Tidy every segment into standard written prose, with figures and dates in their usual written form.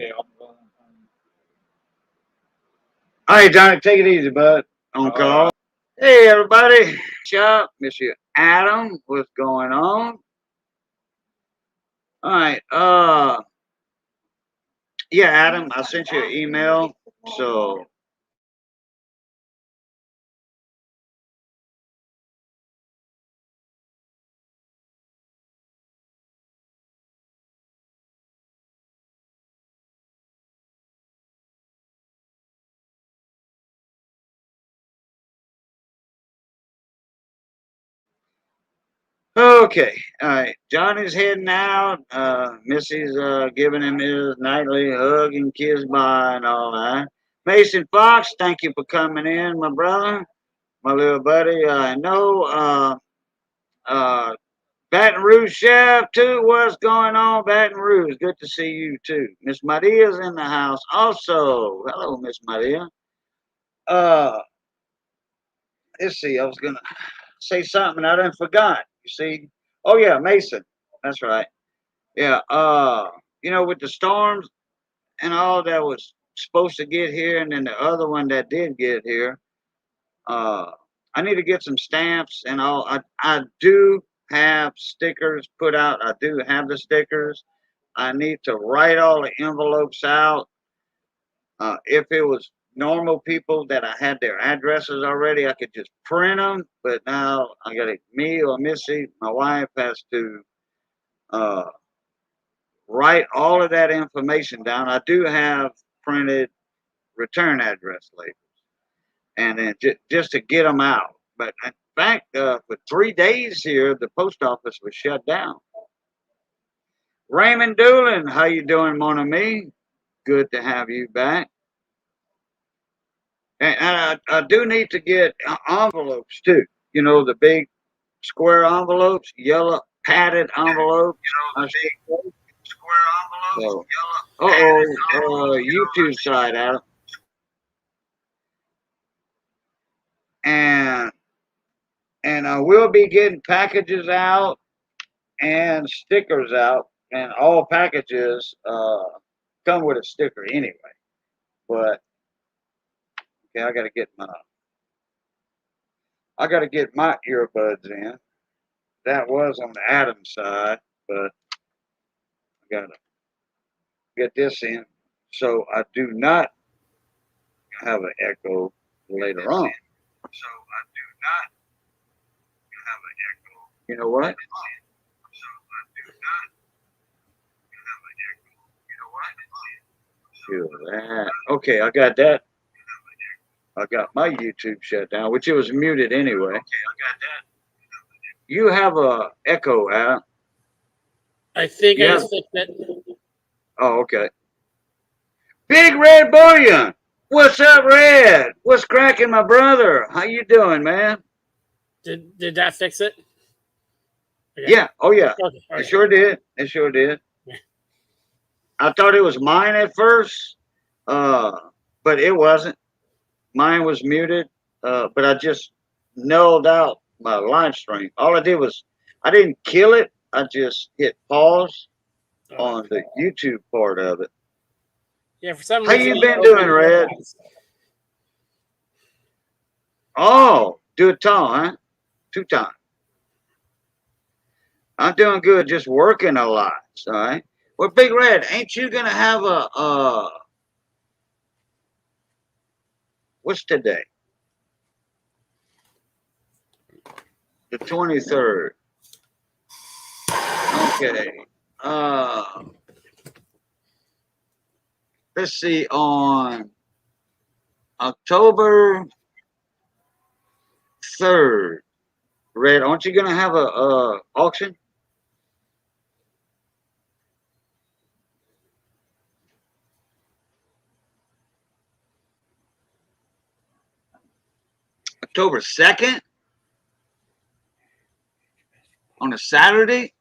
All right, Johnny, take it easy, bud. On call. Hey, everybody. Chuck, Mr. Adam, what's going on? All right. Yeah, Adam, I sent you an email. So okay, all right. Johnny's heading out. Missy's giving him his nightly hug and kiss bye and all that. Mason Fox, thank you for coming in, my brother, my little buddy. I know. Uh, Baton Rouge Chef too. What's going on, Baton Rouge? Good to see you too. Miss Maria's in the house also. Hello, Miss Maria. Uh, let's see. I was gonna say something I done forgot. You see? Oh yeah, Mason. That's right. Yeah. With the storms and all that was supposed to get here, and then the other one that did get here. Uh, I need to get some stamps and all. I do have stickers put out. I do have the stickers. I need to write all the envelopes out. If it was normal people that I had their addresses already, I could just print them. But now I got me or Missy, my wife, has to uh, write all of that information down. I do have printed return address labels, and then just to get them out. But in fact, for 3 days here, the post office was shut down. Raymond Doolin, how you doing, mon ami? Good to have you back. And I do need to get envelopes too. You know, the big square envelopes, yellow padded envelopes. You know, the big square envelopes, yellow. YouTube side, Adam. And I will be getting packages out and stickers out, and all packages come with a sticker anyway. But okay, I got to get my earbuds in. That was on the Adams side, but I got to get this in so I do not have an echo later on. So I do not have an echo. You know what? So I do not have an echo. You know what? Feel that. Okay, I got that. I got my YouTube shut down, which it was muted anyway. Okay, I got that. You have a echo, Adam. I think I Yeah. just fixed it. Oh, okay. Big Red Bullion. What's up, Red? What's cracking, my brother? How you doing, man? Did that fix it? Okay. Yeah. Oh, yeah. Okay. It sure did. It sure did. Yeah. I thought it was mine at first, but it wasn't. Mine was muted, but I just nulled out my live stream. All I did was I didn't kill it. I just hit pause on the YouTube part of it. Yeah, for some reason. How you been doing, Red? Oh, do it tall, huh? 2 times. I'm doing good, just working a lot. All right. Well, Big Red, ain't you gonna have what's today? The 23rd. Okay. Let's see, on October 3rd, Red, aren't you gonna have a auction? October 2nd? On a Saturday?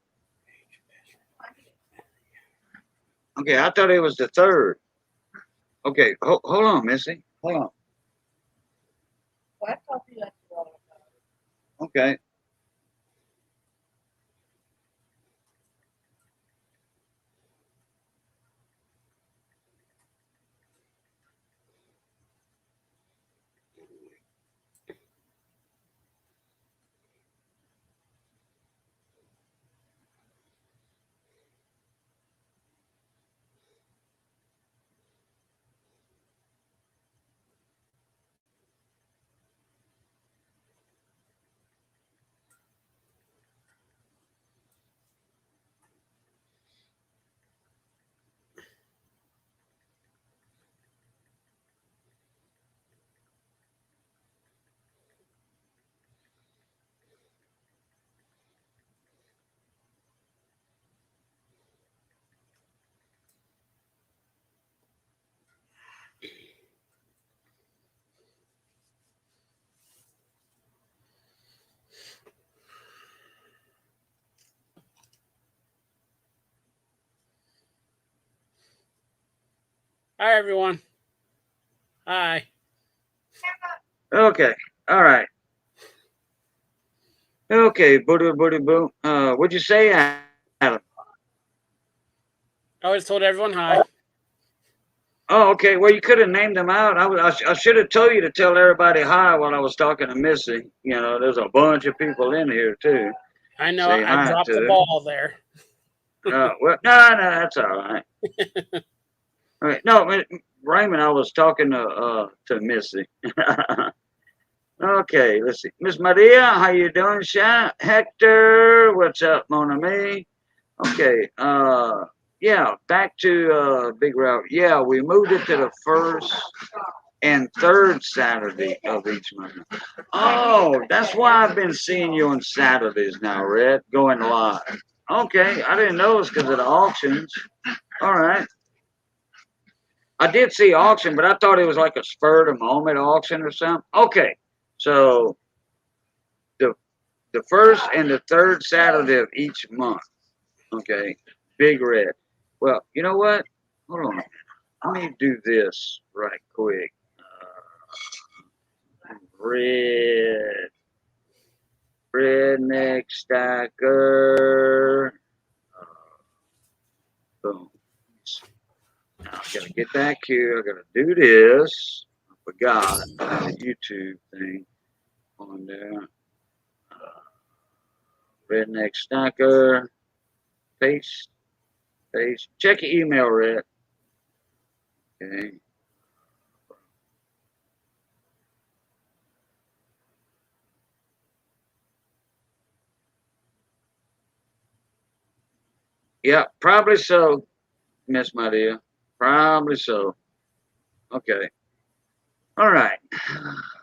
Okay, I thought it was the 3rd. Okay, hold on, Missy. Hold on. Okay. Hi, everyone. Hi. Okay. All right. Okay. Booty booty boo. What'd you say, Adam? I just told everyone hi. Oh, okay. Well, you could have named them out. I should have told you to tell everybody hi while I was talking to Missy. You know, there's a bunch of people in here too. I know Say I hi dropped the to. ball there. Well, no, that's all right. All right. No, Raymond, I was talking to Missy. Okay, let's see. Miss Maria, how you doing, Sha? Hector, what's up, mon ami? Okay, yeah, back to Big Route. Yeah, we moved it to the first and third Saturday of each month. Oh, that's why I've been seeing you on Saturdays now, Red, going live. Okay, I didn't know it's because of the auctions. All right. I did see auction, but I thought it was like a spur of the moment auction or something. Okay, so the the first and the third Saturday of each month. Okay, Big Red. Well, you know what? Hold on. Let me do this right quick. Red, redneck stacker. Boom. Now I gotta get back here. I gotta do this. I forgot the YouTube thing on there. Redneck stacker. Paste. Paste. Check your email, Red. Okay. Yeah, probably so, Miss My Dear. Probably so. Okay. All right.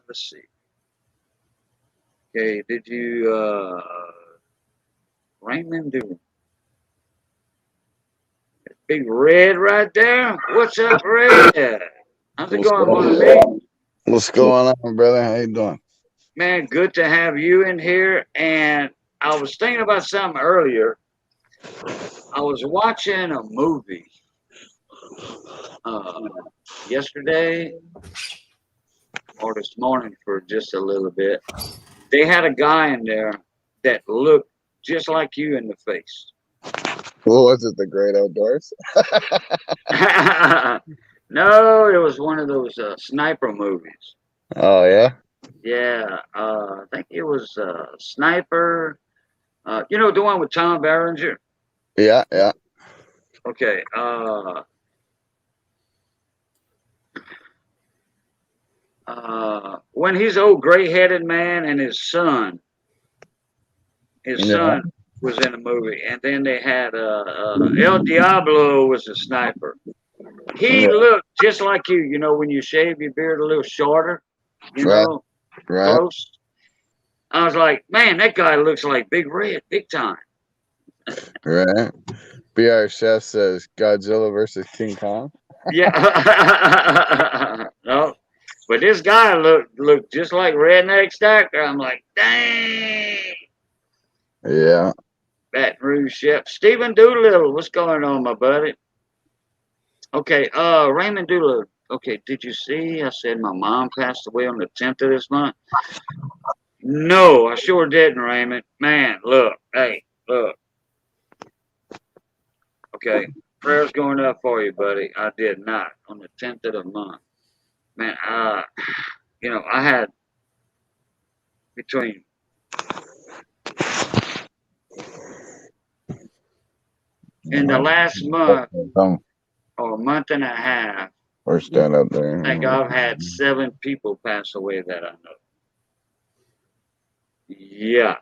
Let's see. Okay, did you Raymond do Big Red right there? What's up, Red? How's it What's going, going mon on? ami? What's going on, brother? How you doing? Man, good to have you in here. And I was thinking about something earlier. I was watching a movie uh, yesterday or this morning for just a little bit. They had a guy in there that looked just like you in the face. What was it? The Great Outdoors? No, it was one of those sniper movies. Oh yeah, Yeah, I think it was Sniper. You know the one with Tom Berenger. yeah, yeah. Okay. When he's old gray-headed man and his Yeah, son was in the movie, and then they had El Diablo was a sniper. He yeah. looked just like you. You know when you shave your beard a little shorter. You Right, know, right, close. I was like, man, that guy looks like Big Red, big time. right. BR Chef says Godzilla versus King Kong. Yeah. No, but this guy looked just like Redneck Stacker. I'm like, dang. Yeah. Baton Rouge Chef. Stephen Doolittle, what's going on, my buddy? Okay, Raymond Doolittle. Okay, did you see? I said my mom passed away on the 10th of this month. No, I sure didn't, Raymond. Man, look, hey, look. Okay, prayers going up for you, buddy. I did not on the 10th of the month. Man, I had between in the last month Come or a month and a half, or stand up there. I think I've had 7 people pass away that I know. Yeah.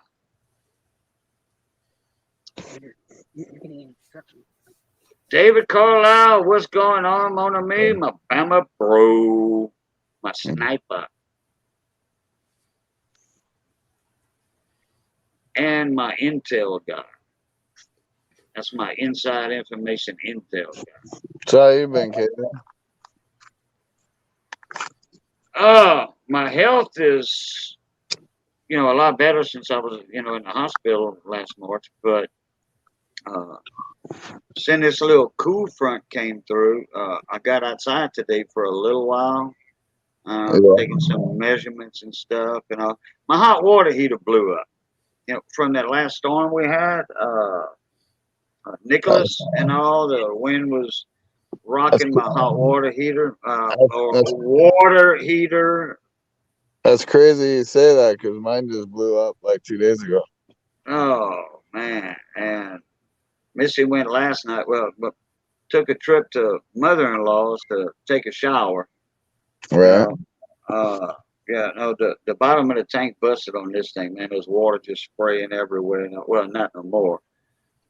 David Carlisle, what's going on, mon ami? My Bama bro, my sniper, and my intel guy. That's my inside information intel guy. So how you been, kid? Oh, my health is, a lot better since I was, in the hospital last March. But Uh, since this little cool front came through, I got outside today for a little while, Yeah. taking some measurements and stuff. My hot water heater blew up. From that last storm we had, That's, Nicholas and all. The wind was that's, rocking my hot water heater, or that's, water heater. that's crazy you say that because mine just blew up like 2 days ago. Oh man! And Missy went last night. Well, but took a trip to mother-in-law's to take a shower. You Right. know, uh, yeah, no, the bottom of the tank busted on this thing, man. There's water just spraying everywhere. Well, not no more,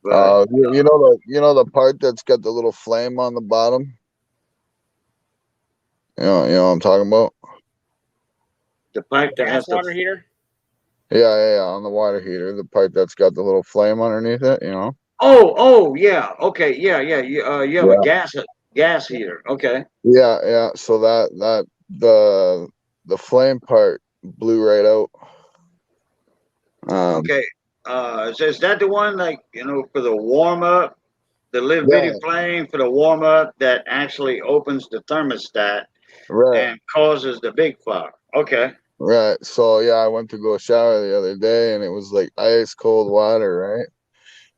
but You know the part that's got the little flame on the bottom. You know what I'm talking about. the pipe The that gas has the water heater. Yeah, on the water heater, the part that's got the little flame underneath it. oh, yeah, okay, yeah. You have a Yeah. gas heater, okay, Yeah. So that the flame part blew right out. Um. okay. Is that the one like for the warm up, the little bitty Yeah. flame for the warm up that actually opens the thermostat Right. and causes the big fire? Okay. Right. So yeah, I went to go shower the other day, and it was like ice cold water, right?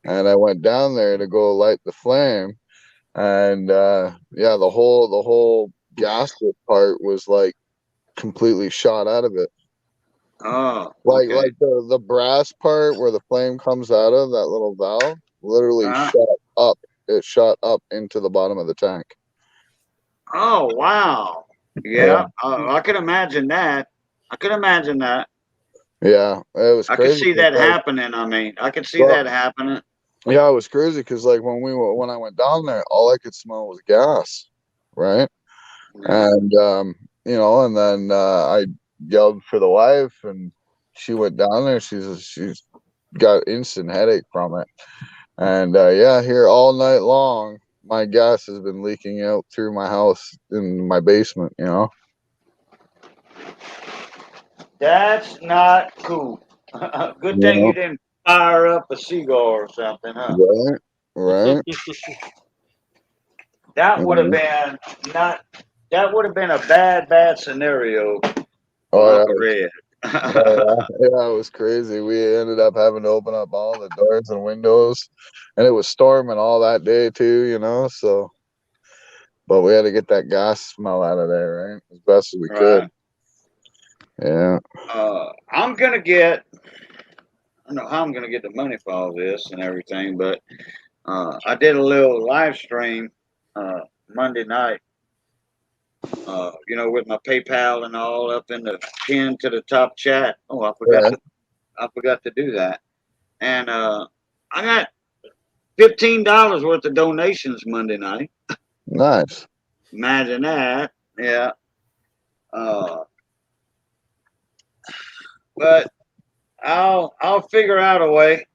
And I went down there to go light the flame, and yeah, the whole gasket part was like completely shot out of it. Oh, Like okay. the brass part where the flame comes out of that little valve literally Uh-huh. shot up. It shot up into the bottom of the tank. Oh, wow. Yeah. Yeah, I could imagine that. I could imagine that. Yeah, it was I could crazy. see 'Cause, that like, happening. I mean, I could see well, that happening. yeah, it was crazy because like when I went down there, all I could smell was gas, right? Yeah. And and then I yelled for the wife, and she went down there. She's got instant headache from it, and yeah, here all night long, my gas has been leaking out through my house in my basement. That's not cool. Good You thing you know, didn't fire up a seagull or something, huh? right, right. That would have Mhm. been not. That would have been a bad scenario for Oh Uncle yeah, Red. yeah, it was crazy. We ended up having to open up all the doors and windows, and it was storming all that day too. So, but we had to get that gas smell out of there, right, as best as we could. Right. Yeah, I'm gonna get. I don't know how I'm gonna get the money for all this and everything, but I did a little live stream Monday night. With my PayPal and all up in the pin to the top chat. Oh, I forgot yeah, to. I forgot to do that, and I got $15 worth of donations Monday night. nice. Imagine that. Yeah. Uh, but I'll figure out a way.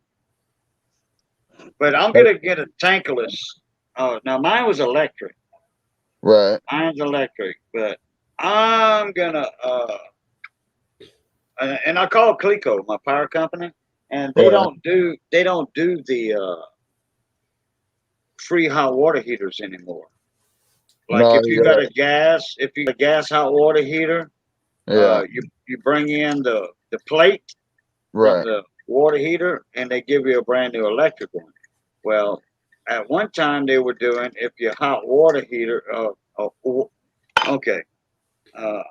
But I'm gonna get a tankless. Now mine was electric. Right. Mine's electric, but I'm gonna and I called Clico, my power company, and they Right. don't do the free hot water heaters anymore. Like No, if you you got got a gas hot water heater, yeah. you bring in the plate from Right. the water heater, and they give you a brand new electric one. Well, at one time they were doing if your hot water heater. Okay, uh,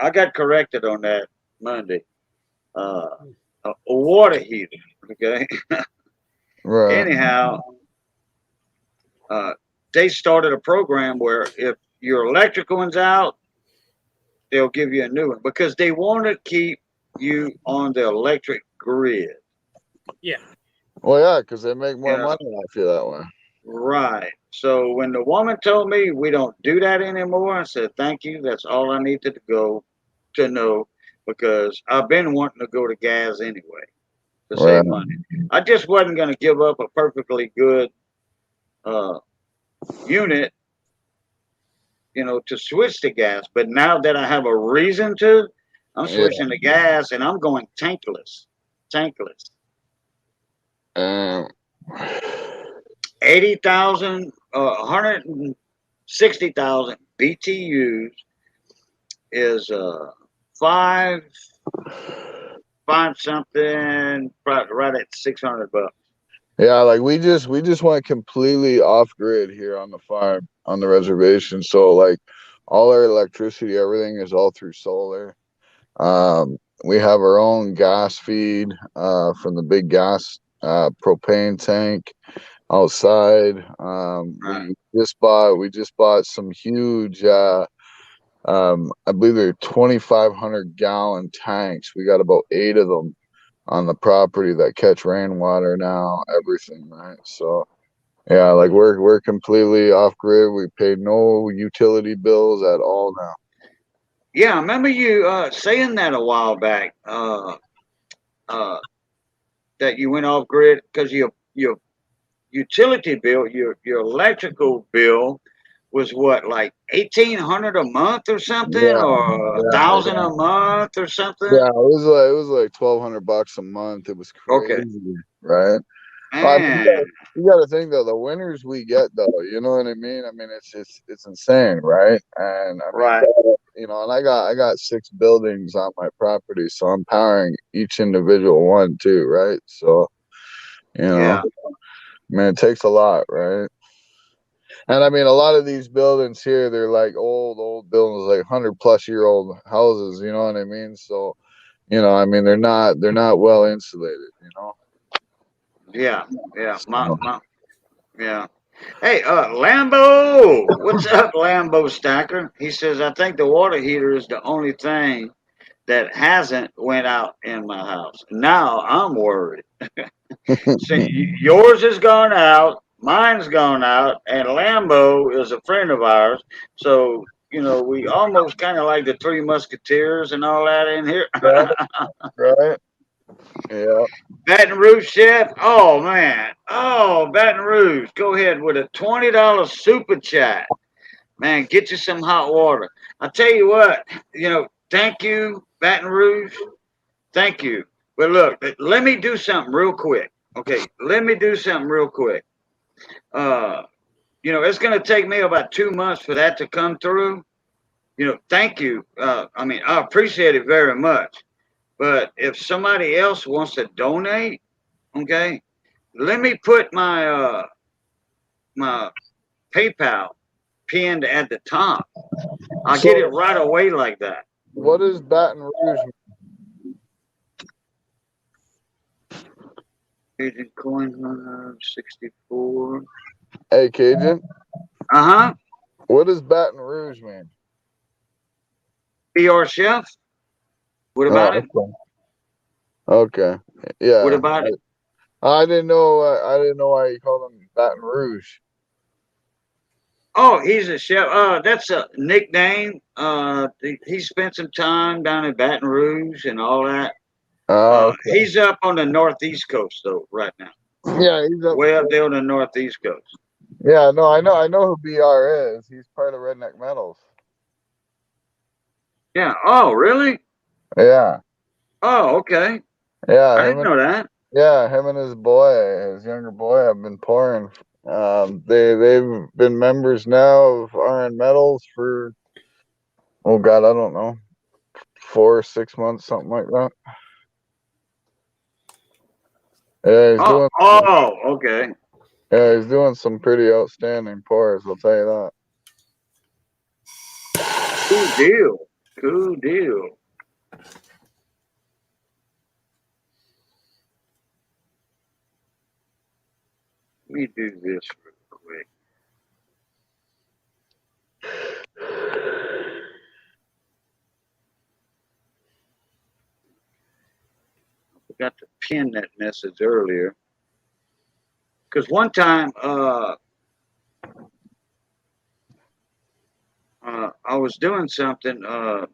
I got corrected on that Monday. Uh, a water heater. Okay. Right. Anyhow, uh, they started a program where if your electrical one's out, they'll give you a new one because they want to keep you on the electric grid. Yeah. Well, yeah, because they make You more know, money off you that way. right. So when the woman told me we don't do that anymore, I said, thank you. That's all I needed to know because I've been wanting to go to gas anyway to Right. save money. I just wasn't going to give up a perfectly good uh, unit, to switch to gas. But now that I have a reason to, I'm Yeah. switching to gas and I'm going tankless. Tankless. Um, 80,000, 160,000 BTUs is five something, right at $600. Yeah, like we just went completely off grid here on the farm on the reservation. So like all our electricity, everything is all through solar. We have our own gas feed from the big gas propane tank outside. Right. We just bought some huge I believe they're 2,500 gallon tanks. We got about 8 of them on the property that catch rainwater now, everything, right? So yeah, like we're completely off grid. We pay no utility bills at all now. Yeah, I remember you saying that a while back. That you went off grid because your utility bill, your electrical bill was what, like 1,800 a month or something, Yeah, or a yeah, thousand a month or something. yeah. It was like $1,200 a month. It was Okay, crazy, right? Well, I mean, man. you got to think though, the winners we get though, you know what I mean? I mean, it's insane, right? And I mean, Right. and I got 6 buildings on my property, so I'm powering each individual one too, right? So, Yeah. I mean, it takes a lot, right? And I mean, a lot of these buildings here, they're like old buildings, like 100+ year old houses, you know what I mean? So, I mean, they're not well insulated. Yeah. Yeah. So, Yeah. Hey, Lambo. What's up, Lambo Stacker? He says, I think the water heater is the only thing that hasn't went out in my house. Now I'm worried. See, yours has gone out, mine's gone out, and Lambo is a friend of ours. So, we almost kind of like the Three Musketeers and all that in here. right, right, yeah. Baton Rouge Chef. Oh, man. Oh, Baton Rouge. Go ahead with a $20 super chat. Man, get you some hot water. I tell you what, thank you, Baton Rouge. Thank you. But look, let me do something real quick. Okay, let me do something real quick. Uh, it's going to take me about 2 months for that to come through. Thank you. I mean, I appreciate it very much. But if somebody else wants to donate, okay, let me put my PayPal pinned at the top. I'll get it So, right away like that. what is Baton Rouge? Agent Coin 164. Hey, Cajun, Uh huh. what does Baton Rouge mean? PR Chef. What about Oh, it? okay. Okay. What Yeah. about it? I didn't know. I didn't know why you called him Baton Rouge. Oh, he's a chef. That's a nickname. He spent some time down in Baton Rouge and all that. Ah, okay. He's up on the northeast coast though, right now. Yeah, he's up. Way up there on the northeast coast. Yeah, no, I know who BR is. He's part of Redneck Metals. Yeah. Oh, really? Yeah, Oh, okay. yeah, I didn't know that. him and his boy, his younger boy, have been pouring. They've been members now of Iron Metals for, oh God, I don't know, 4 or 6 months, something like that. Yeah, he's Oh, doing. oh, okay. Yeah, he's doing some pretty outstanding pours. I'll tell you that. Cool deal. Cool deal. Let me do this real quick. Forgot to pin that message earlier. Because one time, I was doing something, a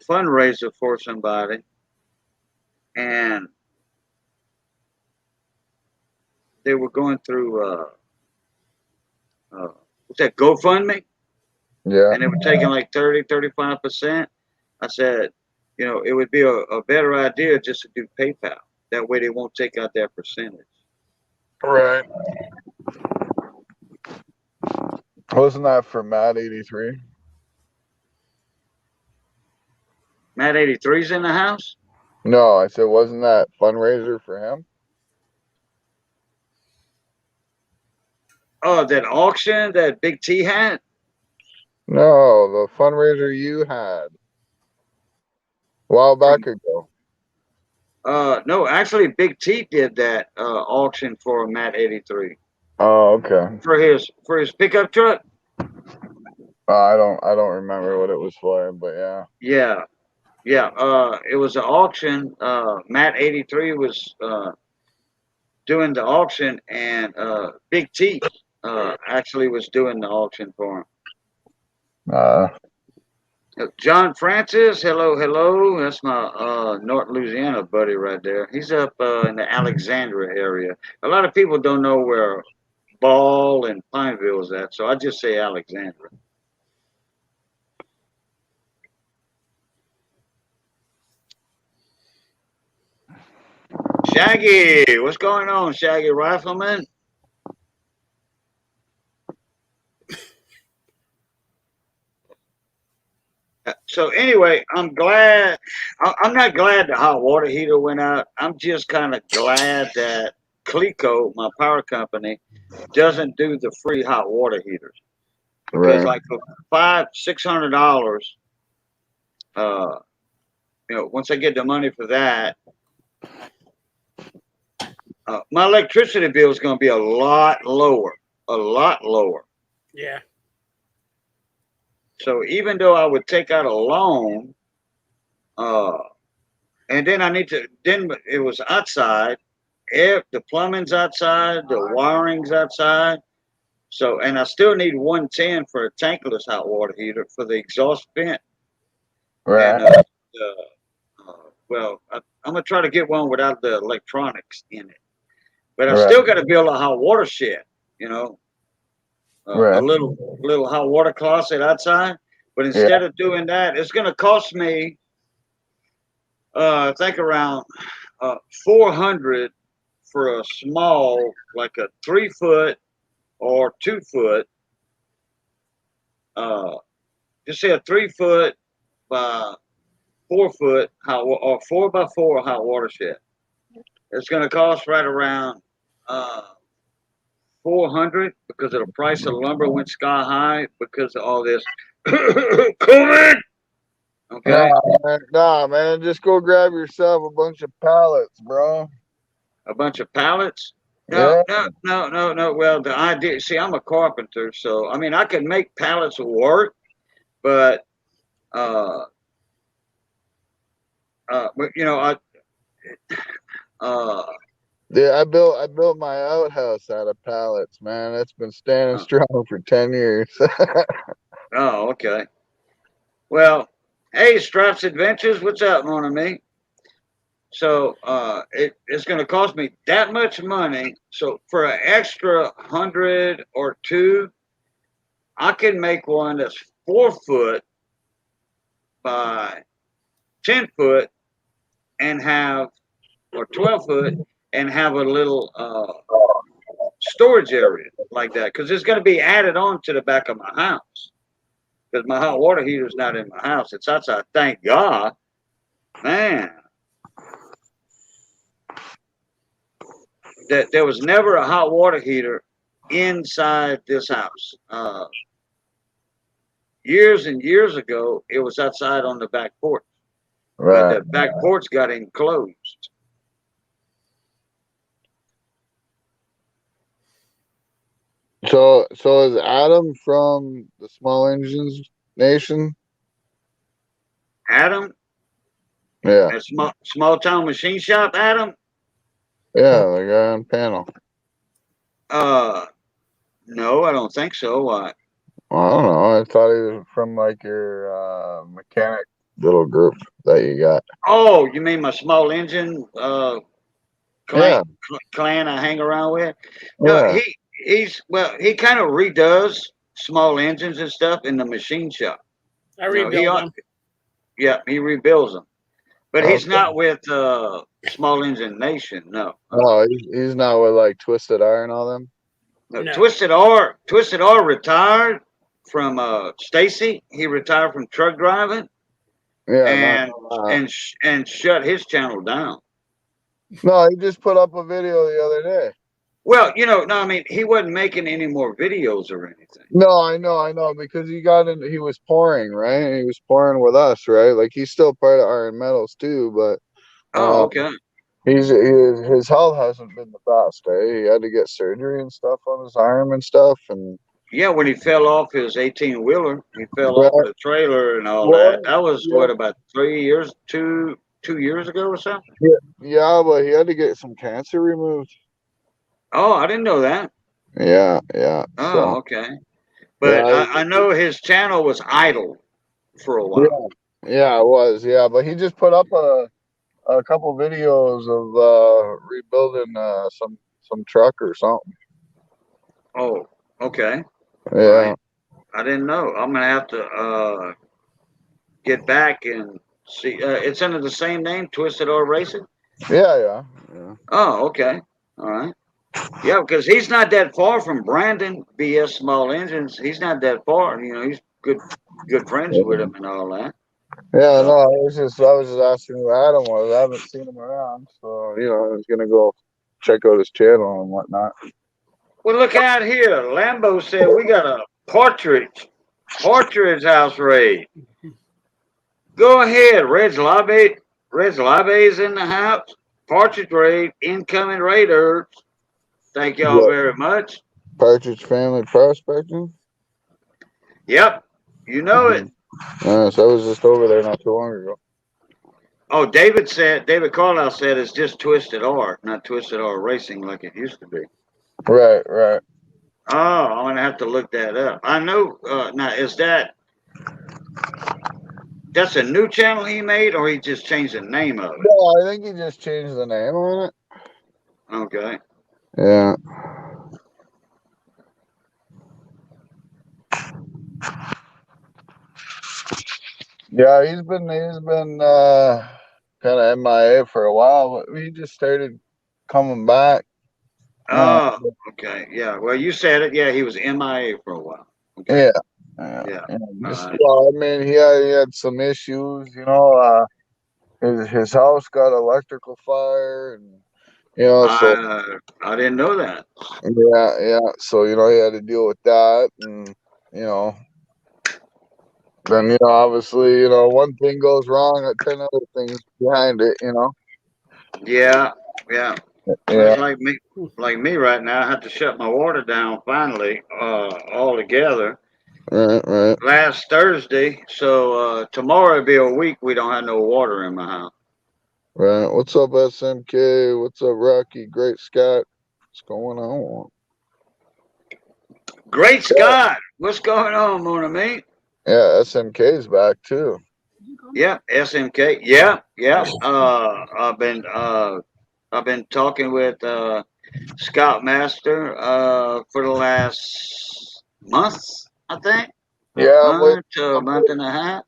fundraiser for somebody, and they were going through, what's that, GoFundMe? Yeah, And they were taking like 30, 35%. I said, it would be a better idea just to do PayPal. That way they won't take out that percentage. right. Wasn't that for Matt 83? Matt 83's in the house? No, I said, wasn't that fundraiser for him? Oh, that auction that Big T had? No, the fundraiser you had a while back From ago. no, actually Big T did that auction for Matt 83 Oh, okay. for his pickup truck. I don't remember what it was for, but yeah. Yeah. Yeah, it was an auction. Matt 83 was doing the auction, and Big T actually was doing the auction for him. Uh, John Francis, hello, hello. That's my North Louisiana buddy right there. He's up in the Alexandria area. A lot of people don't know where Ball and Pineville is at, so I just say Alexandria. Shaggy, what's going on, Shaggy Rifleman? So anyway, I'm glad. I'm not glad the hot water heater went out. I'm just kind of glad that Clico, my power company, doesn't do the free hot water heaters because, right, like, for $500-600, uh, once I get the money for that, my electricity bill is going to be a lot lower, a lot lower. Yeah. So even though I would take out a loan, and then then it was outside. If the plumbing's outside, the wiring's outside. So, and I still need 110 for a tankless hot water heater for the exhaust vent. And, right, well, I'm going to try to get one without the electronics in it. But I right, still got to build a hot water shed, you know, a right. little hot water closet outside. But Yeah, instead of doing that, it's going to cost me, I think around 400 for a small, like a 3 foot or 2 foot, uh, just say a 3 foot by 4 foot hot or 4x4 hot water shed. It's going to cost right around 400 because of the price of lumber went sky high because of all this COVID. Okay, nah, man, just go grab yourself a bunch of pallets, bro. a bunch of pallets. No, Yeah, no, no, no, no. Well, the idea. See, I'm a carpenter, so I mean, I can make pallets work, but uh, but I uh, yeah. I built my outhouse out of pallets, man. It's been standing uh, strong for 10 years. oh, okay. Well, hey, Stripes Adventures, what's up, mon ami? So it's going to cost me that much money. So for an extra 100 or 2, I can make one that's 4 foot by 10 foot and have, or 12 foot, and have a little storage area like that because it's going to be added on to the back of my house because my hot water heater's not in my house; it's outside. Thank God, man. That there was never a hot water heater inside this house. Years and years ago, it was outside on the back porch, but Right. the back porch got enclosed. So is Adam from the Small Engines Nation? Adam, Yeah, that small town machine shop, Adam. yeah, the guy on panel. Uh, no, I don't think so. Why? Well, I don't know. I thought he was from like your mechanic little group that you got. Oh, you mean my small engine clan, Yeah, clan I hang around with? No, yeah. he kind of redoes small engines and stuff in the machine shop. I You know, rebuild them. he rebuilds them, but he's Okay. not with Small Engine Nation. No. Oh, he's not with like Twisted Iron and all them. No. Twisted R retired from Stacy. He retired from truck driving Yeah, and not. and shut his channel down. No, he just put up a video the other day. Well, no, I mean, he wasn't making any more videos or anything. No, I know, because he got in. He was pouring, right? He was pouring with us, right? Like he's still part of Iron Metals too, but Oh, okay. his health hasn't been the best. He had to get surgery and stuff on his arm and stuff, and Yeah, when he fell off his 18-wheeler, he fell right, off of the trailer and all well, that. That was yeah, what, about 3 years, 2 years ago or something. yeah, but he had to get some cancer removed. Oh, I didn't know that. Yeah. Oh, So okay. yeah, But I know his channel was idle for a yeah, while. yeah, it was, yeah. But he just put up a couple videos of rebuilding some truck or something. Oh, okay. All Yeah, right. I didn't know. I'm gonna have to get back and see. It's under the same name, Twisted R Racing. yeah. Oh, okay. All right. Yeah, because he's not that far from Brandon, BS Small Engines. He's not that far. He's good friends with him and all that. Yeah, no, So, I was just asking who Adam was. I haven't seen him around, so I was gonna go check out his channel and whatnot. well, look out here. Lambo said we got a partridge house raid. Go ahead, Red's Lobby's in the house. Partridge raid, incoming raiders. Thank y'all What, very much. Partridge Family Prospecting? Yep, you know it. So I was just over there not too long ago. Oh, David Carlisle said it's just Twisted R, not Twisted R Racing like it used to be. Right. Oh, I'm gonna have to look that up. I know. Now, that's a new channel he made, or he just changed the name of it? No, I think he just changed the name on it. Okay. Yeah. Yeah, he's been kind of MIA for a while, but he just started coming back. And Oh, okay. Yeah. Well, you said it. Yeah, he was MIA for a while. Okay. yeah, Yeah. All just right. well, I mean, he had some issues, his house got electrical fire, and so I didn't know that. yeah, so he had to deal with that, and you know, then obviously, one thing goes wrong, 10 other things behind it. Yeah. Yeah. Yeah, It's like me right now. I have to shut my water down finally, altogether. right. Last Thursday, so tomorrow will be a week we don't have no water in my house. Right. What's up, SMK? What's up, Rocky? Great Scott. What's going on? Great Yeah, Scott, what's going on, mon ami? yeah, SMK's back too. Yeah, SMK. Yeah. I've been talking with Scoutmaster for the last month, I think, Yeah, month to a I'm month and a half.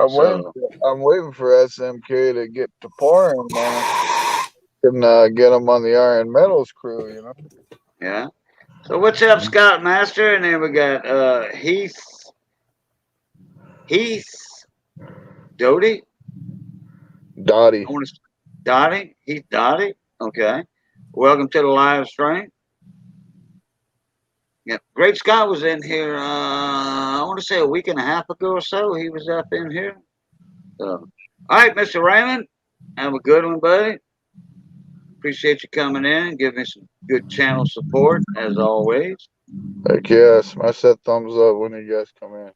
I'm waiting So I'm waiting for SMK to get to pouring, man. Can get him on the Iron Metals crew. yeah. So what's up, Scoutmaster? And then we got Heath Doty. Dottie. I want to Dottie. Heath Dottie. Okay. Welcome to the live stream. Yeah, Great Scott was in here. I want to say a week and a half ago or so. He was up in here. So, all right, Mr. Raymond, have a good one, buddy. Appreciate you coming in. Give me some good channel support as always. Heck yeah, smash that thumbs up when you guys come in.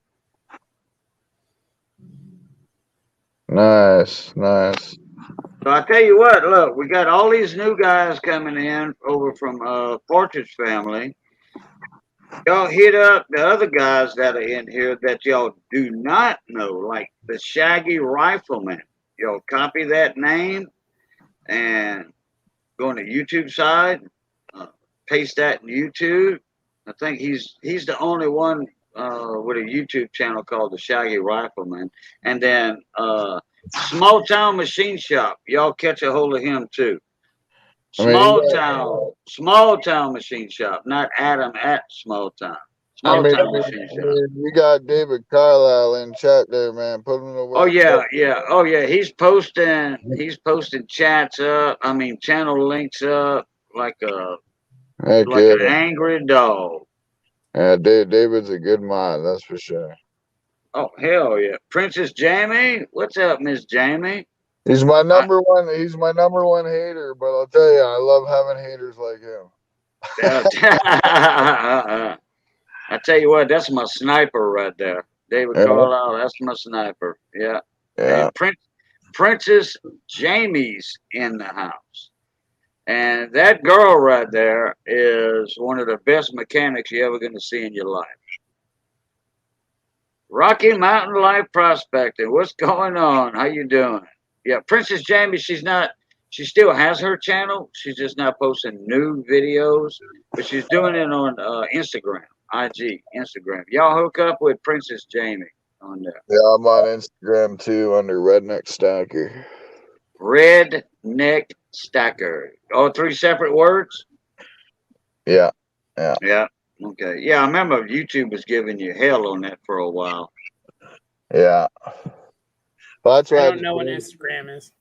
Nice. So I tell you what, look, we got all these new guys coming in over from Partridge Family. Y'all hit up the other guys that are in here that y'all do not know, like the Shaggy Rifleman. Y'all copy that name and go on the YouTube side, paste that in YouTube. I think he's the only one with a YouTube channel called the Shaggy Rifleman. And then Small Town Machine Shop. Y'all catch a hold of him too. I mean, Small town machine shop, not Adam at small town. Small town machine shop. you got David Carlisle in chat there, man. Put him to Oh work. yeah, yeah. Oh yeah. He's posting chats up. I mean, channel links up like a Heck like yeah. an angry dog. Yeah, David's a good mod, that's for sure. Oh hell yeah, Princess Jamie. What's up, Miss Jamie? He's my I, number one. He's my number one hater, but I'll tell you, I love having haters like him. I tell you what, that's my sniper right there, David Yeah, Carlisle. That's my sniper. Yeah. yeah. And Princess Jamie's in the house. And that girl right there is one of the best mechanics you're ever going to see in your life. Rocky Mountain Life Prospecting. What's going on? How you doing? Yeah, Princess Jamie, she still has her channel. She's just not posting new videos, but she's doing it on Instagram, Instagram. Y'all hook up with Princess Jamie on there. Yeah, I'm on Instagram too under Redneck Stacker. Redneck Stacker. All three separate words? Yeah, yeah. Yeah. Okay. Yeah, I remember YouTube was giving you hell on that for a while. Yeah. Well, I don't know what Instagram is.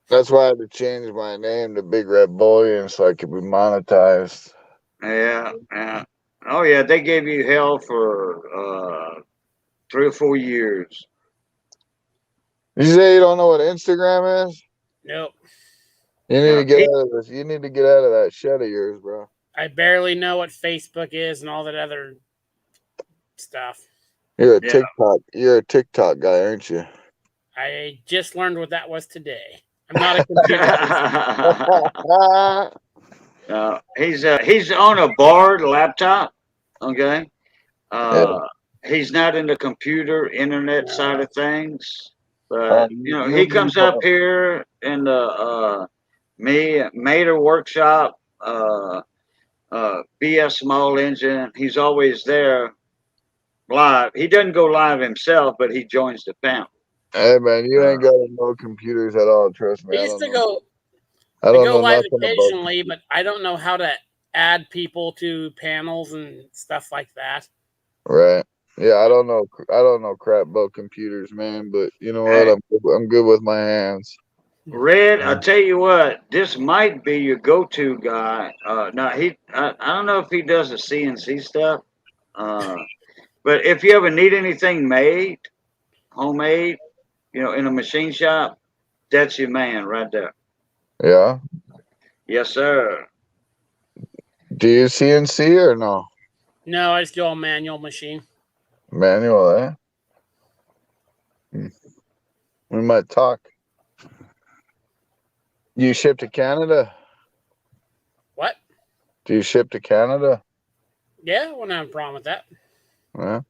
that's why I had to change my name to Big Red Bullion so I could be monetized. Yeah, yeah. Oh yeah, they gave you hell for 3 or 4 years. You say you don't know what Instagram is? Nope. You need Yeah, to get out of this. You need to get out of that shed of yours, bro. I barely know what Facebook is and all that other stuff. You're a Yeah. TikTok. You're a TikTok guy, aren't you? I just learned what that was today. I'm not a computer person. he's on a board laptop. Okay. Yeah. He's not in the computer internet side of things, Oh, but he comes up here in the Mater workshop. BS Small Engine. He's always there live. He doesn't go live himself, but he joins the panel. Hey man, you ain't got to know computers at all. Trust me. I used to go. I I don't go know live nothing occasionally, but I don't know how to add people to panels and stuff like that. Right. Yeah, I don't know. I don't know crap about computers, man. But you know Hey. what? I'm good with my hands. Red, I tell you what, this might be your go-to guy. Now I don't know if he does the CNC stuff, but if you ever need anything made, homemade, in a machine shop, that's your man right there. Yeah. Yes, sir. Do you CNC or no? No, I just do all manual machine. Manual, eh? We might talk. You ship to Canada? What? Do you ship to Canada? Yeah, I wouldn't have a problem with that. Yeah.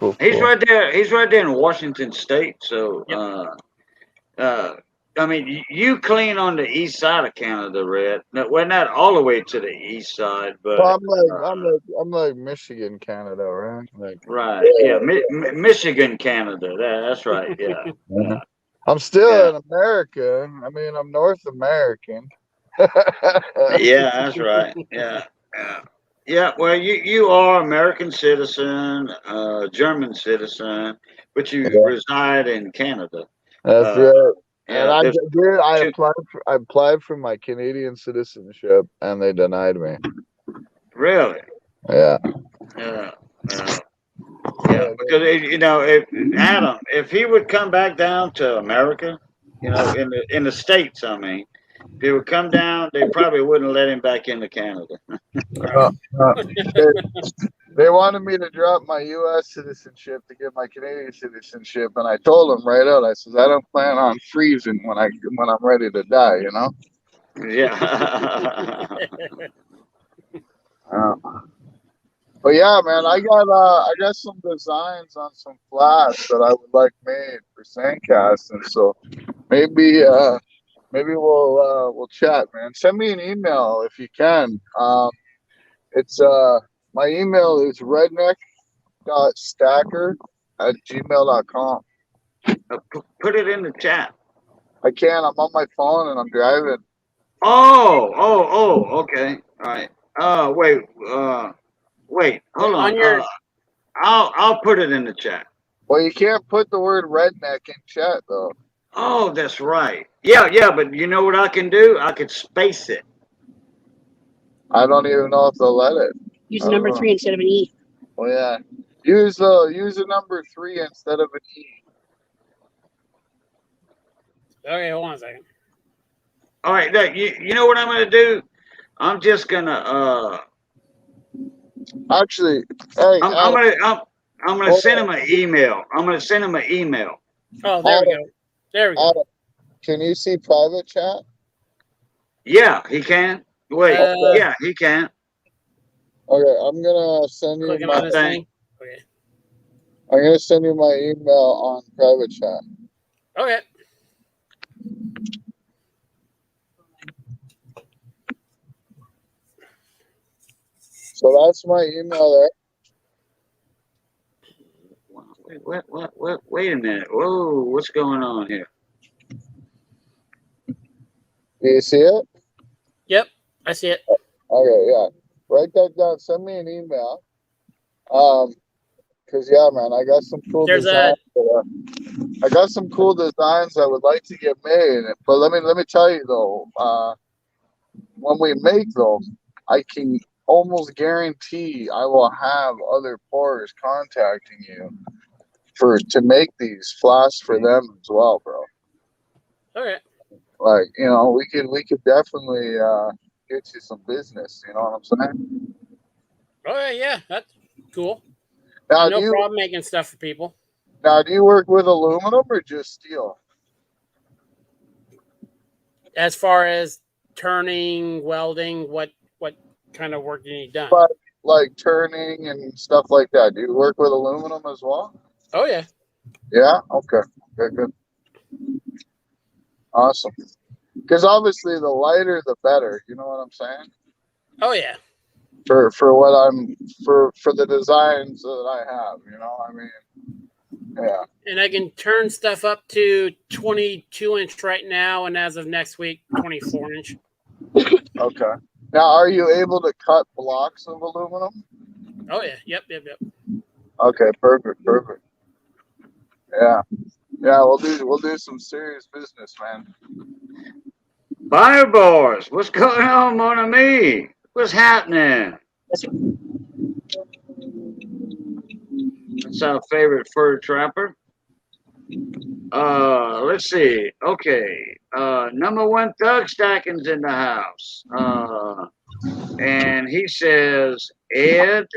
Cool, He's cool. right there. He's right there in Washington State. So, I mean, you clean on the east side of Canada, Red. No, well, not all the way to the east side, but Well, I'm like Michigan, Canada, right? Like, right, yeah, Michigan, Canada. That's right. Yeah, yeah. I'm still yeah, an American. I mean, I'm North American. yeah. That's right. Yeah, yeah, yeah. Well, you are American citizen, German citizen, but you Yeah, reside in Canada. that's Uh, right. And yeah, there's I two. applied for my Canadian citizenship, and they denied me. Really? Yeah. Yeah, yeah. Because if Adam, if he would come back down to America, in the states, I mean, if he would come down, they probably wouldn't let him back into Canada. Uh, uh, they, they wanted me to drop my U.S. citizenship to get my Canadian citizenship, and I told them right out. I says I don't plan on freezing when I'm ready to die. You know. Yeah. But yeah, man, I got some designs on some flash that I would like made for Sandcast, and so maybe we'll chat, man. Send me an email if you can. It's my email is redneck.stacker@gmail.com. Put it in the chat. I can. I'm on my phone and I'm driving. Okay. All right. Wait. Wait. Hold on. On your I'll put it in the chat. Well, you can't put the word redneck in chat though. Oh, that's right. Yeah. But you know what I can do? I could space it. I don't even know if they'll let it. Use a number 3 instead of an E. Well, yeah. Use a number 3 instead of an E. okay, hold on a second. All right. Look, you know what I'm gonna do? I'm just gonna Actually, hey, I'm gonna hold send on. him an email. I'm gonna send him an email. Oh, there we go. There we go. Adam, can you see private chat? Yeah, he can. Wait. Okay. Yeah, he can. Okay, I'm gonna send you Clicking my. on this thing. Okay. I'm gonna send you my email on private chat. Okay. So that's my email Wait a minute. Whoa, what's going on here? there. Do you see it? Yep, I see it. Okay, yeah. Write that down. Send me an email. Cause yeah, man, I got some cool There's designs. I got some cool designs I would like to get made. But let me tell you though, when we make them, I can almost guarantee I will have other porters contacting you to make these flasks for them as well, bro. okay. Like, we could definitely get you some business, you know what I'm saying? Okay, yeah, that's cool. Now No problem making stuff for people. do you work with aluminum or just steel? As far as turning, welding, what kind of work do you need done? But like turning and stuff like that. Do you work with aluminum as well? Oh yeah. Yeah? Okay. Good. Awesome. Because obviously the lighter the better, you know what I'm saying? Oh yeah. For what I'm for the designs that I have, you know, I mean, yeah. And I can turn stuff up to 22-inch right now, and as of next week, 24-inch. Okay. Now, are you able to cut blocks of aluminum? Oh yeah. Yep. Okay, perfect. Yeah. Yeah, we'll do some serious business, man. Fire boys, what's going on, mon ami? What's happening? That's our favorite fur trapper. Let's see. Okay. Number one thug stacking's in the house. And he says, Ed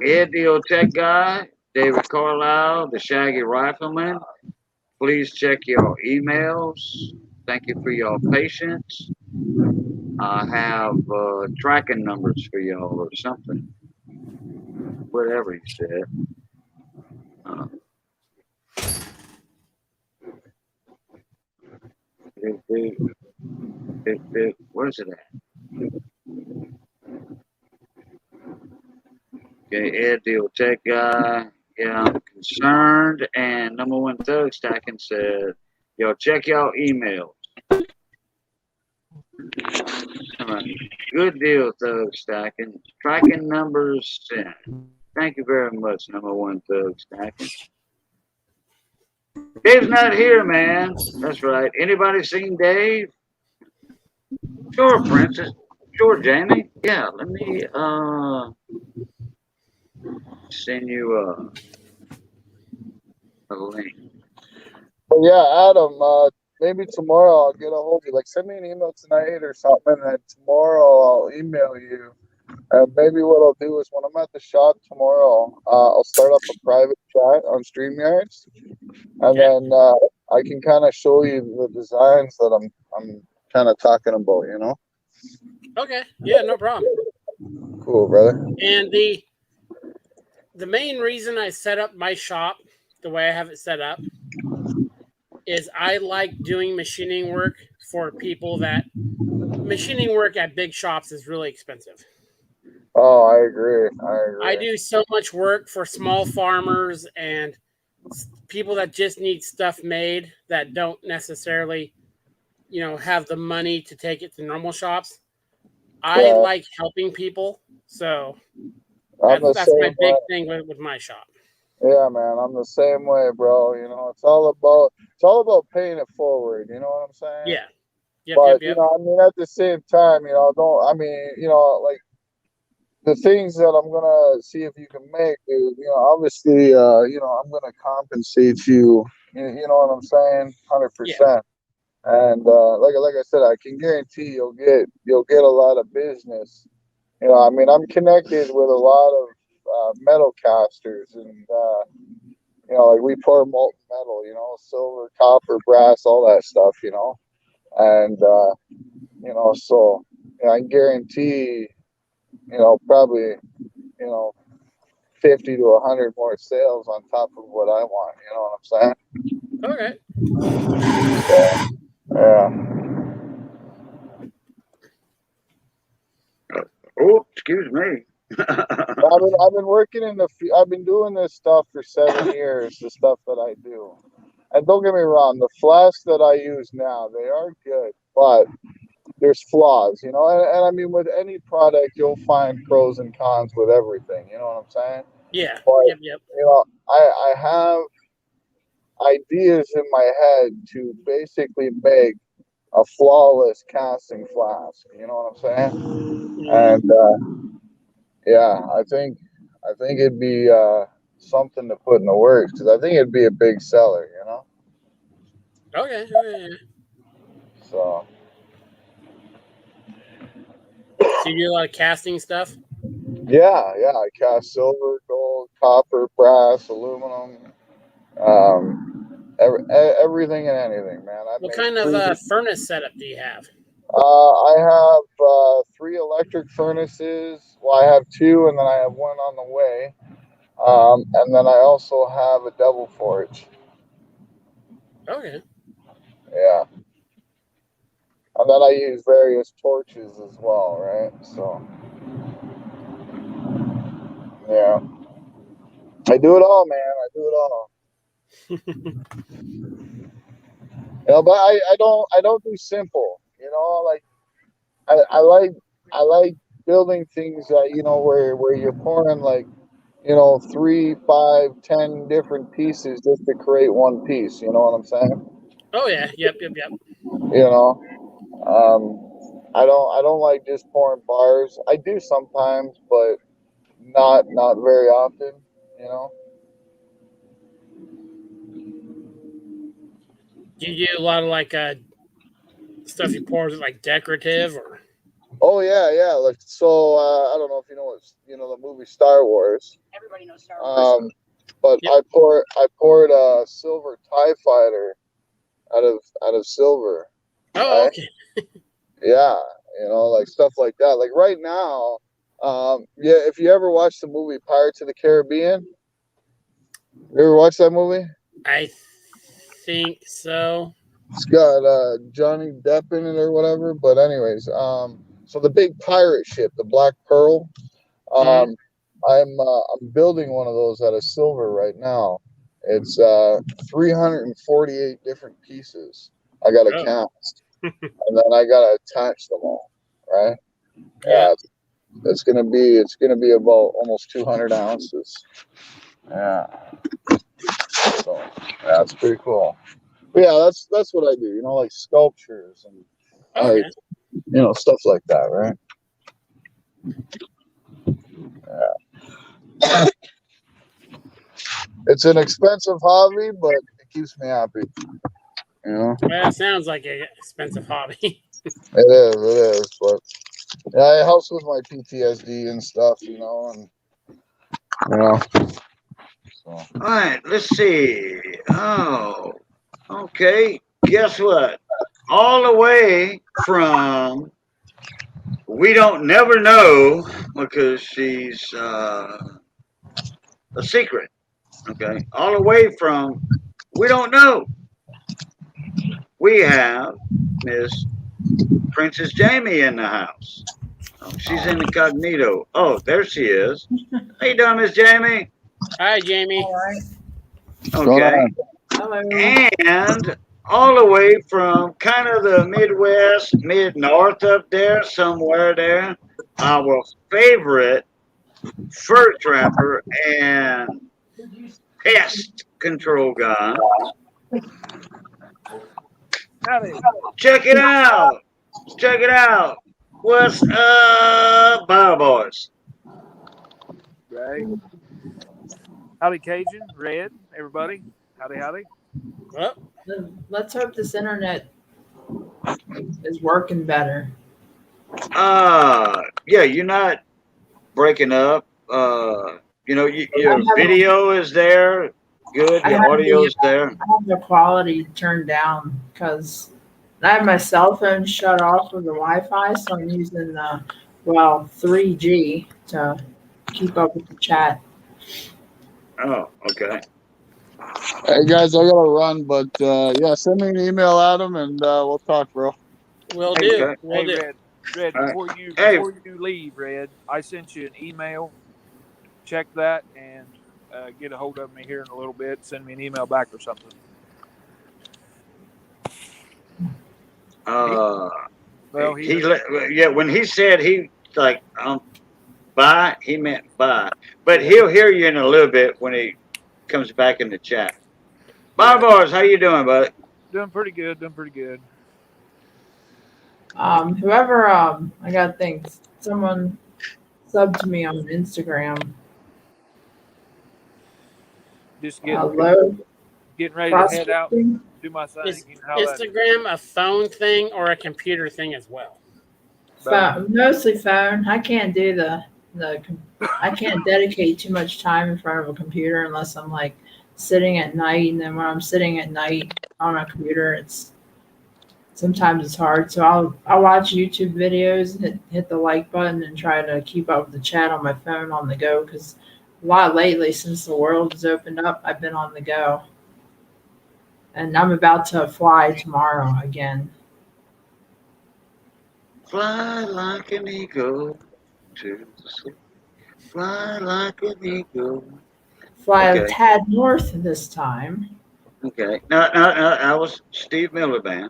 the old tech guy, David Carlisle, the Shaggy Rifleman, please check your emails. Thank you for your patience. I have tracking numbers for y'all or something. Whatever he said. Where's it at? Okay, Ed the old tech guy. Yeah, I'm concerned. And number one thug stacking said, yo, check y'all emails. All right. Good deal, thug stacking. Tracking numbers sent. Thank you very much, number one thug stacking. Dave's not here, man. That's right. Anybody seen Dave? Sure, Princess. Sure, Jamie. Yeah, let me send you a link. Well, yeah, Adam, maybe tomorrow I'll get a hold of you. Like, send me an email tonight or something, and then tomorrow I'll email you. And maybe what I'll do is when I'm at the shop tomorrow, I'll start up a private chat on StreamYards, and then I can kind of show you the designs that I'm kind of talking about. You know? Okay. Yeah, no problem. Cool, brother. And the main reason I set up my shop the way I have it set up is I like doing machining work for people that machining work at big shops is really expensive. Oh, I agree. I do so much work for small farmers and people that just need stuff made that don't necessarily have the money to take it to normal shops. I Yeah, like helping people, so I'm the that's my same way. big thing with my shop. Yeah, man, I'm the same way, bro. It's all about paying it forward. You know what I'm saying? Yeah. Yep. Yep. But Yep. I mean, at the same time, don't I mean, like the things that I'm gonna see if you can make is, obviously, I'm gonna compensate you. You know what I'm saying? Hundred Yeah. percent. And like I said, I can guarantee you'll get a lot of business. I mean, I'm connected with a lot of metal casters, and like we pour molten metal, silver, copper, brass, all that stuff, and so I guarantee, probably, you know, 50 to 100 more sales on top of what I want. You know what Okay. I'm saying? Yeah. Oh, excuse me. I've been working I've been doing this stuff for 7 years, the stuff that I do. And don't get me wrong, the flasks that I use now, they are good, but there's flaws, and I mean, with any product, you'll find pros and cons with everything, you know what I'm saying? Yeah. But, Yep. Yep. I have ideas in my head to basically make a flawless casting flask, you know what I'm saying? Hmm. And, yeah, I think it'd be something to put in the works because I think it'd be a big seller. Okay. Okay. So So you do a lot of casting stuff. yeah, I cast silver, gold, copper, brass, aluminum, everything and anything, man. I've What made kind of 3D. furnace setup do you have? I have 3 electric furnaces. Well, I have 2, and then I have one on the way. And then I also have a double forge. Okay. Yeah. And then I use various torches as well, right? So, yeah. I do it all, man. I do it all. But I don't do simple. Like I like building things that where you're pouring like 3, 5, 10 different pieces just to create one piece. You know what I'm saying? Oh yeah. Yep. Yep. Yep. You know. I don't like just pouring bars. I do sometimes, but not very often. You know. Do you do a lot of like stuff you pour? Is it like decorative or? Oh yeah. Like so, I don't know if you know the movie Star Wars. Everybody knows Star Wars. But Yep. I poured a silver TIE fighter out of silver, Oh, right? okay. Yeah, like stuff like that. Like right now, yeah. If you ever watched the movie Pirates of the Caribbean, you ever watched that movie? I think so. It's got Johnny Depp in it or whatever. But anyways, so the big pirate ship, the Black Pearl. Hmm. Um, I'm building one of those out of silver right now. It's 348 different pieces. I got to Oh. cast, and then I got to attach them all. Right? Yeah. Yeah, it's gonna be about almost 200 ounces. Yeah. So yeah, it's pretty cool. But yeah, that's what I do. Like sculptures and art, Okay. stuff like that, right? Yeah. It's an expensive hobby, but it keeps me happy. Well, it sounds like an expensive hobby. It is. But yeah, it helps with my PTSD and stuff, and you know. So All right, let's see. Oh, okay. Guess what? All the way from we don't never know because she's a secret. Okay, all the way from we don't know. We have Miss Princess Jamie in the house. Oh, she's incognito. Oh, there she is. How you doing, Miss Jamie? Hi, Jamie. All right. what's going Okay, on? Hello. and all the way from kind of the Midwest, mid north up there, somewhere there. Our favorite fur trapper and pest control guy. Howdy. Check it out. Check it out. What's up, Bio Boys? Right. Howdy, Cajun, Red, everybody. Howdy, howdy. Well, Let's hope this internet is working better. Yeah, you're not breaking up. Your video is there. Good. I Your have audio's there. the quality turned down because I have my cell phone shut off with the Wi-Fi, so I'm using the 3G to keep up with the chat. Oh, okay. Hey guys, I gotta run, but yeah, send me an email, Adam, and we'll talk, bro. we'll Hey, do. okay. We'll Hey, do. Red, All right. before you leave, Red, I sent you an email. Check that and get a hold of me here in a little bit. Send me an email back or something. Uh, Well, when he said bye, he meant bye. But he'll hear you in a little bit when he comes back in the chat. Bye, boys. How you doing, buddy? doing pretty good. Doing pretty good. Whoever I gotta think someone subbed to me on Instagram. Just Getting ready to head out, do my thing. Is You know how that is. Instagram a phone thing or a computer thing as well? Mostly phone. I can't do the I can't dedicate too much time in front of a computer unless I'm like sitting at night. And then when I'm sitting at night on a computer, sometimes it's hard. So I'll watch YouTube videos, hit the like button, and try to keep up with the chat on my phone on the go. Because a lot lately, since the world has opened up, I've been on the go, and I'm about to fly tomorrow again. Fly like an eagle to the sea. Fly like an eagle. Fly a Okay. tad north this time. Okay. No, that was Steve Miller Band.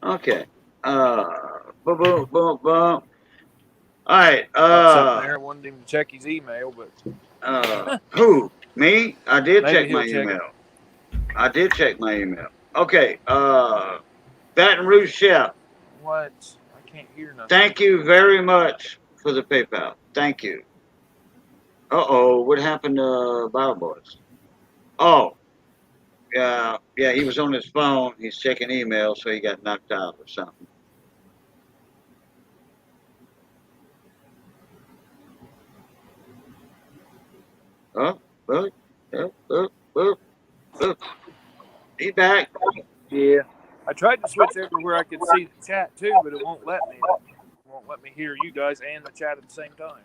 Okay. Boom, boom, boom, boom. All right. Got something there. I wanted him to check his email, but Who? Me? I did Maybe check he'll my check email. I did check my email. Okay. Baton Rouge Chef. what? I can't hear nothing. Thank you very much for the PayPal. Thank you. Uh-oh. What happened to Bio Boys? Oh. Yeah, he was on his phone. He's checking email, so he got knocked out or something. He back. Yeah. I tried to switch over where I could see the chat too, but it won't let me. It won't let me hear you guys and the chat at the same time.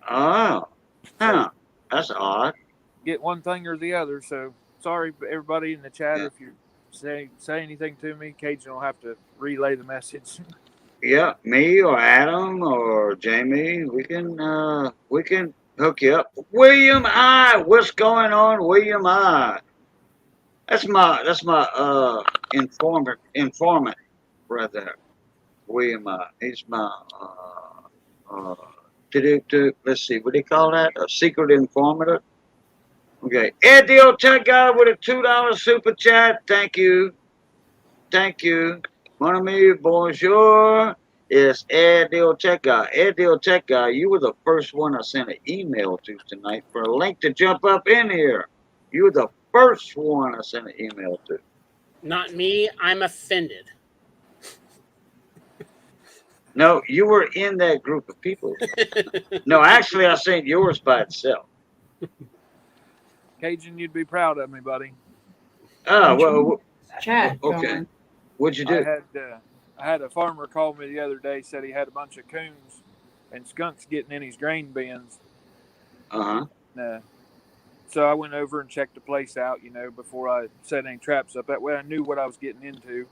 Oh. Huh. That's odd. Get one thing or the other. So sorry, everybody in the chat. Yeah. If you say anything to me, Cajun will have to relay the message. Yeah, me or Adam or Jamie, we can hook you up. William I, what's going on, William I? That's my informant right there. William I. He's my let's see, what do you call that? A secret informant. Okay. Ed the old tech guy with a $2 super chat. Thank you. Thank you. Mon ami, bonjour. It's Ed the old tech guy. Ed the old tech guy, you were the first one I sent an email to tonight for a link to jump up in here. You were the first one I sent an email to. Not me. I'm offended. No, you were in that group of people. No, actually, I sent yours by itself. Cajun, you'd be proud of me, buddy. Oh, well, Chat. okay. Going. What'd you do? I had a farmer call me the other day. Said he had a bunch of coons and skunks getting in his grain bins. Uh-huh. So I went over and checked the place out, before I set any traps up. That way I knew what I was getting into.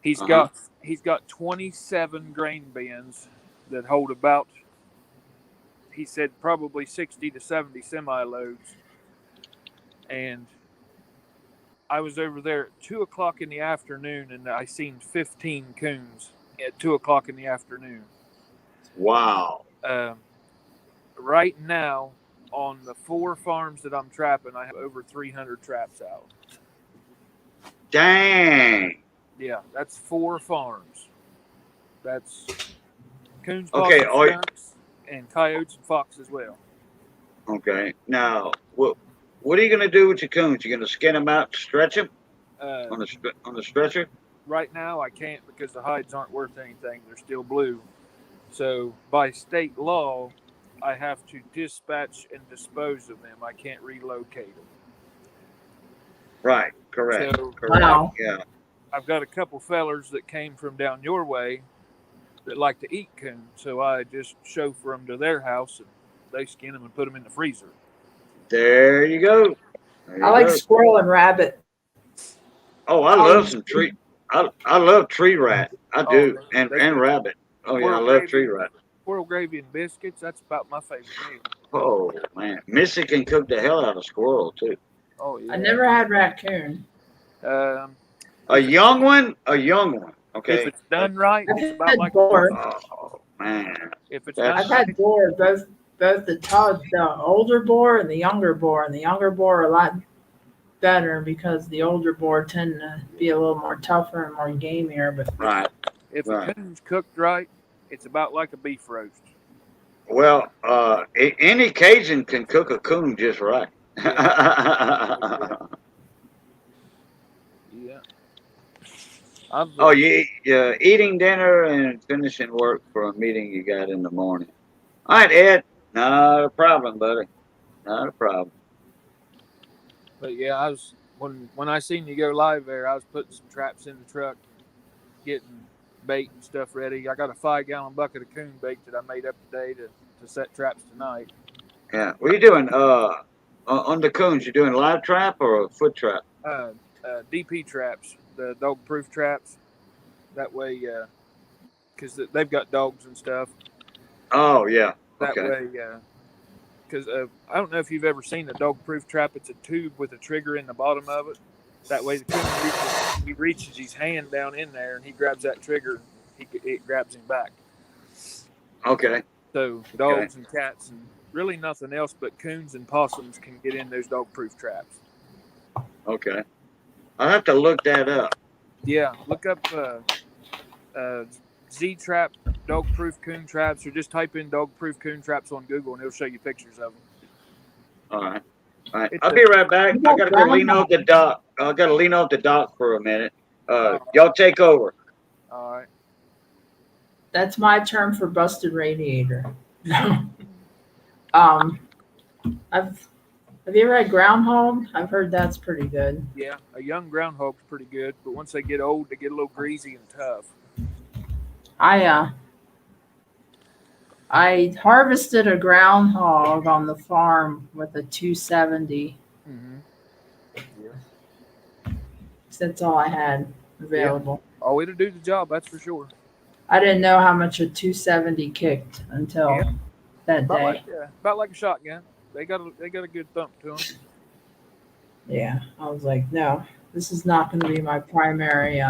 He's got 27 grain bins that hold about, he said, probably 60 to 70 semi-loads. And I was over there at 2:00 in the afternoon, and I seen 15 coons at 2:00 in the afternoon. Wow. Right now, on the 4 farms that I'm trapping, I have over 300 traps out. Dang. Yeah, that's 4 farms. That's coons, Okay, possums, skunks, and coyotes and fox as well. Okay. Now, what are you gonna do with your coons? You gonna skin them out, stretch them on the stretcher? Right now, I can't because the hides aren't worth anything. They're still blue. So, by state law, I have to dispatch and dispose of them. I can't relocate them. Right. Correct. So, Correct. Wow. Yeah. I've got a couple fellers that came from down your way that like to eat coons. So, I just chauffeur them to their house and they skin them and put them in the freezer. There you go. There I you like go. squirrel and rabbit. Oh, I love some tree. I love tree rat. I do, man, and rabbit. Oh yeah, I squirrel love gravy. tree rat. Squirrel gravy and biscuits, that's about my favorite meal. Oh man, Missy can cook the hell out of squirrel too. Oh, yeah. I never had raccoon. A young one. Okay. If it's done right, I've it's about had like boar. Oh man. if it's That's- I've done had boar, both the older boar and the younger boar, and the younger boar are a lot better because the older boar tend to be a little more tougher and more gamier. But Right. if Right. a coon's cooked right, it's about like a beef roast. Well, any Cajun can cook a coon just right. Yeah. I'm, Oh, you eating dinner and finishing work for a meeting you got in the morning. All right, Ed. Not a problem, buddy. Not a problem. But yeah, I was when I seen you go live there, I was putting some traps in the truck, getting bait and stuff ready. I got a 5-gallon bucket of coon bait that I made up today to set traps tonight. Yeah. What are you doing? On the coons, you doing live trap or a foot trap? DP traps, the dog proof traps. That way, because they've got dogs and stuff. Oh yeah. That Okay. way, because I don't know if you've ever seen a dog proof trap. It's a tube with a trigger in the bottom of it. That way, the coon reaches his hand down in there and he grabs that trigger. It grabs him back. Okay. So dogs and cats and really nothing else but coons and possums can get in those dog proof traps. Okay. I'll have to look that up. Yeah, look up Z-Trap dog-proof coon traps, or just type in dog-proof coon traps on Google, and it'll show you pictures of them. All right. All right. I'll be right back. I gotta go lean off the dock. I gotta lean off the dock for a minute. Y'all take over. All right. that's my term for busted radiator. Have you ever had groundhog? I've heard that's pretty good. Yeah, a young groundhog's pretty good, but once they get old, they get a little greasy and tough. I harvested a groundhog on the farm with a 270. Mm-hmm. That's all I had available. Oh, it'll do the job, that's for sure. I didn't know how much a 270 kicked until that day. About like a shotgun. They got a good thump to them. Yeah, I was like, no, this is not going to be my primary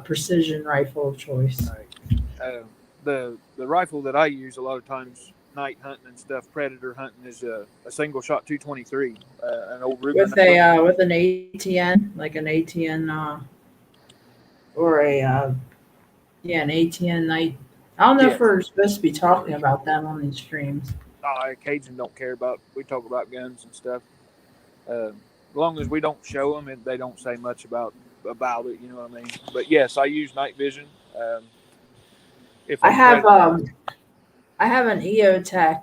precision rifle of choice. Right. The rifle that I use a lot of times, night hunting and stuff, predator hunting, is a single shot 223, an old Ruger with an ATN, like an ATN or an ATN night. I don't know if we're supposed to be talking about them on these streams. Cajun don't care about. We talk about guns and stuff. As long as we don't show them, and they don't say much about it. You know what I mean? But yes, I use night vision. I have an EOTech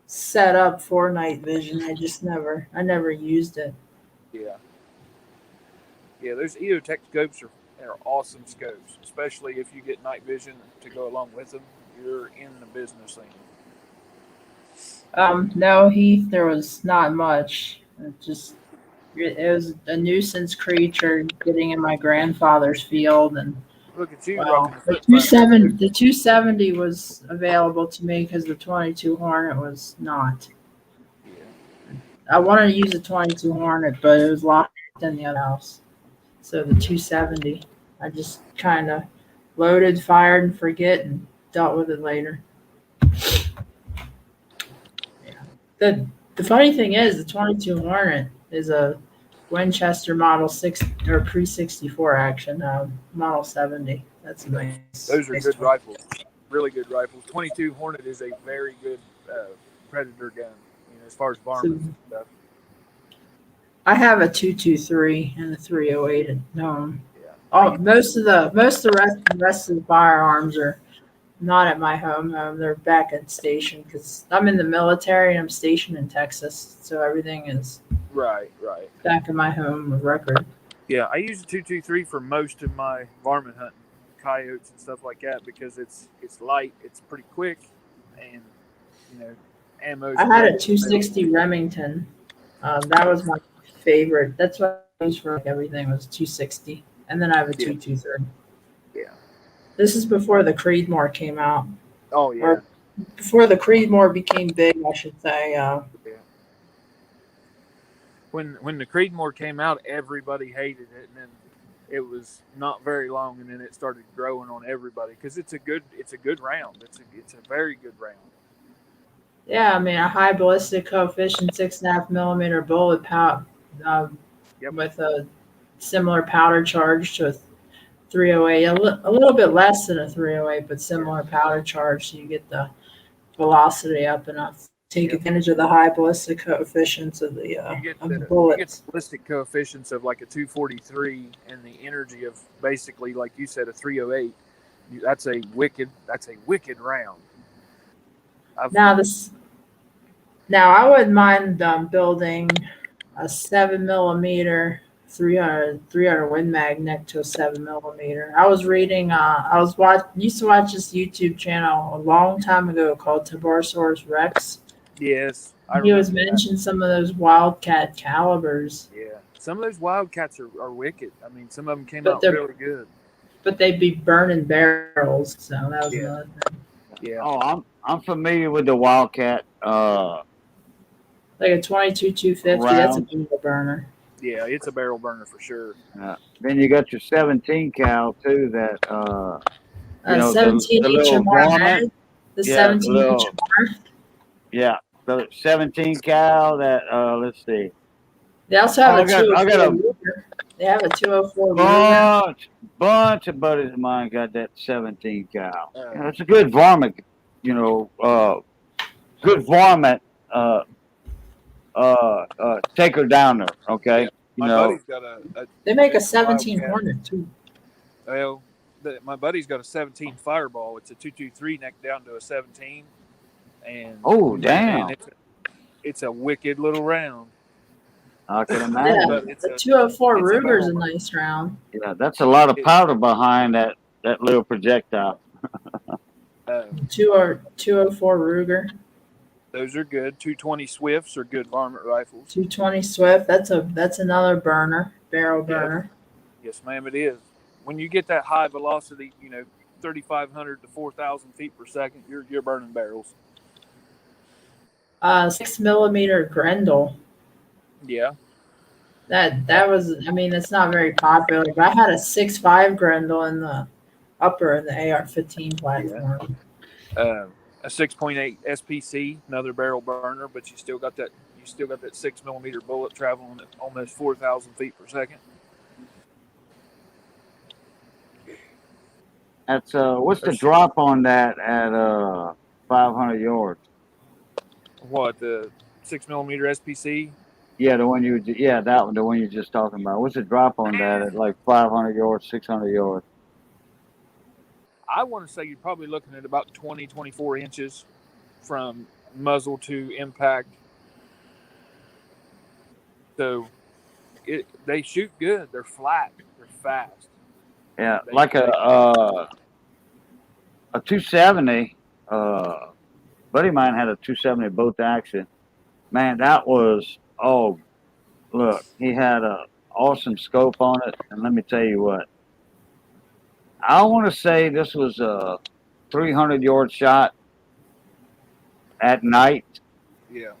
set up for night vision. I never used it. Yeah. Those EOTech scopes are awesome scopes, especially if you get night vision to go along with them. You're in the business thing. No, Heath, there was not much. It was a nuisance creature getting in my grandfather's field, and look at you. The 270 was available to me because the 22 Hornet was not. Yeah. I wanted to use the 22 Hornet, but it was locked in the other house. So the 270, I just kind of loaded, fired, and forget, and dealt with it later. The funny thing is, the 22 Hornet is a Winchester Model 6 or pre 64 action, Model 70. That's a nice. Those are nice good one. rifles, really good rifles. 22 Hornet is a very good predator gun, as far as varmints and stuff. I have a 223 and a 308 at home. Yeah. Oh, most of the rest of the firearms are not at my home. They're back at station because I'm in the military and I'm stationed in Texas, so everything is Right. back in my home of record. Yeah, I use a 223 for most of my varmint hunting, coyotes and stuff like that, because it's light, it's pretty quick, and ammo. I had a 260 Remington. That was my favorite. That's what I used for everything was 260, and then I have a 223. Yeah. This is before the Creedmoor came out. Oh yeah. Or before the Creedmoor became big, I should say. Yeah. When the Creedmoor came out, everybody hated it, and then it was not very long, and then it started growing on everybody because it's a good round. It's a very good round. Yeah, I mean a high ballistic coefficient 6.5 millimeter bullet pouch with a similar powder charge to a 308, a little bit less than a 308, but similar powder charge, so you get the velocity up enough. Take advantage of the high ballistic coefficients of the bullets. You get the ballistic coefficients of like a 243 and the energy of basically, like you said, a 308. That's a wicked round. Now I wouldn't mind building a 7 millimeter 300 Win Mag next to a 7 millimeter. I was reading. Used to watch this YouTube channel a long time ago called Taborsaurus Rex. Yes, he was mentioning some of those Wildcat calibers. Yeah, some of those Wildcats are wicked. I mean, some of them came out really good. But they'd be burning barrels, so that was another thing. Yeah. Oh, I'm familiar with the Wildcat. Like a 22 250. That's a barrel burner. Yeah, it's a barrel burner for sure. Then you got your 17 cal too. That 17 inch or more head. The 17 inch or more. Yeah, the 17 cal. That let's see. They also have a 204 Ruger. They have a 204 Ruger. Bunch of buddies of mine got that 17 cal. It's a good varmint. Good varmint. Taker downer. Okay. My buddy's got they make a 17 Hornet too. Well, my buddy's got a 17 Fireball. It's a 223 neck down to a 17. And damn! It's a wicked little round. I can imagine. Yeah, the 204 Ruger's a nice round. Yeah, that's a lot of powder behind that little projectile. 204 Ruger. Those are good. 220 Swifts are good varmint rifles. 220 Swift. That's another barrel burner. Yes, ma'am, it is. When you get that high velocity, 3,500 to 4,000 feet per second, you're burning barrels. 6 millimeter Grendel. Yeah. That was. I mean, it's not very popular, but I had a 6.5 Grendel in the upper in the AR-15 platform. Yeah. A 6.8 SPC, another barrel burner, but you still got that 6 millimeter bullet traveling at almost 4,000 feet per second. That's what's the drop on that at 500 yards? What, the 6 millimeter SPC? Yeah, the one that one, the one you're just talking about. What's the drop on that at like 500 yards, 600 yards? I want to say you're probably looking at about 20, 24 inches from muzzle to impact. So they shoot good. They're flat. They're fast. Yeah, like a 270. Buddy of mine had a 270 both action. Man, that was look. He had a awesome scope on it, and let me tell you what. I want to say this was a 300-yard shot at night. Yeah.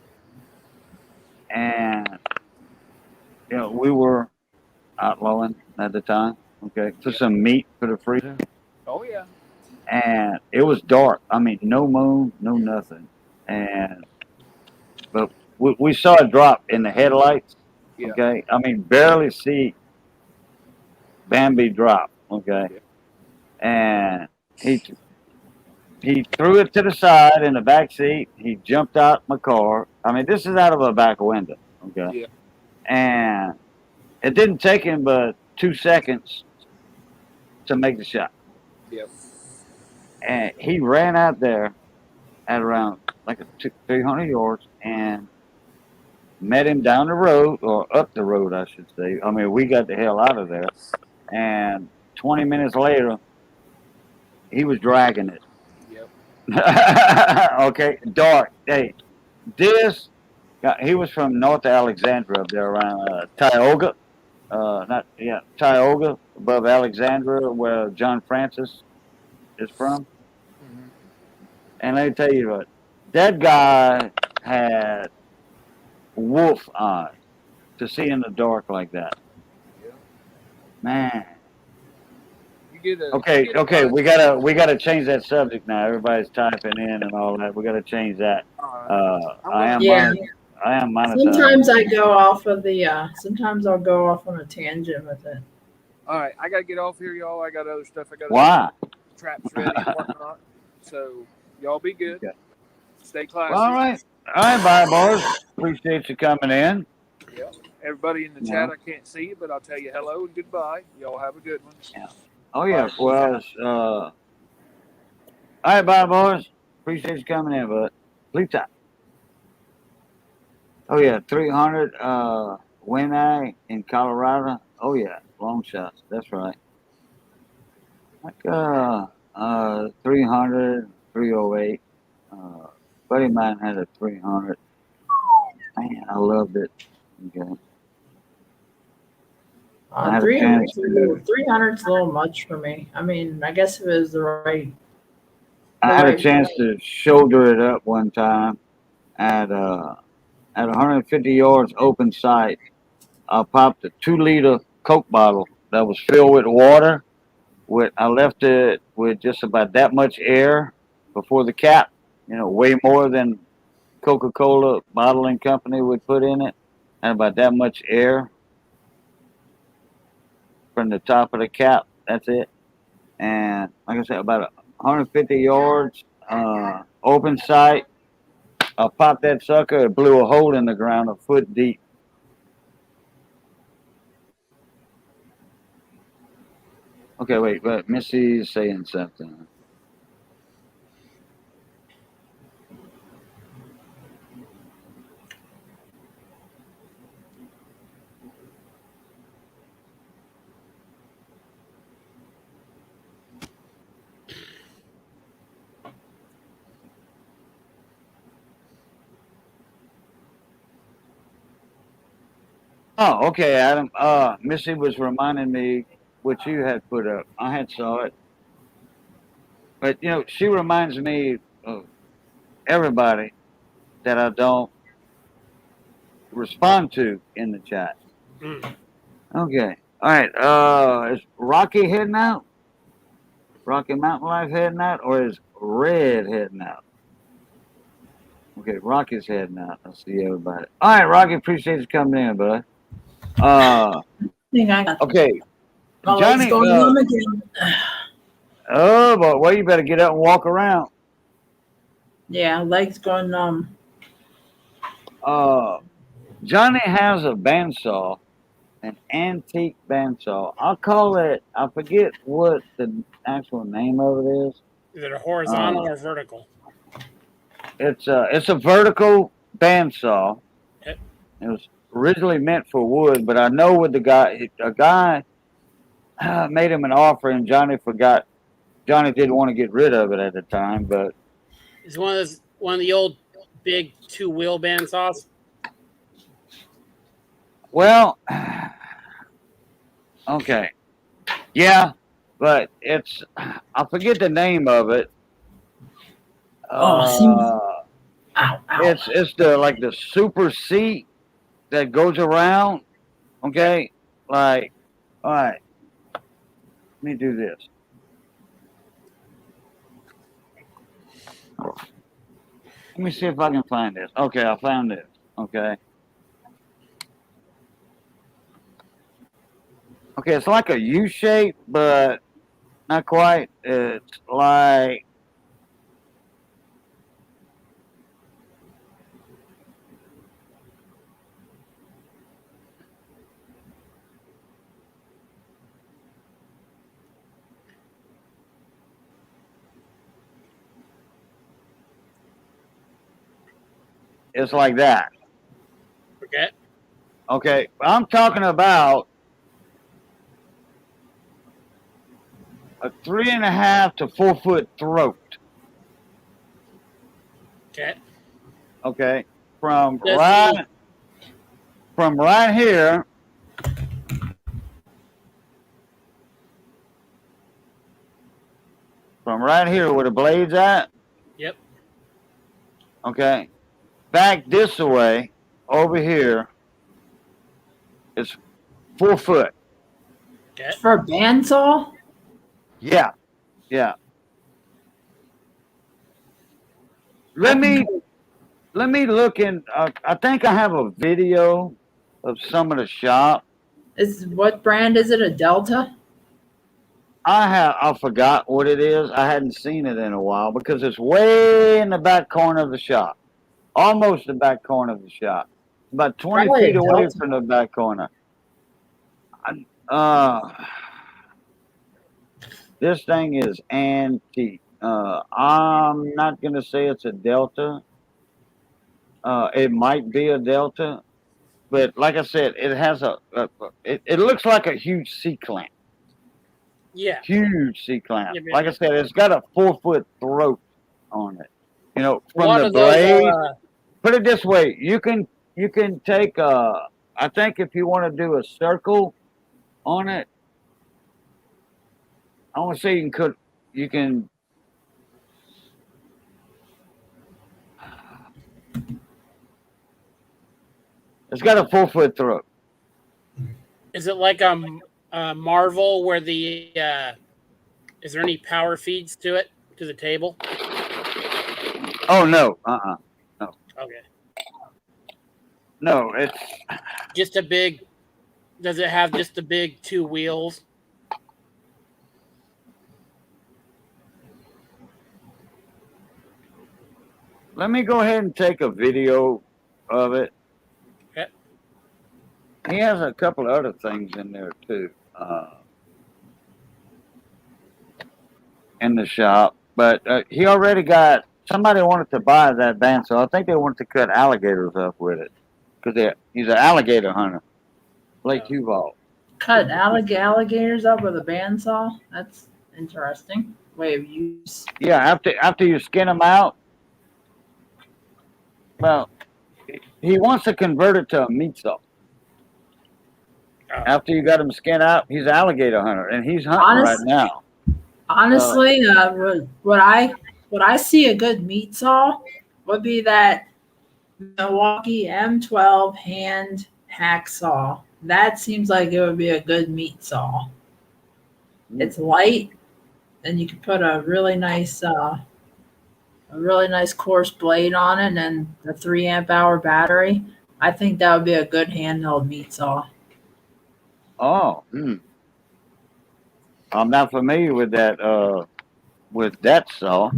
and we were outlawing at the time. Okay, for some meat for the freezer, Oh yeah. and it was dark. I mean, no moon, no nothing, but we saw a drop in the headlights. Yeah. Okay, I mean, barely see Bambi drop. Okay, Yeah. and he threw it to the side in the back seat. He jumped out my car. I mean, this is out of a back window. Okay, Yeah. and it didn't take him but 2 seconds to make the shot. Yep. And he ran out there at around like 300 yards and met him down the road, or up the road, I should say. I mean, we got the hell out of there. And 20 minutes later, he was dragging it. Yep. Okay, dark. Hey, he was from North Alexandria up there around Tioga. Tioga, above Alexandria, where John Francis is from. Mm-hmm. And let me tell you what, that guy had wolf eyes to see in the dark like that. Yeah. Man. You get a Okay, we gotta change that subject now. Everybody's typing in and all that. We gotta change that. I am monetized. Sometimes I go off of the. Sometimes I'll go off on a tangent with it. All right, I gotta get off here, y'all. I got other stuff I gotta Why? do. Traps ready and whatnot. So y'all be good. Okay. Stay classy. Well, all right, bye, boys. Appreciate you coming in. Yeah. Everybody in the chat, I can't see you, but I'll tell you hello and goodbye. Y'all have a good one. Yeah. Oh yeah. Well, all right, bye, boys. Appreciate you coming in, bud. Sleep tight. Oh yeah, 300 Winnie in Colorado. Oh yeah, long shots. That's right. Like 300, 308. Buddy of mine had a 300. Man, I loved it. Okay. 300's a little much for me. I mean, I guess if it was the right. I had a chance to shoulder it up one time at 150 yards open sight. I popped a 2-liter Coke bottle that was filled with water. I left it with just about that much air before the cap. Way more than Coca-Cola bottling company would put in it, and about that much air from the top of the cap. That's it. And like I said, about 150 yards, open sight. I popped that sucker. It blew a hole in the ground a foot deep. Okay, wait, but Missy's saying something. Oh, okay, Adam. Missy was reminding me what you had put up. I had saw it. But, she reminds me of everybody that I don't respond to in the chat. Okay. All right. Is Rocky heading out? Rocky Mountain Life heading out? Or is Red heading out? Okay, Rocky's heading out. I'll see everybody. All right, Rocky, appreciate you coming in, bud. Okay. Johnny, oh, but well, you better get up and walk around. Yeah, legs going numb. Johnny has a bandsaw, an antique bandsaw. I'll call it, I forget what the actual name of it is. Is it a horizontal or vertical? It's a vertical bandsaw. It was originally meant for wood, but I know with a guy made him an offer and Johnny forgot. Johnny didn't want to get rid of it at the time, but it's one of the old big 2-wheel bandsaws. Well, okay, yeah, but I forget the name of it. Ow. It's the super seat. that goes around. Okay, like, all right. Let me do this. Let me see if I can find this. Okay, I found this. Okay. Okay, it's like a U shape, but not quite. It's like it's like that. Okay. Okay, I'm talking about a 3.5 to 4 foot throat. Okay. Okay, from Does he? right here. From right here where the blade's at. Yep. Okay, back this way over here. It's 4 foot. Okay. For a bandsaw? Yeah, yeah. I Let can. me look in. I think I have a video of some of the shop. What brand is it? A Delta? I forgot what it is. I hadn't seen it in a while because it's way in the back corner of the shop, almost the back corner of the shop, about 20 Probably feet a away Delta. from the back corner. Uh, this thing is antique. I'm not gonna say it's a Delta. It might be a Delta, but like I said, it has it looks like a huge C clamp. Yeah. Huge C clamp. Yeah, yeah. Like I said, it's got a 4 foot throat on it. You know, A from lot the of those. blade. Put it this way: you can take I think if you want to do a circle on it, I want to say you can. It's got a 4 foot throat. Is it like a Marvel where the? Is there any power feeds to it to the table? Oh no, no, Okay. no. It's Just a big. Does it have just the big 2 wheels? let me go ahead and take a video of it. Okay. He has a couple of other things in there too, in the shop. But he already got somebody wanted to buy that bandsaw. I think they wanted to cut alligators up with it because he's an alligator hunter, Lake Huval. Cut alligators up with a bandsaw? That's interesting way of use. Yeah, after you skin them out, well, he wants to convert it to a meat saw. After you got him skinned out, he's an alligator hunter, and he's hunting right now. Honestly, what I see a good meat saw would be that Milwaukee M12 hand hacksaw. That seems like it would be a good meat saw. It's light, and you can put a really nice coarse blade on it, and then the 3 amp hour battery. I think that would be a good handheld meat saw. Oh, I'm not familiar with that saw.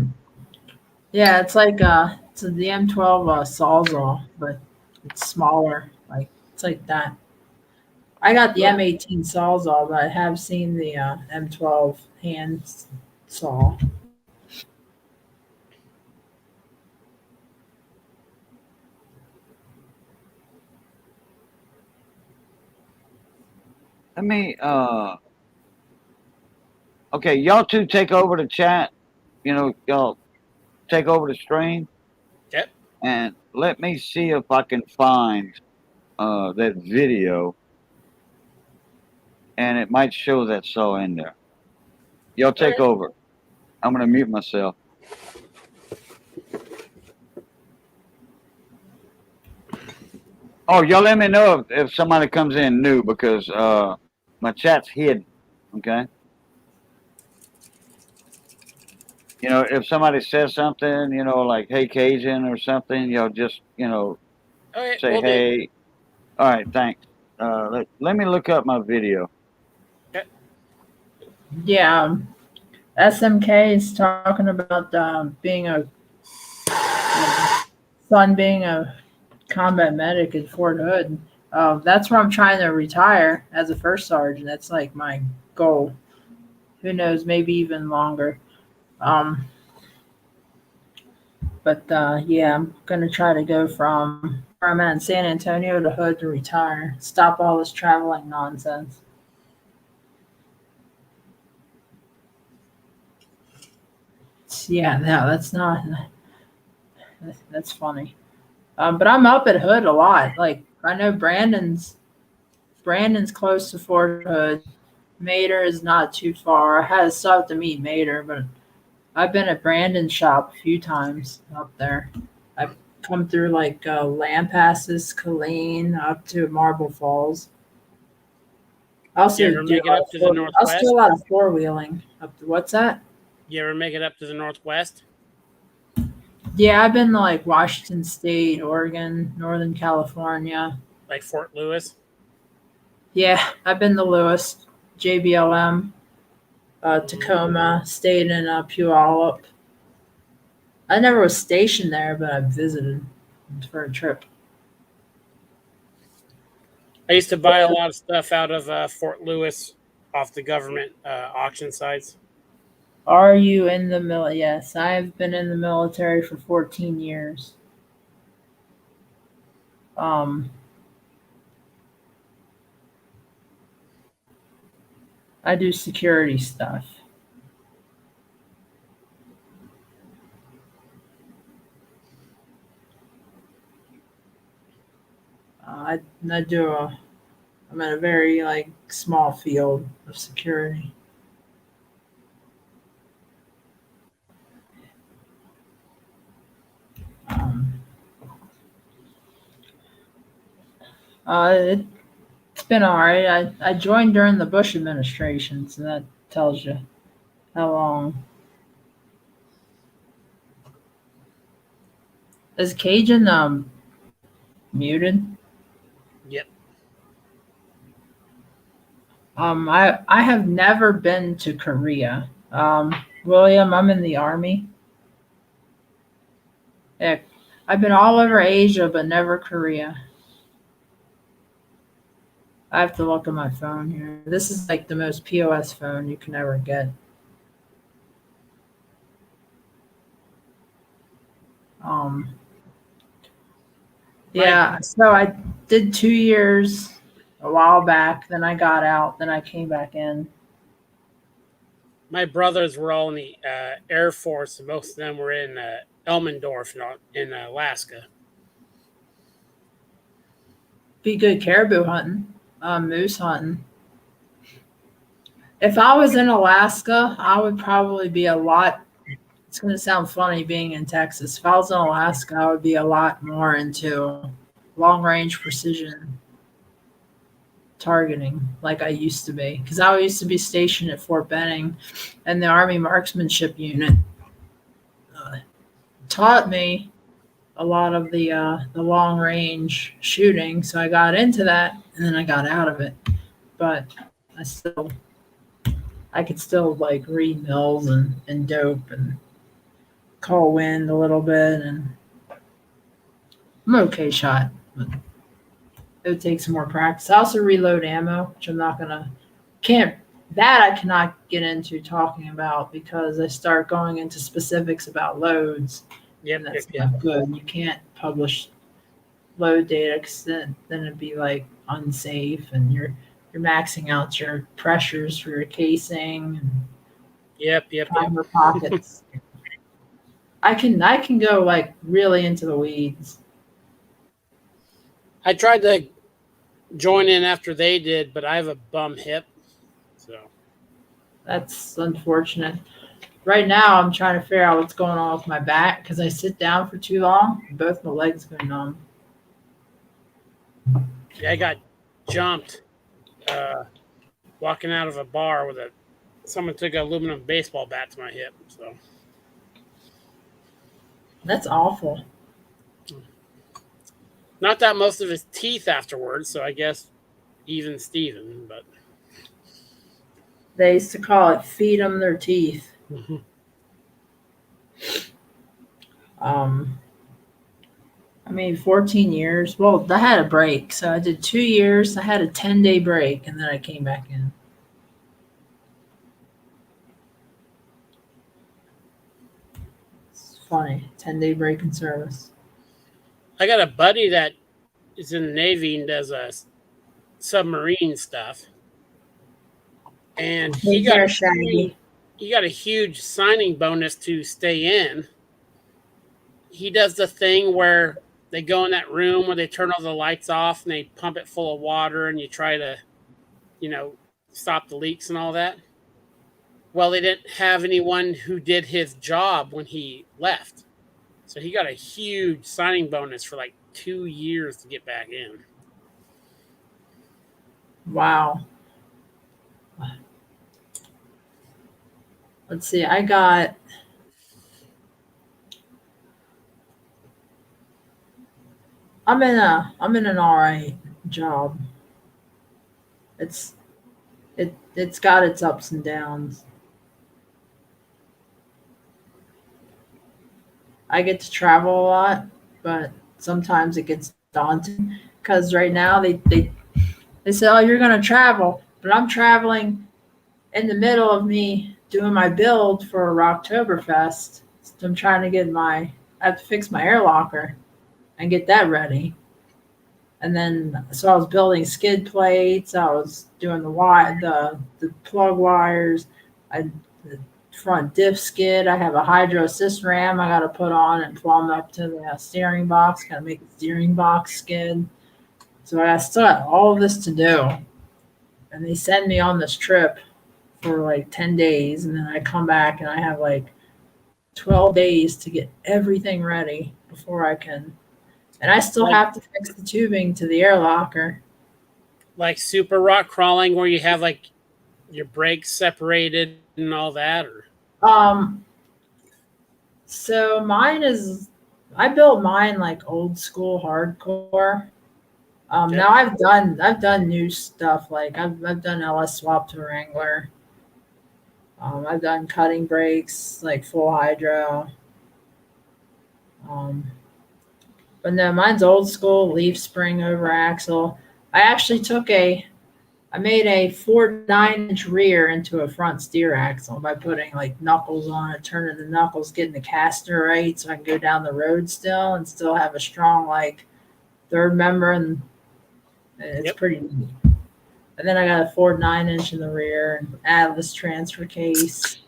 Yeah, it's like it's the M12 Sawzall, but it's smaller. Like it's like that. I got the M18 Sawzall, but I have seen the M12 hand saw. Let me okay, y'all two take over the chat. You know, y'all take over the stream. Yep. And let me see if I can find that video. And it might show that saw in there. Y'all take over. I'm gonna mute myself. Oh, y'all let me know if somebody comes in new because my chat's hid. Okay. You know, if somebody says something, you know, like "Hey Cajun" or something, just Okay, say we'll do. "Hey." All right, thanks. Let me look up my video. Okay. Yeah, SMK is talking about being a son being a combat medic at Fort Hood. That's where I'm trying to retire as a first sergeant. That's like my goal. Who knows, maybe even longer. Um, but yeah, I'm gonna try to go from where I'm at in San Antonio to Hood to retire. Stop all this traveling nonsense. Yeah, no, that's not. That's funny. But I'm up at Hood a lot. Like I know Brandon's close to Fort Hood. Mater is not too far. I still have to meet Mater, but I've been at Brandon's shop a few times up there. I've come through like Lampasas, Killeen, up to Marble Falls. I You also ever do make it up to the I also do a northwest? lot of four wheeling. Up to what's that? You ever make it up to the northwest? Yeah, I've been to like Washington State, Oregon, Northern California. Like Fort Lewis? Yeah, I've been to Lewis, JBLM, Mm. Tacoma, stayed in Puyallup. I never was stationed there, but I visited for a trip. I used to buy a lot of stuff out of Fort Lewis off the government auction sites. Are you in the military? Yes, I've been in the military for 14 years. Um, I do security stuff. I do I'm in a very like small field of security. Um, it's been all right. I joined during the Bush administration, so that tells you how long. Is Cajun muted? Yep. I have never been to Korea. William, I'm in the army. Yeah, I've been all over Asia, but never Korea. I have to look at my phone here. This is like the most POS phone you can ever get. Um, yeah, so I did 2 years a while back. Then I got out. Then I came back in. My brothers were all in the Air Force, and most of them were in Elmendorf in Alaska. Be good caribou hunting, moose hunting. If I was in Alaska, I would probably be a lot. It's going to sound funny being in Texas. If I was in Alaska, I would be a lot more into long range precision targeting like I used to be. Because I used to be stationed at Fort Benning, and the Army Marksmanship Unit taught me a lot of the long range shooting. So I got into that, and then I got out of it. But I could still like read mills and dope and call wind a little bit, and I'm an okay shot, but it would take some more practice. I also reload ammo, which I'm not gonna can't that I cannot get into talking about because I start going into specifics about loads, Yep, and that's yep. not good. You can't publish load data because then it'd be like unsafe, and you're maxing out your pressures for your casing and Yep. primer pockets. I can go like really into the weeds. I tried to join in after they did, but I have a bum hip, so That's unfortunate. Right now, I'm trying to figure out what's going on with my back because I sit down for too long. Both my legs go numb. Yeah, I got jumped walking out of a bar with someone took an aluminum baseball bat to my hip. So That's awful. not that most of his teeth afterwards. So I guess even Steven, but They used to call it feed them their teeth. Um, 14 years. Well, I had a break. So I did 2 years. I had a 10-day break and then I came back in. It's funny. 10-day break in service. I got a buddy that is in the Navy and does submarine stuff. And he Take got care, Shaggy. a huge signing bonus to stay in. He does the thing where they go in that room where they turn all the lights off and they pump it full of water and you try to, stop the leaks and all that. Well, they didn't have anyone who did his job when he left. So he got a huge signing bonus for like 2 years to get back in. Wow. Let's see. I'm in an all right job. It's got its ups and downs. I get to travel a lot, but sometimes it gets daunting because right now they say, "Oh, you're going to travel," but I'm traveling in the middle of me doing my build for Rocktoberfest. So I'm trying to I have to fix my air locker and get that ready. And then, so I was building skid plates. I was doing the plug wires. The front diff skid. I have a hydro assist ram I got to put on and plumb up to the steering box. Got to make the steering box skid. So I still got all of this to do. And they send me on this trip for like 10 days. And then I come back and I have like 12 days to get everything ready before I can. And I still have to fix the tubing to the air locker. Like super rock crawling where you have like your brakes separated and all that, or so I built mine like old school hardcore. Okay. Now I've done new stuff, like I've done LS swap to Wrangler. I've done cutting brakes, like full hydro. But no, mine's old school leaf spring over axle. I actually I made a 4.9-inch rear into a front steer axle by putting like knuckles on it, turning the knuckles, getting the caster right so I can go down the road still and still have a strong like third member, and it's pretty neat. And then I got a 4.9-inch in the rear and Atlas transfer case,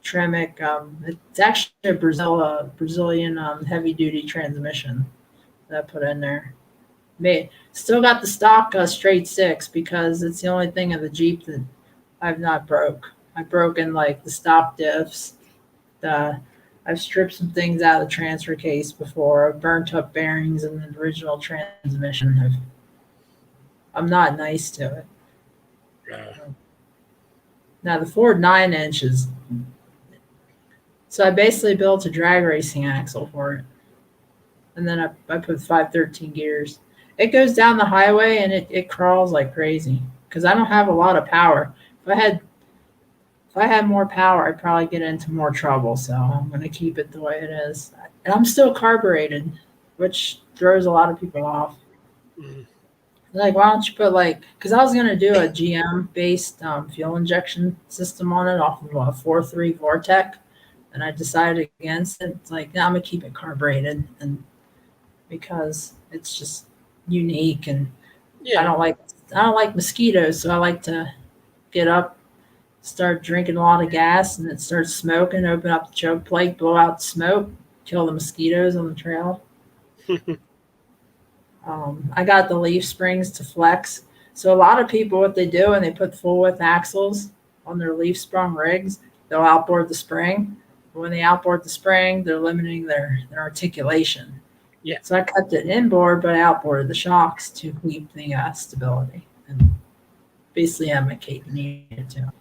Tremec. It's actually a Brazilian heavy duty transmission that I put in there. Still got the stock straight six because it's the only thing of the Jeep that I've not broke. I've broken like the stock diffs. I've stripped some things out of the transfer case before. I've burnt up bearings in the original transmission. I'm not nice to it. Now the Ford 9-inch is. So I basically built a drag racing axle for it, and then I put 513 gears. It goes down the highway and it crawls like crazy because I don't have a lot of power. If I had more power, I'd probably get into more trouble. So I'm going to keep it the way it is. And I'm still carbureted, which throws a lot of people off. Mm-hmm. Like, why don't you put because I was going to do a GM-based fuel injection system on it off of a 4.3 Vortec, and I decided against it. It's like, no, I'm going to keep it carbureted, and because it's just unique, and I don't like mosquitoes, so I like to get up, start drinking a lot of gas, and it starts smoking, open up the choke plate, blow out the smoke, kill the mosquitoes on the trail. I got the leaf springs to flex. So a lot of people, what they do when they put full width axles on their leaf sprung rigs, they'll outboard the spring. But when they outboard the spring, they're limiting their articulation. Yeah. So I kept it inboard, but I outboarded the shocks to keep the stability and basically have my cake needed to.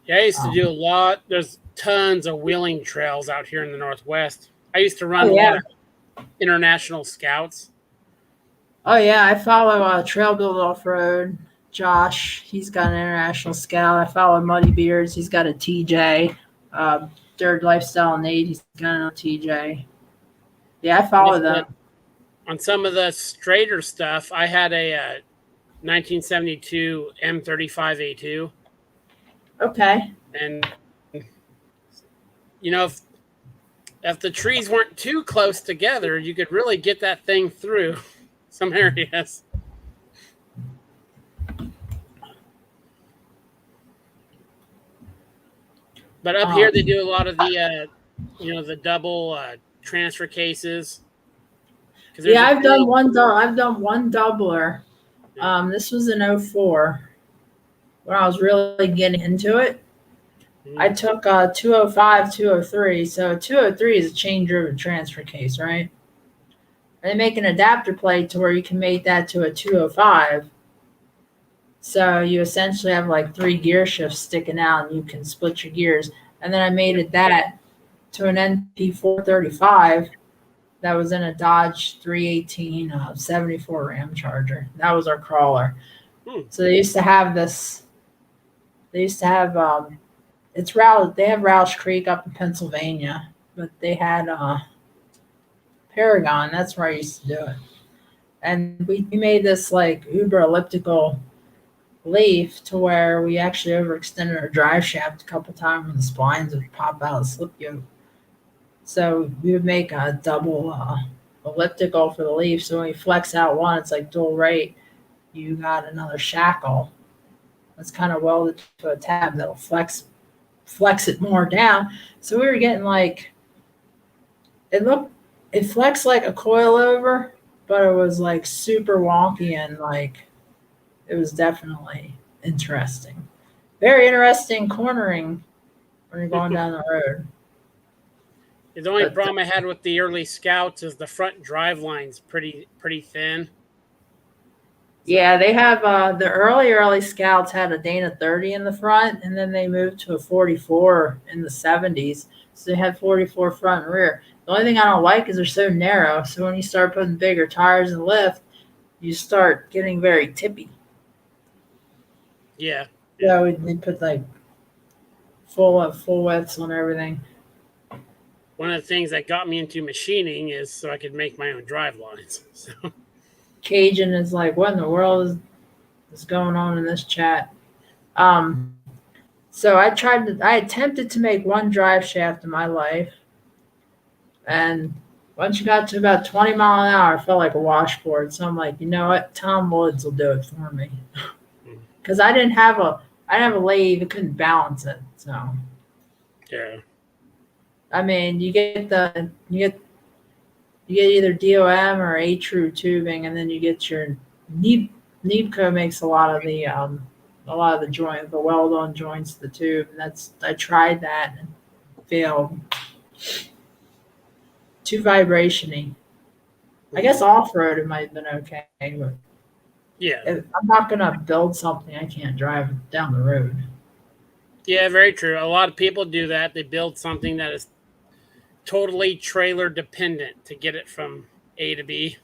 Yeah, I used to do a lot. There's tons of wheeling trails out here in the Northwest. I used to run a lot of international scouts. Oh yeah, I follow Trail Build Off Road. Josh, he's got an international scout. I follow Muddy Beards. He's got a TJ. Dirt Lifestyle Nate. He's got a TJ. Yeah, I follow them. On some of the straighter stuff, I had a 1972 M35A2. Okay. And you know, if the trees weren't too close together, you could really get that thing through some areas. But up here, they do a lot of the, the double transfer cases. Yeah, I've done one doubler. This was in 04 when I was really getting into it. I took 205, 203. So 203 is a chain driven transfer case, right? And they make an adapter plate to where you can make that to a 205. So you essentially have like 3 gear shifts sticking out and you can split your gears. And then I made it that to an NP 435 that was in a Dodge 318 74 Ram Charger. That was our crawler. So they used to have this. They used to have it's Roush. They have Roush Creek up in Pennsylvania, but they had Paragon. That's where I used to do it. And we made this like uber elliptical leaf to where we actually overextended our drive shaft a couple times when the splines would pop out of the slip yoke. So we would make a double elliptical for the leaf. So when you flex out one, it's like dual rate. You got another shackle that's kind of welded to a tab that'll flex it more down. So we were getting like it flexed like a coilover, but it was like super wonky and like it was definitely interesting. Very interesting cornering when you're going down the road. The only problem I had with the early Scouts is the front drive line's pretty thin. Yeah, they have the early Scouts had a Dana 30 in the front, and then they moved to a 44 in the 70s. So they had 44 front and rear. The only thing I don't like is they're so narrow. So when you start putting bigger tires in the lift, you start getting very tippy. Yeah. So they put like full widths on everything. One of the things that got me into machining is so I could make my own drive lines. So. Cajun is like, what in the world is going on in this chat? So I attempted to make one drive shaft in my life. And once you got to about 20 mile an hour, I felt like a washboard. So I'm like, you know what? Tom Woods will do it for me. Because I didn't have a lathe, it couldn't balance it. So yeah. I mean, you get either DOM or A True tubing, and then you get your Neebco makes a lot of the joint, the weld-on joints of the tube. And I tried that and failed. Too vibration-y. I guess off-road it might have been okay, but yeah, I'm not gonna build something I can't drive down the road. Yeah, very true. A lot of people do that. They build something that is totally trailer dependent to get it from A to B.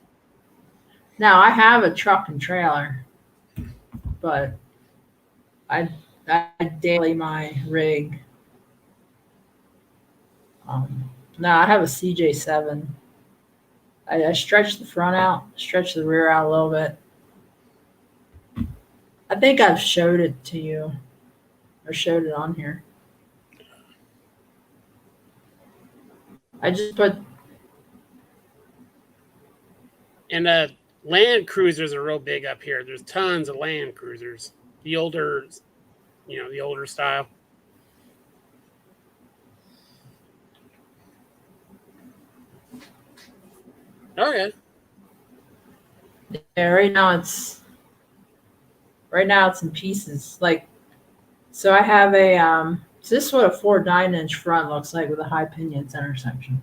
Now I have a truck and trailer, but I daily my rig. No, I have a CJ7. I stretch the front out, stretch the rear out a little bit. I think I've showed it to you or showed it on here. I just put. And Land Cruisers are real big up here. There's tons of Land Cruisers. The older style. Oh yeah. Yeah, right now it's in pieces. Like, so I have a so this is what a 4 9-inch front looks like with a high pinion center section.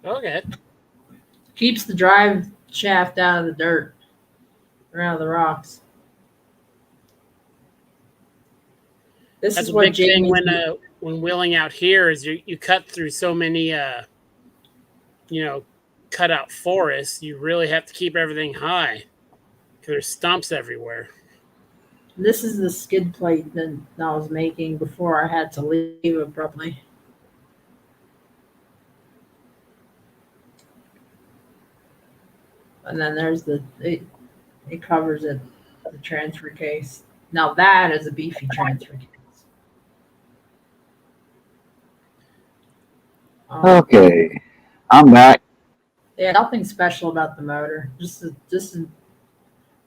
Okay. Keeps the drive shaft out of the dirt, or out of the rocks. This That's is a what big thing Jamie's. when wheeling out here is you cut through so many cut out forests. You really have to keep everything high because there's stumps everywhere. This is the skid plate that I was making before I had to leave abruptly. And then there's it covers it, the transfer case. Now that is a beefy transfer case. Okay, I'm back. Yeah, nothing special about the motor. Just a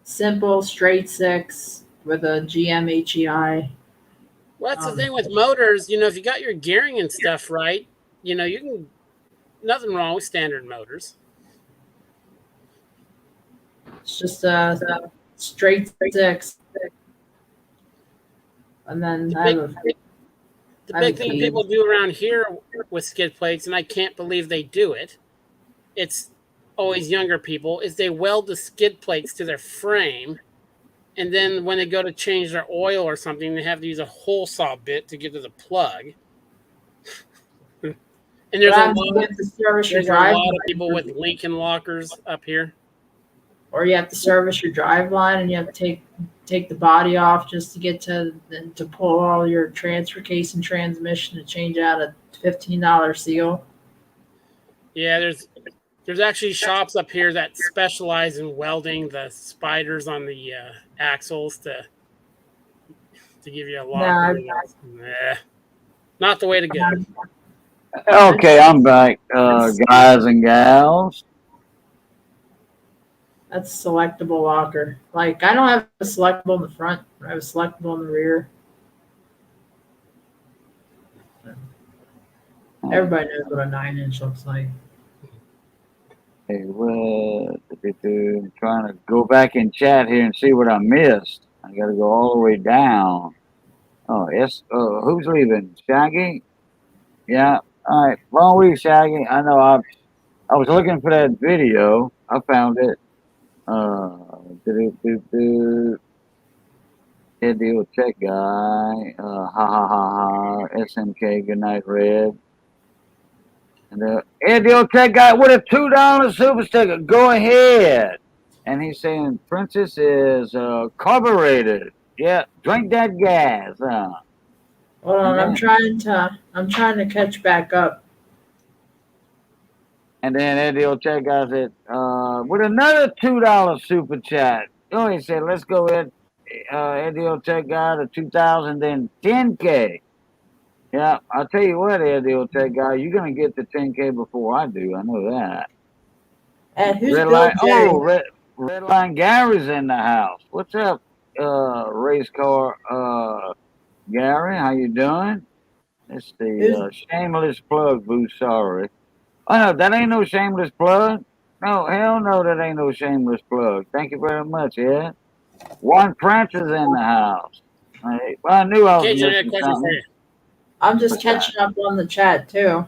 simple straight six with a GM HEI. Well, that's the thing with motors. If you got your gearing and stuff right, you can nothing wrong with standard motors. It's just a straight six. And then The I big, have the I have big a thing cage. people do around here with skid plates, and I can't believe they do it. It's always younger people, is they weld the skid plates to their frame, and then when they go to change their oil or something, they have to use a hole saw bit to get to the plug. And What happens is you have to service your there's a drive lot of line, people with Lincoln lockers up here. or you have to service your drive line, and you have to take the body off just to get to pull all your transfer case and transmission to change out a $15 seal. Yeah, there's actually shops up here that specialize in welding the spiders on the axles to give you a locker. Nah, not the way to go. Okay, I'm back, guys and gals. That's a selectable locker. Like, I don't have a selectable in the front. I have a selectable in the rear. Everybody knows what a 9-inch looks like. Hey, what? I'm trying to go back in chat here and see what I missed. I got to go all the way down. Oh, yes. Who's leaving? Shaggy? Yeah. All right. Long week, Shaggy. I know. I was looking for that video. I found it. Head deal check guy. Ha ha ha ha. SMK. Good night, Red. And Ed the old tech guy with a $2 super sticker. Go ahead. And he's saying Princess is carbureted. Yeah, drink that gas. Hold on, And I'm trying to catch back up. then Ed the old tech guy said, with another $2 super chat. Oh, he said, let's go Ed the old tech guy to 2,000, then 10K. Yeah, I'll tell you what, Ed the old tech guy, you're gonna get the 10K before I do. I know that. And who's Red Bill line. Jerry? Oh, red line Gary's in the house. What's up, race car, Gary? How you doing? It's the shameless plug, boo. Sorry. Oh no, that ain't no shameless plug. No, hell no, that ain't no shameless plug. Thank you very much. Yeah. One Prince is in the house. Well, I knew I was Cajun, I got a missing question for something. you. I'm just What's that? catching up on the chat too.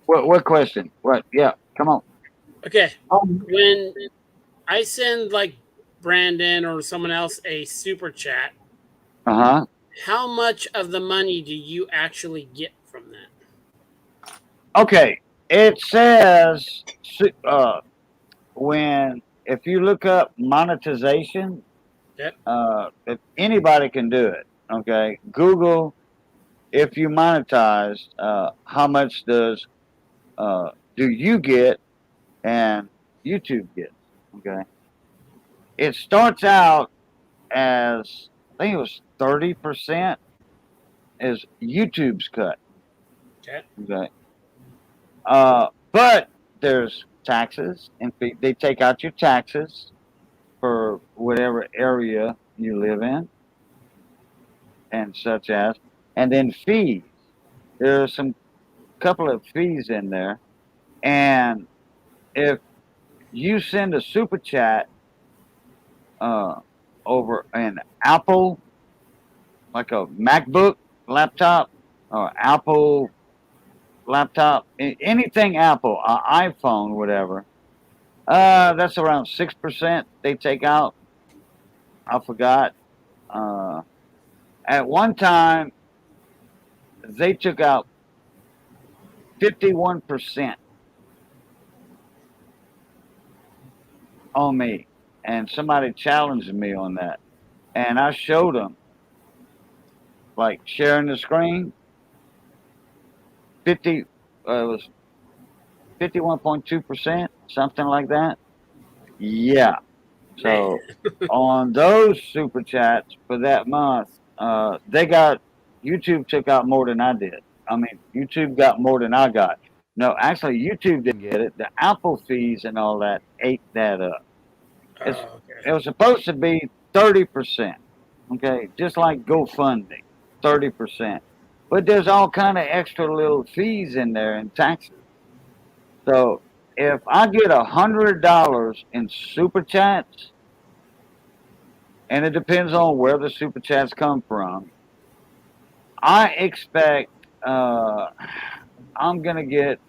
What question? What? Yeah. Come on. Okay, Um, when I send like Brandon or someone else a super chat, Uh-huh. how much of the money do you actually get from that? Okay. It says if you look up monetization, Yep. if anybody can do it. Okay. Google, if you monetize, how much do you get and YouTube get? Okay. It starts out as, I think it was 30% is YouTube's cut. Okay. Okay. But there's taxes and they take out your taxes for whatever area you live in and such as, and then fees. There are some couple of fees in there. And if you send a super chat over an Apple, like a MacBook laptop or Apple laptop, anything Apple, iPhone, whatever. That's around 6% they take out. I forgot. Uh, at one time, they took out 51% on me, and somebody challenged me on that, and I showed them like sharing the screen. 50, it was 51.2%, something like that. Yeah. So on those super chats for that month, they got YouTube took out more than I did. I mean, YouTube got more than I got. No, actually, YouTube didn't get it. The Apple fees and all that ate that up. It's, Oh, it was supposed to be 30%. Okay, just like GoFundMe, 30%. But there's all kind of extra little fees in there and taxes. So if I get $100 in super chats, and it depends on where the super chats come from, I expect I'm gonna get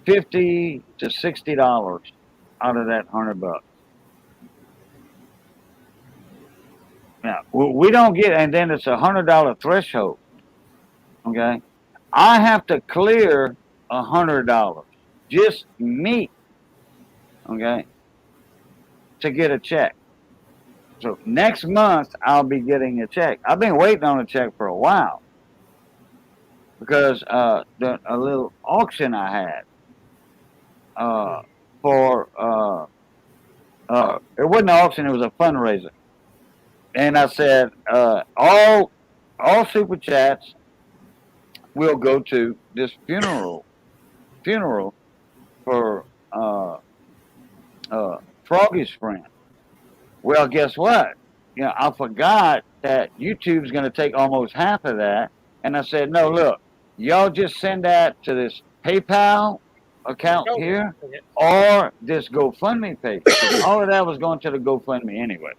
$50 to $60 out of that $100. Now we don't get, and then it's $100 threshold. Okay, I have to clear $100, just me. Okay, to get a check. So next month I'll be getting a check. I've been waiting on a check for a while because a little auction I had for it wasn't an auction, it was a fundraiser, and I said all super chats will go to this funeral for Froggy's friend. Well, guess what? You know, I forgot that YouTube's going to take almost half of that. And I said, no, look, y'all just send that to this PayPal account here or this GoFundMe page. All of that was going to the GoFundMe anyway.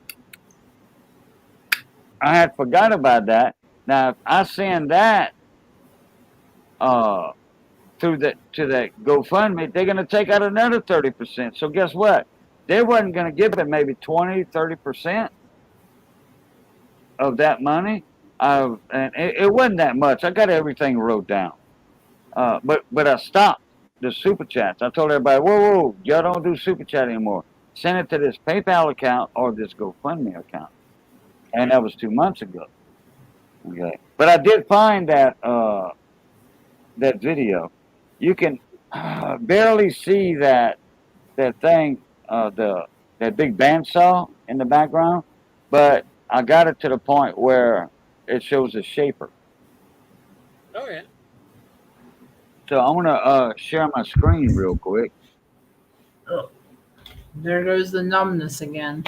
I had forgot about that. Now, if I send that to that GoFundMe, they're going to take out another 30%. So guess what? They wasn't going to give it maybe 20, 30% of that money. And it wasn't that much. I got everything wrote down. But I stopped the super chats. I told everybody, whoa, y'all don't do super chat anymore. Send it to this PayPal account or this GoFundMe account. And that was 2 months ago. Okay. But I did find that that video. You can barely see that thing, that big bandsaw in the background, but I got it to the point where it shows a shaper. Oh yeah. So I'm gonna share my screen real quick. Oh, there goes the numbness again.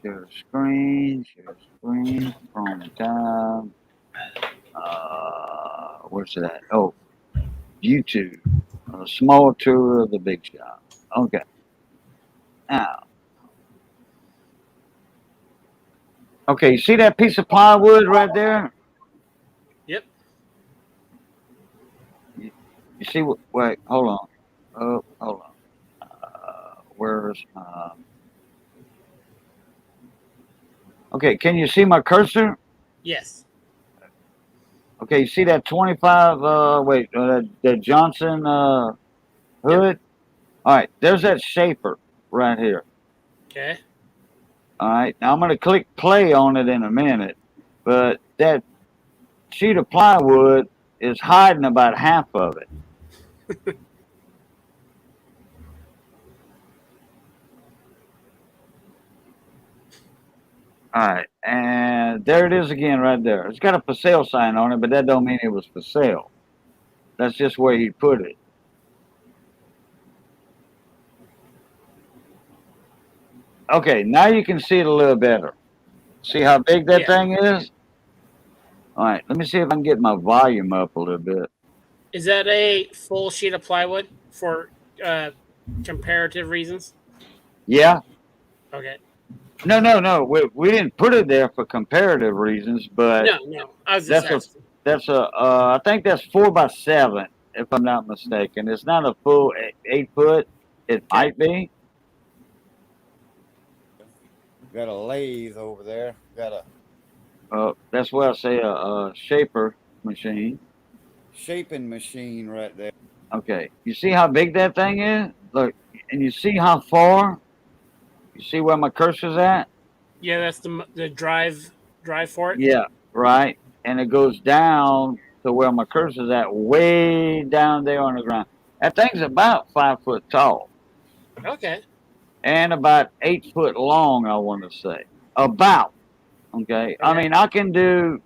Share screen from the tab. Where's that? Oh, YouTube. A small tour of the big shop. Okay. Now. Okay, you see that piece of plywood right there? Yep. You see what? Wait, hold on. Oh, hold on. Where's? Okay, can you see my cursor? Yes. Okay, you see that 25? That Johnson hood. Yep. All right, there's that shaper right here. Okay. All right, now I'm going to click play on it in a minute, but that sheet of plywood is hiding about half of it. All right, and there it is again right there. It's got a for sale sign on it, but that don't mean it was for sale. That's just where he put it. Okay, now you can see it a little better. See how big that thing is? All right, let me see if I can get my volume up a little bit. Is that a full sheet of plywood for comparative reasons? Yeah. Okay. No. We didn't put it there for comparative reasons, but no. I was just asking. that's a I think that's 4x7 if I'm not mistaken. It's not a full 8 foot. It Okay. might be. Got a lathe over there. Got a That's what I say a shaper machine. shaping machine right there. Okay, you see how big that thing is? Look, and you see how far? You see where my cursor's at? Yeah, that's the drive for it. Yeah, right. And it goes down to where my cursor's at, way down there on the ground. That thing's about 5 foot tall Okay. and about 8 foot long. I want to say about. Okay, I Okay. mean I can do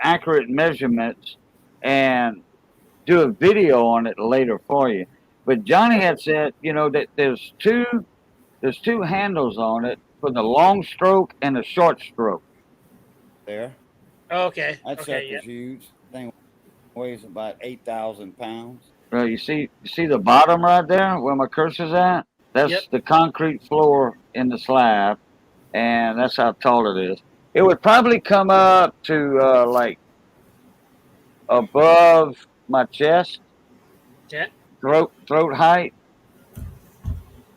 accurate measurements and do a video on it later for you. But Johnny had said, that there's two handles on it for the long stroke and the short stroke. There. Okay. That Okay. Yeah. sucker's huge. Thing weighs about 8,000 pounds. Right, you see the bottom right there where my cursor's at? Yep. That's the concrete floor in the slab, and that's how tall it is. It would probably come up to like above my chest, Okay. throat height.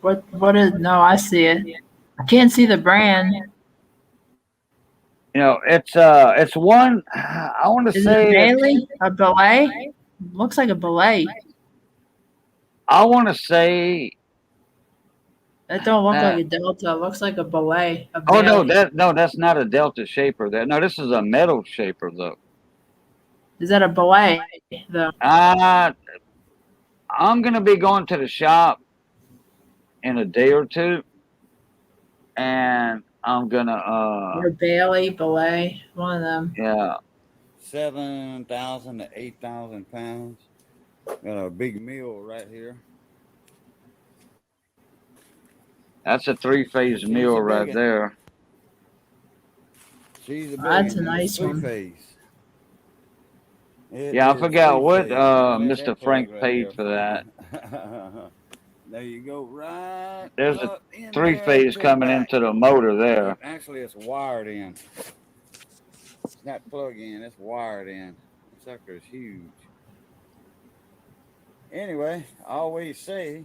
What is? No, I see it. I can't see the brand. It's one. I want to Is it a say Bailey? A belay? Looks like a belay. I want to say. That don't look like a Delta. It looks like a belay. A Oh no, Bailey. that's not a Delta shaper. No, this is a metal shaper though. Is that a belay? Though. I'm gonna be going to the shop in a day or two, and I'm gonna Or Bailey, belay, one of them. yeah. 7,000 to 8,000 pounds. Got a big mill right here. That's a 3-phase She's mill a right big one. there. She's a big That's a one. nice It's one. 3-phase. Yeah, I forgot what Let Mr. that Frank plug right paid there for that. you. There you go, right There's a up in there 3-phase to the coming back. into the motor there. Actually, it's wired in. It's not plug in, it's wired in. The sucker is huge. Anyway, I always say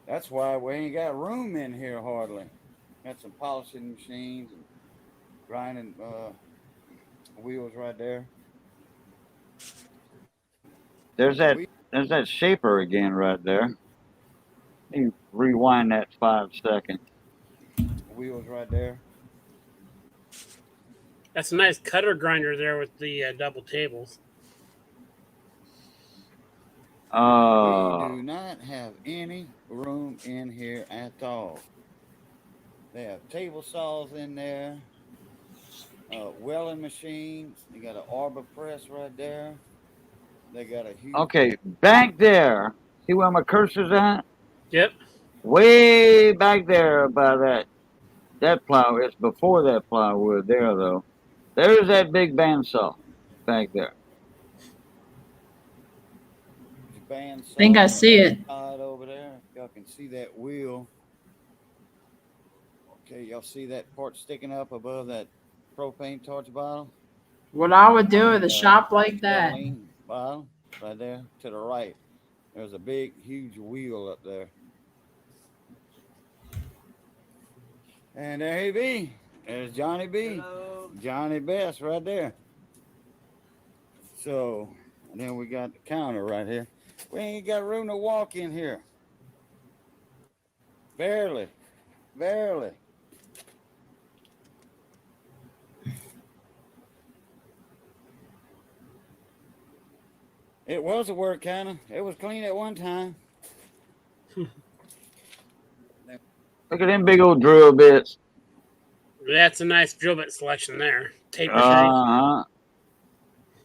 that's why we ain't got room in here hardly. Got some polishing machines and grinding wheels right there. There's that shaper again right there. Let me rewind that 5 seconds. Wheels right there. That's a nice cutter grinder there with the double tables. We do not have any room in here at all. They have table saws in there, welding machines. They got an arbor press right there. They got a huge. Okay, back there. See where my cursor's at? Yep. Way back there by that plywood. It's before that plywood there though. There's that big bandsaw back there. Band I think I see it. over there. Y'all can see that wheel. Okay, y'all see that part sticking up above that propane torch bottle? What I would do with a shop like that. Gasoline bottle right there to the right. There's a big, huge wheel up there. And there he be. There's Johnny B. Hello. Johnny Best right there. So, and then we got the counter right here. We ain't got room to walk in here. Barely. Barely. It was a work counter. It was clean at one time. Look at them big old drill bits. That's a nice drill bit selection there. Tape machine. Uh-huh.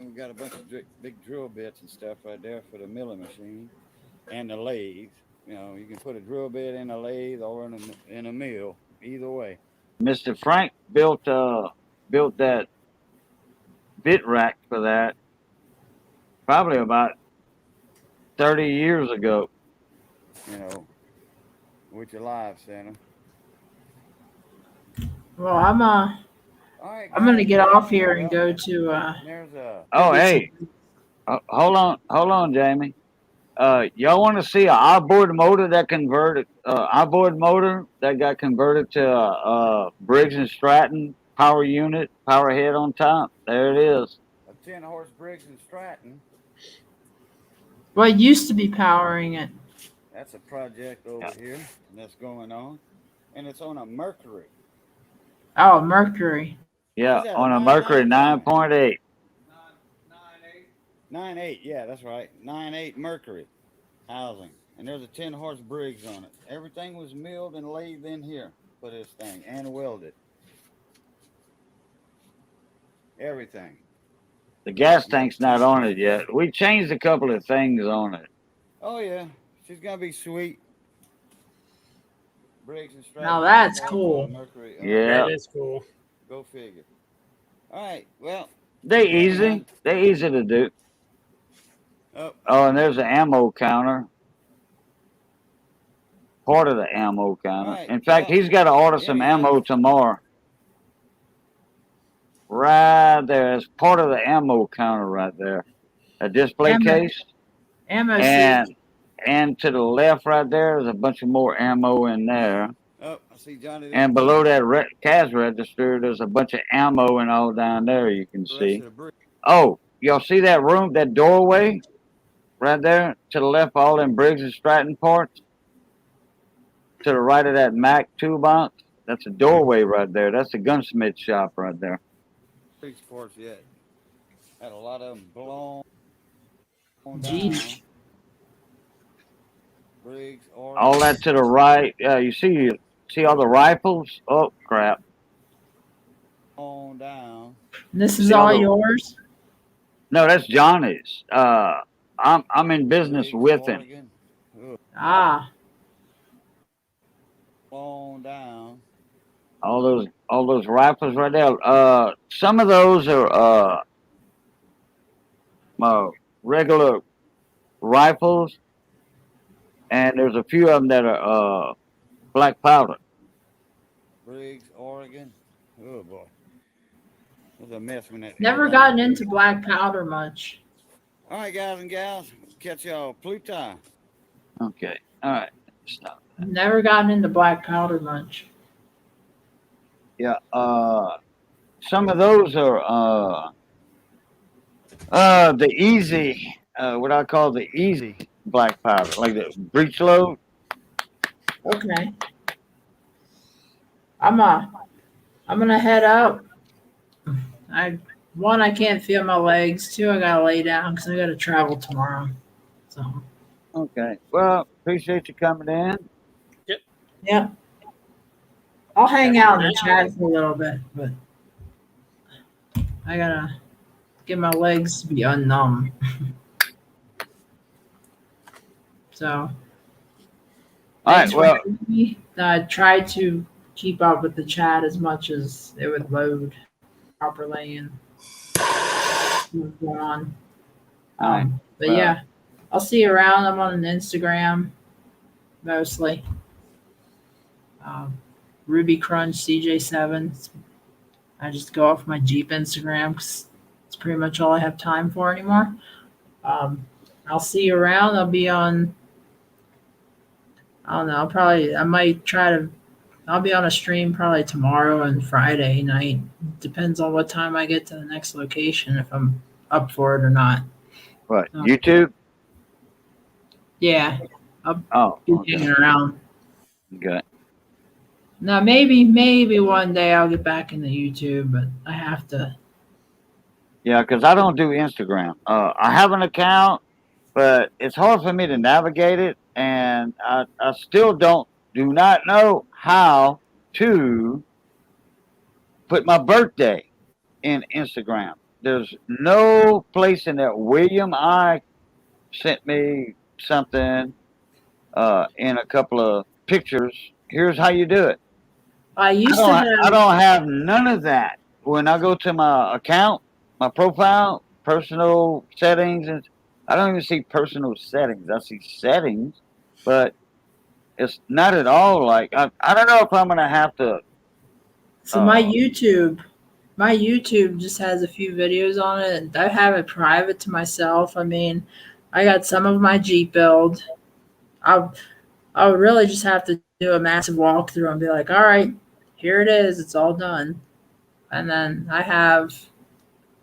We got a bunch of big drill bits and stuff right there for the milling machine and the lathe. You know, you can put a drill bit in a lathe or in a mill, either way. Mr. Frank built that bit rack for that probably about 30 years ago. You know, with your live center. Well, All right, I'm gonna guys, get off here and well, go to there's a. Oh, go get hey, some. hold on, Jamie. Y'all want to see an outboard motor that converted? Outboard motor that got converted to Briggs and Stratton power unit, power head on top. There it is. A 10-horse Briggs and Stratton. What used to be powering it? That's a project over here that's going on, and it's on a Mercury. Oh, Mercury. Yeah, Is that a on a 9.9 Mercury John? 9.8. 9.8, yeah, that's right. 9.8 Mercury housing. And there's a 10-horse Briggs on it. Everything was milled and lathed in here for this thing and welded. Everything. The gas tank's not on it yet. We changed a couple of things on it. Oh, yeah. She's going to be sweet. Briggs and Stratton. Now that's cool. Mercury. Yeah. That is cool. Go figure. All right, well. They easy. They easy to do. Oh, and there's an ammo counter. Part of the ammo counter. Right, In fact, well, he's got to order some anyhow. ammo tomorrow. Right there. It's part of the ammo counter right there. A display Ammo. case. Ammo And to the left right there is a bunch of more ammo in there. Oh, I see Johnny. And below that cash register, there's a bunch of ammo and all down there you can see. Oh, y'all see that room, that doorway right there? To the left, all them Briggs and Stratton parts. To the right of that Mac toolbox, that's a doorway right there. That's a gunsmith shop right there. Briggs parts yet. Had a lot of them blown down. Jeez. Briggs, All that to the right. You see all the rifles? Oh crap! On down. This is all yours? No, that's Johnny's. I'm in business with him. Ah. On down. All those rifles right there. Some of those are regular rifles, and there's a few of them that are black powder. Briggs, Oregon. Oh boy, there's a mess when that. Never gotten into black powder much. All right, guys and gals, catch y'all Pluton. Okay, all right, stop. Never gotten into black powder much. Yeah, some of those are the easy, what I call the easy black powder, like the breech load. Okay. I'm gonna head out. I can't feel my legs. 2, I gotta lay down because I gotta travel tomorrow. So. Okay. Well, appreciate you coming in. Yep. I'll hang out in the chat for a little bit, but I gotta get my legs to be unnumb. So. All right. Well, I tried to keep up with the chat as much as it would load properly and move on. But yeah, I'll see you around. I'm on Instagram mostly. Ruby Crunch CJ7. I just go off my Jeep Instagram because it's pretty much all I have time for anymore. I'll see you around. I'll be on. I don't know. I'll be on a stream probably tomorrow and Friday night. Depends on what time I get to the next location, if I'm up for it or not. What, YouTube? Yeah. I'll be hanging around. Okay. Now, maybe one day I'll get back into YouTube, but I have to. Yeah, because I don't do Instagram. I have an account, but it's hard for me to navigate it, and I still do not know how to put my birthday in Instagram. There's no place in there. William I sent me something in a couple of pictures. Here's how you do it. I don't have none of that. When I go to my account, my profile, personal settings, and I don't even see personal settings. I see settings, but it's not at all like I don't know if I'm gonna have to. So my YouTube my YouTube just has a few videos on it, and I have it private to myself. I mean, I got some of my Jeep build. I'll really just have to do a massive walkthrough and be like, all right, here it is, it's all done. And then I have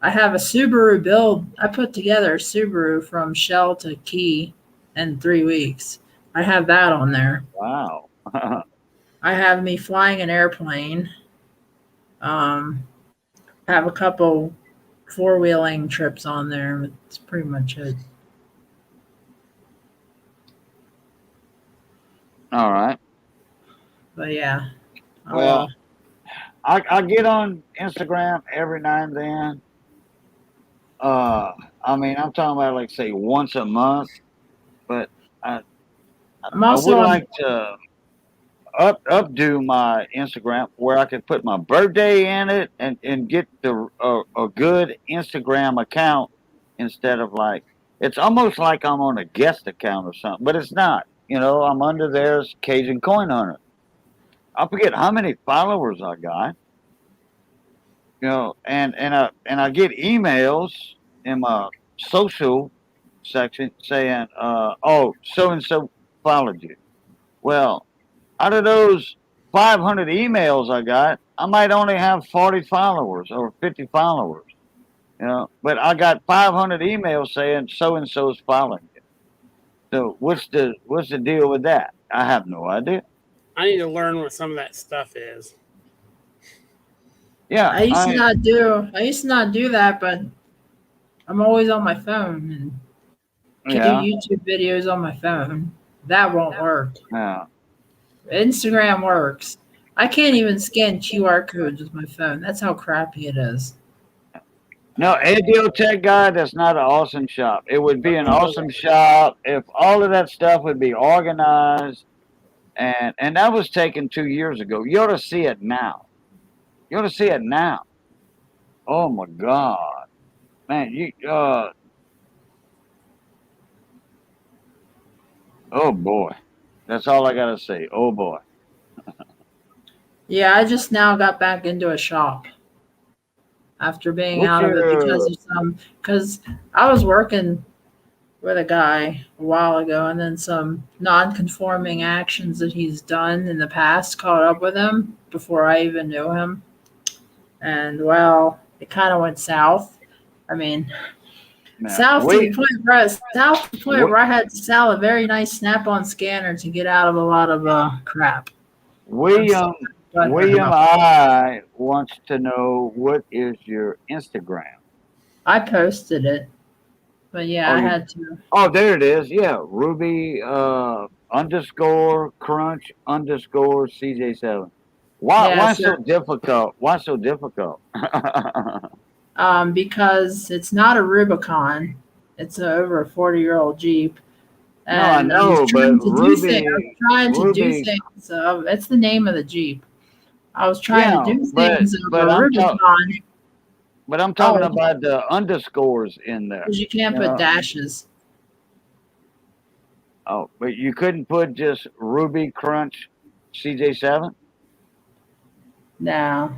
a Subaru build. I put together a Subaru from shell to key in 3 weeks. I have that on there. Wow. I have me flying an airplane. Have a couple four-wheeling trips on there. That's pretty much it. All right. But yeah. Well, I get on Instagram every now and then. I mean, I'm talking about like say once a month, but I I'm I also would on, like to updo my Instagram where I could put my birthday in it and get a good Instagram account instead of like it's almost like I'm on a guest account or something, but it's not. You know, I'm under there as Cajun Coin Hunter. I forget how many followers I got. You know, and I get emails in my social section saying, "Oh, so and so followed you." Well, out of those 500 emails I got, I might only have 40 followers or 50 followers. You know, but I got 500 emails saying so and so's following you. So what's the deal with that? I have no idea. I need to learn what some of that stuff is. Yeah, I used to not do that, but I'm always on my phone and can do yeah, YouTube videos on my phone. That won't work. yeah. Instagram works. I can't even scan QR codes with my phone. That's how crappy it is. No, ADO Tech Guy, that's not an awesome shop. It would be an awesome shop if all of that stuff would be organized. And that was taken 2 years ago. You ought to see it now. You ought to see it now. Oh my God, man! Oh boy, that's all I gotta say. Oh boy. Yeah, I just now got back into a shop after being What's out of it your because I was working with a guy a while ago, and then some non-conforming actions that he's done in the past caught up with him before I even knew him. And well, it kind of went south. I mean, man? south to the point where I had to sell a very nice Snap-on scanner to get out of a lot of crap. William But William I wants to know what is your Instagram? I posted it, but yeah, Oh, I you, had to. oh, there it is. Yeah, Ruby underscore crunch underscore CJ7. Why Yeah, why so so difficult? Why so difficult? because it's not a Rubicon. It's over a 40-year-old Jeep. No, I And I was know, but trying to do things. I was trying to do Ruby, things. It's the name of the Jeep. I was trying to yeah, do but things but over I'm talking, Rubicon. but I'm talking Oh, about the underscores in there. because you can't You put know? dashes. Oh, but you couldn't put just Ruby Crunch CJ7? No.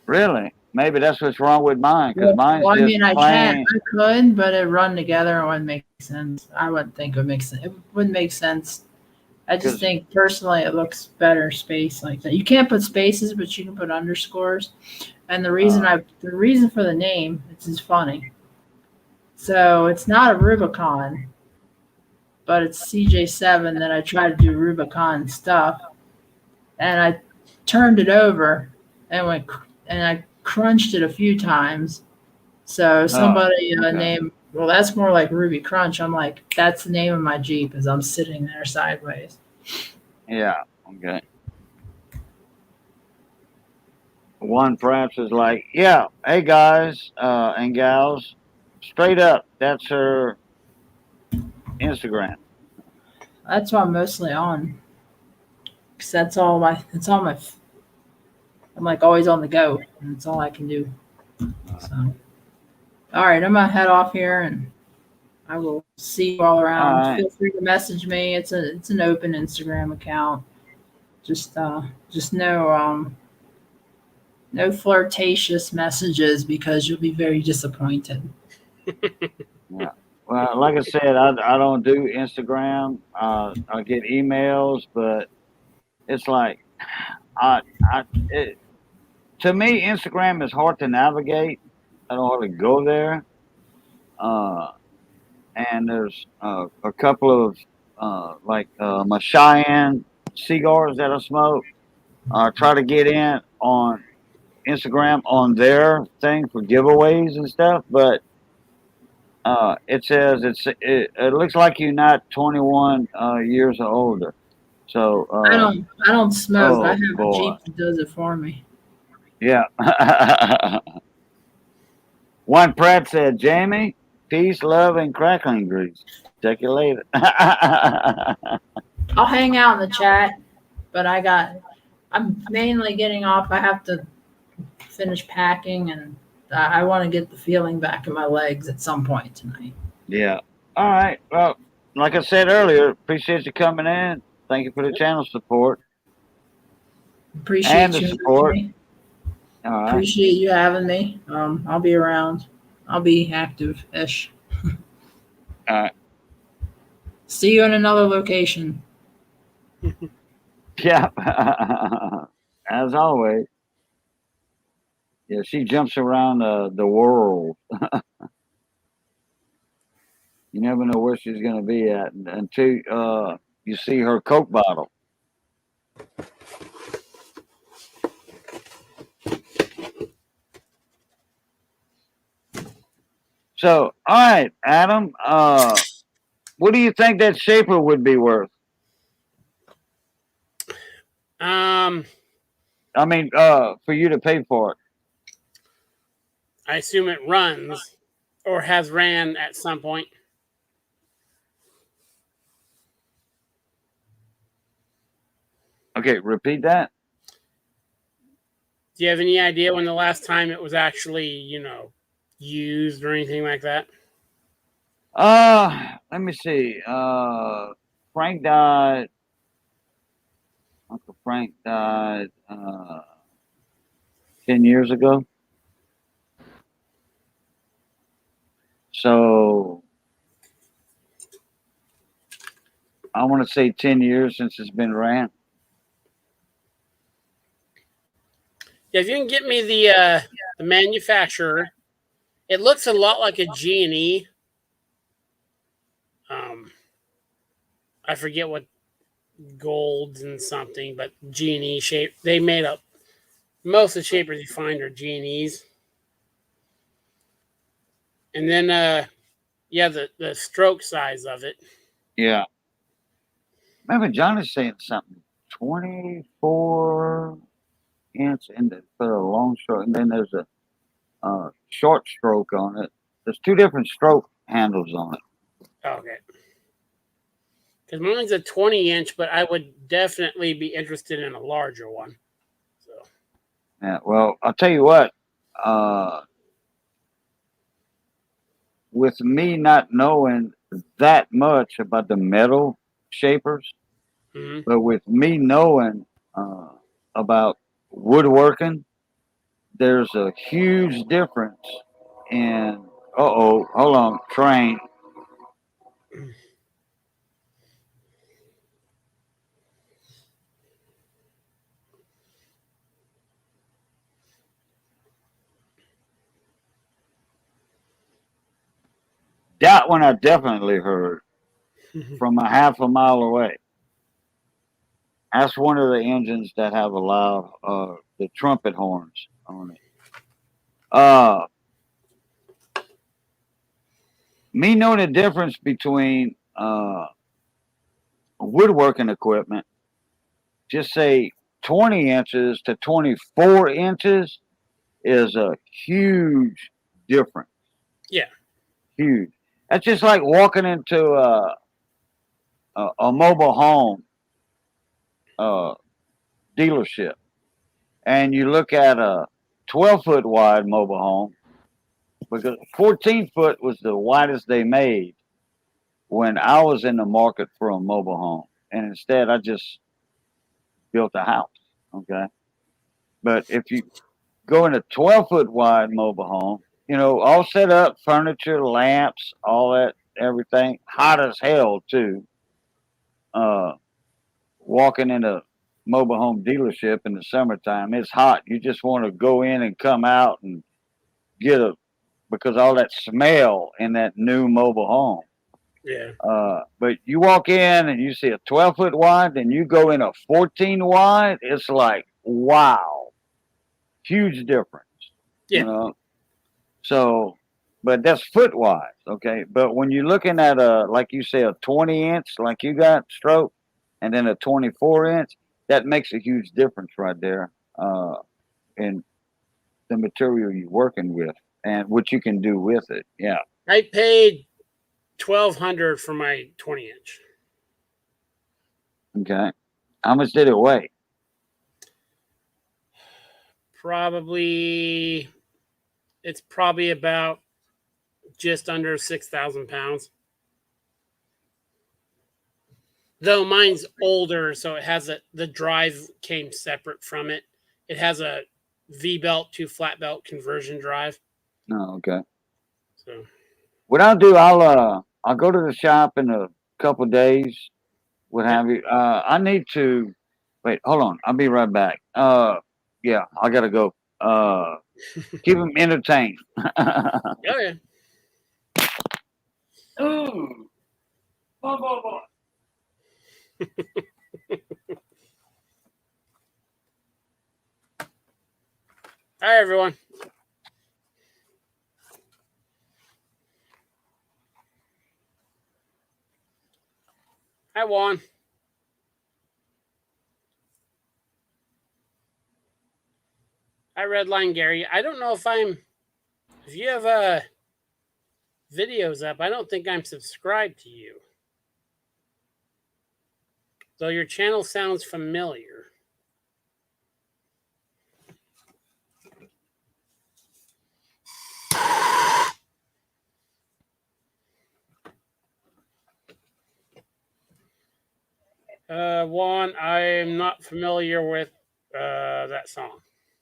Really? Maybe that's what's wrong with mine, because mine's Well, I just mean, plain. I could, but it run together and wouldn't make sense. I wouldn't think it would make sense. It wouldn't make sense. I just Because think personally it looks better space like that. You can't put spaces, but you can put underscores. And the reason for the name, it's just funny. So it's not a Rubicon, but it's CJ7 that I try to do Rubicon stuff. And I turned it over and I crunched it a few times. So somebody okay. named, well, that's more like Ruby Crunch. I'm like, that's the name of my Jeep as I'm sitting there sideways. Yeah, okay. One perhaps is like, yeah, hey guys and gals, straight up, that's her Instagram. That's what I'm mostly on. Cause I'm like always on the go. And that's all I can do. So, all right, I'm going to head off here and I will see you all around. All right. Feel free to message me. It's an open Instagram account. Just know No flirtatious messages because you'll be very disappointed. Yeah. Well, like I said, I don't do Instagram. I get emails, but it's like I it, to me, Instagram is hard to navigate. I don't hardly go there. Uh, and there's a couple of my Cheyenne cigars that I smoke. Try to get in on Instagram on their thing for giveaways and stuff, but it says it looks like you're not 21 years or older. So I don't smoke. I oh have a boy, Jeep that does it for me. yeah. One Pratt said, Jamie, peace, love, and crackling grease. Check you later. I'll hang out in the chat, but I'm mainly getting off. I have to finish packing and I want to get the feeling back in my legs at some point tonight. Yeah. All right. Well, like I said earlier, appreciate you coming in. Thank you for the channel support Appreciate and the you support. having me. All right. Appreciate you having me. I'll be around. I'll be active-ish. All right. See you in another location. Yeah. As always. Yeah, she jumps around the world. You never know where she's going to be at until you see her Coke bottle. So, all right, Adam. What do you think that shaper would be worth? I mean, for you to pay for it. I assume it runs or has ran at some point. Okay, repeat that. Do you have any idea when the last time it was actually, used or anything like that? Let me see. Frank died. Uncle Frank died 10 years ago. So I want to say 10 years since it's been ran. Yeah, if you can get me the manufacturer, it looks a lot like a G&E. I forget what golds and something, but G&E shape. They made up most of the shapers you find are G&Es. And then the stroke size of it. Yeah. Remember Johnny's saying something. 24 inch for a long stroke, and then there's a short stroke on it. There's two different stroke handles on it. Okay. Because mine's a 20-inch, but I would definitely be interested in a larger one. So. Yeah, well, I'll tell you what. With me not knowing that much about the metal shapers, but with me knowing about woodworking, there's a huge difference in. Hold on, train. That one I definitely heard from a half a mile away. That's one of the engines that have a loud, the trumpet horns on it. Me knowing the difference between woodworking equipment, just say 20 inches to 24 inches is a huge difference. Yeah. Huge. That's just like walking into a mobile home dealership and you look at a 12-foot wide mobile home, because 14-foot was the widest they made when I was in the market for a mobile home. And instead, I just built a house. Okay. But if you go in a 12-foot wide mobile home, you know, all set up, furniture, lamps, all that, everything, hot as hell too. Uh, Walking in a mobile home dealership in the summertime, it's hot. You just want to go in and come out and get a because all that smell in that new mobile home. Yeah. But you walk in and you see a 12-foot wide, and you go in a 14 wide. It's like wow, huge difference. Yeah. You know, so but that's foot wise, okay. But when you're looking at like you say, a 20-inch, like you got stroke, and then a 24-inch, that makes a huge difference right there in the material you're working with and what you can do with it. Yeah. I paid $1,200 for my 20-inch. Okay. How much did it weigh? It's probably about just under 6,000 pounds. Though mine's older, so it has the drive came separate from it. It has a V belt to flat belt conversion drive. Oh, okay. So What I'll do, I'll go to the shop in a couple days. What have you? I need to wait. Hold on. I'll be right back. Yeah, I gotta go. Keep them entertained. oh yeah. Ooh. Blah, blah, blah. Hi everyone. Hi Juan. Hi Redline Gary. I don't know if you have videos up, I don't think I'm subscribed to you. Though your channel sounds familiar. Juan, I am not familiar with that song.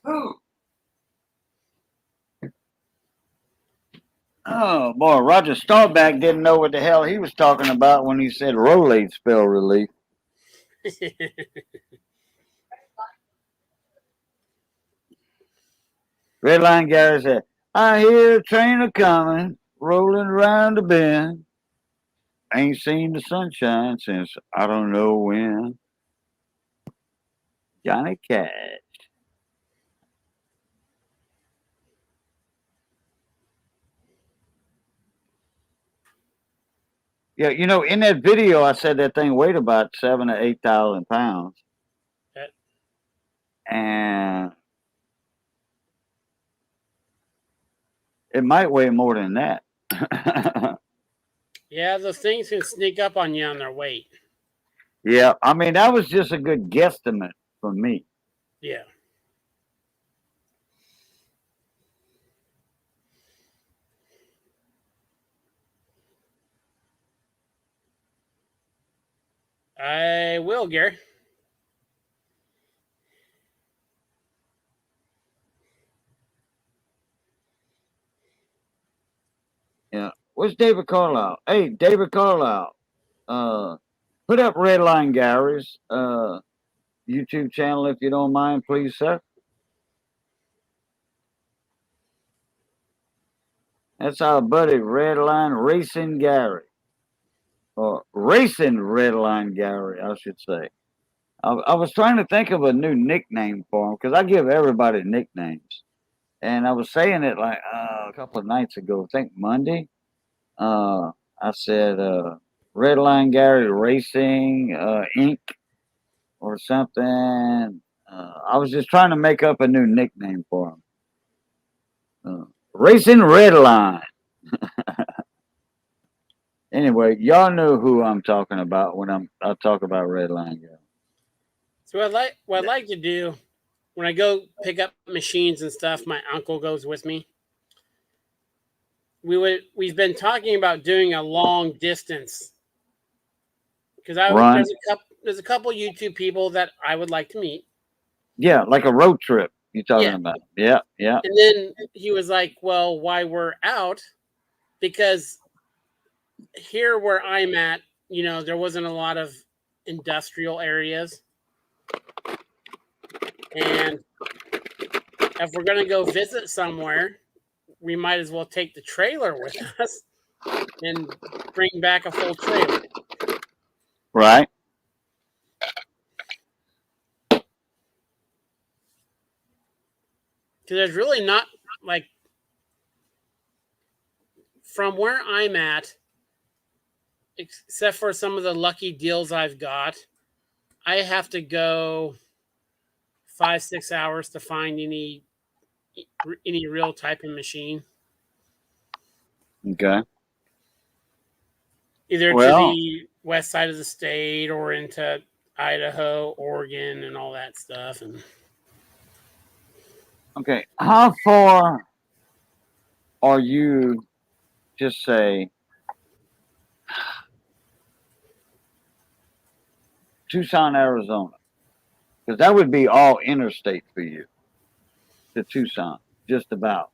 Ooh. Oh boy, Roger Staubach didn't know what the hell he was talking about when he said Rolade spell relief. Redline Gary said, I hear a train a coming, rolling around the bend. Ain't seen the sunshine since I don't know when. Johnny Cash. Yeah, you know, in that video, I said that thing weighed about 7,000 to 8,000 pounds, and it might weigh more than that. Yeah, those things can sneak up on you on their weight. Yeah, I mean, that was just a good guesstimate for me. Yeah. I will, Gary. Yeah. Where's David Carlisle? Hey, David Carlisle. Put up Redline Gary's YouTube channel if you don't mind, please, sir. That's our buddy Redline Racing Gary. Or Racing Redline Gary, I should say. I was trying to think of a new nickname for him because I give everybody nicknames. And I was saying it like a couple of nights ago, I think Monday. I said Redline Gary Racing Inc. or something. I was just trying to make up a new nickname for him. Racing Redline. Anyway, y'all know who I'm talking about when I talk about Redline Gary. So what I'd like to do when I go pick up machines and stuff, my uncle goes with me. We've been talking about doing a long distance because there's a couple YouTube people that I would like to meet. Yeah, like a road trip. You talking Yeah. about? Yeah, yeah. And then he was like, well, why we're out? Because here where I'm at, there wasn't a lot of industrial areas. And if we're going to go visit somewhere, we might as well take the trailer with us and bring back a full trailer. Right. Because there's really not, like, from where I'm at, except for some of the lucky deals I've got, I have to go 5-6 hours to find any real type of machine. Okay. Either to Well, the west side of the state or into Idaho, Oregon, and all that stuff. And okay. How far are you, just say, Tucson, Arizona? Because that would be all interstate for you to Tucson, just about.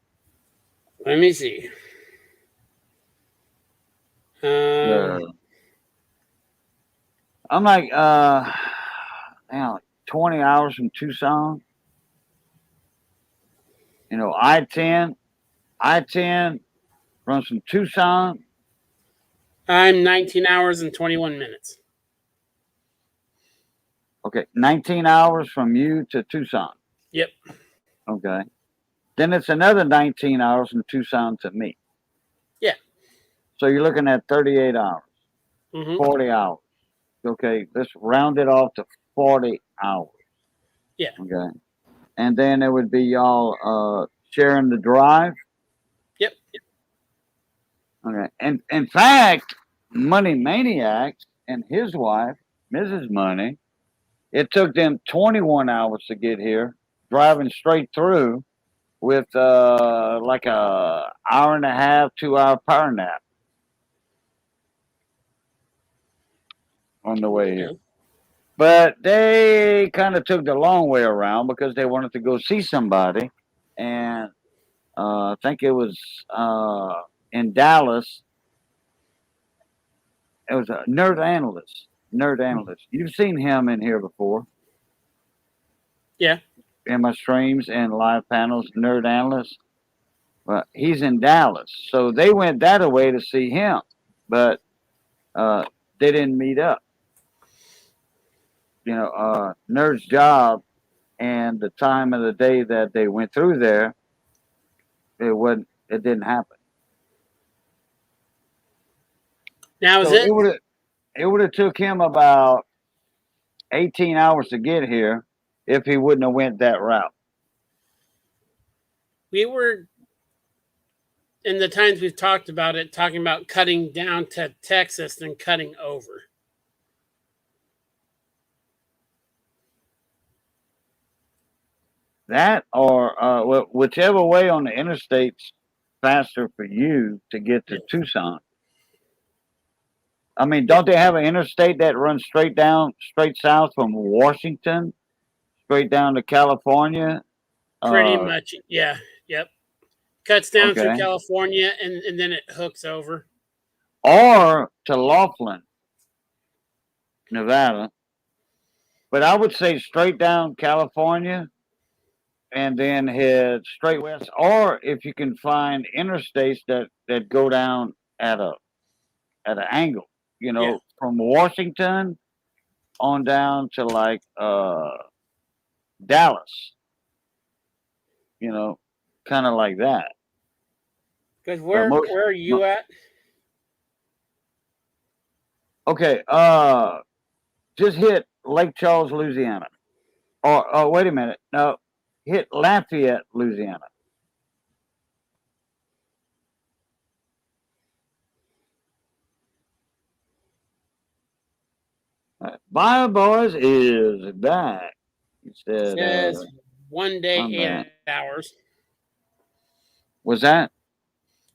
let me see. Yeah. I'm like, like 20 hours from Tucson. I-10 runs from Tucson. I'm 19 hours and 21 minutes. Okay, 19 hours from you to Tucson. Yep. Okay. Then it's another 19 hours from Tucson to me. Yeah. So you're looking at 38 hours, 40 hours. Okay, let's round it off to 40 hours. Yeah. Okay. And then it would be y'all sharing the drive. Yep. Okay. And in fact, Money Maniac and his wife, Mrs. Money, it took them 21 hours to get here, driving straight through with like a hour and a half, 2 hour power nap on the way here. But they kind of took the long way around because they wanted to go see somebody. And I think it was in Dallas. It was a nerd analyst. You've seen him in here before. Yeah. In my streams and live panels, nerd analyst. Well, he's in Dallas. So they went that away to see him. But they didn't meet up. Nerd's job and the time of the day that they went through there, it didn't happen. Now is So it would have took him about 18 hours to get here if he wouldn't have went that route. We were, in the times we've talked about it, talking about cutting down to Texas and cutting over. That or whichever way on the interstate's faster for you to get to Tucson. I mean, don't they have an interstate that runs straight south from Washington, straight down to California? Pretty much, yeah. Yep. Cuts down through Okay. California and then it hooks over. Or to Laughlin, Nevada. But I would say straight down California and then head straight west. Or if you can find interstates that go down at an angle, from Washington on down to like Dallas. Kind of like that. Because where are you at? Okay, just hit Lake Charles, Louisiana. Or wait a minute. No, hit Lafayette, Louisiana. Bio Boys is back. He said, It says 1 day, 8 hours. Was that?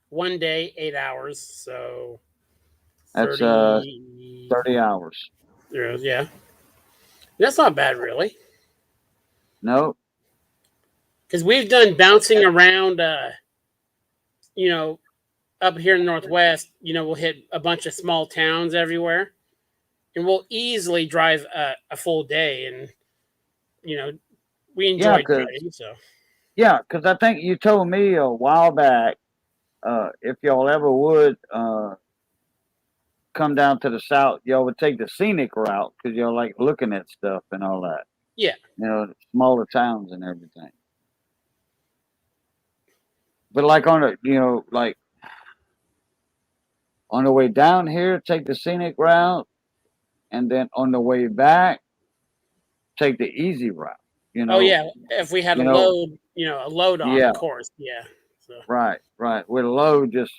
1 day, 8 hours. So That's 30 hours. Yeah. That's not bad, really. No. because we've done bouncing around, you know, up here in the Northwest, we'll hit a bunch of small towns everywhere, and we'll easily drive a full day, and we Yeah, enjoy cause driving. So I think you told me a while back, if y'all ever would come down to the south, y'all would take the scenic route because y'all like looking at stuff and all that. yeah, Smaller towns and everything. But like on like on the way down here, take the scenic route, and then on the way back, take the easy route. oh yeah, if we had you a know, load, a load on, yeah, of course, yeah. So right. With a load, just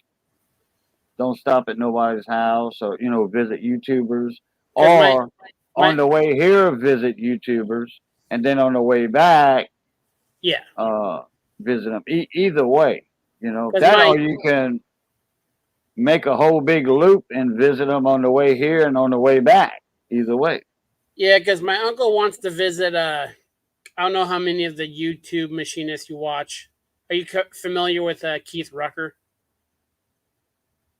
don't stop at nobody's house or visit YouTubers, because or my on the way here visit YouTubers, and then on the way back yeah, visit them. Either way, because that, or you can make a whole big loop and visit them on the way here and on the way back. Either way. because my uncle wants to visit. I don't know how many of the YouTube machinists you watch. Are you familiar with Keith Rucker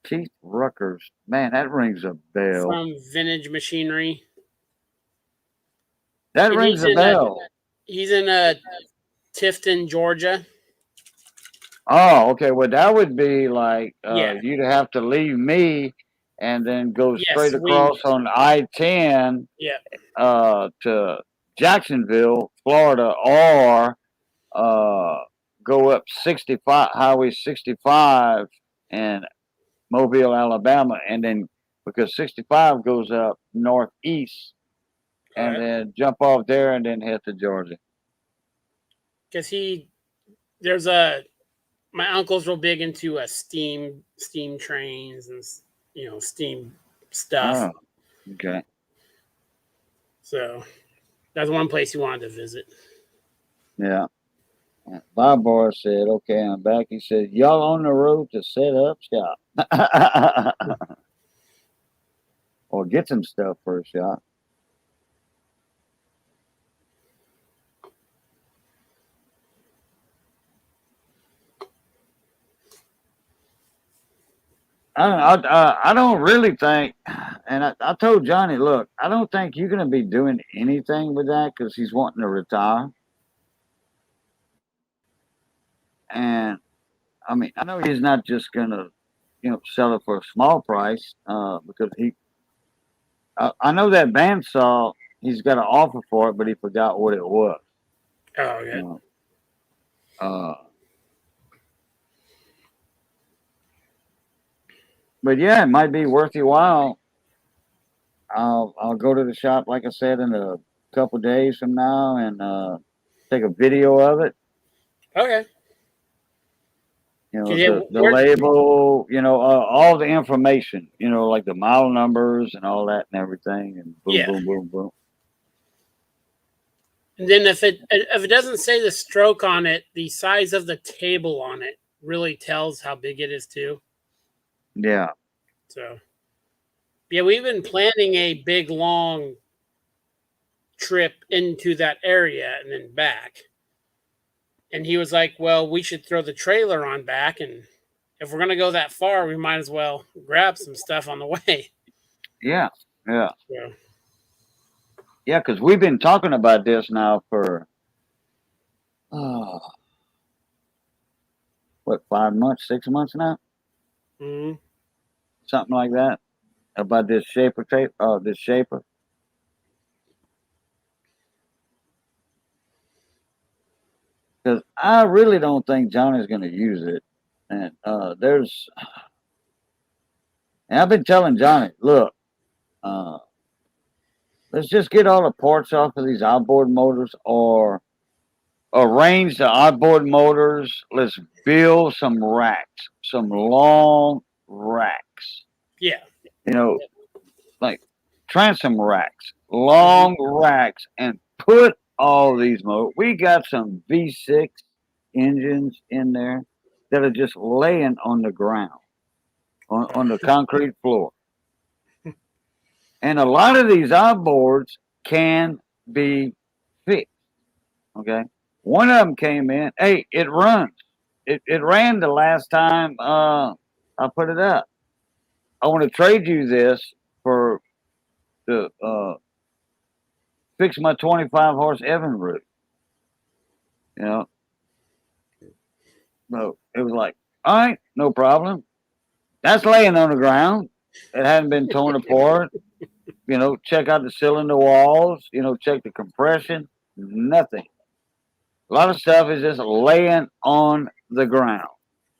Keith Ruckers, man, that rings a bell. from Vintage Machinery? That And rings a bell. He's in Tifton, Georgia. Oh, okay. Well, that would be like Yeah. you'd have to leave me and then go Yes, straight across on I-10 yeah. to Jacksonville, Florida, or go up Highway 65 in Mobile, Alabama, and then because 65 goes up northeast, and then jump off there and then head to Georgia. Because my uncle's real big into steam trains and steam stuff. Oh, okay. So that's one place he wanted to visit. Yeah. Bob Boy said, "Okay, I'm back." He said, "Y'all on the road to set up shop, or get some stuff first, y'all." I don't really think, and I told Johnny, look, I don't think you're going to be doing anything with that because he's wanting to retire. And I mean, I know he's not just going to, sell it for a small price because I know that bandsaw, he's got an offer for it, but he forgot what it was. Oh, yeah. But yeah, it might be worth your while. I'll go to the shop, like I said, in a couple days from now and take a video of it. Okay. The label, all the information, like the model numbers and all that and everything, and boom, boom, boom, boom. And then if it doesn't say the stroke on it, the size of the table on it really tells how big it is too. Yeah. So, yeah, we've been planning a big long trip into that area and then back. And he was like, "Well, we should throw the trailer on back, and if we're gonna go that far, we might as well grab some stuff on the way." Yeah. Yeah, because we've been talking about this now for 5 months, 6 months now, something like that, about this shaper tape. This shaper. Because I really don't think Johnny's going to use it, and and I've been telling Johnny, look, let's just get all the parts off of these outboard motors, or arrange the outboard motors. Let's build some racks, some long racks. Yeah. Like transom racks, long racks, and put all these motors. We got some V6 engines in there that are just laying on the ground, on the concrete floor. And a lot of these outboards can be fixed. Okay. One of them came in. Hey, it runs. It ran the last time I put it up. I want to trade you this for to fix my 25 horse Evan route. You know, so it was like, all right, no problem. That's laying on the ground. It hadn't been torn apart. You know, check out the cylinder walls. You know, check the compression. Nothing. A lot of stuff is just laying on the ground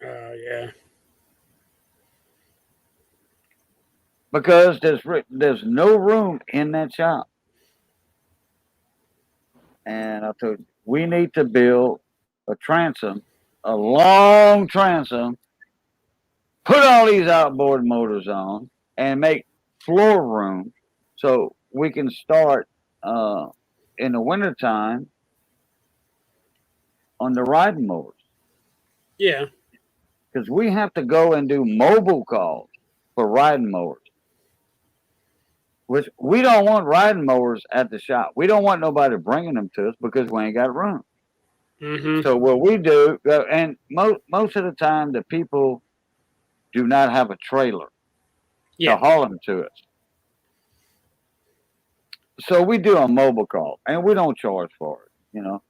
Yeah. because there's no room in that shop. And I told you, we need to build a transom, a long transom, put all these outboard motors on, and make floor room so we can start in the wintertime on the riding motors. Yeah. Because we have to go and do mobile calls for riding mowers. Which we don't want riding mowers at the shop. We don't want nobody bringing them to us because we ain't got room. Mm-hmm. So what we do, and most of the time, the people do not have a trailer to haul them to us. So we do a mobile call, and we don't charge for it. You know,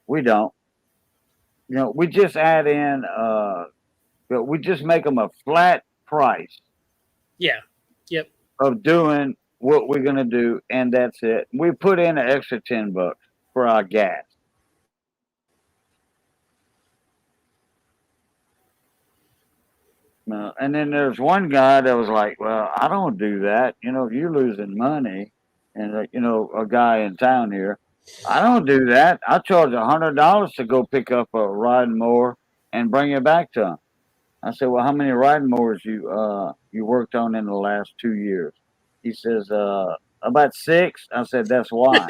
we don't. You know, we just add in. We just make them a flat price. Yeah. Yep. Of doing what we're gonna do, and that's it. We put in an extra $10 for our gas. And then there's one guy that was like, "Well, I don't do that. You know, if you're losing money, and you know, a guy in town here, I don't do that. I charge $100 to go pick up a riding mower and bring it back to him." I said, "Well, how many riding mowers you worked on in the last 2 years?" He says, "About 6." I said, "That's why."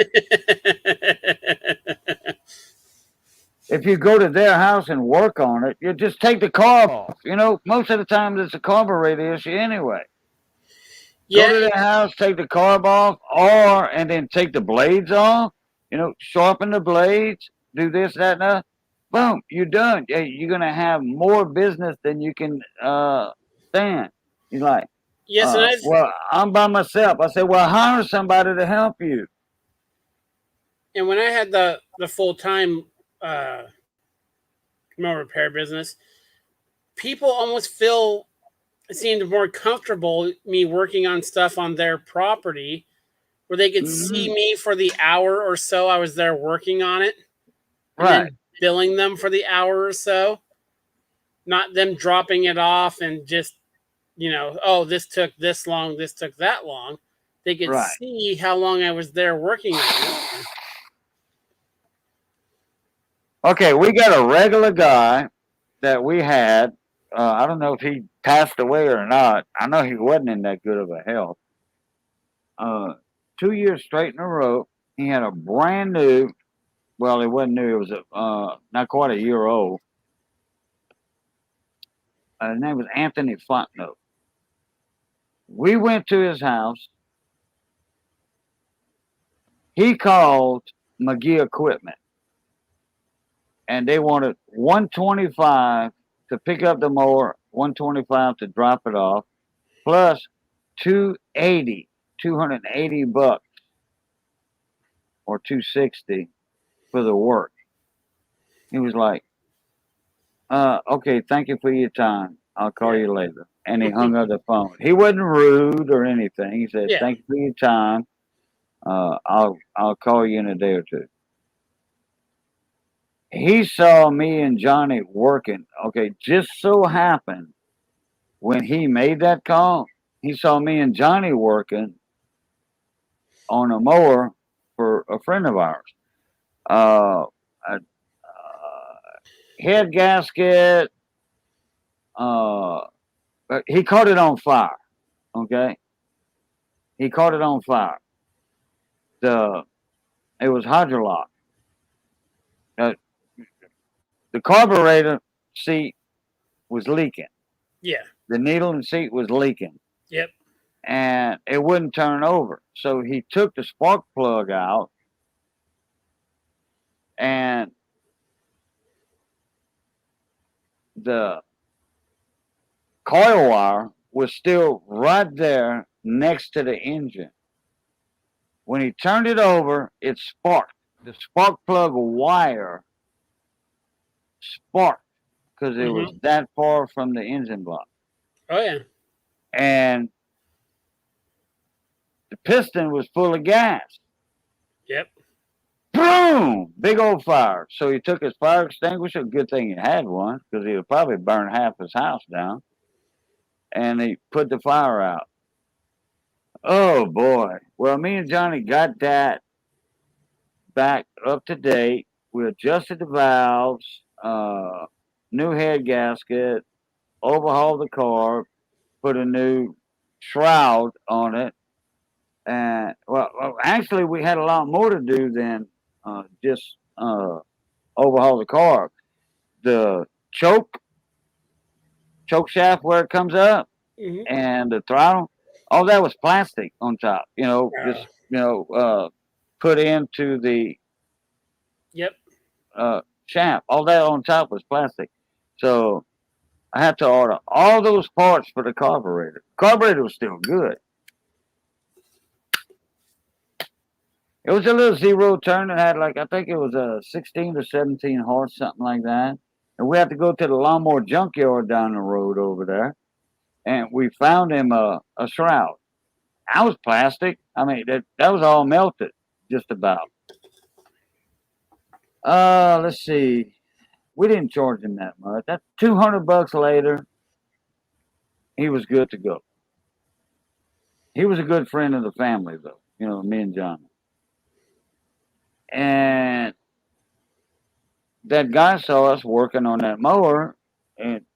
If you go to their house and work on it, you just take the carb off. You know, most of the time it's a carburetor issue anyway. Yeah. Go to their house, take the carb off, and then take the blades off. You know, sharpen the blades, do this, that, and that. Boom, you're done. You're gonna have more business than you can stand. He's like, yes, and well, I'm by myself. I said, well, hire somebody to help you. And when I had the full time mower repair business, people almost seemed more comfortable me working on stuff on their property where they could see me for the hour or so I was there working on it, and then billing them for the hour or so, not them dropping it off and just, you know, oh, this took this long, this took that long. They could see how long I was there working on it. Okay, we got a regular guy that we had. I don't know if he passed away or not. I know he wasn't in that good of a health. 2 years straight in a row, he had a brand new. Well, it wasn't new. It was not quite a year old. His name was Anthony Fontenot. We went to his house. He called McGee Equipment, and they wanted $125 to pick up the mower, $125 to drop it off, plus $280 or $260 for the work. He was like, okay, thank you for your time. I'll call you later. And he hung up the phone. He wasn't rude or anything. He said, thank you for your time. I'll call you in a day or two. He saw me and Johnny working. Okay, just so happened when he made that call, he saw me and Johnny working on a mower for a friend of ours. Head gasket. He caught it on fire. Okay, he caught it on fire. It was hydrolock. The carburetor seat was leaking. Yeah. The needle and seat was leaking. Yep. And it wouldn't turn over. So he took the spark plug out and the coil wire was still right there next to the engine. When he turned it over, it sparked. The spark plug wire sparked because it was that far from the engine block. Oh yeah. And the piston was full of gas. Yep. Boom! Big old fire. So he took his fire extinguisher. Good thing he had one because he would probably burn half his house down. And he put the fire out. Oh boy. Well, me and Johnny got that back up to date. We adjusted the valves, new head gasket, overhauled the car, put a new shroud on it. And well, actually, we had a lot more to do than just overhaul the car. The choke shaft where it comes up, and the throttle, all that was plastic on top. Put into the shaft. All that on top was plastic. So I had to order all those parts for the carburetor. Carburetor was still good. It was a little zero turn. It had I think it was a 16 or 17 horse, something like that. And we had to go to the lawnmower junkyard down the road over there. And we found him a shroud. That was plastic. I mean, that was all melted, just about. Let's see. We didn't charge him that much. That's $200 later. He was good to go. He was a good friend of the family, though. Me and John. And that guy saw us working on that mower and,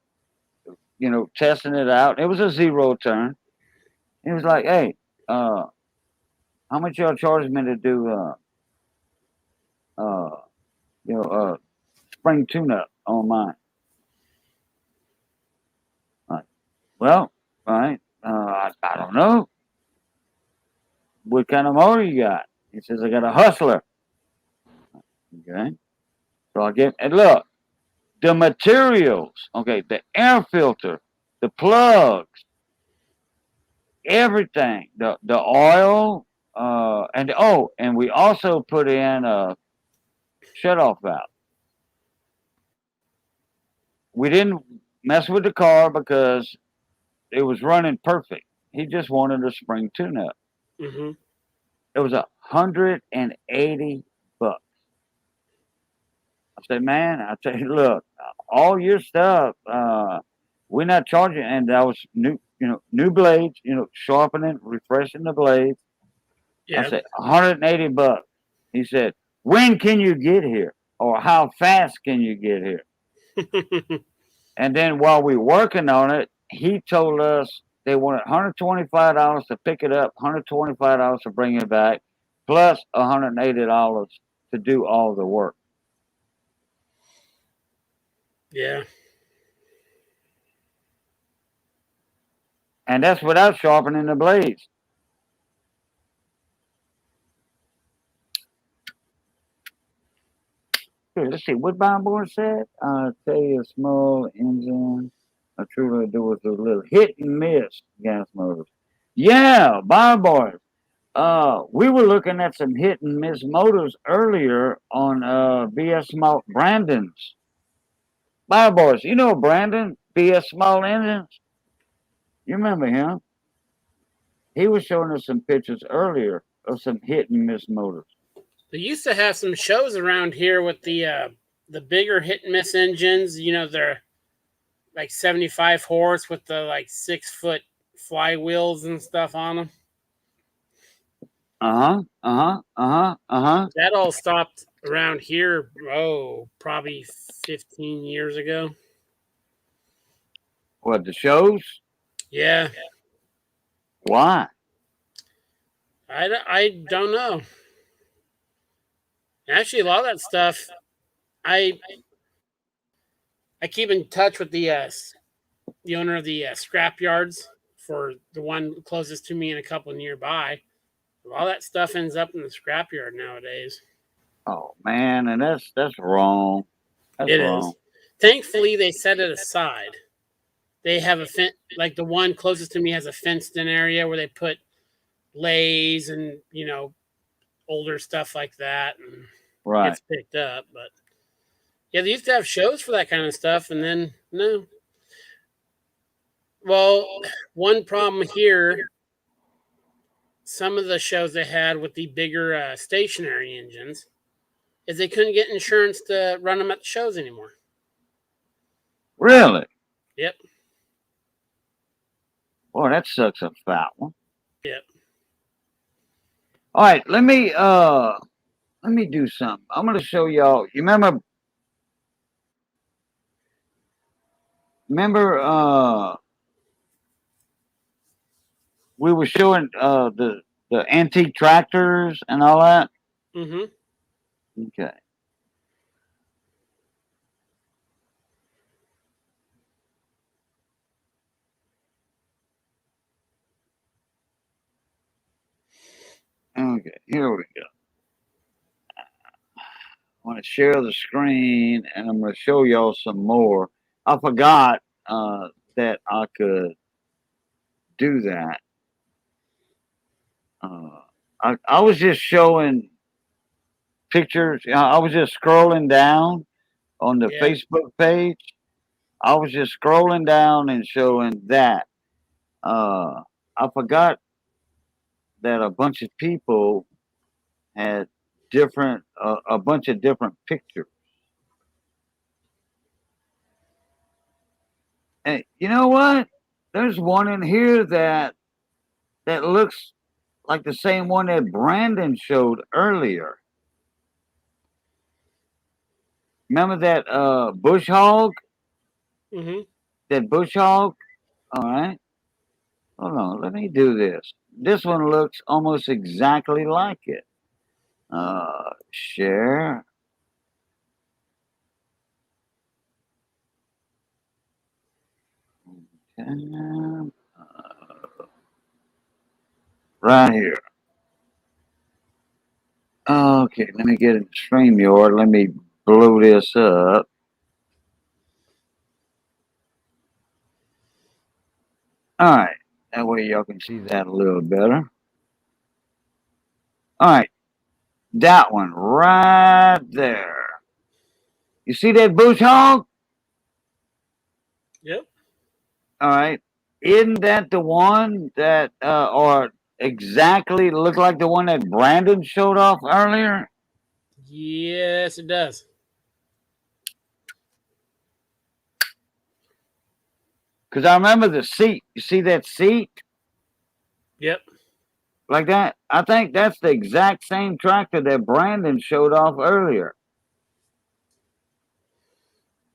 testing it out. It was a zero turn. He was like, hey, how much y'all charge me to do, spring tune-up on mine? Well, all right, I don't know. What kind of motor you got? He says, I got a Hustler. Okay. So I get, and look, the materials, okay, the air filter, the plugs, everything, the oil, and we also put in a shutoff valve. We didn't mess with the car because it was running perfect. He just wanted a spring tune-up. It was $180. I said, man, I tell you, look, all your stuff, we're not charging. And that was new blades, sharpening, refreshing the blades. Yeah. I said, $180. He said, when can you get here? Or how fast can you get here? And then while we were working on it, he told us they wanted $125 to pick it up, $125 to bring it back, plus $180 to do all the work. Yeah. And that's without sharpening the blades. Here, let's see what Bob said. Tell you a small engine. I truly do with a little hit and miss gas motors. Yeah, Bob. We were looking at some hit and miss motors earlier on BS Small Brandon's. Bob, you know Brandon, BS Small Engines? You remember him? He was showing us some pictures earlier of some hit and miss motors. They used to have some shows around here with the bigger hit and miss engines. They're like 75 horse with the 6-foot flywheels and stuff on them. That all stopped around here, probably 15 years ago. What, the shows? Yeah. Why? I don't know. Actually, a lot of that stuff, I keep in touch with the owner of the scrap yards for the one closest to me and a couple nearby. All that stuff ends up in the scrapyard nowadays. Oh man, and that's wrong. That's It wrong. is. Thankfully, they set it aside. They have like the one closest to me has a fenced-in area where they put lays and older stuff like that, and Right. gets picked up. But yeah, they used to have shows for that kind of stuff, and then no. Well, one problem here, some of the shows they had with the bigger stationary engines, is they couldn't get insurance to run them at the shows anymore. Really? Yep. Boy, that sucks a fat one. Yep. All right, let me do something. I'm gonna show y'all. You remember we were showing the antique tractors and all that? Mm-hmm. Okay. Okay, here we go. I want to share the screen and I'm going to show y'all some more. I forgot that I could do that. I was just showing pictures. I was just scrolling down on the Yeah. Facebook page. I was just scrolling down and showing that. I forgot that a bunch of people had a bunch of different pictures. And you know what? There's one in here that looks like the same one that Brandon showed earlier. Remember that bush hog? Mm-hmm. That bush hog? All right. Hold on. Let me do this. This one looks almost exactly like it. Share. Right here. Okay, let me get in StreamYard. Let me blow this up. All right. That way y'all can see that a little better. All right. That one right there. You see that bush hog? Yep. All right. Isn't that the one that, or exactly look like the one that Brandon showed off earlier? Yes, it does. Because I remember the seat. You see that seat? Yep. Like that? I think that's the exact same tractor that Brandon showed off earlier.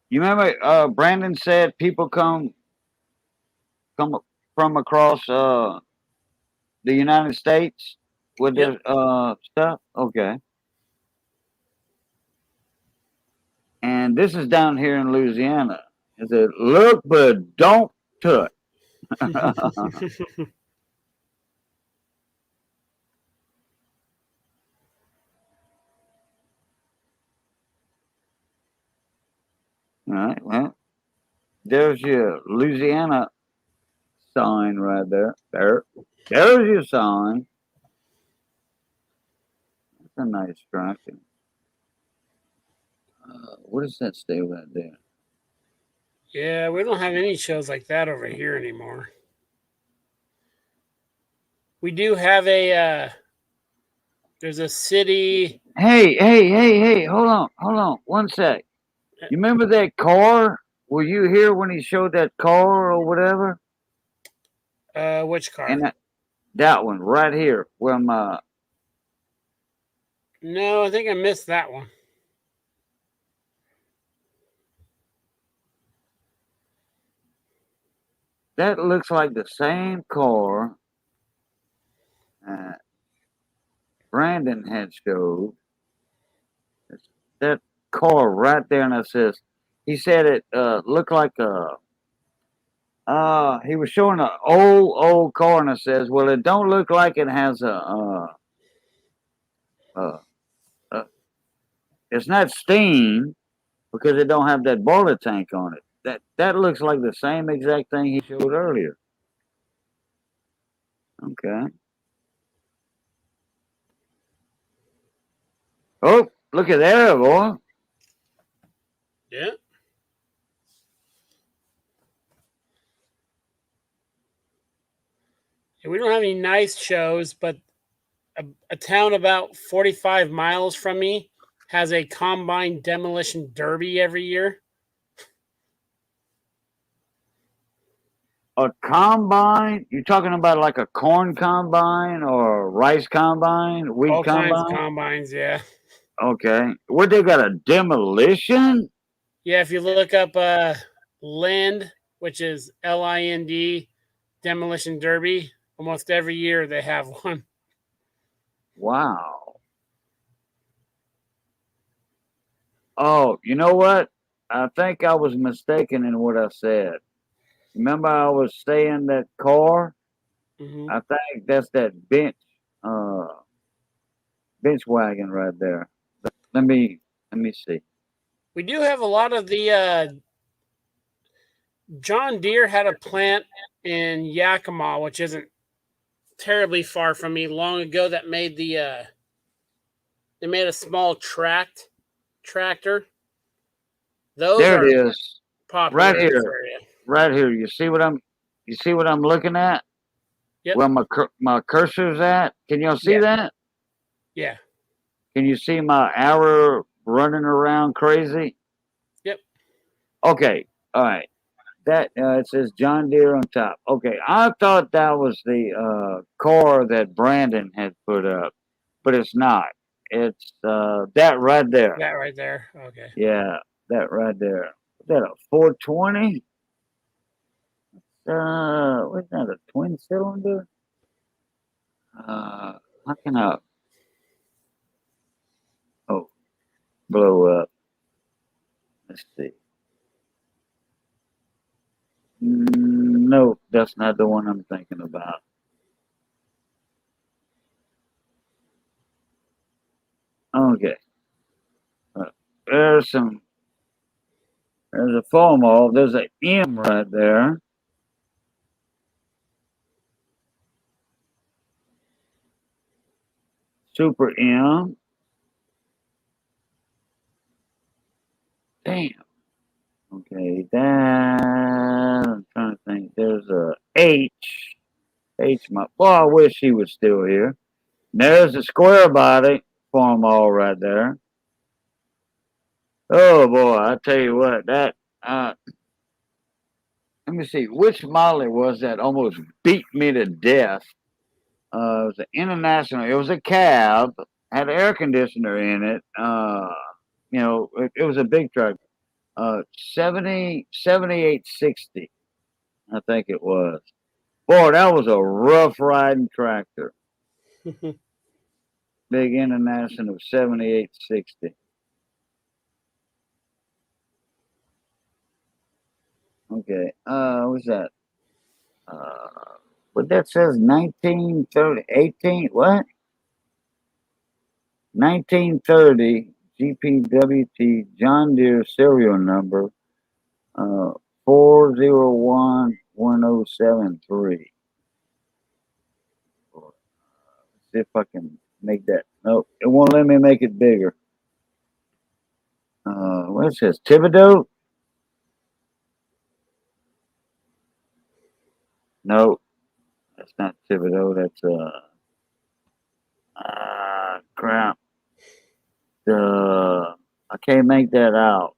You remember Brandon said people come from across the United States with Yep. their stuff? Okay. And this is down here in Louisiana. It said, look but don't touch. All right, well, there's your Louisiana sign right there. There's your sign. That's a nice tractor. What does that say right there? Yeah, we don't have any shows like that over here anymore. We do have there's a city. Hey, hold on, one sec. You remember that car? Were you here when he showed that car or whatever? Which car? And that one right here, where No, I think I missed that one. that looks like the same car Brandon had showed. That car right there, and it says, he said it looked like he was showing an old car, and it says, well, it don't look like it has a It's not steam because it don't have that boiler tank on it. That looks like the same exact thing he showed earlier. Okay. Oh, look at there, boy. Yeah. We don't have any nice shows, but a town about 45 miles from me has a combine demolition derby every year. A combine? You're talking about like a corn combine or a rice combine, wheat All kinds of combine? combines, yeah. Okay. What, they got a demolition? Yeah, if you look up Lind, which is LIND, demolition derby, almost every year they have one. Wow. Oh, you know what? I think I was mistaken in what I said. Remember, I was saying that car? Mm-hmm. I think that's that uh, bench wagon right there. Let me see. We do have a lot of the John Deere had a plant in Yakima, which isn't terribly far from me, long ago, that made they made a small tractor. Those There it are is, popular right in this here, area. right here. You see what I'm looking at? Yep. Where my cursor's at? Can y'all see Yeah. that? Yeah. Can you see my arrow running around crazy? Yep. Okay, all right. That it says John Deere on top. Okay, I thought that was the car that Brandon had put up, but it's not. It's that right there. That right there. Okay. Yeah, that right there. Is that a 420? What's that, a twin cylinder? How can I? Oh, blow up. Let's see. No, that's not the one I'm thinking about. Okay. Uh, there's some. There's a FOMO. There's a M right there. Super M. Damn. Okay, that I'm trying to think. There's a H. Well, I wish he was still here. There's a square body form all right there. Oh boy, I tell you what, that let me see, which model it was that almost beat me to death. It was an international. It was a cab, had air conditioner in it. It was a big truck. 7860, I think it was. Boy, that was a rough riding tractor. Big international 7860. Okay. What's that? But that says 1930, 18, what? 1930 GPWT John Deere serial number 4011073. Let's see if I can make that. Nope, it won't let me make it bigger. What it says? Thibodeau? Nope, that's not Thibodeau. That's crap. I can't make that out.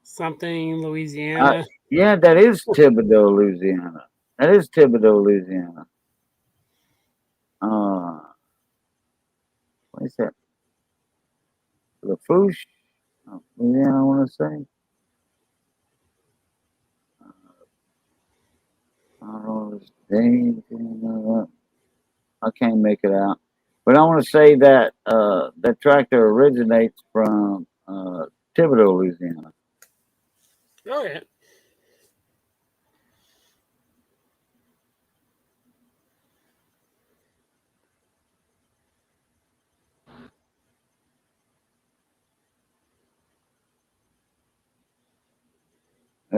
Something Louisiana. Yeah, that is Thibodeau, Louisiana. That is Thibodeau, Louisiana. What is that? Lafouche? Louisiana, I want to say. I don't know. I can't make it out. But I want to say that that tractor originates from Thibodeau, Louisiana. Oh yeah.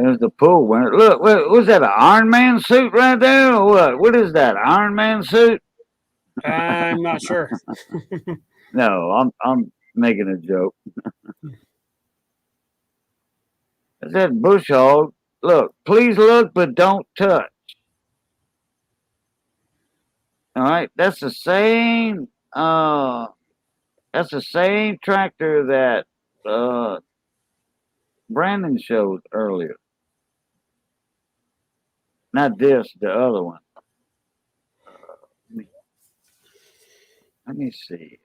There's the pool winner. Look, was that an Iron Man suit right there, or what? What is that? Iron Man suit? I'm not sure. No, I'm making a joke. Is that bush hog? Look, please look, but don't touch. All right, that's the same. That's the same tractor that Brandon showed earlier. Not this, the other one. Let me see.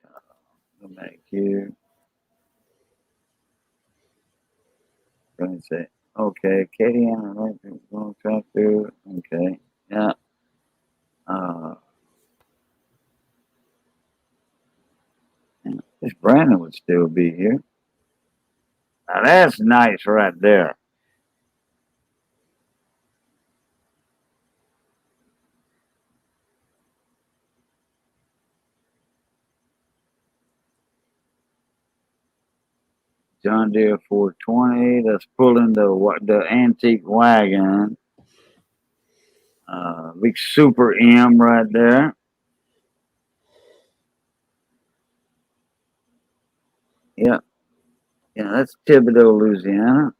Go back here. Let me see. Okay, Katie and electric tractor. Okay, yeah. This Brandon would still be here. Now that's nice right there. John Deere 420. That's pulling the antique wagon. Big Super M right there. Yeah, yeah. That's Thibodaux, Louisiana.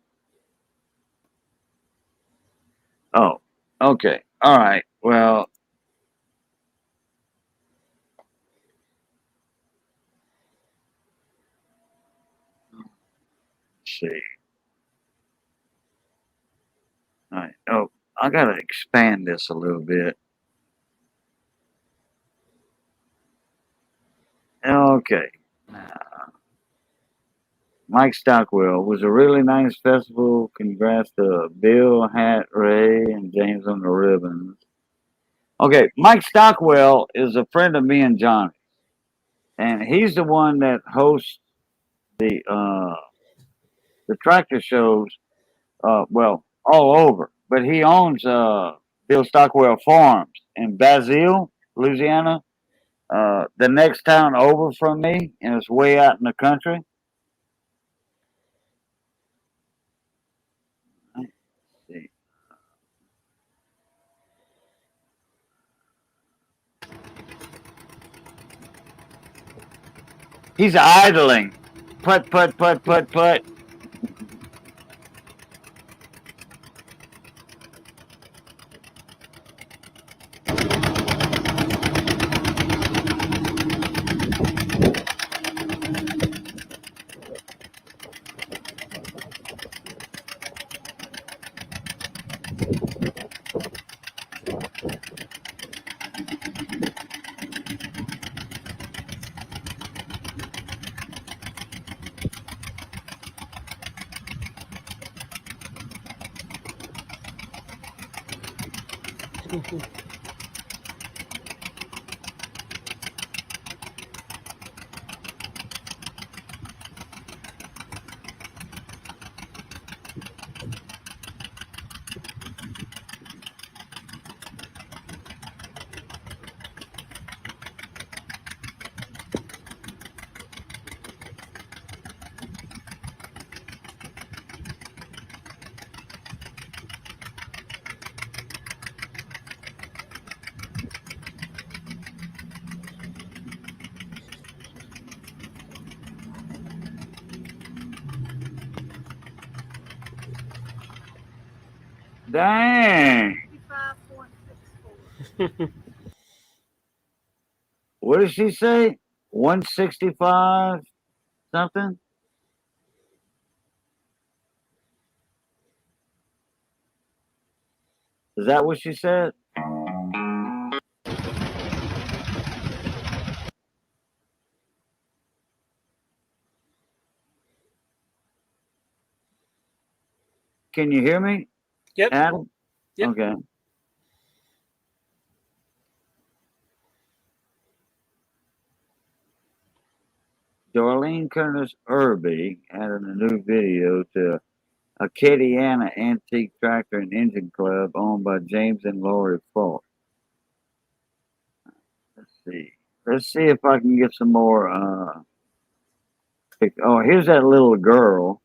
Oh, okay. All right. Well, let's see. All right. Oh, I gotta expand this a little bit. Okay. Mike Stockwell was a really nice festival. Congrats to Bill, Hat, Ray, and James on the ribbons. Okay, Mike Stockwell is a friend of me and Johnny, and he's the one that hosts the tractor shows. Well, all over, but he owns Bill Stockwell Farms in Basile, Louisiana. The next town over from me, and it's way out in the country. Let's see. He's idling. Put, put, put, put, put. Dang. What did she say? 165 something? Is that what she said? Can you hear me? Yep. Adam? Yep. Okay. Darlene Curtis Irby added a new video to Acadiana Antique Tractor and Engine Club owned by James and Lori Falk. Let's see. Let's see if I can get some more. Oh, here's that little girl.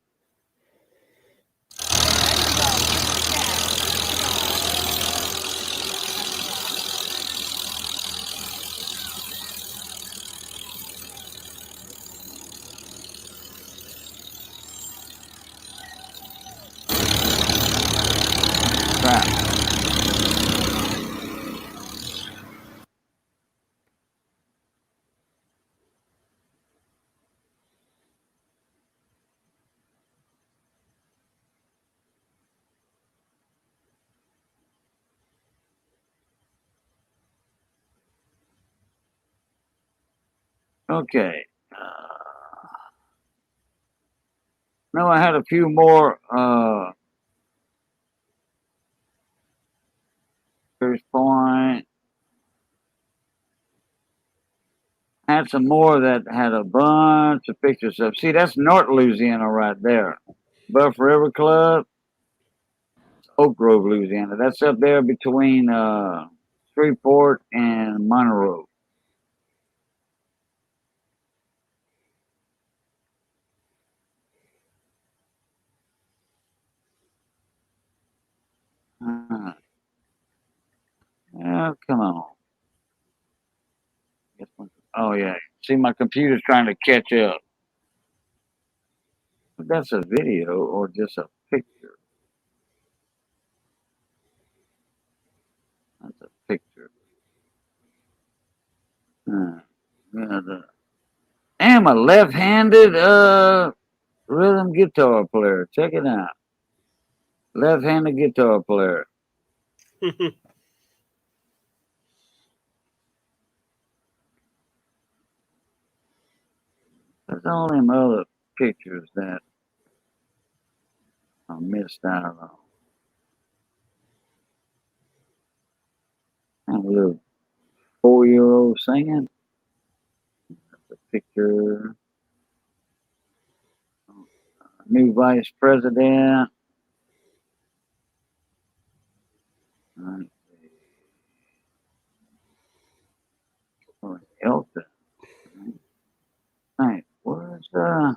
Okay. No, I had a few more first point. I had some more that had a bunch of pictures of. See, that's North Louisiana right there. Buff River Club, Oak Grove, Louisiana. That's up there between Shreveport and Monroe. Oh, come on. Oh, yeah. See, my computer's trying to catch up. But that's a video or just a picture. That's a picture. I am a left-handed rhythm guitar player. Check it out. Left-handed guitar player. There's all them other pictures that I missed out on. A little 4-year-old singing. That's a picture. New vice president. Elton. Right. Where's all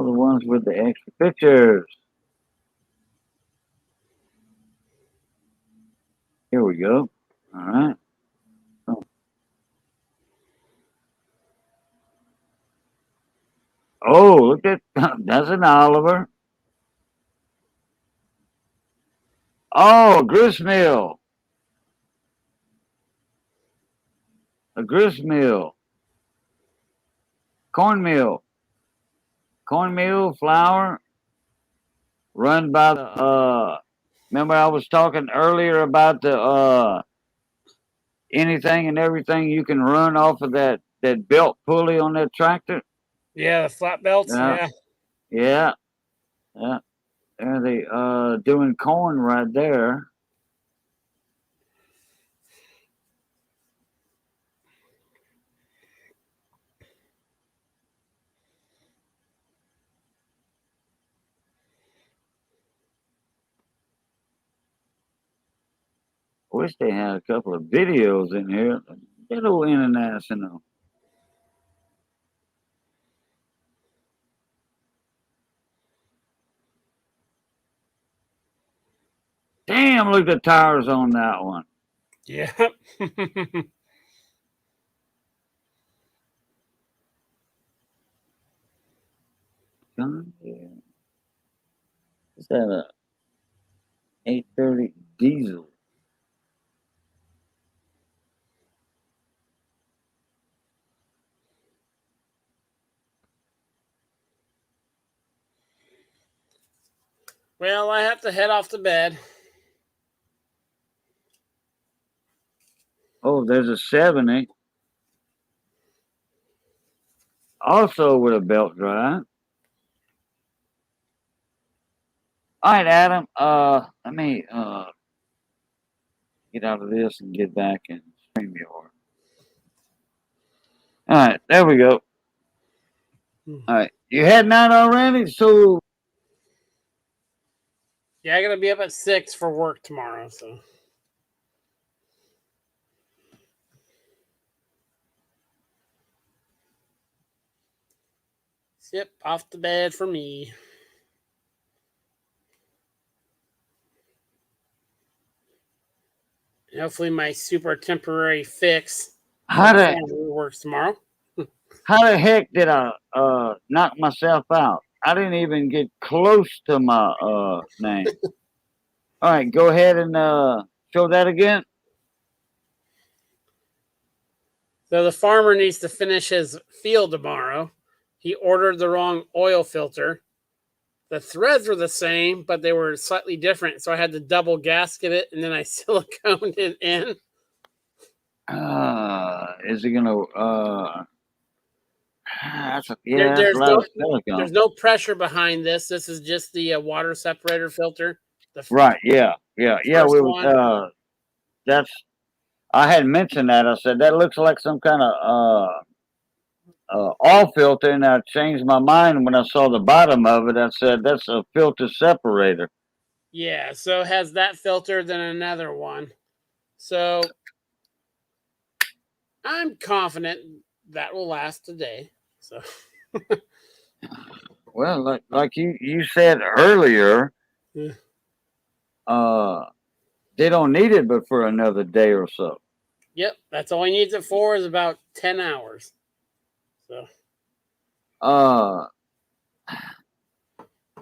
the ones with the extra pictures? Here we go. All right. Oh, look at that's an Oliver. Oh, a grist mill. A grist mill. Cornmeal. Cornmeal flour run by the remember I was talking earlier about the anything and everything you can run off of that belt pulley on that tractor? Yeah, the flat belts. Yeah. Yeah. Yeah. There they doing corn right there. Wish they had a couple of videos in here. Little international. Damn, look at the tires on that one. Yeah. Is that a 830 diesel? Well, I have to head off to bed. Oh, there's a 70. Also with a belt drive. All right, Adam. Let me get out of this and get back in StreamYard. All right, there we go. All right, you heading out already? So yeah, I gotta be up at 6 for work tomorrow. So yep, off to bed for me. Hopefully, my super temporary fix works tomorrow. how the heck did I knock myself out? I didn't even get close to my name. All right, go ahead and show that again. So the farmer needs to finish his field tomorrow. He ordered the wrong oil filter. The threads were the same, but they were slightly different. So I had to double gasket it, and then I siliconed it in. Is it gonna? Yeah, that's a There's lot no of silicone. pressure behind this. This is just the water separator filter. The Right? Yeah. Yeah. first We one. that's. I had mentioned that. I said that looks like some kind of oil filter, and I changed my mind when I saw the bottom of it. I said that's a filter separator. Yeah, so it has that filter, then another one. So I'm confident that will last today. So Well, like you said earlier, yeah. uh, they don't need it but for another day or so. Yep, that's all he needs it for is about 10 hours. So Uh,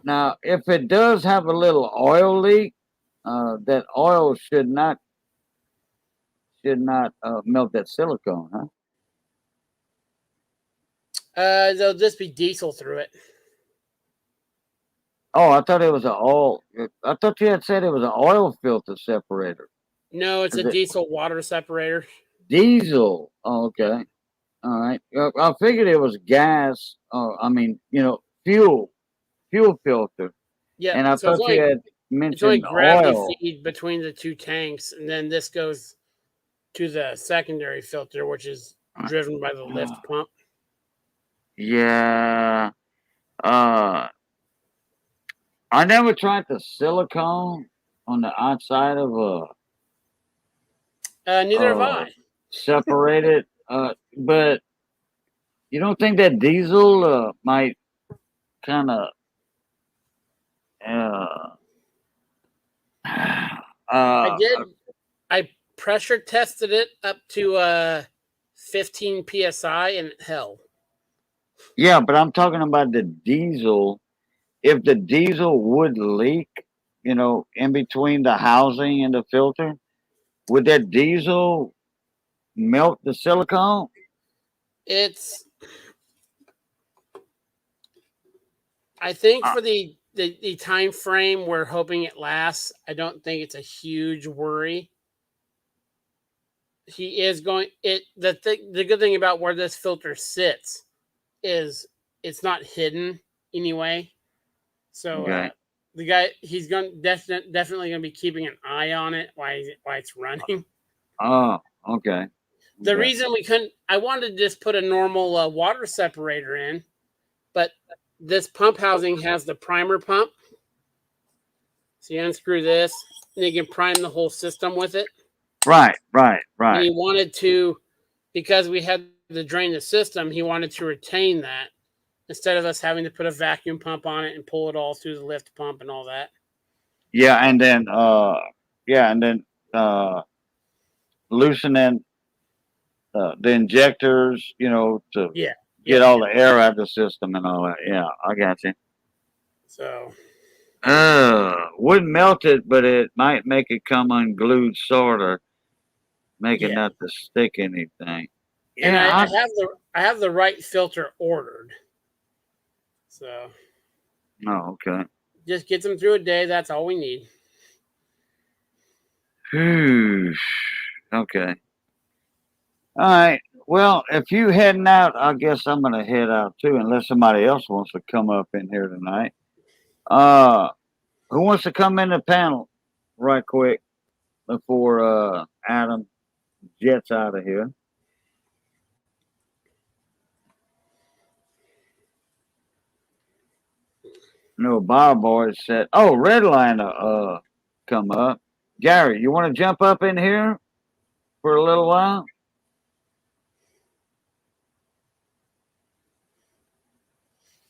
Now if it does have a little oil leak, that oil should not melt that silicone, huh? there'll just be diesel through it. Oh, I thought it was an oil. I thought you had said it was an oil filter separator. No, it's a Is it diesel water separator. diesel? Oh, okay. All right. I figured it was gas. I mean, fuel filter. Yep. And I So thought you had it's only mentioned gravity oil. feed between the two tanks, and then this goes to the secondary filter, which is driven by the lift pump. Yeah. Uh, I never tried the silicone on the outside of Neither have a I. separated. But you don't think that diesel might kind of uh, I uh, did. I pressure tested it up to 15 psi, and it held. yeah, but I'm talking about the diesel. If the diesel would leak, in between the housing and the filter, would that diesel melt the silicone? It's. I think Uh, for the time frame we're hoping it lasts, I don't think it's a huge worry. He is going it the good thing about where this filter sits is it's not hidden anyway. So okay. the guy he's going definitely going to be keeping an eye on it while it's running. Oh, okay. The Okay. reason we couldn't, I wanted to just put a normal water separator in, but this pump housing has the primer pump. So you unscrew this, and you can prime the whole system with it. Right. And he wanted to, because we had to drain the system, he wanted to retain that instead of us having to put a vacuum pump on it and pull it all through the lift pump and all that. Yeah, and then loosening the injectors, to Yeah. get all the air out of the system and all that. Yeah, I got you. So Wouldn't melt it, but it might make it come unglued, sorta, make it yeah. not to stick anything. And Yeah, I have the right filter ordered. So oh, okay. just gets them through a day. That's all we need. Whew. Okay. All right. Well, if you heading out, I guess I'm gonna head out too, unless somebody else wants to come up in here tonight. Uh, who wants to come in the panel right quick before Adam jets out of here? No, Bob boy said, "Oh, Redline, come up." Gary, you want to jump up in here for a little while?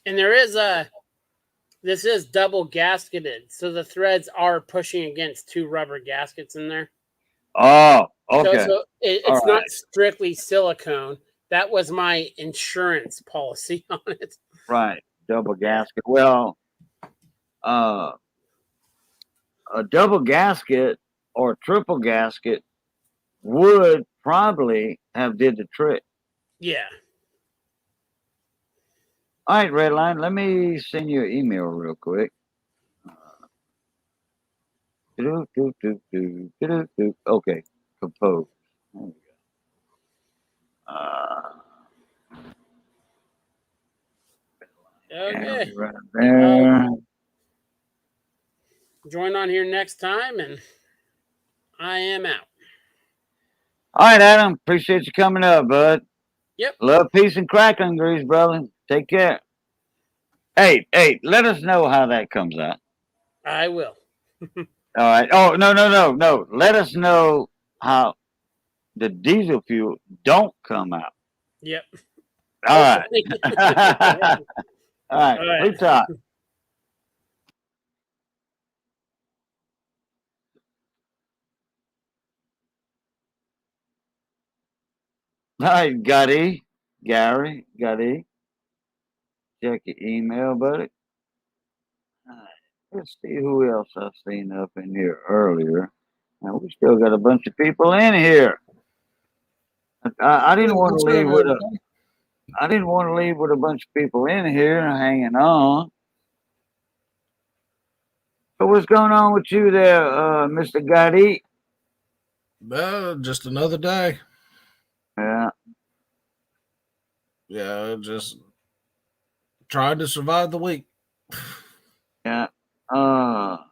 And this is double gasketed, so the threads are pushing against two rubber gaskets in there. Oh, So, okay. it's All not right. strictly silicone. That was my insurance policy on it. Right. Double gasket. Well, uh, a double gasket or triple gasket would probably have did the trick. Yeah. All right, Redline, let me send you an email real quick. Okay, compose. There we go. Okay. Right there. Join on here next time, and I am out. All right, Adam. Appreciate you coming up, bud. Yep. Love, peace, and crackling grease, brother. Take care. Hey, let us know how that comes out. I will. All right. Oh, no. Let us know how the diesel fuel don't come out. Yep. All right. All right. All right. Blue top. All right, Gary. Check your email, buddy. All right. Let's see who else I've seen up in here earlier. Now we still got a bunch of people in here. I didn't want to leave with a bunch of people in here hanging on. So what's going on with you there, Mr. Gotti? Just another day. Yeah. Yeah, just trying to survive the week. Yeah. That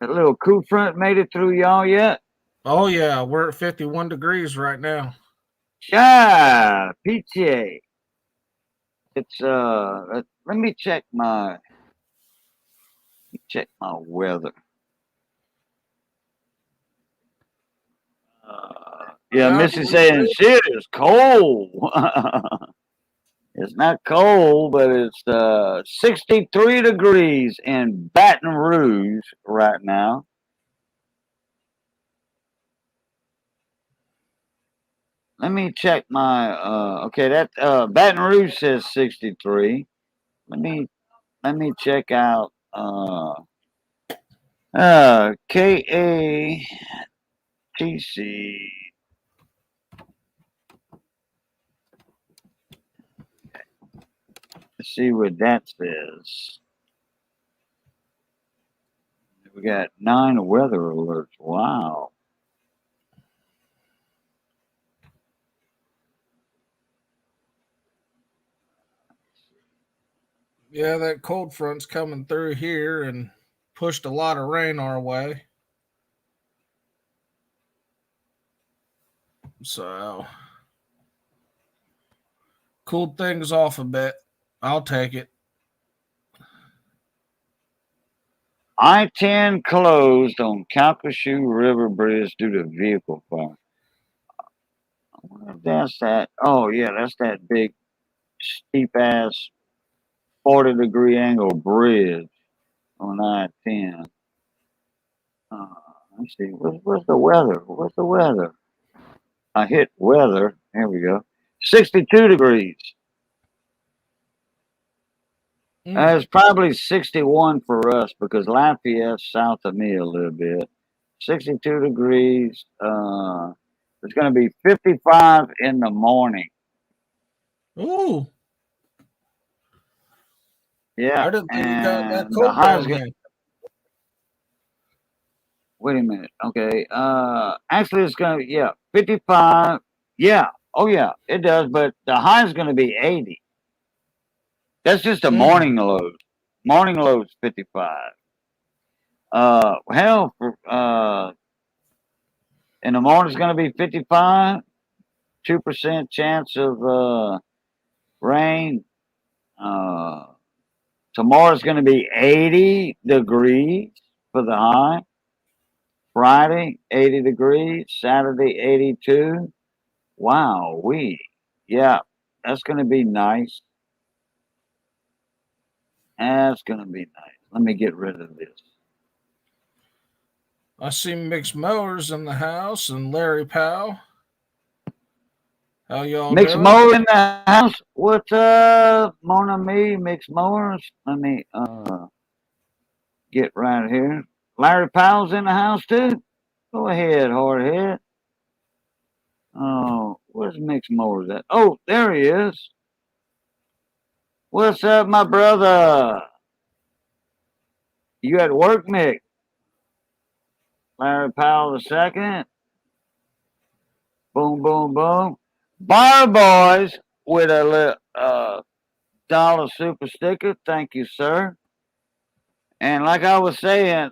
little cool front made it through y'all yet? Oh yeah, we're at 51 degrees right now. Peachy. It's let me check my weather. Yeah, Missy's saying shit is cold. It's not cold, but it's 63 degrees in Baton Rouge right now. Let me check my okay, that Baton Rouge says 63. Let me check out KATC. Let's see what that says. We got 9 weather alerts. Wow. Yeah, that cold front's coming through here and pushed a lot of rain our way. So cooled things off a bit. I'll take it. I-10 closed on Calcasieu River Bridge due to vehicle fire. I wonder if that's that. Oh, yeah, that's that big, steep ass 40-degree angle bridge on I-10. Let's see. What's the weather? What's the weather? I hit weather. There we go. 62 degrees. It's probably 61 for us because Lafayette's south of me a little bit. 62 degrees. It's going to be 55 in the morning. Ooh. Yeah. I didn't think it got that And the cold high's down going here. Wait a minute. Okay. Actually, it's going to, yeah, 55. Yeah. Oh, yeah, it does. But the high's going to be 80. That's just a morning load. Morning load's 55. Hell, in the morning it's going to be 55. 2% chance of rain. Tomorrow's going to be 80 degrees for the high. Friday, 80 degrees. Saturday, 82. Wow, yeah, that's going to be nice. That's going to be nice. Let me get rid of this. I see Mixed Mowers in the house and Larry Powell. How y'all Mixed doing? Mower in the house. What's up, Mon ami, Mixed Mowers? Let me get right here. Larry Powell's in the house too. Go ahead, hardhead. Oh, where's Mixed Mowers at? Oh, there he is. What's up, my brother? You at work, Mick? Larry Powell II. Boom, boom, boom. Bar Boys with a dollar super sticker. Thank you, sir. And like I was saying,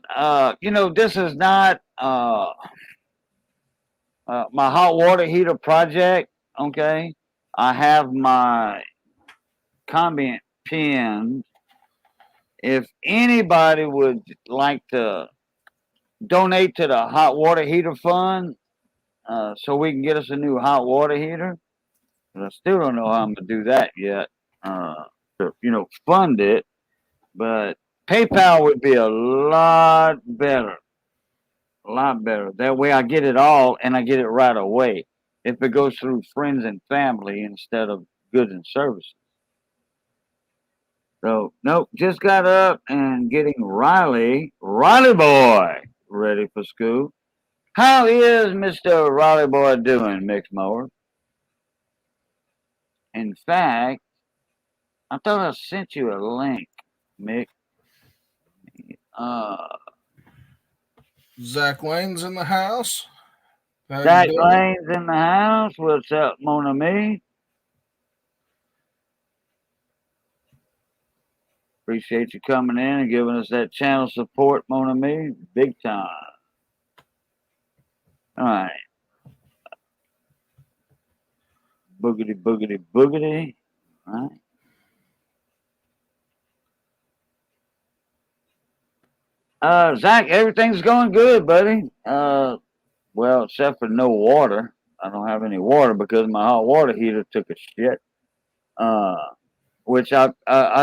this is not my hot water heater project. Okay, I have my comment pinned. If anybody would like to donate to the hot water heater fund, so we can get us a new hot water heater. I still don't know how I'm gonna do that yet. To fund it, but PayPal would be a lot better. A lot better. That way I get it all and I get it right away. If it goes through friends and family instead of goods and services. So nope, just got up and getting Riley boy, ready for school. How is Mr. Riley boy doing, Mixed Mower? In fact, I thought I sent you a link, Mick. Zach Lane's in the house. Zach Lane's in the house. What's up, Mon Ami? Appreciate you coming in and giving us that channel support, Mon Ami. Big time. All right. Boogity, boogity, boogity. All right. Zach, everything's going good, buddy. Well, except for no water. I don't have any water because my hot water heater took a shit. Which I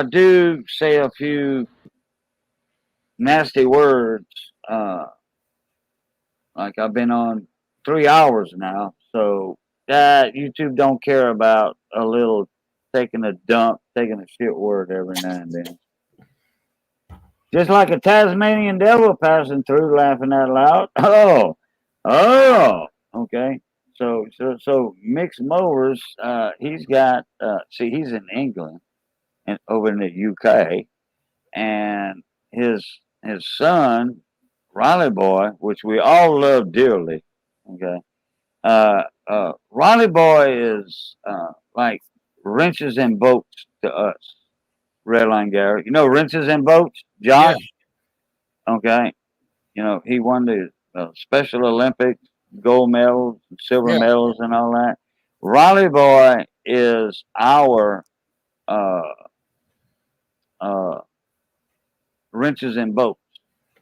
do say a few nasty words. Like I've been on 3 hours now, so that YouTube don't care about a little taking a dump, taking a shit word every now and then. Just like a Tasmanian devil passing through, laughing out loud. Oh, okay. So Mixed Mowers, he's got. He's in England and over in the UK, and his son, Riley boy, which we all love dearly. Okay. Riley boy is like wrenches and boats to us. Redline Gary, you know wrenches and boats, Josh. Yeah. Okay. He won the Special Olympics gold medals, silver medals, and all that. Riley boy is our wrenches and boats.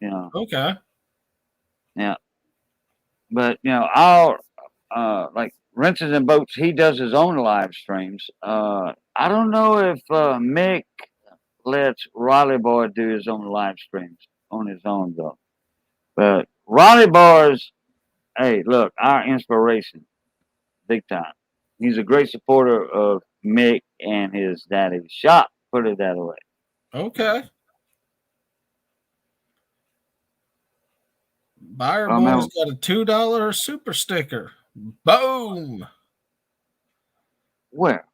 Okay. Yeah. But our like wrenches and boats, he does his own live streams. I don't know if Mick lets Riley boy do his own live streams on his own though. But Riley boy's, hey, look, our inspiration, big time. He's a great supporter of Mick and his daddy's shop. Put it that way. Okay. Buyer Boy's got a $2 super sticker. Boom. Where?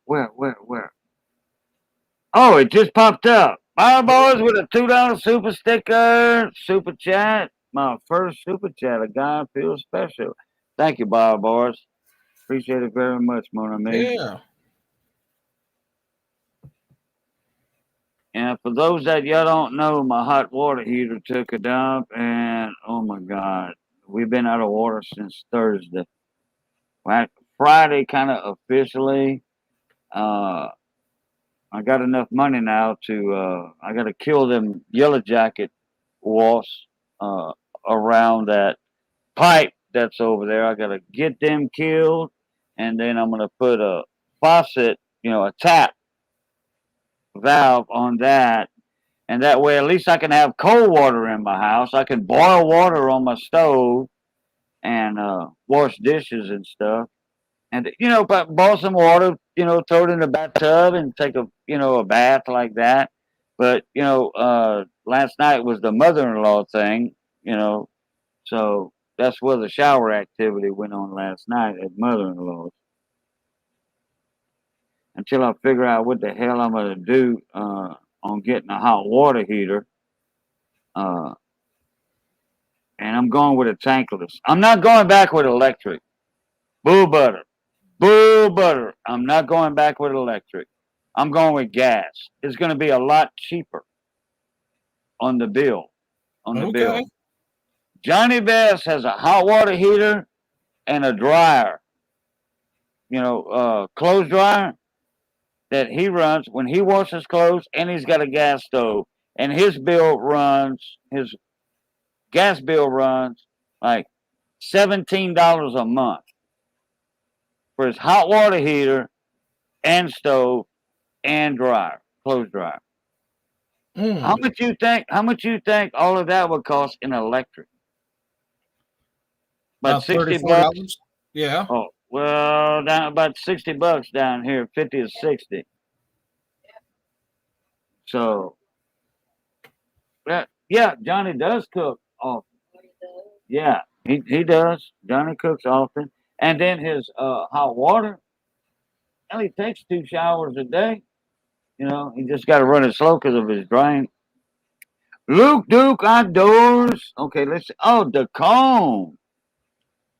Oh, it just popped up. Buyer Boys with a $2 super sticker, super chat. My first super chat. A guy feels special. Thank you, Buyer Boys. Appreciate it very much, Mon Ami. Yeah. And for those that y'all don't know, my hot water heater took a dump, and oh my God, we've been out of water since Thursday. Friday, kind of officially. I got enough money now to. I got to kill them yellow jacket wasps around that pipe that's over there. I got to get them killed, and then I'm gonna put a faucet, a tap valve on that. And that way, at least I can have cold water in my house. I can boil water on my stove and wash dishes and stuff. And boil some water, throw it in the bathtub and take a bath like that. But last night was the mother-in-law thing, so that's where the shower activity went on last night at mother-in-law's. Until I figure out what the hell I'm gonna do on getting a hot water heater. And I'm going with a tankless. I'm not going back with electric. Bull butter. Bull butter. I'm not going back with electric. I'm going with gas. It's going to be a lot cheaper on the bill. Okay. Johnny Best has a hot water heater and a dryer. Clothes dryer that he runs when he washes clothes, and he's got a gas stove. And his gas bill runs like $17 a month for his hot water heater and stove and clothes dryer. How much you think? How much you think all of that would cost in electric? About 60 bucks. $34. Yeah. Oh well, down about $60 down here, 50 to 60. So, yeah, Johnny does cook often. Yeah, he does. Johnny cooks often, and then his hot water. Well, he takes 2 showers a day. He just got to run it slow because of his drain. Luke Duke Outdoors. Okay, let's see. Oh, the cone.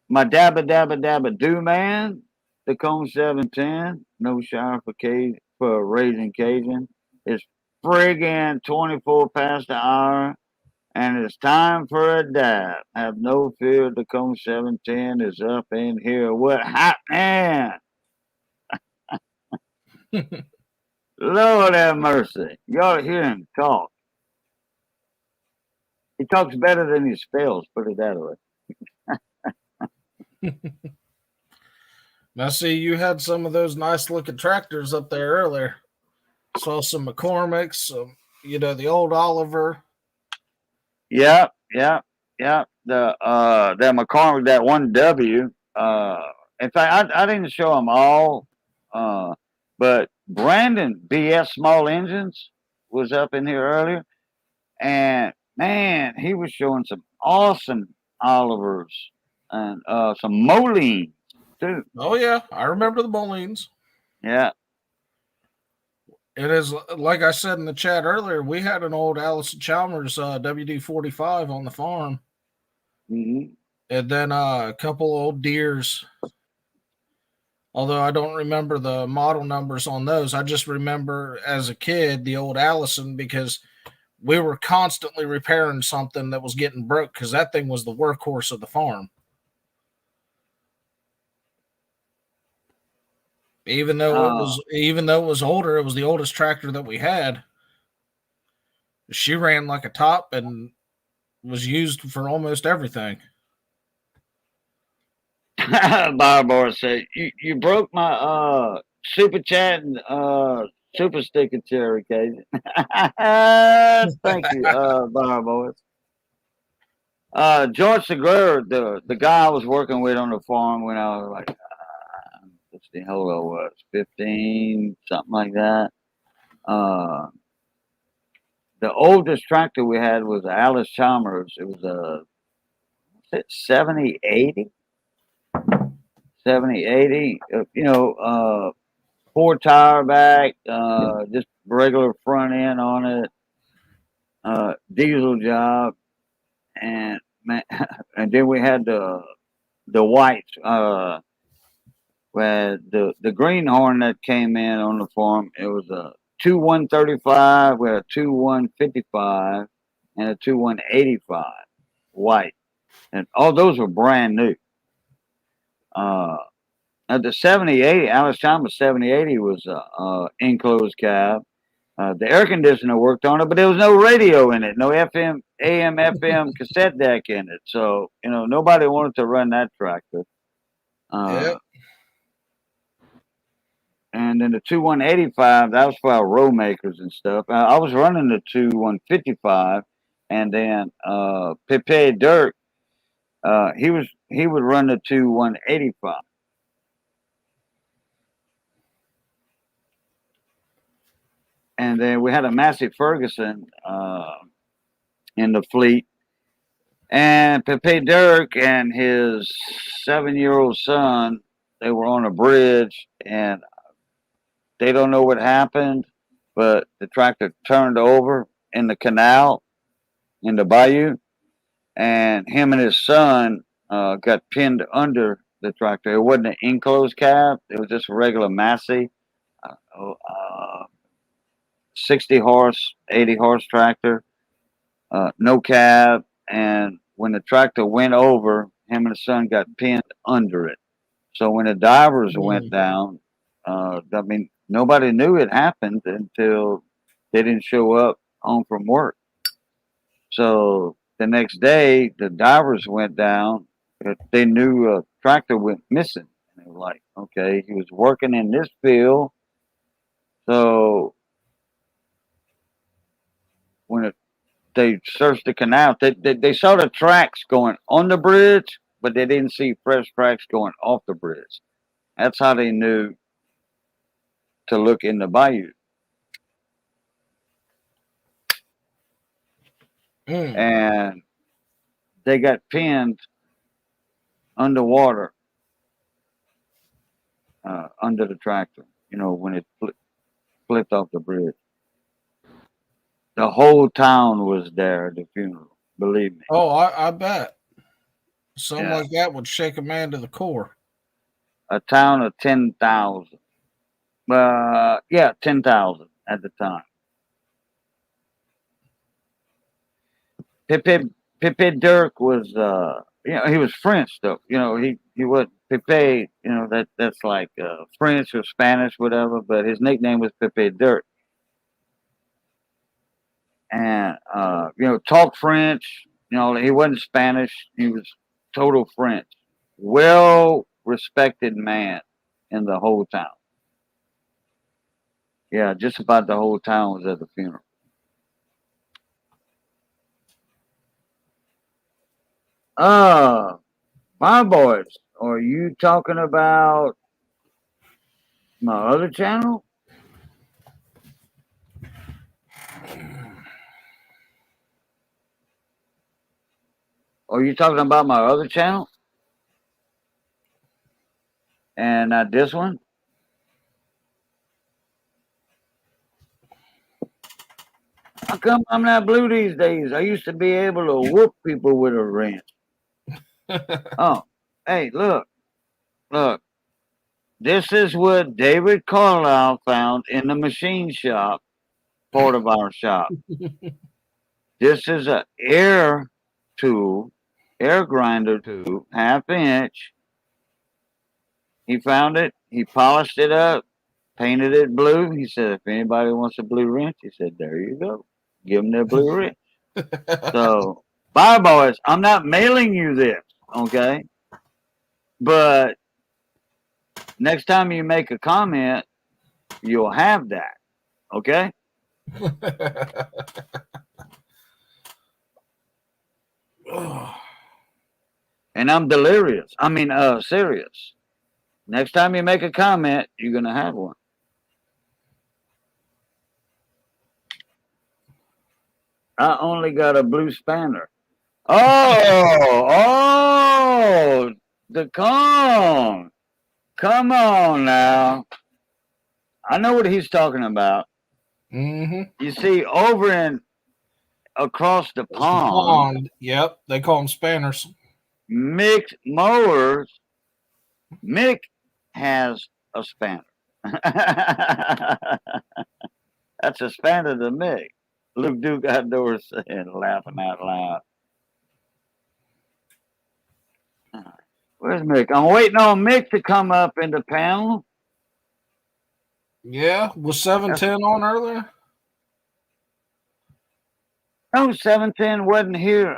My dabba dabba dabba do man. The cone 710. No shower for raising Cajun. It's friggin' 24 past the hour. And it's time for a dab. Have no fear, the cone 710 is up in here. What happened? Lord have mercy. You ought to hear him talk. He talks better than he spells, put it that way. Now, see, you had some of those nice looking tractors up there earlier. Saw some McCormick's, the old Oliver. Yep. The McCormick, that 1W. In fact, I didn't show them all, but Brandon BS Small Engines was up in here earlier, and man, he was showing some awesome Olivers and some Molines too. Oh yeah, I remember the Molines. Yeah. It is like I said in the chat earlier. We had an old Allison Chalmers WD-45 on the farm, Mm-hmm. and then a couple old Deers. Although I don't remember the model numbers on those, I just remember as a kid the old Allison because we were constantly repairing something that was getting broke because that thing was the workhorse of the farm. Even though it was older, it was the oldest tractor that we had. She ran like a top and was used for almost everything. Barbar said, you broke my super chat and super sticker cherry, Cajun. Thank you, Barbar. George Segura, the guy I was working with on the farm when I was like, what's the hell I was, 15, something like that. The oldest tractor we had was Alice Chalmers. It was a 7080. 7080, 4 tire back, just regular front end on it, diesel job, and man, and then we had the whites, where the greenhorn that came in on the farm. It was a 2-135 with a 2-155 and a 2-185 white, and all those were brand new. The 7080, Alice Chalmers 7080 was enclosed cab. The air conditioner worked on it, but there was no radio in it, no FM, AM, FM cassette deck in it. So, nobody wanted to run that tractor. Yep. And then the 2-185, that was for our row makers and stuff. I was running the 2-155, and then Pepe Dirk, he would run the 2-185. And then we had a Massey Ferguson in the fleet. And Pepe Dirk and his 7-year-old son, they were on a bridge, and they don't know what happened, but the tractor turned over in the canal, in the bayou, and him and his son got pinned under the tractor. It wasn't an enclosed cab. It was just a regular Massey, 60 horse, 80 horse tractor, no cab. And when the tractor went over, him and the son got pinned under it. So when the divers went down, I mean, nobody knew it happened until they didn't show up home from work. So the next day, the divers went down. They knew a tractor went missing. And they were like, okay, he was working in this field. So when they searched the canal, they saw the tracks going on the bridge, but they didn't see fresh tracks going off the bridge. That's how they knew to look in the bayou. And they got pinned underwater under the tractor, when it flipped off the bridge. The whole town was there at the funeral, believe me. Oh, I bet. Something Yeah. like that would shake a man to the core. A town of 10,000. 10,000 at the time. Pepe Dirk was, he was French though. He was Pepe. That's like French or Spanish, whatever. But his nickname was Pepe Dirk. And talked French. He wasn't Spanish. He was total French. Well respected man in the whole town. Yeah, just about the whole town was at the funeral. My boys, are you talking about my other channel? Are you talking about my other channel? And not this one? How come I'm not blue these days? I used to be able to whoop people with a wrench. Oh, hey, look. This is what David Carlisle found in the machine shop, part of our shop. This is an air grinder tool, 1/2 inch. He found it. He polished it up, painted it blue. He said, if anybody wants a blue wrench, he said, there you go. Give them their blue wrench. So, bye, boys. I'm not mailing you this, okay? But next time you make a comment, you'll have that, okay? And I'm delirious. Serious. Next time you make a comment, you're going to have one. I only got a blue spanner. Oh, the cone. Come on now. I know what he's talking about. Mm-hmm. You see, across the pond. Yep, they call them spanners. Mick Mowers. Mick has a spanner. That's a spanner to Mick. Luke Duke outdoors saying, laughing out loud. Where's Mick? I'm waiting on Mick to come up in the panel. Yeah, was 710 on earlier? No, 710 wasn't here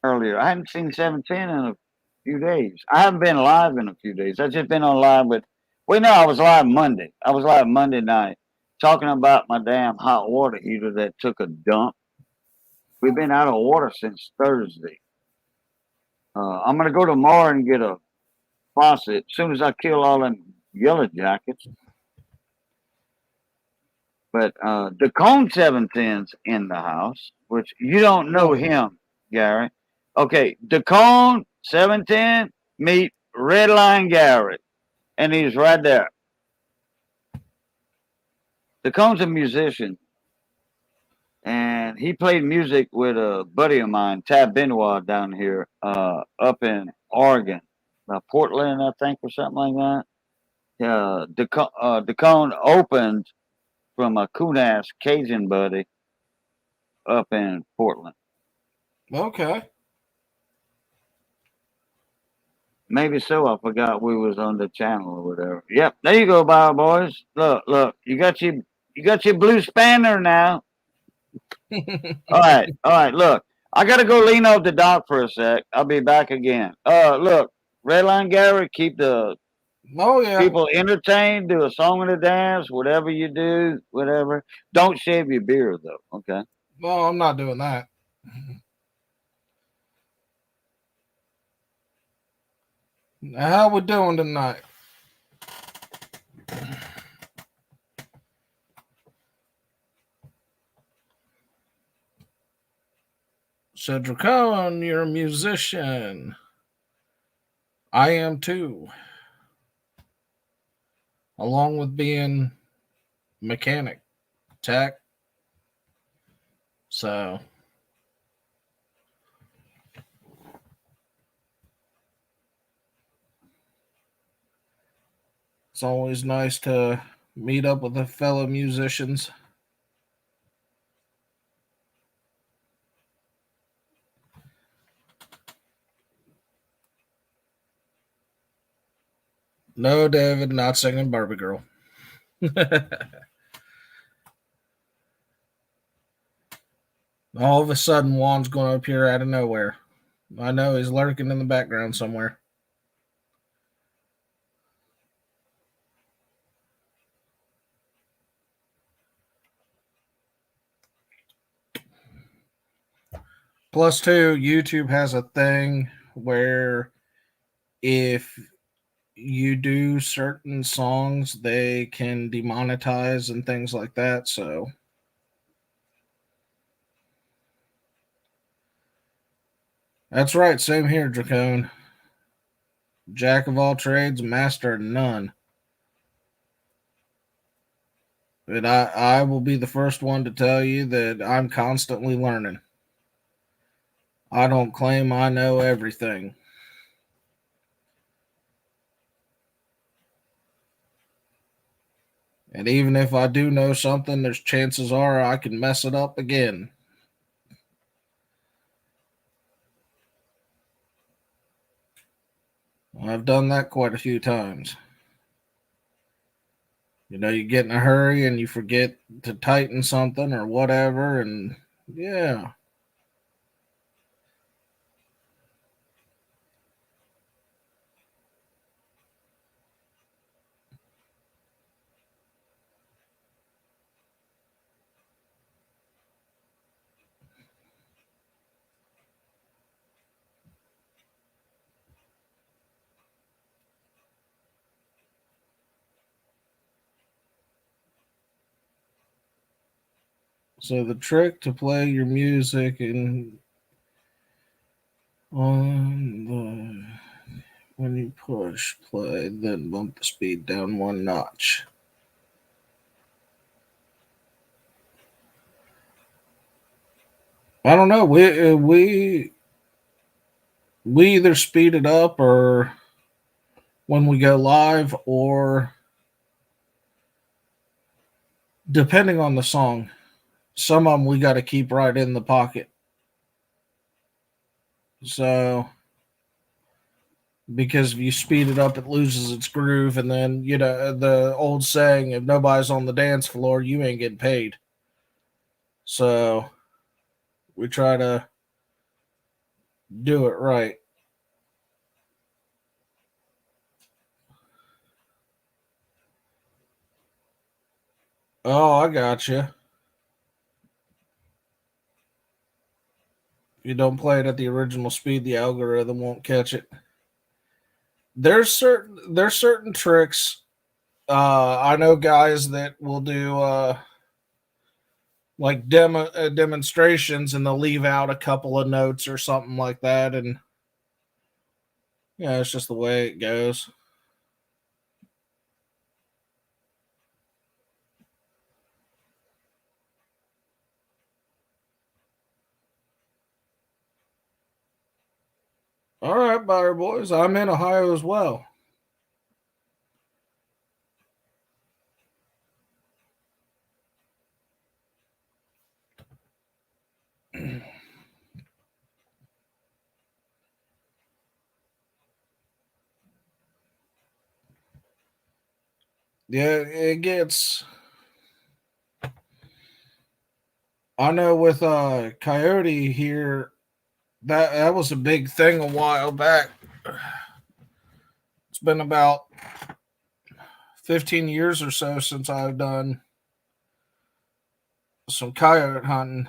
earlier. I haven't seen 710 in a few days. I haven't been live in a few days. I've just been on live I was live Monday. I was live Monday night talking about my damn hot water heater that took a dump. We've been out of water since Thursday. I'm going to go tomorrow and get a faucet as soon as I kill all them yellow jackets. But the Cone 710's in the house, which you don't know him, Gary. Okay, the Cone 710 meet Redline Gary, and he's right there. The Cone's a musician, and he played music with a buddy of mine, Tab Benoit, down here up in Oregon. Portland, I think, or something like that. Yeah, Decone opened from a Kunas Cajun buddy up in Portland. Okay. Maybe so. I forgot we was on the channel or whatever. Yep, there you go, Bob boys. Look, you got your blue spanner now. All right. Look, I gotta go lean off the dock for a sec. I'll be back again. Look, Redline Gary, keep the Oh yeah. people entertained. Do a song and a dance, whatever you do, whatever. Don't shave your beard though. Okay. Well, I'm not doing that. How we doing tonight? Cedric Cohen, you're a musician. I am too. Along with being mechanic, tech. So it's always nice to meet up with the fellow musicians. No, David, not singing Barbie Girl. All of a sudden, Juan's going to appear out of nowhere. I know he's lurking in the background somewhere. Plus, two, YouTube has a thing where if you do certain songs, they can demonetize and things like that. So that's right. Same here, Dracone. Jack of all trades, master of none. But I will be the first one to tell you that I'm constantly learning. I don't claim I know everything. And even if I do know something, there's chances are I can mess it up again. I've done that quite a few times. You know, you get in a hurry and you forget to tighten something or whatever, and yeah. So the trick to play your music and on the when you push play, then bump the speed down one notch. I don't know. We either speed it up or when we go live, or depending on the song. Some of them we got to keep right in the pocket. So because if you speed it up, it loses its groove, and then you know the old saying: if nobody's on the dance floor, you ain't getting paid. So we try to do it right. Oh, I got you. If you don't play it at the original speed, the algorithm won't catch it. There's certain tricks. I know guys that will do like demonstrations, and they'll leave out a couple of notes or something like that, and yeah, it's just the way it goes. All right, Butter Boys. I'm in Ohio as well. Yeah, it gets. I know with Coyote here, that was a big thing a while back. It's been about 15 years or so since I've done some coyote hunting.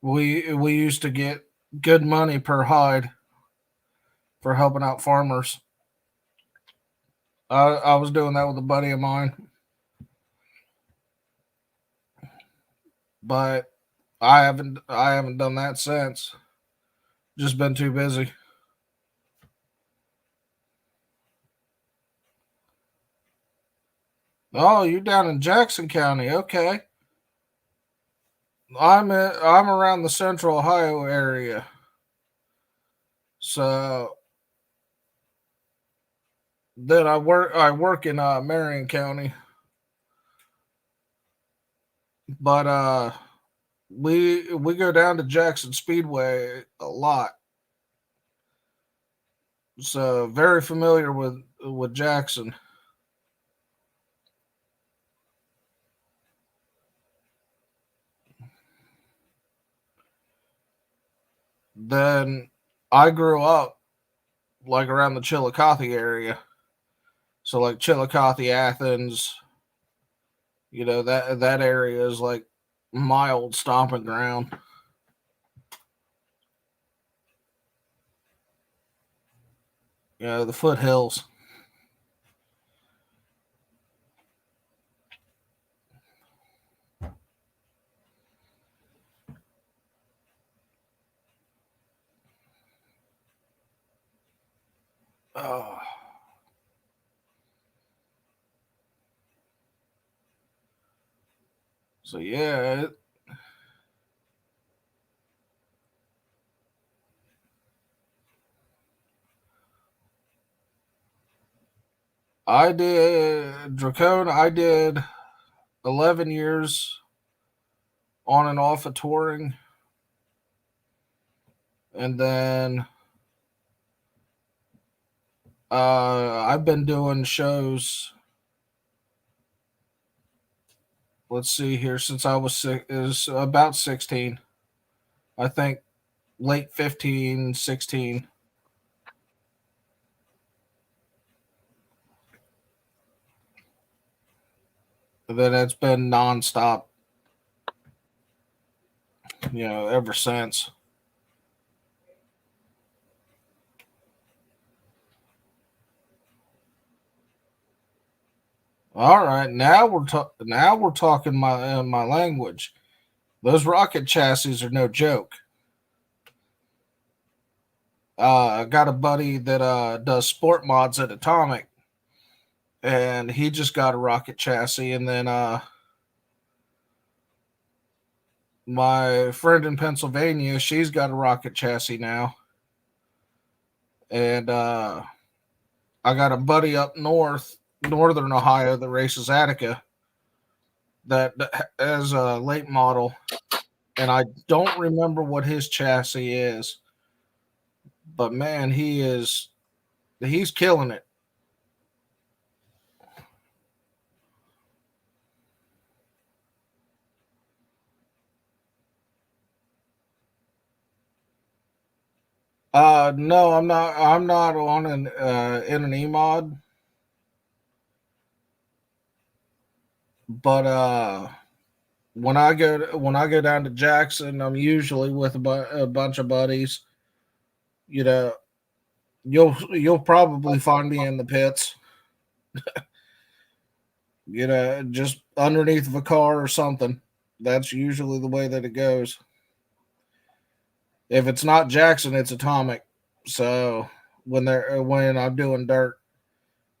We used to get good money per hide for helping out farmers. I was doing that with a buddy of mine, but I haven't done that since. Just been too busy. Oh, you're down in Jackson County. Okay. I'm around the Central Ohio area. So then I work in Marion County. But we go down to Jackson Speedway a lot. So very familiar with Jackson. Then I grew up like around the Chillicothe area. So like Chillicothe, Athens, that area is like my old stomping ground. The foothills. Oh. So yeah, I did Dracone. I did 11 years on and off of touring, and then I've been doing shows. Let's see here, since I was is about 16. I think late 15, 16. And then it's been nonstop, ever since. All right, now we're talking my language. Those rocket chassis are no joke. I got a buddy that does sport mods at Atomic, and he just got a rocket chassis. And then my friend in Pennsylvania, she's got a rocket chassis now. And I got a buddy up northern Ohio, that races Attica, that has a late model, and I don't remember what his chassis is, but man, he's killing it. No, I'm not. I'm not on in an E-mod, but when I go down to Jackson, I'm usually with a bunch of buddies. You know, you'll probably find me in the pits. Just underneath of a car or something. That's usually the way that it goes. If it's not Jackson, it's Atomic. So when I'm doing dirt,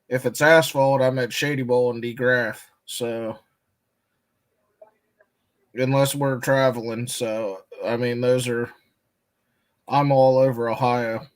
if it's asphalt, I'm at Shady Bowl and DeGraff. So unless we're traveling, so I mean I'm all over Ohio.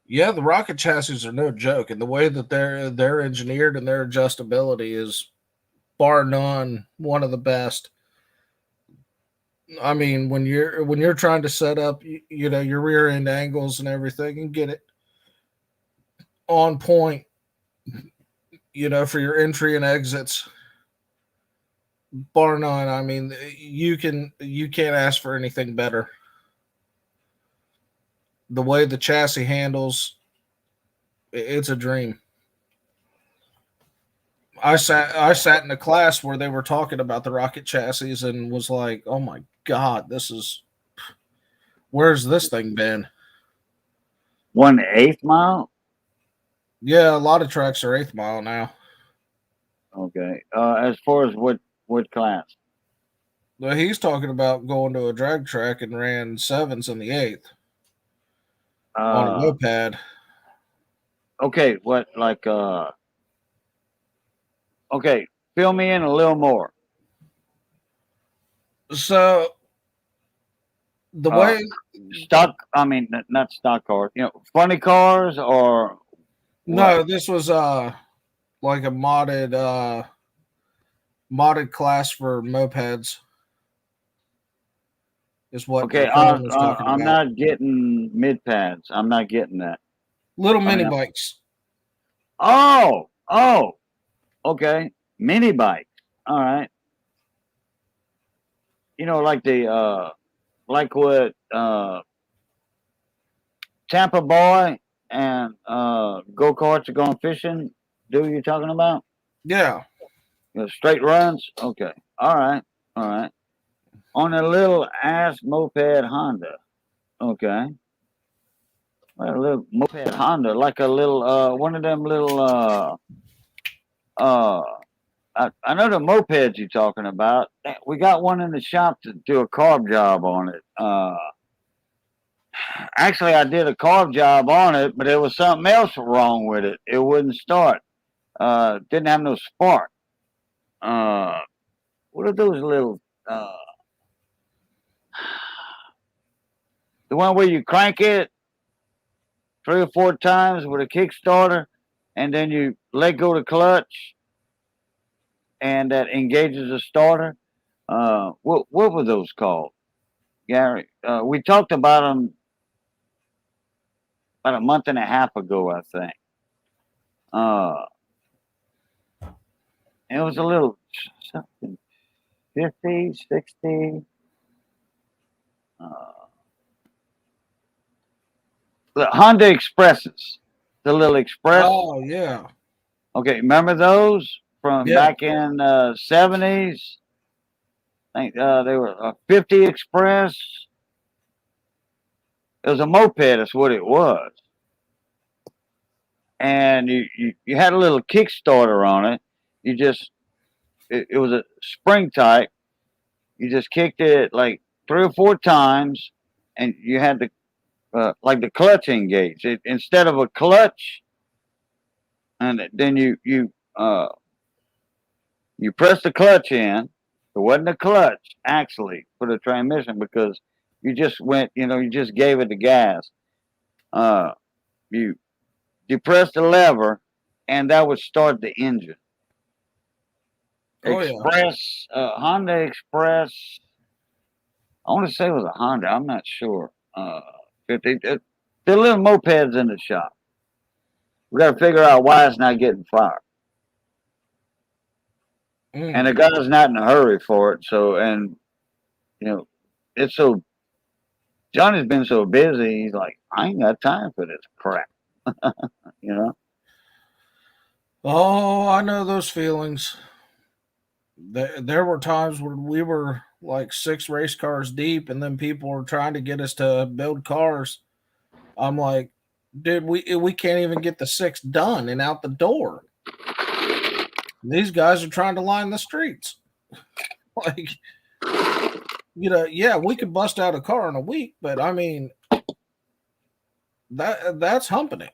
Yeah, the rocket chassis are no joke, and the way that they're engineered and their adjustability is bar none one of the best. I mean, when you're trying to set up, you know, your rear end angles and everything, and get it on point, you know, for your entry and exits, bar none. I mean, you can't ask for anything better. The way the chassis handles, it's a dream. I sat in a class where they were talking about the rocket chassis and was like, "Oh my god, this is where's this thing been?" 1/8 mile. Yeah, a lot of tracks are eighth mile now. Okay. As far as what class? But he's talking about going to a drag track and ran sevens in the eighth on a Uh, moped. okay. What like Okay, fill me in a little more. So the Uh, way stock. I mean, not stock cars. You know, funny cars or what? no, this was like a modded class for mopeds is what Okay, the fellow was talking I'm about. not getting mid pads. I'm not getting that. Little I mini mean, bikes. oh, okay, mini bike. All right. You know, like the like what Tampa Boy and go karts are going fishing. Do you talking about? Yeah. You know, straight runs. Okay. All right. All right. On a little ass moped Honda. Okay. Well, a little moped Honda, like a little one of them little uh I know the mopeds you're talking about. We got one in the shop to do a carb job on it. Actually, I did a carb job on it, but there was something else wrong with it. It wouldn't start. Didn't have no spark. Uh, what are those little? The one where you crank it 3 or 4 times with a Kickstarter, and then you let go the clutch, and that engages the starter. What were those called, Gary? We talked about them about a month and a half ago, I think. Uh, it was a little something 50, 60. Uh, the Honda Expresses, the little Express. Oh yeah. Okay, remember those from Yeah. back in 70s? I think they were a 50 Express. It was a moped, that's what it was. And you had a little Kickstarter on it. You just, it was a spring type. You just kicked it like 3 or 4 times, and you had the, like the clutch engage. Instead of a clutch, and then you press the clutch in. It wasn't a clutch actually for the transmission because you just went, you just gave it the gas. Uh, you you press the lever, and that would start the engine. Oh yeah. Express, Honda Express. I want to say it was a Honda. I'm not sure. 50. They're little mopeds in the shop. We got to figure out why it's not getting fired. And the guy's not in a hurry for it. So, and it's so Johnny's been so busy. He's like, I ain't got time for this crap. you know. Oh, I know those feelings. There were times where we were like 6 race cars deep, and then people were trying to get us to build cars. I'm like, dude, we can't even get the 6 done and out the door. These guys are trying to line the streets. Like, yeah, we could bust out a car in a week, but I mean, that's humping it.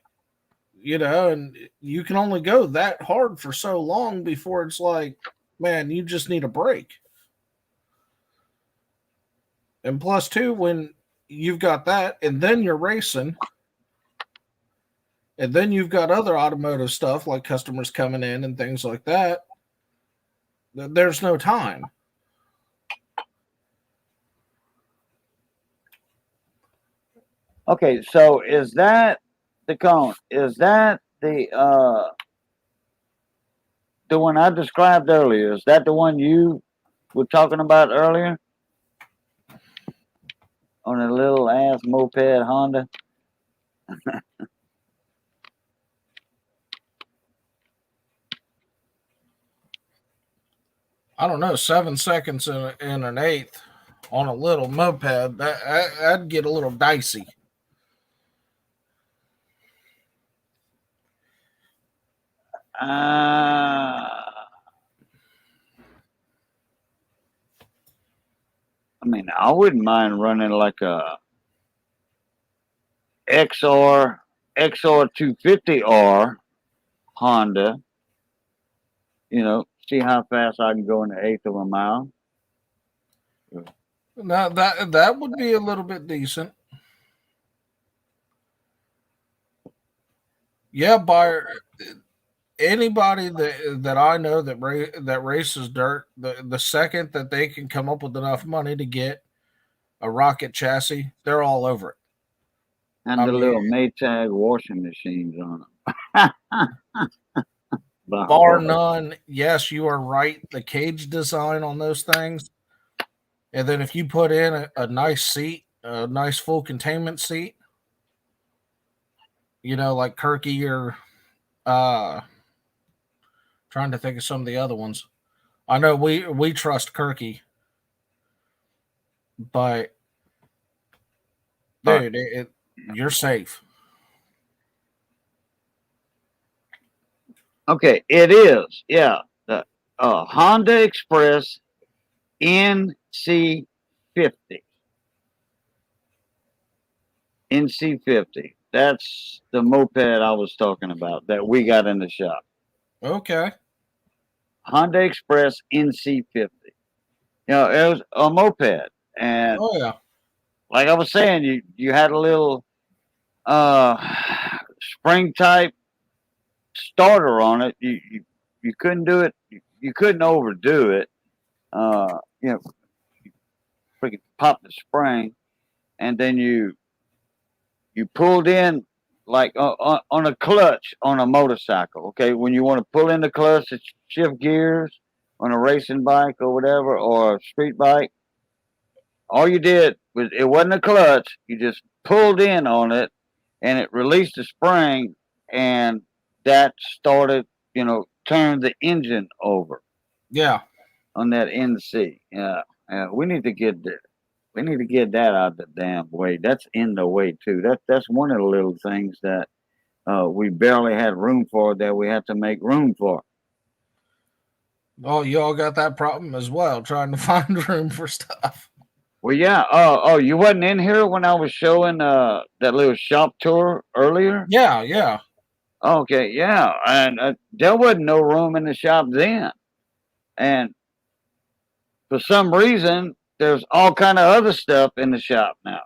And you can only go that hard for so long before it's like, man, you just need a break. And plus, too, when you've got that and then you're racing, And then you've got other automotive stuff like customers coming in and things like that. There's no time. Okay, so is that the cone? Is that the one I described earlier? Is that the one you were talking about earlier? On a little ass moped Honda? I don't know, 7 seconds in an eighth on a little moped, that'd get a little dicey. I mean, I wouldn't mind running like a XR 250R Honda. You know, see how fast I can go in the eighth of a mile. Now that would be a little bit decent. Yeah, buyer. Anybody that I know that races dirt, the second that they can come up with enough money to get a rocket chassis, they're all over it. And the little Maytag washing machines on them. Bar none. Yes, you are right. The cage design on those things. And then if you put in a nice seat, a nice full containment seat, you know, like Kirky or trying to think of some of the other ones. I know we trust Kirky, but dude, you're safe. Okay, it is. Yeah, the Honda Express NC50. NC50. That's the moped I was talking about that we got in the shop. Okay. Honda Express NC50. You know, it was a moped, and oh yeah, like I was saying, you had a little spring type starter on it. You couldn't do it. You couldn't overdo it. You know, freaking pop the spring, and then you pulled in like on a clutch on a motorcycle. Okay, when you want to pull in the clutch to shift gears on a racing bike or whatever, or a street bike, all you did was, it wasn't a clutch. You just pulled in on it, and it released the spring, and that started, you know, turned the engine over. Yeah. On that NC. Yeah. We need to get that. We need to get that out of the damn way. That's in the way too. That's one of the little things that we barely had room for, that we have to make room for. Oh, you all got that problem as well, trying to find room for stuff. Well, yeah. Oh, you wasn't in here when I was showing that little shop tour earlier? Yeah. Okay, yeah. And there wasn't no room in the shop then. And for some reason, there's all kind of other stuff in the shop now.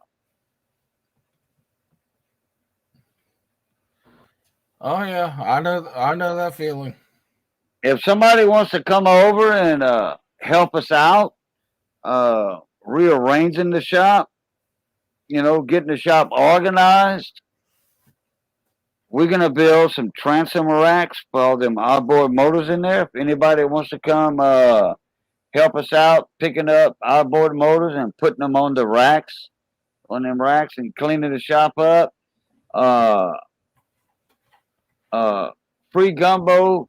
Oh yeah, I know that feeling. If somebody wants to come over and help us out, rearranging the shop, you know, getting the shop organized, we're gonna build some transom racks for all them outboard motors in there. If anybody wants to come help us out picking up outboard motors and putting them on the racks, on them racks, and cleaning the shop up, free gumbo,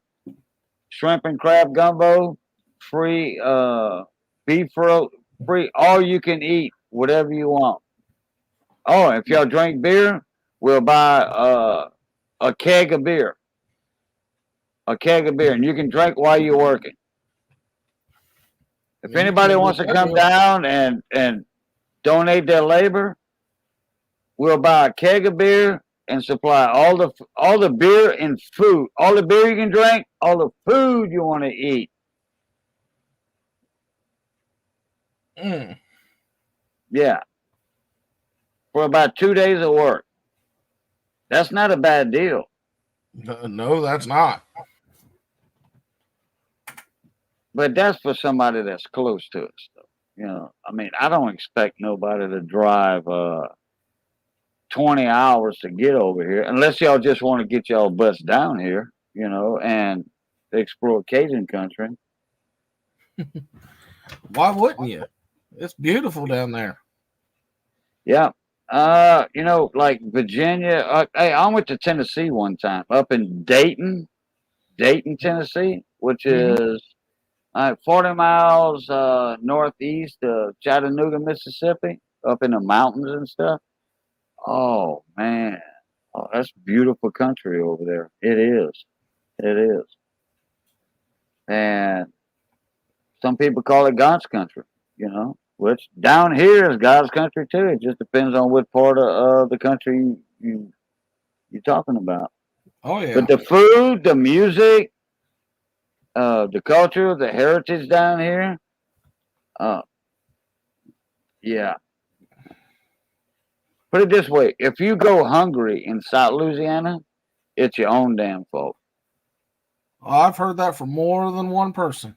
shrimp and crab gumbo, free beef roast, free all you can eat, whatever you want. Oh, if y'all drink beer, we'll buy a keg of beer. A keg of beer, and you can drink while you're working. If anybody wants to come down and donate their labor, we'll buy a keg of beer and supply all the beer and food, all the beer you can drink, all the food you want to eat. Yeah, for about 2 days of work. That's not a bad deal. No, that's not. But that's for somebody that's close to us, though. You know, I mean, I don't expect nobody to drive 20 hours to get over here, unless y'all just want to get y'all bus down here, you know, and explore Cajun country. Why wouldn't you? It's beautiful down there. Yeah. You know, like Virginia. Hey, I went to Tennessee one time, up in Dayton, Tennessee, which Mhm. is 40 miles northeast of Chattanooga, Mississippi, up in the mountains and stuff. Oh man, oh, that's beautiful country over there. It is. It is. And some people call it God's country, you know, which down here is God's country too. It just depends on what part of the country you're talking about. Oh yeah. But the food, the music, the culture, the heritage down here, uh, yeah. Put it this way: if you go hungry in South Louisiana, it's your own damn fault. I've heard that from more than one person.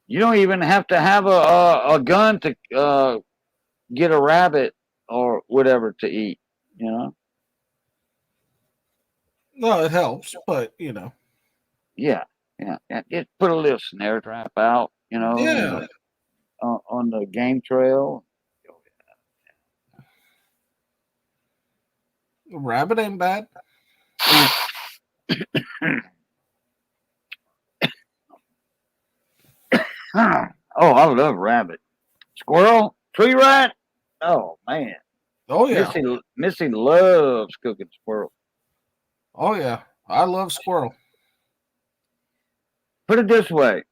You don't even have to have a gun to get a rabbit or whatever to eat. You know? No, it helps, but you know. Yeah, yeah. Just put a little snare trap out. You know, Yeah. on the game trail. Rabbit ain't bad. Oh, I love rabbit. Squirrel, tree rat. Oh man, Oh yeah. Missy loves cooking squirrel. Oh yeah. I love squirrel. Put it this way: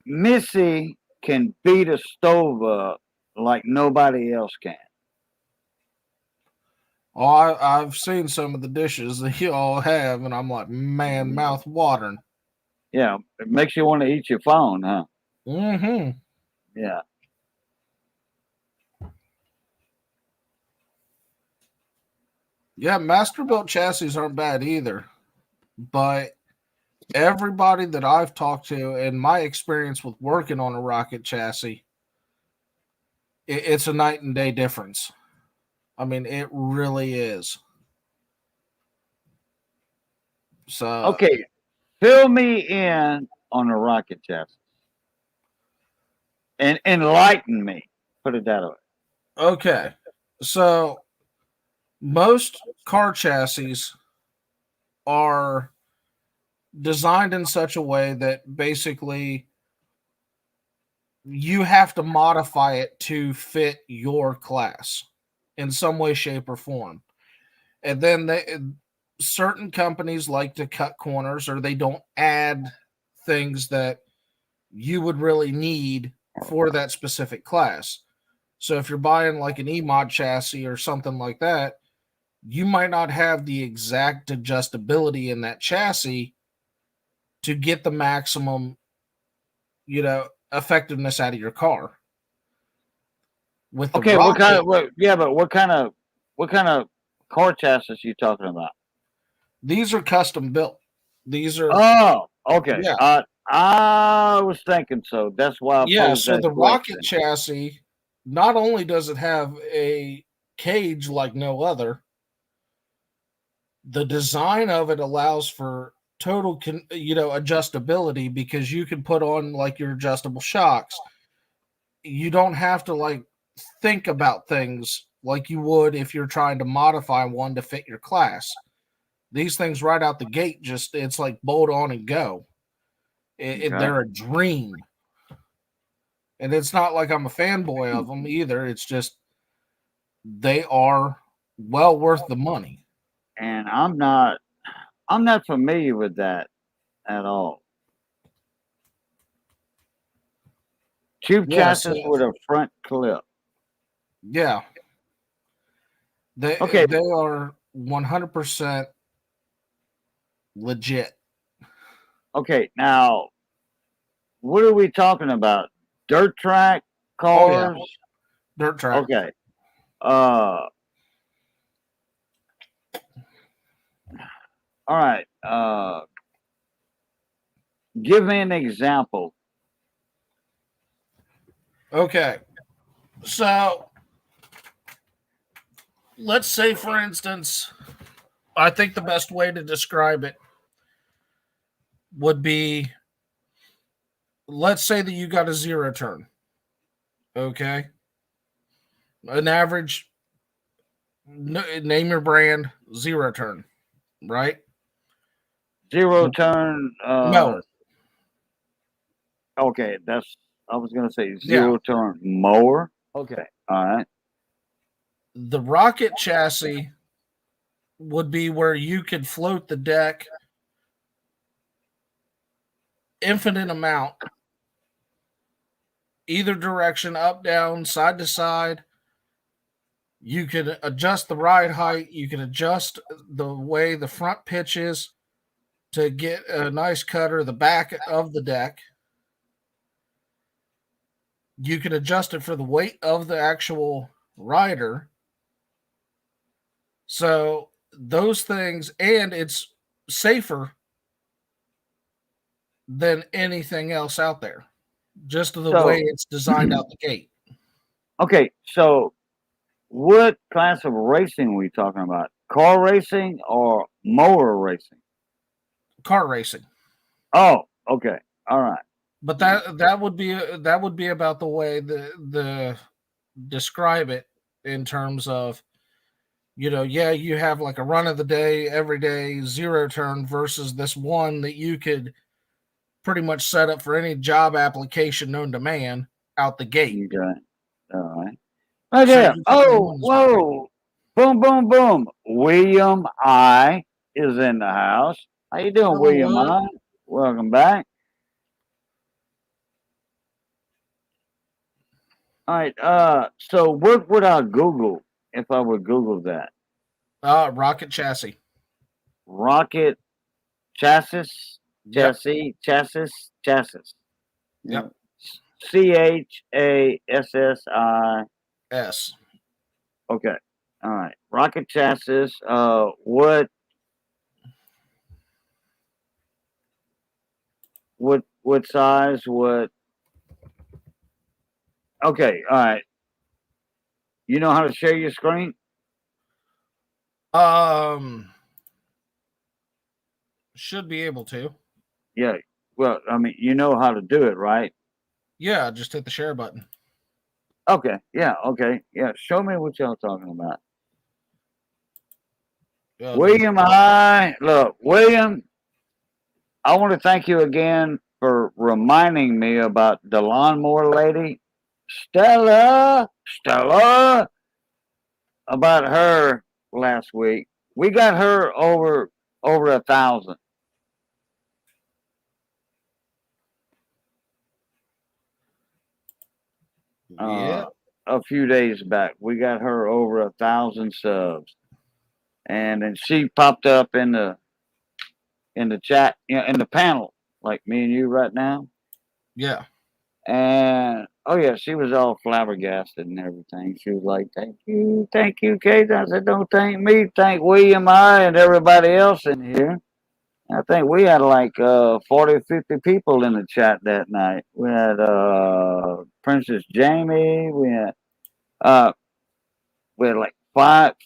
Missy can beat a stove up like nobody else can. Oh, I've seen some of the dishes that you all have, and I'm like, man, mouth watering. Yeah, it makes you want to eat your phone, huh? Mm-hmm. Yeah. Yeah, master built chassis aren't bad either. But everybody that I've talked to and my experience with working on a rocket chassis, it's a night and day difference. I mean, it really is. So Okay, fill me in on the rocket chassis and enlighten me. Put it that way. okay. So most car chassis are designed in such a way that basically you have to modify it to fit your class in some way, shape, or form. And then certain companies like to cut corners or they don't add things that you would really need for that specific class. So if you're buying like an E-mod chassis or something like that, you might not have the exact adjustability in that chassis to get the maximum, effectiveness out of your car. With the Okay, rocket, but what kind of car chassis you talking about? these are custom built. These are Oh, okay. yeah. I was thinking so. That's why I Yeah, posed so that the rocket question. chassis, not only does it have a cage like no other, the design of it allows for total adjustability because you can put on like your adjustable shocks. You don't have to like think about things like you would if you're trying to modify one to fit your class. These things right out the gate, just it's like bolt on and go. Okay. They're a dream. And it's not like I'm a fanboy of them either. It's just they are well worth the money. And I'm not familiar with that at all. Tube Yeah, chassis so with a front clip. yeah, Okay, they are 100% legit. okay. Now, what are we talking about? Dirt track Oh yeah, cars? dirt track. Okay. All right. Give me an example. Okay. So let's say, for instance, I think the best way to describe it would be, let's say that you got a zero turn. Okay. An average, name your brand, zero turn, right? Zero turn. No. Okay, I was gonna say Yeah. zero turn mower. Okay, all right. The rocket chassis would be where you could float the deck infinite amount, either direction, up, down, side to side. You can adjust the ride height. You can adjust the way the front pitch is to get a nice cutter, the back of the deck. You can adjust it for the weight of the actual rider. So those things, and it's safer than anything else out there. Just the So- way it's designed out the gate. Okay, so what class of racing are we talking about? Car racing or mower racing? Car racing. Oh, okay, all right. But that would be about the way the describe it in terms of, yeah, you have like a run of the day, every day, zero turn versus this one that you could pretty much set up for any job application known to man out the gate. Okay, all right. Right So there. you Oh, pick one. whoa! Boom, boom, boom. William I is in the house. How you doing, Hello, William Will. I? Welcome back. All right. So what would I Google if I would Google that? Rocket chassis. Rocket chassis, Yep. chassis. Yep. CHASSI. S. Okay. All right. Rocket chassis. What size? What? Okay. All right. You know how to share your screen? Should be able to. Yeah. Well, I mean, you know how to do it, right? Yeah, just hit the share button. Okay. Yeah. Okay. Yeah. Show me what y'all talking about. William, William, I want to thank you again for reminding me about the lawnmower lady, Stella, about her last week. We got her over 1,000. Yeah. A few days back, we got her over 1,000 subs, and then she popped up in the chat, in the panel, like me and you right now. Yeah. And oh yeah, she was all flabbergasted and everything. She was like, thank you, Kate. I said, don't thank me, thank William I and everybody else in here. I think we had like 40, 50 people in the chat that night. We had Princess Jamie. We had like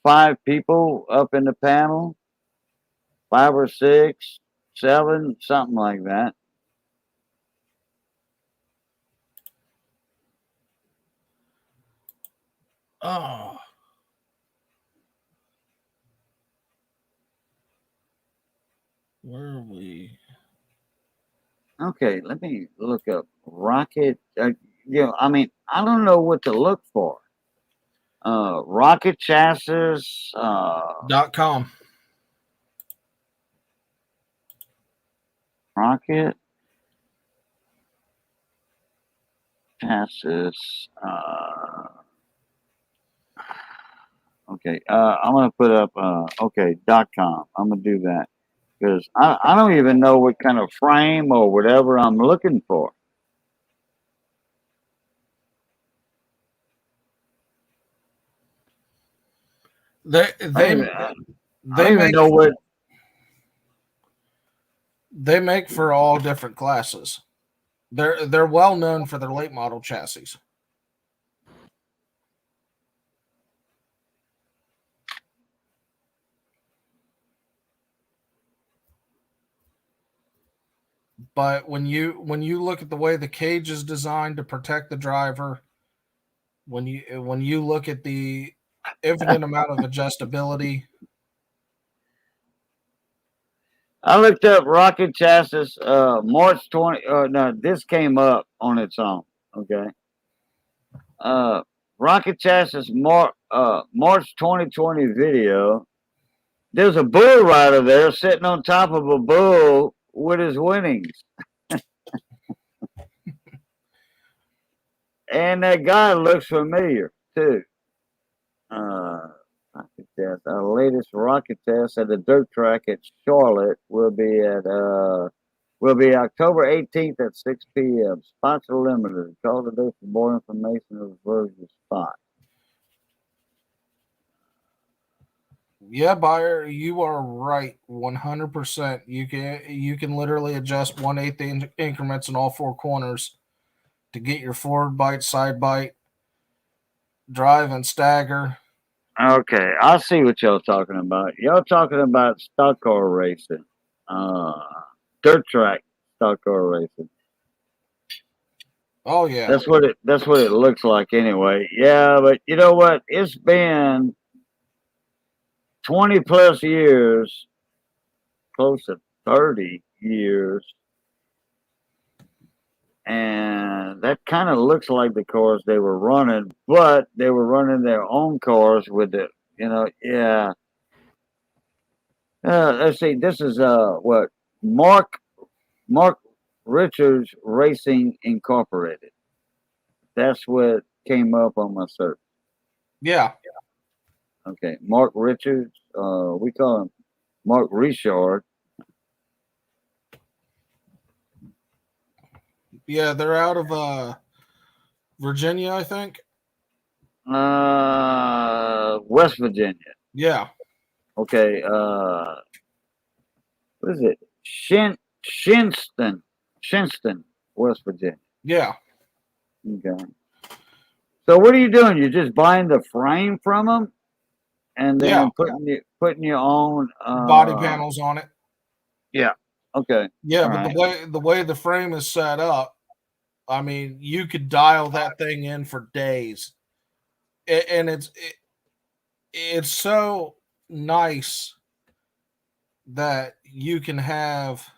five people up in the panel, 5 or 6, 7, something like that. Oh. Where are we? Okay, let me look up rocket. I mean, I don't know what to look for. Rocket chassis. .com. Rocket chassis. Okay. I'm gonna put up. Okay. .com. I'm gonna do that because I don't even know what kind of frame or whatever I'm looking for. They I they don't they even make know what. they make for all different classes. They're well known for their late model chassis. But when you look at the way the cage is designed to protect the driver, when you look at the infinite amount of adjustability, I looked up rocket chassis. March 20. No, this came up on its own. Okay. Uh, rocket chassis. March 2020 video. There's a bull rider there sitting on top of a bull with his winnings, and that guy looks familiar too. Rocket test. Our latest rocket test at the dirt track at Charlotte will be October 18th at 6 p.m. Spots are limited. Call today for more information of the spot. yeah, buyer, you are right, 100%. You can literally adjust 1/8 increments in all four corners to get your forward bite, side bite, drive, and stagger. Okay, I see what y'all talking about. Y'all talking about stock car racing, uh, dirt track stock car racing. Oh yeah, That's what it looks like anyway. Yeah, but you know what? It's been 20 plus years, close to 30 years, and that kind of looks like the cars they were running, but they were running their own cars with it. Yeah. Let's see. This is what Mark Richards Racing Incorporated. That's what came up on my search. yeah, Okay, Mark Richards. We call him Mark Richard. yeah. They're out of Virginia, I think. West Virginia. Yeah, Okay. What is it? Shinston, West Virginia. yeah. Okay. So what are you doing? You're just buying the frame from them, and Yeah, then putting your own. body panels on it. Yeah. Okay. Yeah, All but right. the way the frame is set up, I mean, you could dial that thing in for days, and it's so nice that you can have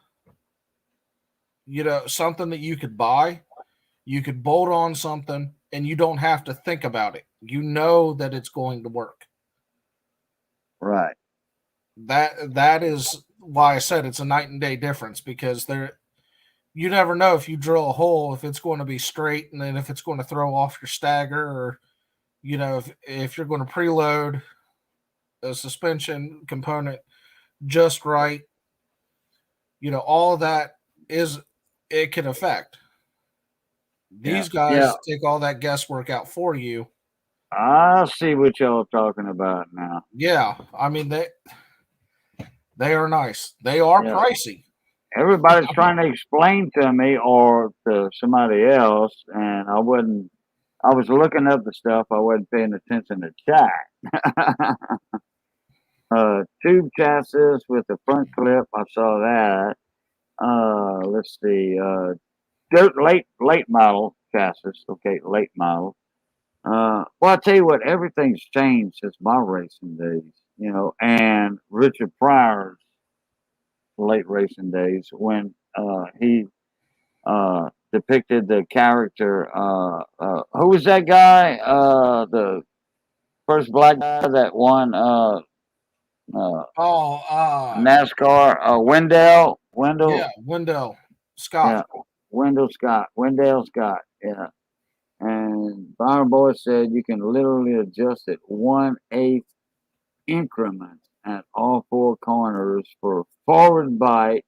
something that you could buy, you could bolt on something, and you don't have to think about it. You know that it's going to work. Right. That is why I said it's a night and day difference, because you never know if you drill a hole if it's going to be straight, and then if it's going to throw off your stagger, or if you're going to preload a suspension component just right. All of that it can affect. Yeah. These Yeah. guys take all that guesswork out for you. I see what y'all talking about now. Yeah, I mean they are nice. They are Yeah. pricey. Everybody's trying to explain to me or to somebody else, and I wasn't. I was looking up the stuff. I wasn't paying attention to chat. Tube chassis with the front clip. I saw that. Let's see. Dirt late model chassis. Okay, late model. Well, I tell you what, everything's changed since my racing days. And Richard Pryor's late racing days when he depicted the character. Who was that guy? The first black guy that won Oh, NASCAR. yeah, Wendell Yeah, Scott. Wendell Scott. Yeah. And Byron Boy said you can literally adjust it 1/8 increments at all four corners for forward bite,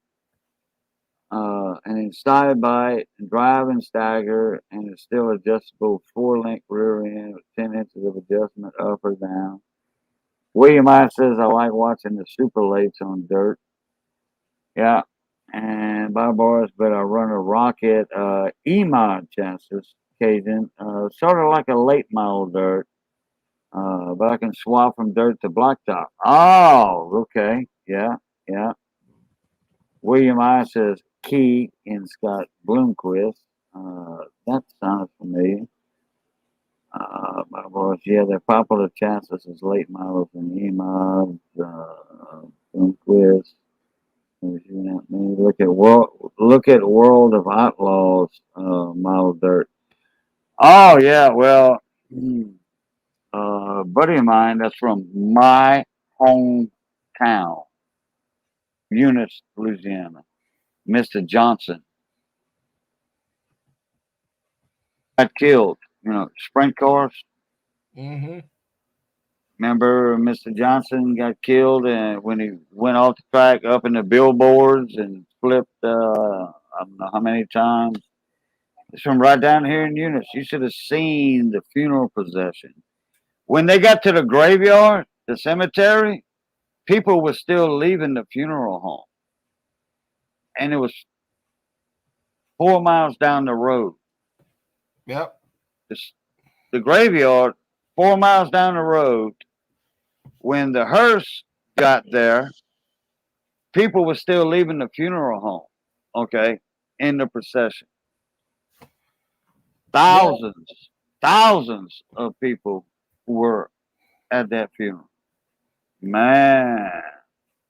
and then side bite, and drive and stagger, and it's still adjustable 4-link rear end with 10 inches of adjustment up or down. William I says I like watching the super lates on dirt. Yeah. And Bob Boris, but I run a rocket E-mod chassis Cajun, sort of like a late model dirt. But I can swap from dirt to blacktop. Oh, okay. Yeah, yeah. William I says Key in Scott Bloomquist. That sounds familiar. Bob Boris, yeah, they're popular chances as late models and E-mod. Bloomquist. Look at World of Outlaws model dirt. Oh yeah, well, buddy of mine that's from my hometown, Eunice, Louisiana, Mr. Johnson, got killed. You know, sprint cars. Mm-hmm. Remember, Mr. Johnson got killed, and when he went off the track up in the billboards and flipped, I don't know how many times. It's from right down here in Eunice. You should have seen the funeral procession. When they got to the graveyard, the cemetery, people were still leaving the funeral home. And it was 4 miles down the road. Yep. The graveyard, 4 miles down the road. When the hearse got there, people were still leaving the funeral home, okay, in the procession. Thousands of people were at that funeral. Man.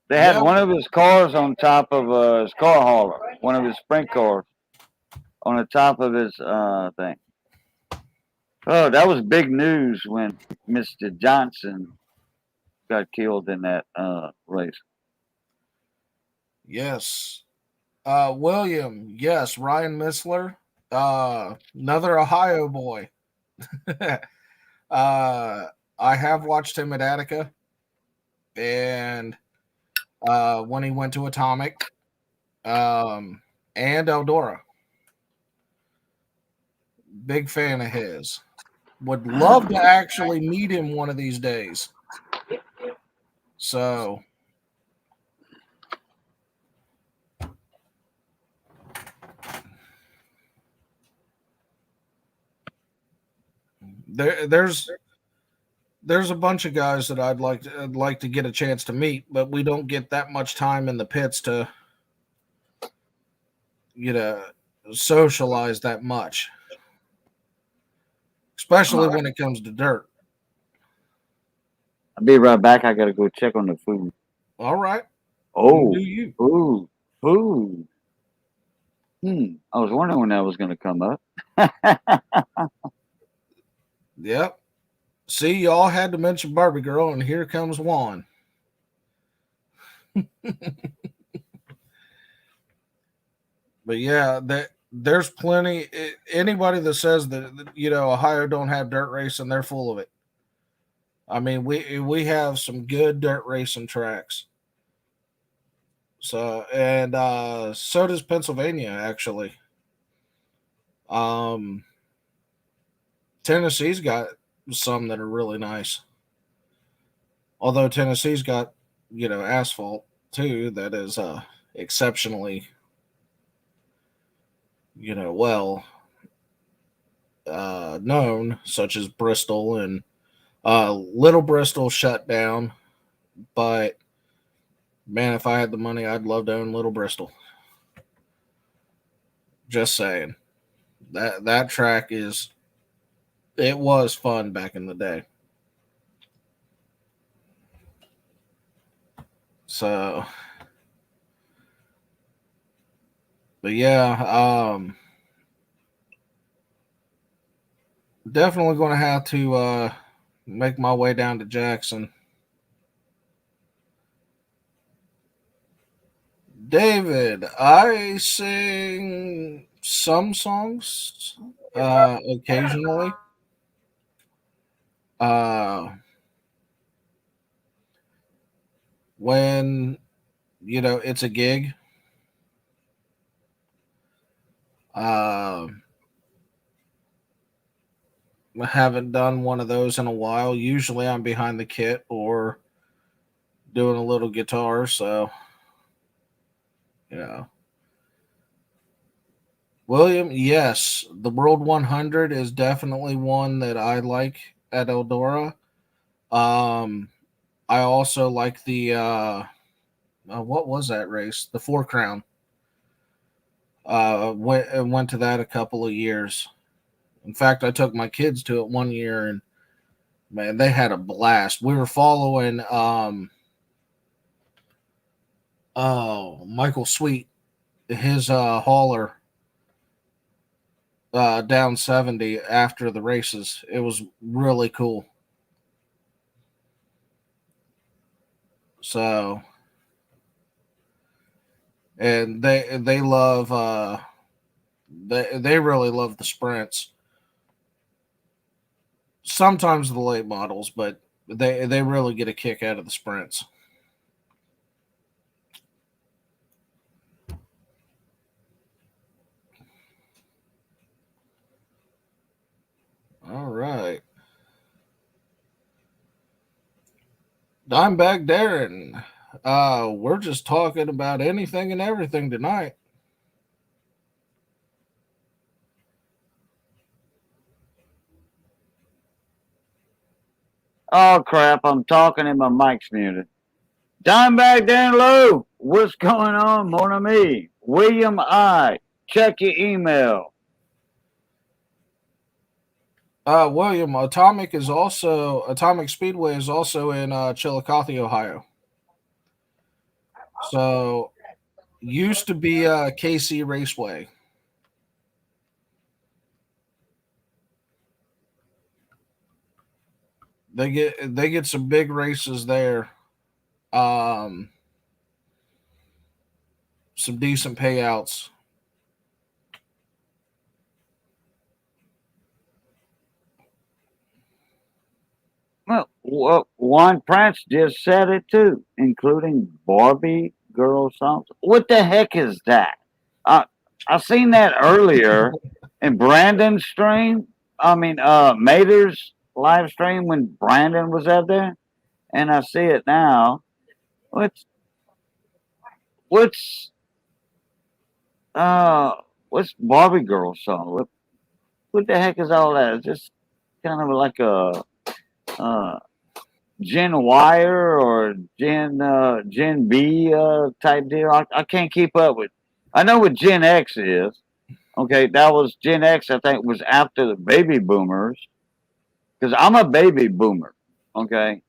They had Yep. one of his cars on top of his car hauler, one of his sprint cars on the top of his thing. Oh, that was big news when Mr. Johnson got killed in that race. Yes. William, yes, Ryan Missler, another Ohio boy. I have watched him at Attica, and when he went to Atomic, and Eldora. Big fan of his. Would love to actually meet him one of these days. So there's a bunch of guys that I'd like to get a chance to meet, but we don't get that much time in the pits to socialize that much, especially when it comes to dirt. I'll be right back. I gotta go check on the food. All right. Oh, Do you? food. I was wondering when that was gonna come up. Yep. See, y'all had to mention Barbie Girl, and here comes Juan. But yeah, there's plenty. Anybody that says that Ohio don't have dirt racing, they're full of it. I mean, we have some good dirt racing tracks. So so does Pennsylvania actually. Tennessee's got some that are really nice. Although Tennessee's got asphalt too that is exceptionally well known, such as Bristol and Little Bristol shut down, but man, if I had the money, I'd love to own Little Bristol. Just saying. That track it was fun back in the day. So, but yeah, definitely going to have to make my way down to Jackson. David, I sing some songs occasionally. When it's a gig. I haven't done one of those in a while. Usually I'm behind the kit or doing a little guitar. So, yeah. William, yes, the World 100 is definitely one that I like at Eldora. I also like the what was that race? The Four Crown. Went to that a couple of years. In fact, I took my kids to it one year, and man, they had a blast. We were following Michael Sweet, his hauler down 70 after the races. It was really cool. So, and they love they really love the sprints. Sometimes the late models, but they really get a kick out of the sprints. All right. Dimebag Darren. We're just talking about anything and everything tonight. Oh crap! I'm talking and my mic's muted. Dimebag Dan Low, what's going on, mon ami? William I. Check your email. William, Atomic Speedway is also in Chillicothe, Ohio. So used to be KC Raceway. They get some big races there. Some decent payouts. Well, Juan Prince just said it too, including Barbie girl songs. What the heck is that? I seen that earlier in Brandon's stream. I mean, Mater's live stream when Brandon was out there, and I see it now. What's what's uh what's Barbie girl song? What the heck is all that? It's just kind of like a uh Gen Wire or Gen B type deal. I can't keep up with. I know what Gen X is. Okay, that was Gen X. I think was after the baby boomers because I'm a baby boomer. Okay,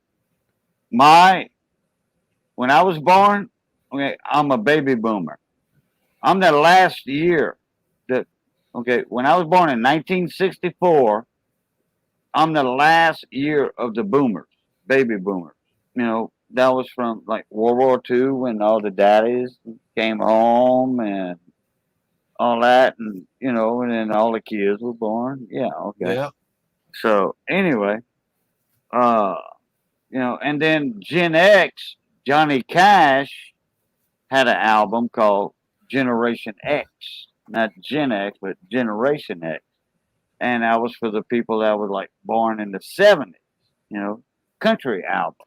my when I was born. Okay, I'm a baby boomer. I'm the last year that. Okay, when I was born in 1964, I'm the last year of the boomers, baby boomers. That was from like World War II when all the daddies came home and all that, and then all the kids were born. Yeah, okay. Yeah. So anyway, uh, and then Gen X, Johnny Cash had an album called Generation X, not Gen X, but Generation X, and that was for the people that were like born in the '70s, country album.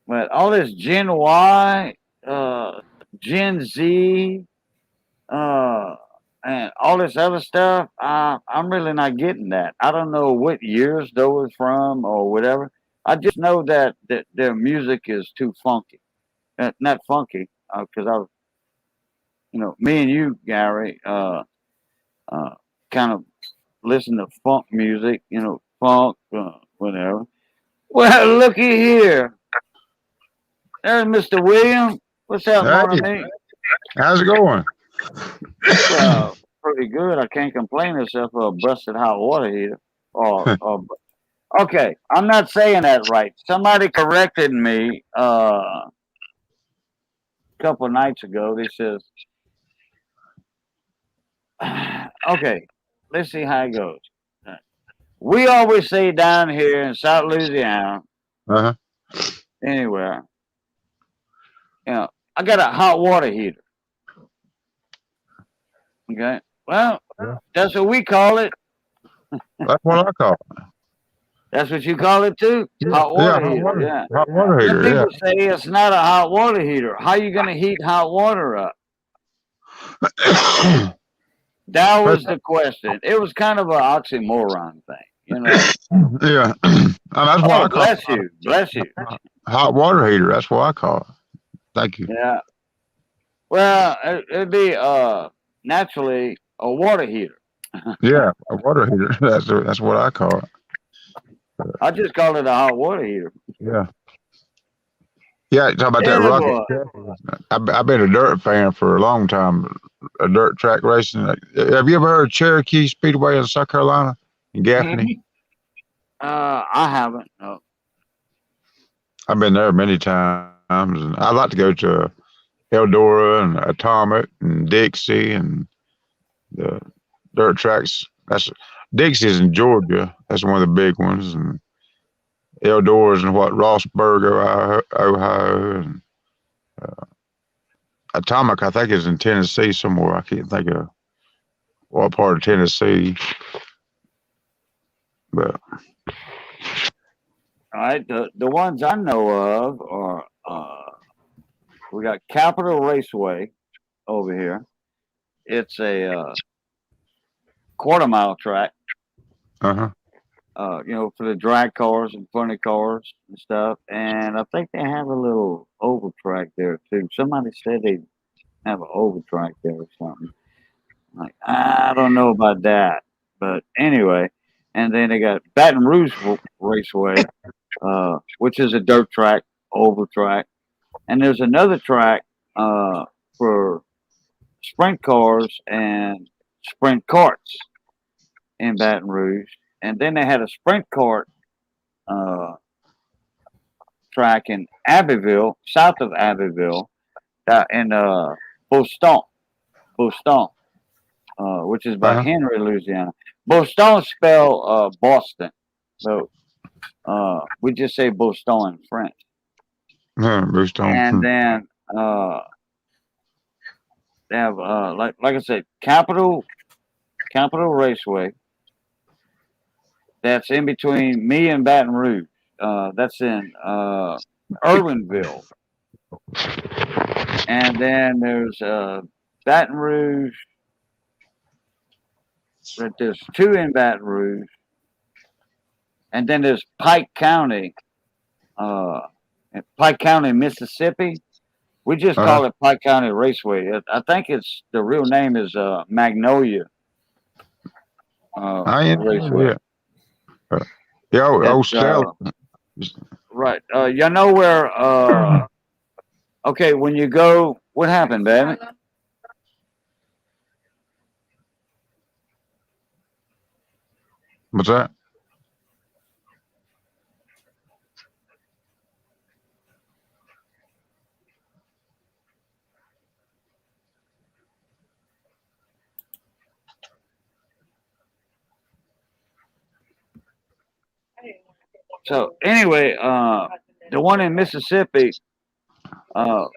But all this Gen Y, Gen Z, uh, and all this other stuff, I'm really not getting that. I don't know what years those from or whatever. I just know that their music is too funky. Not funky, because me and you, Gary, kind of listen to funk music, funk, whatever. Well, looky here. There's Mr. William. What's up, Hey, Monty? how's it going? Pretty good. I can't complain except for a busted hot water heater. Okay, I'm not saying that right. Somebody corrected me a couple nights ago. They says, okay, let's see how it goes. We always say down here in South Louisiana, Uh-huh. anywhere, I got a hot water heater. Okay, well, Yeah. that's what we call it. That's what I call it. That's what you call it too? Hot Yeah, water heater, yeah. hot water Some heater. Yeah. people say it's not a hot water heater. How you going to heat hot water up? That was the question. It was kind of an oxymoron thing, you know. Yeah. That's why Oh, I call bless you. Bless you. it hot water heater. That's what I call it. Thank you. Yeah. Well, it'd be naturally a water heater. Yeah, a water heater. That's what I call it. I just call it a hot water heater. Yeah. Yeah, you talk about that Yeah, rocket. boy. I've been a dirt fan for a long time. A dirt track racing. Have you ever heard of Cherokee Speedway in South Carolina in Gaffney? I haven't. No. I've been there many times, and I'd like to go to Eldora and Atomic and Dixie and the dirt tracks. That's Dixie's in Georgia. That's one of the big ones, and Eldora's and Rossburg, Ohio, and Atomic, I think, is in Tennessee somewhere. I can't think of what part of Tennessee, but All right. The ones I know of are we got Capitol Raceway over here. It's a quarter-mile track. You know, for the drag cars and funny cars and stuff. And I think they have a little oval track there too. Somebody said they have an oval track there or something. Like, I don't know about that. But anyway, and then they got Baton Rouge Raceway, which is a dirt track, oval track. And there's another track for sprint cars and sprint karts in Baton Rouge. And then they had a sprint kart track in Abbeville, south of Abbeville, in Boston, which is by Henry, Louisiana. Boston spell Boston, so we just say Boston in French. Boston. And then they have like I said, Capitol Raceway. That's in between me and Baton Rouge. That's in Irwinville. And then there's Baton Rouge. There's two in Baton Rouge. And then there's Pike County, Mississippi. We just call it Pike County Raceway. I think the real name is Magnolia Raceway. Right. You know where okay, when you go, what happened, baby? What's that? So anyway, the one in Mississippi,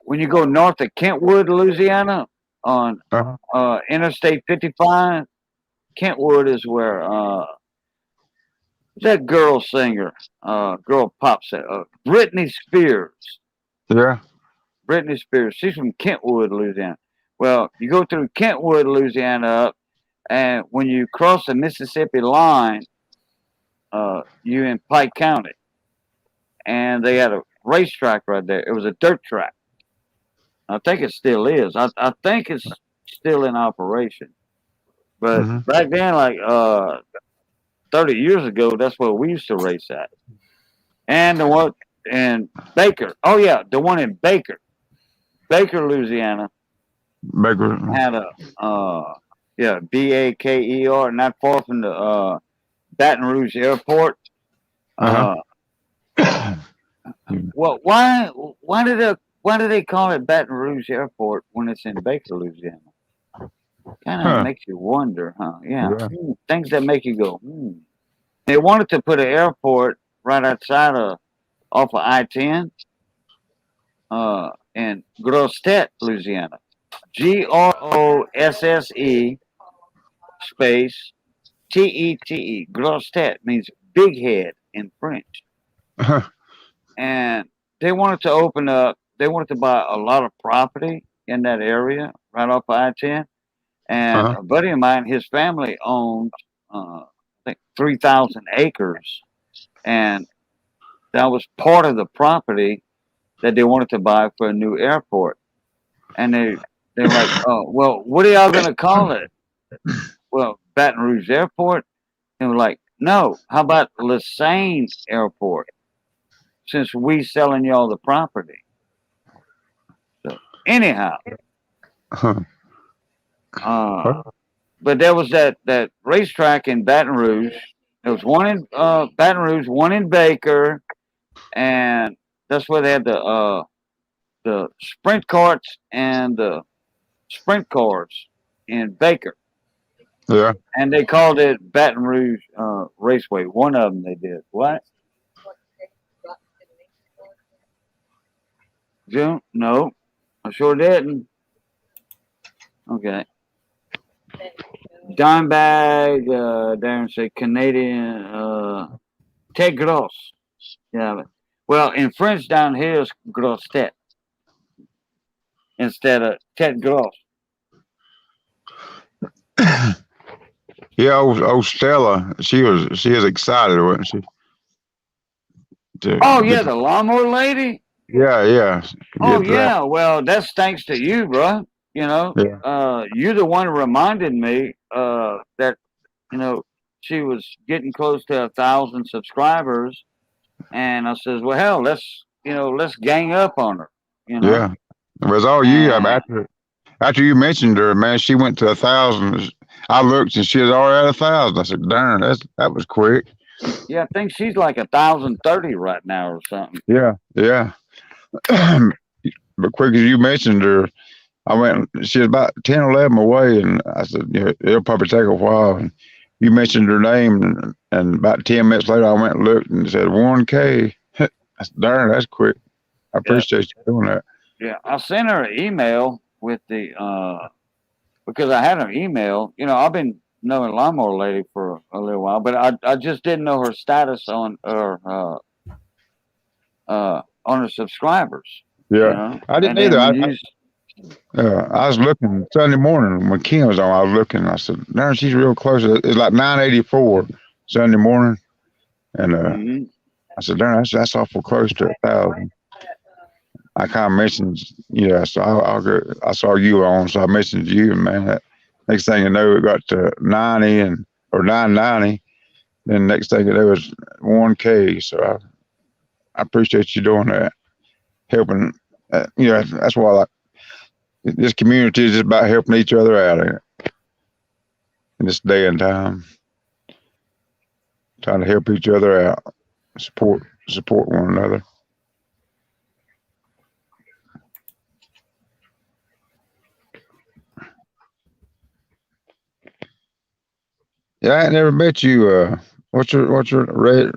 when you go north of Kentwood, Louisiana, on Interstate 55, Kentwood is where that girl singer, girl pop singer, Britney Spears. Yeah. Britney Spears. She's from Kentwood, Louisiana. Well, you go through Kentwood, Louisiana up, and when you cross the Mississippi line, you in Pike County. And they had a racetrack right there. It was a dirt track. I think it still is. I think it's still in operation. But back then, like 30 years ago, that's where we used to race at. And the one in Baker. Oh, yeah, the one in Baker. Baker, Louisiana. Baker. Had a, Baker, not far from the Baton Rouge Airport. Well, why do they call it Baton Rouge Airport when it's in Baker, Louisiana? Kind of makes you wonder, huh? Yeah. Things that make you go, They wanted to put an airport right outside off of I-10 in Grosse Louisiana. Grosse space Tete. Grosse means big head in French. And they wanted to open up, they wanted to buy a lot of property in that area right off I-10. And a buddy of mine, his family owned, I think, 3,000 acres. And that was part of the property that they wanted to buy for a new airport. And they were like, oh, well, what are y'all going to call it? Well, Baton Rouge Airport. And we're like, no, how about Lasagne Airport? Since we selling y'all the property. So anyhow, but there was that racetrack in Baton Rouge. There was one in Baton Rouge, one in Baker, and that's where they had the sprint carts and the sprint cars in Baker. Yeah. And they called it Baton Rouge Raceway. One of them they did. What? June? No, I sure didn't. Okay. Dimebag, Darren said Canadian, Ted Gross. Yeah. Well, in French down here is Gros Tet instead of Ted Gross. Yeah, old Stella, she was excited, wasn't she? Oh yeah, the lawnmower lady. Yeah. Oh yeah. Well, that's thanks to you, bro. You know, you're the one who reminded me that she was getting close to 1,000 subscribers, and I says, well, hell, let's gang up on her. You know. Yeah, it was all you. After you mentioned her, man, she went to 1,000. I looked and she was already at 1,000. I said, darn, that was quick. Yeah, I think she's like 1,030 right now or something. Yeah. But quick as you mentioned her, I went, she was about 10 or 11 away, and I said, it'll probably take a while. And you mentioned her name, and about 10 minutes later, I went and looked and it said 1K. I said, darn, that's quick. I appreciate you doing that. Yeah, I sent her an email with the, because I had her email. I've been knowing Lawnmower Lady for a little while, but I just didn't know her status on her subscribers. Yeah, I didn't either. I was looking Sunday morning when Kim was on. I was looking. I said, "No, she's real close." It's like 984 Sunday morning, and I said, "Darn, that's awful close to 1,000." I kind of mentioned, so I'll go. I saw you on, so I mentioned you, and man, that next thing you know, it got to 90 or 990. Then next thing you know, it was 1K. So I appreciate you doing that, helping. That's why I like. This community is just about helping each other out here in this day and time. Trying to help each other out, support one another. Yeah, I ain't never met you. What's your red?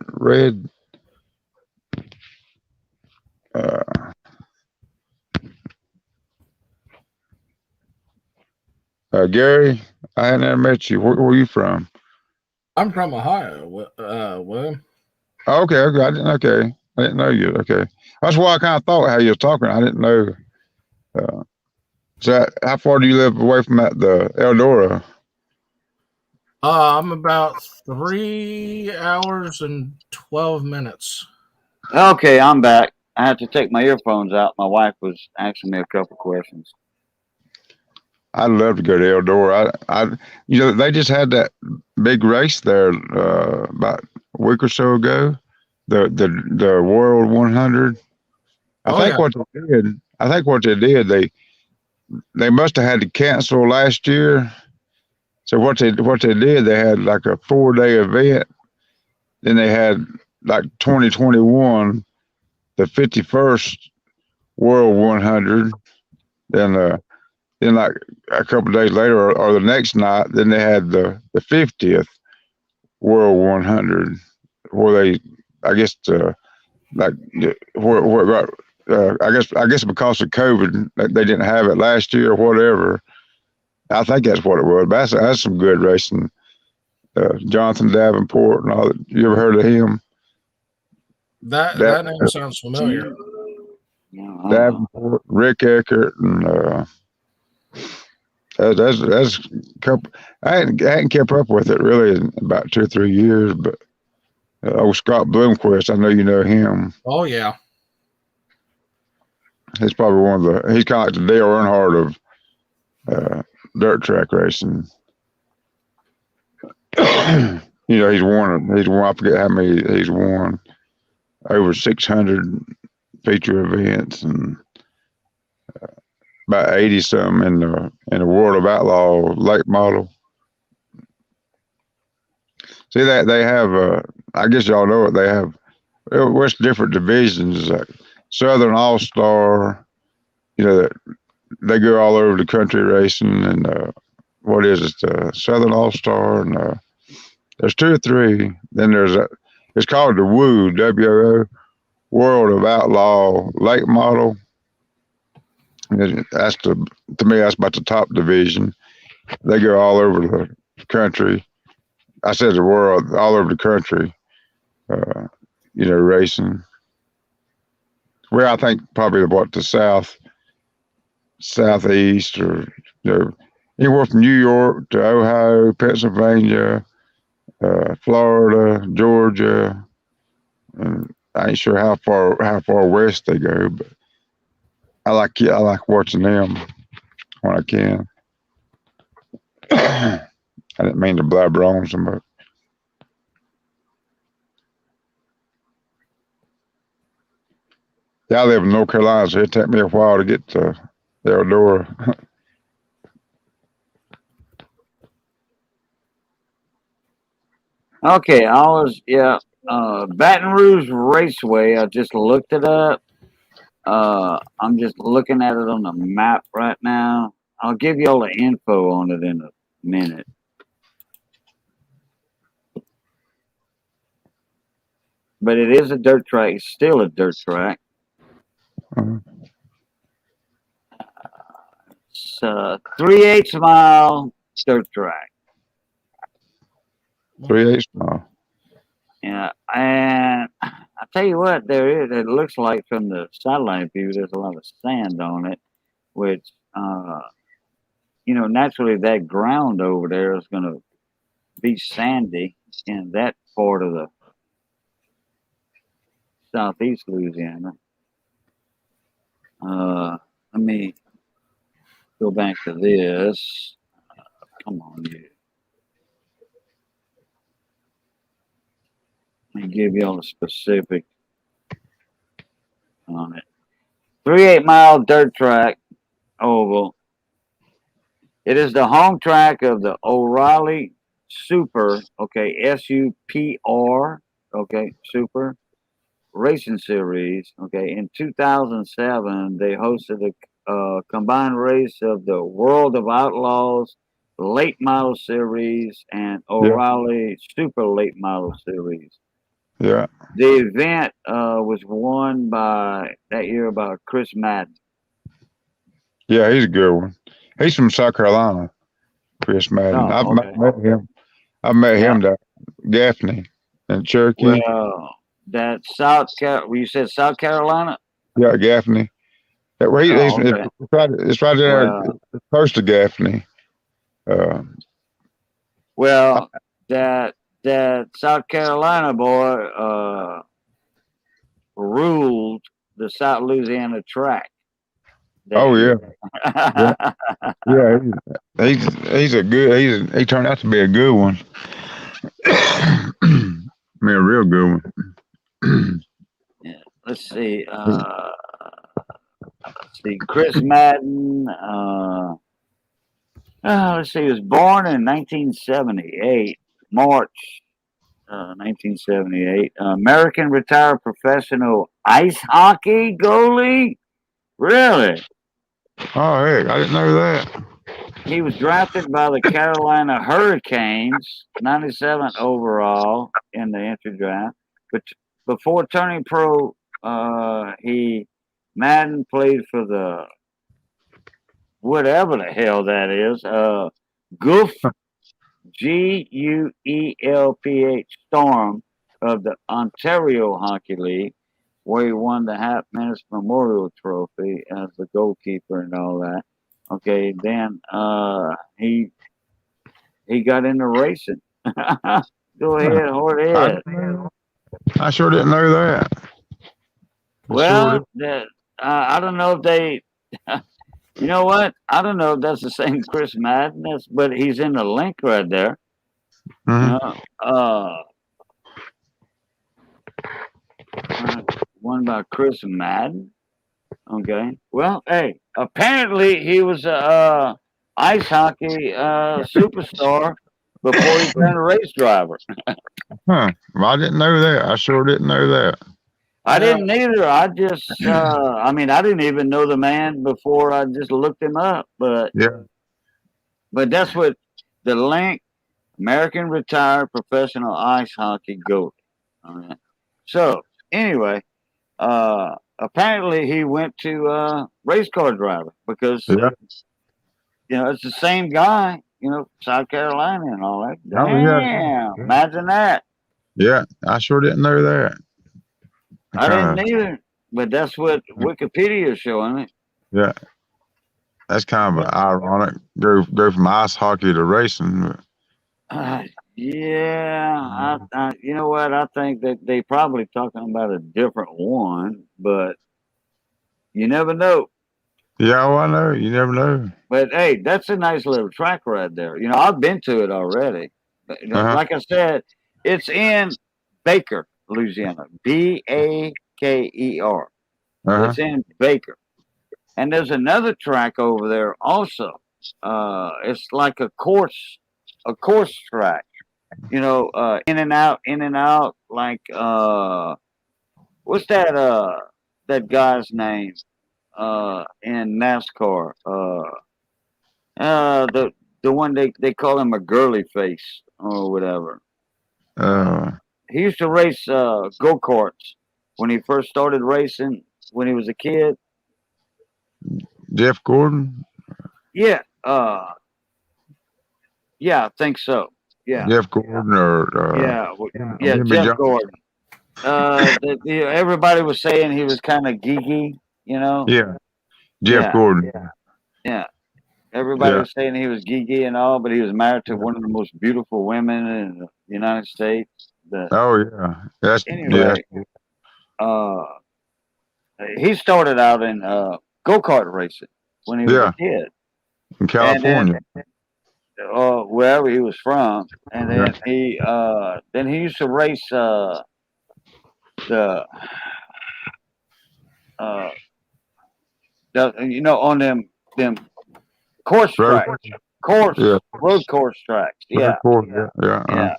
Gary, I had never met you. Where are you from? I'm from Ohio. William. Okay. I didn't know you. Okay, that's why I kind of thought how you were talking. I didn't know. So, how far do you live away from the Eldora? I'm about 3 hours and 12 minutes. Okay, I'm back. I had to take my earphones out. My wife was asking me a couple questions. I'd love to go to Eldora. They just had that big race there about a week or so ago. The World 100. I think what they did, they must have had to cancel last year. So what they did, they had like a 4-day event. Then they had like 2021, the 51st World 100. Then like a couple of days later, or the next night, then they had the 50th World 100, where they, I guess, I guess because of COVID, they didn't have it last year or whatever. I think that's what it was. But that's some good racing. Jonathan Davenport and all that. You ever heard of him? That name sounds familiar. Davenport, Rick Eckert, and that's a couple. I hadn't kept up with it really in about 2 or 3 years, but Scott Bloomquist, I know you know him. Oh yeah. He's probably one of the. He's kind of like the Dale Earnhardt of dirt track racing. He's won. I forget how many he's won. Over 600 feature events and about 80 something in the World of Outlaw late model. See that they have. I guess y'all know it. They have. What's different divisions like Southern All Star. They go all over the country racing, and what is it? Southern All Star, and there's 2 or 3. Then it's called the WOO, WO, World of Outlaw Late Model. And to me, that's about the top division. They go all over the country. I said the world, all over the country, racing. Well, I think probably the southeast, or anywhere from New York to Ohio, Pennsylvania, Florida, Georgia, and I ain't sure how far west they go, but I like watching them when I can. I didn't mean to blabber on so much. Yeah, I live in North Carolina, so it'd take me a while to get to Eldora. Okay, Baton Rouge Raceway. I just looked it up. I'm just looking at it on the map right now. I'll give you all the info on it in a minute. But it is a dirt track. It's still a dirt track. It's 3/8 mile dirt track. 3/8 mile. Yeah, and I tell you what, there is. It looks like from the satellite view, there's a lot of sand on it, which naturally that ground over there is going to be sandy in that part of the southeast Louisiana. Let me go back to this. Come on, you. Let me give you all the specific on it. 3/8 mile dirt track oval. It is the home track of the O'Reilly Super, SUPR, Super Racing Series. In 2007, they hosted a combined race of the World of Outlaws Late Model Series and O'Reilly Super Late Model Series. Yeah. The event was won that year by Chris Madden. Yeah, he's a good one. He's from South Carolina, Chris Madden. I've met him. I met him down Gaffney in Cherokee. Well, that's you said South Carolina? Yeah, Gaffney. It's right there, close to Gaffney. That South Carolina boy ruled the South Louisiana track. Oh yeah. Yeah, he turned out to be a good one. I mean, a real good one. Yeah, let's see. Chris Madden. Let's see. He was born in 1978, March 1978. American retired professional ice hockey goalie. Really? Oh, heck, I didn't know that. He was drafted by the Carolina Hurricanes, 97 overall in the entry draft. But before turning pro, Madden played for the whatever the hell that is, Guelph, Guelph Storm of the Ontario Hockey League, where he won the Hap Menace Memorial Trophy as the goalkeeper and all that. Okay, then he got into racing. Go ahead, hard I, head. I sure didn't know that. I sure Well, did. I don't know if they. You know what? I don't know if that's the same Chris Madden, but he's in the link right there. Hmm. One by Chris Madden. Okay. Well, hey, apparently he was a ice hockey superstar before he turned a race driver. Huh. Well, I didn't know that. I sure didn't know that. I Now, didn't either. I just, I mean, I didn't even know the man before I just looked him up. Yeah. But that's what the link, American Retired Professional Ice Hockey Goat. All right. So anyway, apparently he went to race car driver because Yeah. it's the same guy. South Carolina and all that. Oh, yeah. Damn, Yeah. imagine that. Yeah. I sure didn't know that. I I kind didn't of, either, but that's what Wikipedia is showing me. yeah. That's kind of ironic. Go from ice hockey to racing. But, Yeah, you know what? I think that they probably talking about a different one, but you never know. yeah, well, I know. You never know. But hey, that's a nice little track right there. I've been to it already. But, Uh-huh. like I said, it's in Baker, Louisiana. Baker. Uh-huh. It's in Baker, and there's another track over there also. It's like a course track. In and out, like what's that guy's name in NASCAR? The one they call him a girly face or whatever. Uh, He used to race go karts when he first started racing when he was a kid. Jeff Gordon? Yeah, yeah, I think so. Yeah, Jeff Gordon or yeah, Jimmy Jeff Johnson? Gordon. Everybody was saying he was kind of geeky, you know. Yeah. Jeff Yeah, Gordon. yeah. Everybody Yeah. was saying he was geeky and all, but he was married to one of the most beautiful women in the United States. But Oh, yeah. Yeah. anyway, uh, he started out in go kart racing when he was a Yeah. kid, In and then California. wherever he was from, and Yeah. then he used to race the uh, on them course Road. tracks, Yeah. road course tracks. Road Yeah, course. Yeah. Yeah. yeah.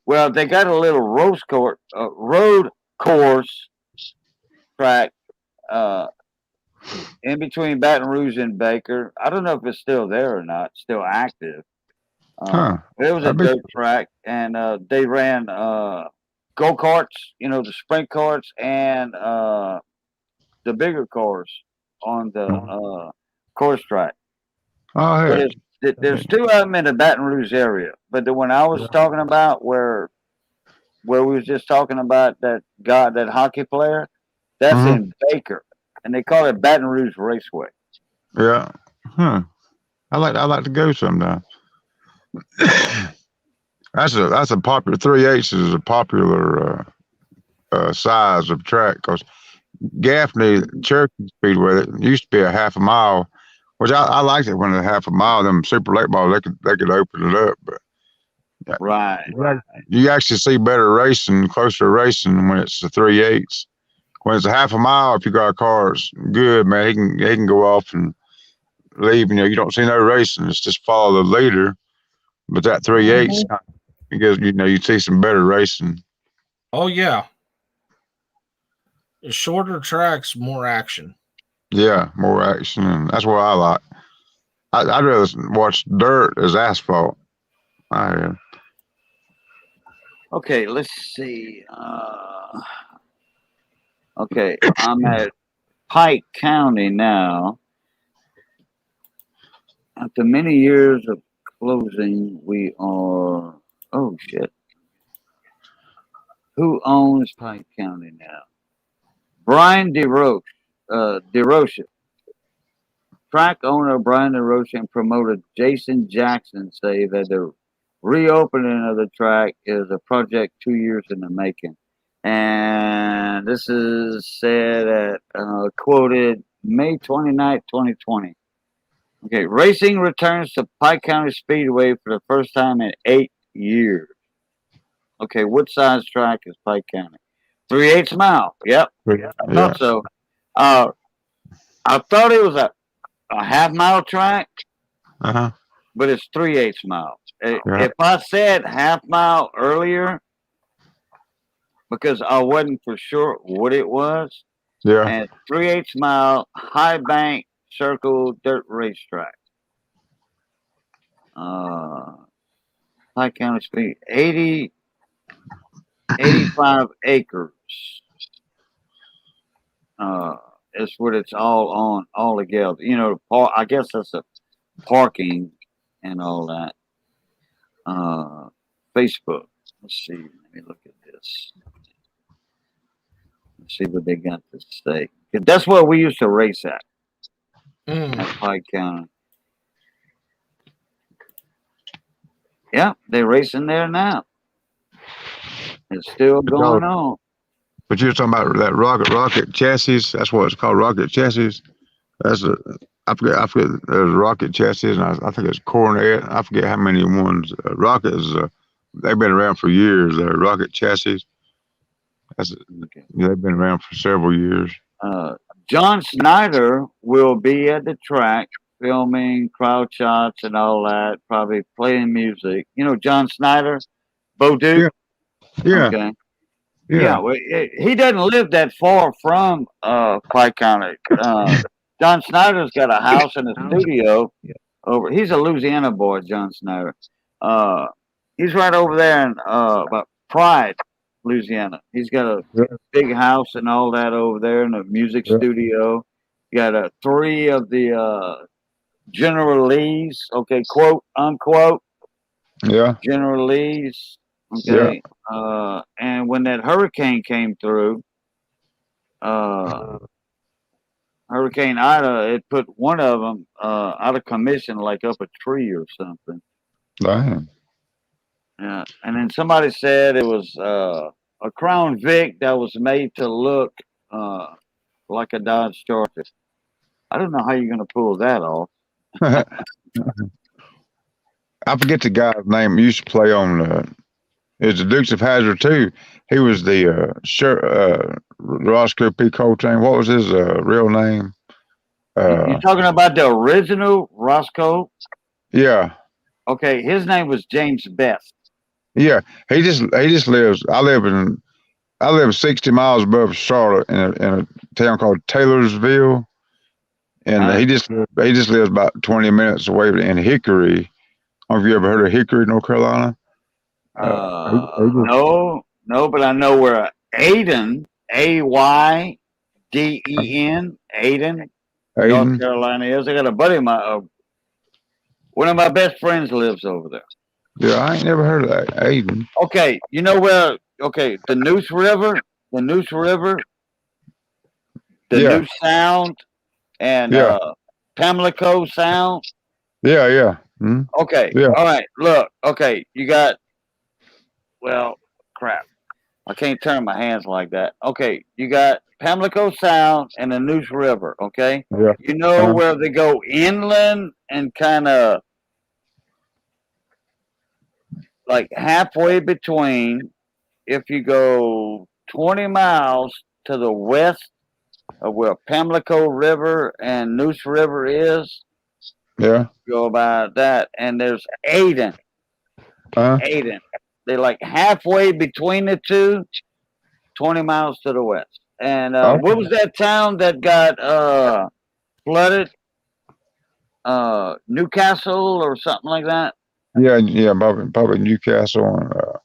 Well, they got a little road course track uh, in between Baton Rouge and Baker. I don't know if it's still there or not, still active. Huh. It was a I bet. dirt track, and they ran go karts, the sprint carts, and the bigger cars on the course track. Oh, But heck. there's two of them in the Baton Rouge area. But the one I was talking about, where we was just talking about that guy, that hockey player, that's Mm-hmm. in Baker, and they call it Baton Rouge Raceway. Yeah. Huh. I like to go sometime. That's a popular 3/8 is a popular size of track because Gaffney Cherokee Speedway it used to be a half a mile, which I liked it when it was half a mile. Them super late balls they could open it up, but Right. you actually see better racing, closer racing when it's the 3/8. When it's a half a mile, if you got a car, it's good, man. He can go off and leave. You don't see no racing. It's just follow the leader. But that 3/8, because you see some better racing. Oh yeah, the shorter tracks, more action. Yeah, more action, and that's what I like. I'd rather watch dirt as asphalt. I Okay, let's see. Okay, I'm at Pike County now. After many years of closing, we are. Oh shit! Who owns Pike County now? Brian DeRoche. Track owner Brian DeRoche and promoter Jason Jackson say that the reopening of the track is a project 2 years in the making. And this is said at quoted May 29th, 2020. Okay, racing returns to Pike County Speedway for the first time in 8 years. Okay, what size track is Pike County? 3/8 mile. Yep, I thought so. I thought it was a half-mile track, but it's 3/8 miles. If I said half-mile earlier, because I wasn't for sure what it was, and 3/8 mile high bank circle dirt racetrack. Pike County Speed, 85 acres. Is what it's all on, all together. You know, I guess that's a parking and all that. Facebook. Let's see. Let me look at this. Let's see what they got to say. That's where we used to race at. At Pike County. Yeah, they're racing there now. It's still going on. But you're talking about that rocket chassis. That's what it's called, rocket chassis. I forget. There's rocket chassis, and I think it's Coronet. I forget how many ones. Rockets. They've been around for years. Rocket chassis. They've been around for several years. John Snyder will be at the track filming crowd shots and all that, probably playing music. You know John Snyder, Bo Duke? Yeah. Okay. Yeah, well, he doesn't live that far from Pike County. John Snyder's got a house and a studio over. He's a Louisiana boy, John Snyder. He's right over there in about Pride, Louisiana. He's got a big house and all that over there in a music studio. Got 3 of the General Lee's, okay, quote unquote. Yeah. General Lee's. Okay. And when that hurricane came through, Hurricane Ida, it put one of them out of commission, like up a tree or something. Damn. Yeah. And then somebody said it was a Crown Vic that was made to look like a Dodge Charger. I don't know how you're going to pull that off. I forget the guy's name. He used to play on it's the Dukes of Hazzard too. He was the Roscoe P. Coltrane. What was his real name? You're talking about the original Roscoe? Yeah. Okay, his name was James Best. Yeah, he just lives. I live 60 miles above Charlotte in a town called Taylorsville, and he just lives about 20 minutes away in Hickory. Have you ever heard of Hickory, North Carolina? No, but I know where Ayden, Ayden, Ayden, North Carolina is. I got a buddy of mine. One of my best friends lives over there. Yeah, I ain't never heard of that. Ayden. Okay, you know where? Okay, the Neuse River, Neuse Sound, and Pamlico Sound. Yeah. Mm-hmm. Okay. Yeah. All right. Look. Okay. You got. Well, crap. I can't turn my hands like that. Okay. You got Pamlico Sound and the Neuse River. Okay. Yeah. You know where they go inland and kind of like halfway between. If you go 20 miles to the west of where Pamlico River and Neuse River is. Yeah. Go about that, and there's Ayden. Ayden. They're like halfway between the two, 20 miles to the west. And what was that town that got flooded? Newcastle or something like that? Yeah, probably Newcastle.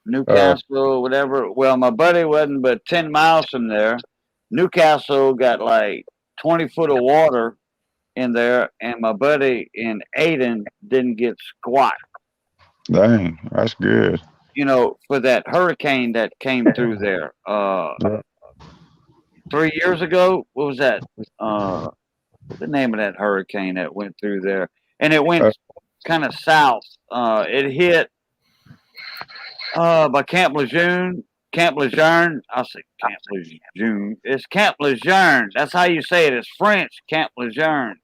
Newcastle, whatever. Well, my buddy wasn't but 10 miles from there. Newcastle got like 20 foot of water in there, and my buddy in Ayden didn't get squat. Dang, that's good. you know, for that hurricane that came through there. Yeah. 3 years ago, what was that? What's the name of that hurricane that went through there? And it went Uh, kind of south. It hit by Camp Lejeune. Camp Lejeune. I'll say Camp Lejeune. It's Camp Lejeune. That's how you say it. It's French. Camp Lejeune.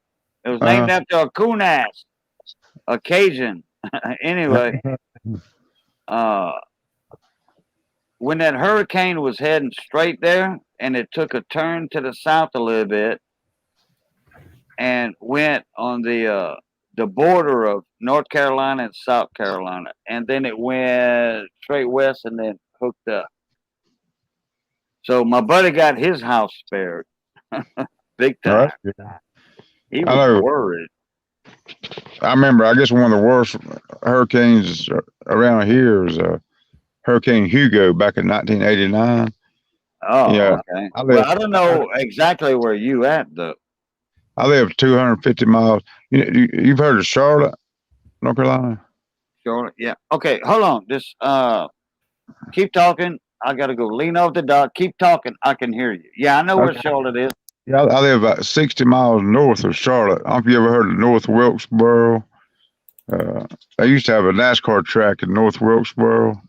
It was named after a Kunas, a Cajun. Anyway, when that hurricane was heading straight there, and it took a turn to the south a little bit, and went on the border of North Carolina and South Carolina, and then it went straight west and then hooked up. So my buddy got his house spared, big all time. right. He I was know. worried. I remember. I guess one of the worst hurricanes around here was Hurricane Hugo back in 1989. Oh, Yeah, okay. I Well, live. I don't know exactly where you at though. I live 250 miles. You've heard of Charlotte, North Carolina? Charlotte, yeah. Okay, hold on. Just keep talking. I gotta go lean over the dock. Keep talking. I can hear you. Yeah, I know where Okay. Charlotte is. Yeah, I live about 60 miles north of Charlotte. I don't know if you ever heard of North Wilkesboro. They used to have a NASCAR track in North Wilkesboro.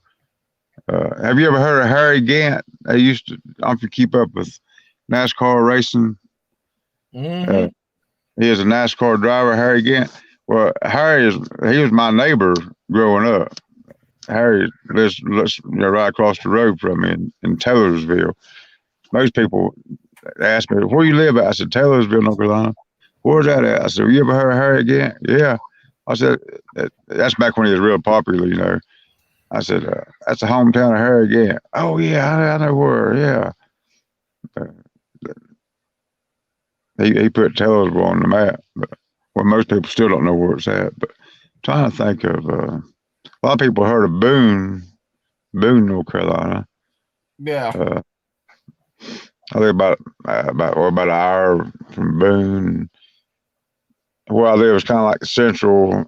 Have you ever heard of Harry Gant? They used to, I don't know if you keep up with NASCAR racing. Mm-hmm. He is a NASCAR driver, Harry Gant. Well, he was my neighbor growing up. Harry lives right across the road from me in Taylorsville. Most people ask me, where you live at? I said, Taylorsville, North Carolina. Where's that at? I said, you ever heard of Harry again? Yeah. I said, that's back when he was real popular, you know. I said, that's the hometown of Harry again. Oh, yeah, I know where, yeah. He put Taylorsville on the map, but well, most people still don't know where it's at. But trying to think of, a lot of people heard of Boone, North Carolina. Yeah. I live about an hour from Boone. Where I live is kind of like the central,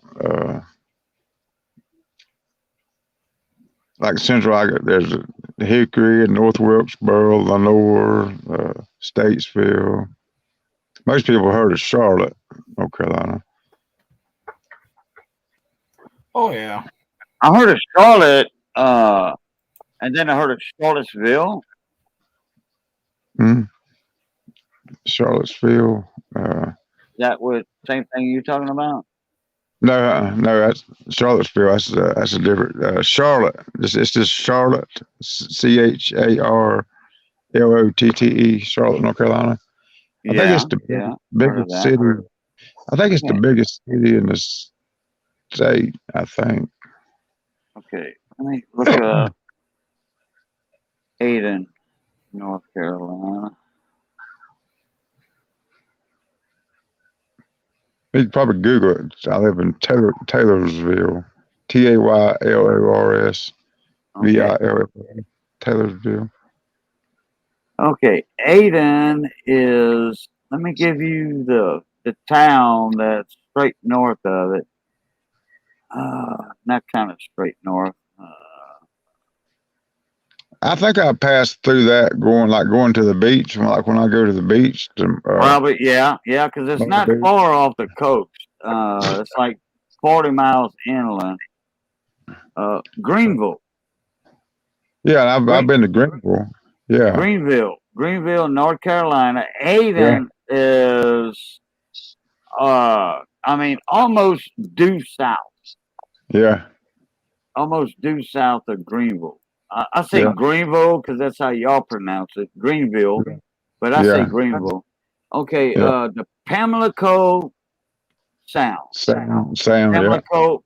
there's Hickory and North Wilkesboro, Lenore, Statesville. Most people heard of Charlotte, North Carolina. Oh yeah. I heard of Charlotte, and then I heard of Charlottesville. Charlottesville. That was same thing you talking about? No, that's Charlottesville. That's a different Charlotte. It's just Charlotte, CHARLOTTE, Charlotte, North Carolina. I think it's the biggest city. I think it's the biggest city in the state. I think. Okay, let me look up Ayden, North Carolina. You can probably Google it. I live in Taylorsville, TAYLORSVILL, Taylorsville. Okay, Ayden is. Let me give you the town that's straight north of it. Not kind of straight north. I think I passed through that going to the beach. Like when I go to the beach. Probably, yeah, because it's not far off the coast. It's like 40 miles inland. Greenville. Yeah, I've been to Greenville. Yeah. Greenville, North Carolina. Ayden is, almost due south. Yeah. Almost due south of Greenville. I say Greenville because that's how y'all pronounce it, Greenville. But I say Greenville. Okay, the Pamlico Sound.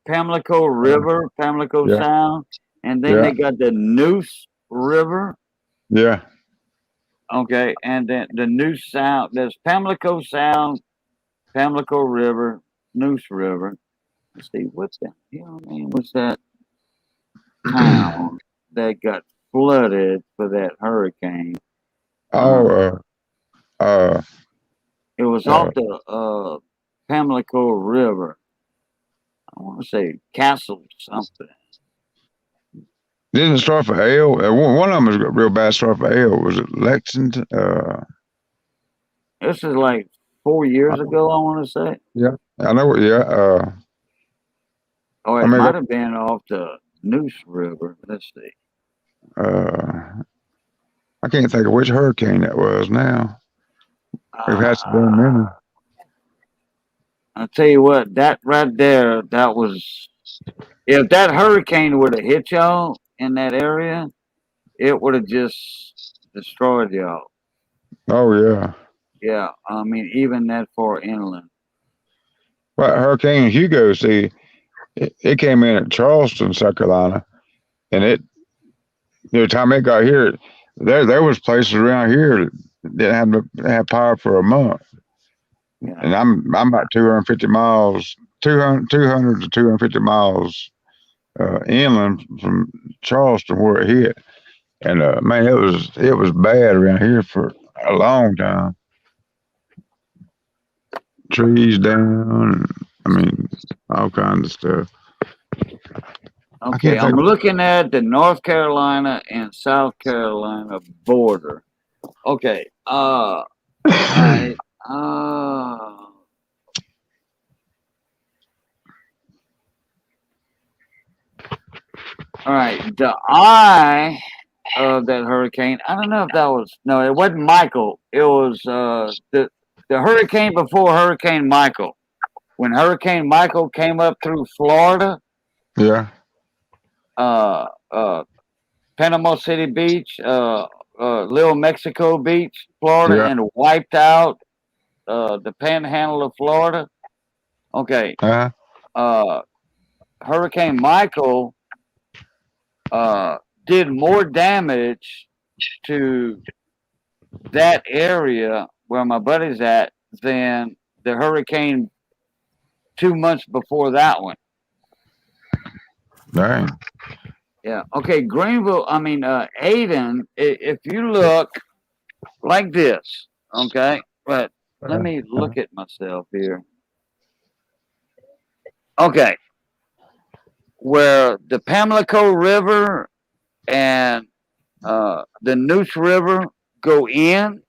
Pamlico River, Pamlico Sound, and then they got the Neuse River. Yeah. Okay, and then the Neuse Sound. There's Pamlico Sound, Pamlico River, Neuse River. Let's see, what's that? What's that town that got flooded for that hurricane? It was off the Pamlico River. I want to say Castle something. Didn't it start for L? One of them was a real bad start for L. Was it Lexington? This is like 4 years ago, I want to say. Yeah, I know. Yeah. Oh, I it mean, might have been off the Neuse River. Let's see. I can't think of which hurricane that was now. We've had so many. I'll tell you what, that right there, that was, if that hurricane would have hit y'all in that area, it would have just destroyed y'all. Oh yeah. Yeah, I mean, even that far inland. Well, Hurricane Hugo, see, it came in at Charleston, South Carolina, and the time it got here, there was places around here that didn't have power for a month. Yeah. And I'm about 250 miles, 200 to 250 miles inland from Charleston where it hit. And man, it was bad around here for a long time. Trees down, I mean, all kinds of stuff. Okay, I'm looking at the North Carolina and South Carolina border. Okay, all right. All right, the eye of that hurricane. I don't know if that was, no, it wasn't Michael. It was the hurricane before Hurricane Michael. When Hurricane Michael came up through Florida. Yeah. Panama City Beach, Little Mexico Beach, Florida, Yeah. and wiped out the panhandle of Florida. Okay. Hurricane Michael did more damage to that area where my buddy's at than the hurricane 2 months before that one. Dang. Yeah. Okay. Greenville, I mean, Aden, if you look like this, okay, but let me look at myself here. Okay. Where the Pamlico River and the Neuse River go in,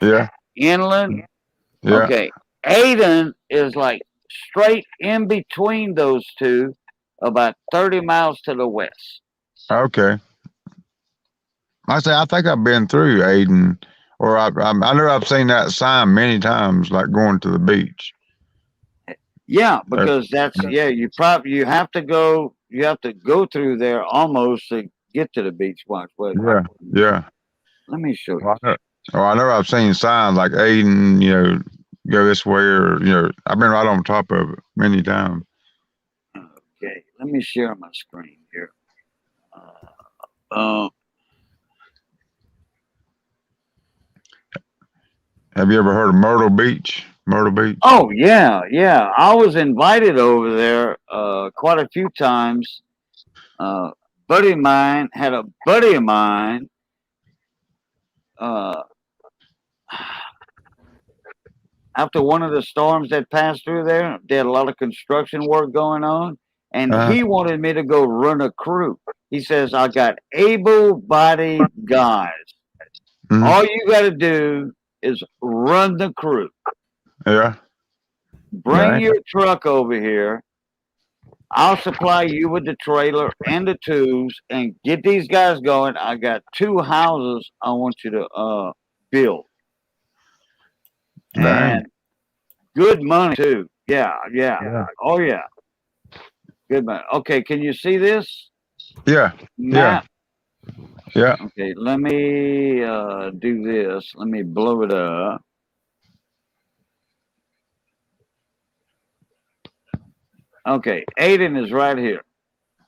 Yeah. inland. Yeah. Okay. Aden is like straight in between those two, about 30 miles to the west. Okay. I think I've been through Aden, or I know I've seen that sign many times, like going to the beach. Yeah, because that's you have to go through there almost to get to the beach. Watch, wait. Yeah, yeah. Let me show you. Well, I know I've seen signs like Aden, go this way, or I've been right on top of it many times. Okay, let me share my screen here. Have you ever heard of Myrtle Beach? Myrtle Beach? Oh yeah, yeah. I was invited over there quite a few times. Buddy of mine had a buddy of mine. After one of the storms that passed through there, they had a lot of construction work going on, and he wanted me to go run a crew. He says, I got able-bodied guys. Mm-hmm. All you got to do is run the crew. Yeah. Bring your truck over here. I'll supply you with the trailer and the tubes and get these guys going. I got 2 houses I want you to build. And good money too. Yeah. Oh yeah. Good money. Okay, can you see this? Yeah. Map? Yeah. Okay, let me do this. Let me blow it up. Okay, Aden is right here.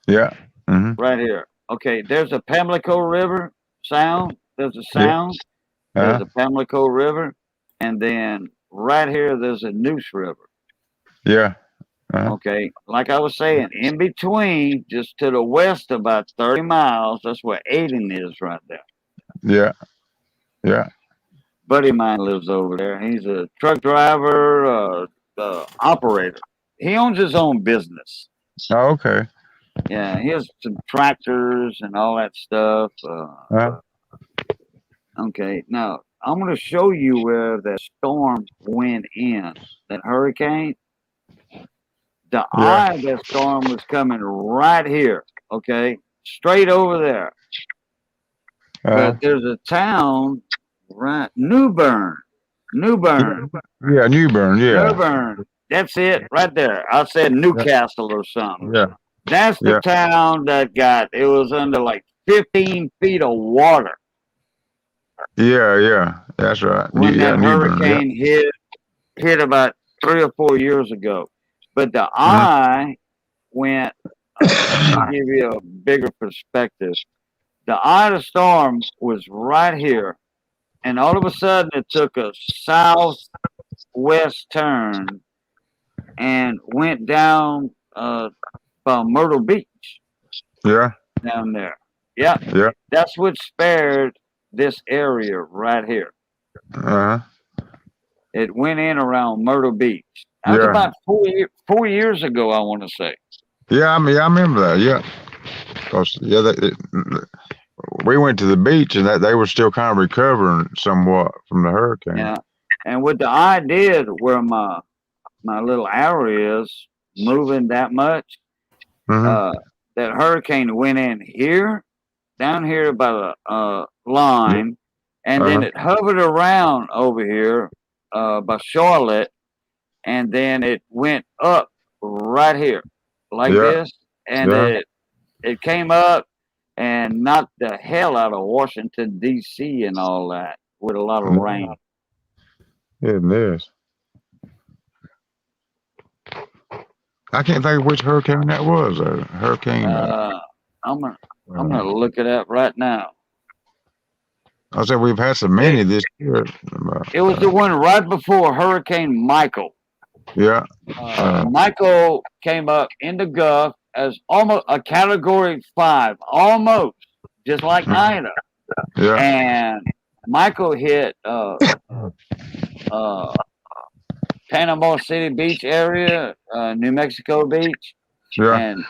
Yeah. Mm-hmm. Right here. Okay, there's a Pamlico River sound. There's a sound. Yeah. There's a Pamlico River. And then right here, there's a Neuse River. Yeah. Okay, like I was saying, in between, just to the west, about 30 miles, that's where Aden is right there. Yeah. Yeah. Buddy of mine lives over there. He's a truck driver, operator. He owns his own business. Oh, okay. Yeah, he has some tractors and all that stuff. Okay, now I'm going to show you where that storm went in. That hurricane. The eye of that storm was coming right here. Okay, straight over there. But there's a town, right? Newbern. Yeah, Newbern. Yeah. Newbern. That's it right there. I said Newcastle or something. Yeah. That's the town that it was under like 15 feet of water. Yeah. That's right. When that Newbern. hurricane hit about 3 or 4 years ago. But the eye went, to give you a bigger perspective, the eye of the storm was right here. And all of a sudden, it took a southwest turn and went down from Myrtle Beach. Yeah. Down there. Yeah. Yeah. That's what spared this area right here. It went in around Myrtle Beach. That was about 4 years ago, I want to say. Yeah, I remember that. Yeah. Because we went to the beach and they were still kind of recovering somewhat from the hurricane. Yeah. And what the eye did, where my little arrow is moving that much, that hurricane went in here, down here by the line, and then it hovered around over here by Charlotte, and then it went up right here like this, and it came up and knocked the hell out of Washington, D.C. and all that with a lot of rain. It is. I can't think of which hurricane that was. Hurricane. I'm gonna look it up right now. I said we've had so many this year. It was the one right before Hurricane Michael. Yeah. Michael came up in the Gulf as almost a Category 5, almost just like Ida. Yeah. And Michael hit Panama City Beach area, New Mexico Beach. Yeah. And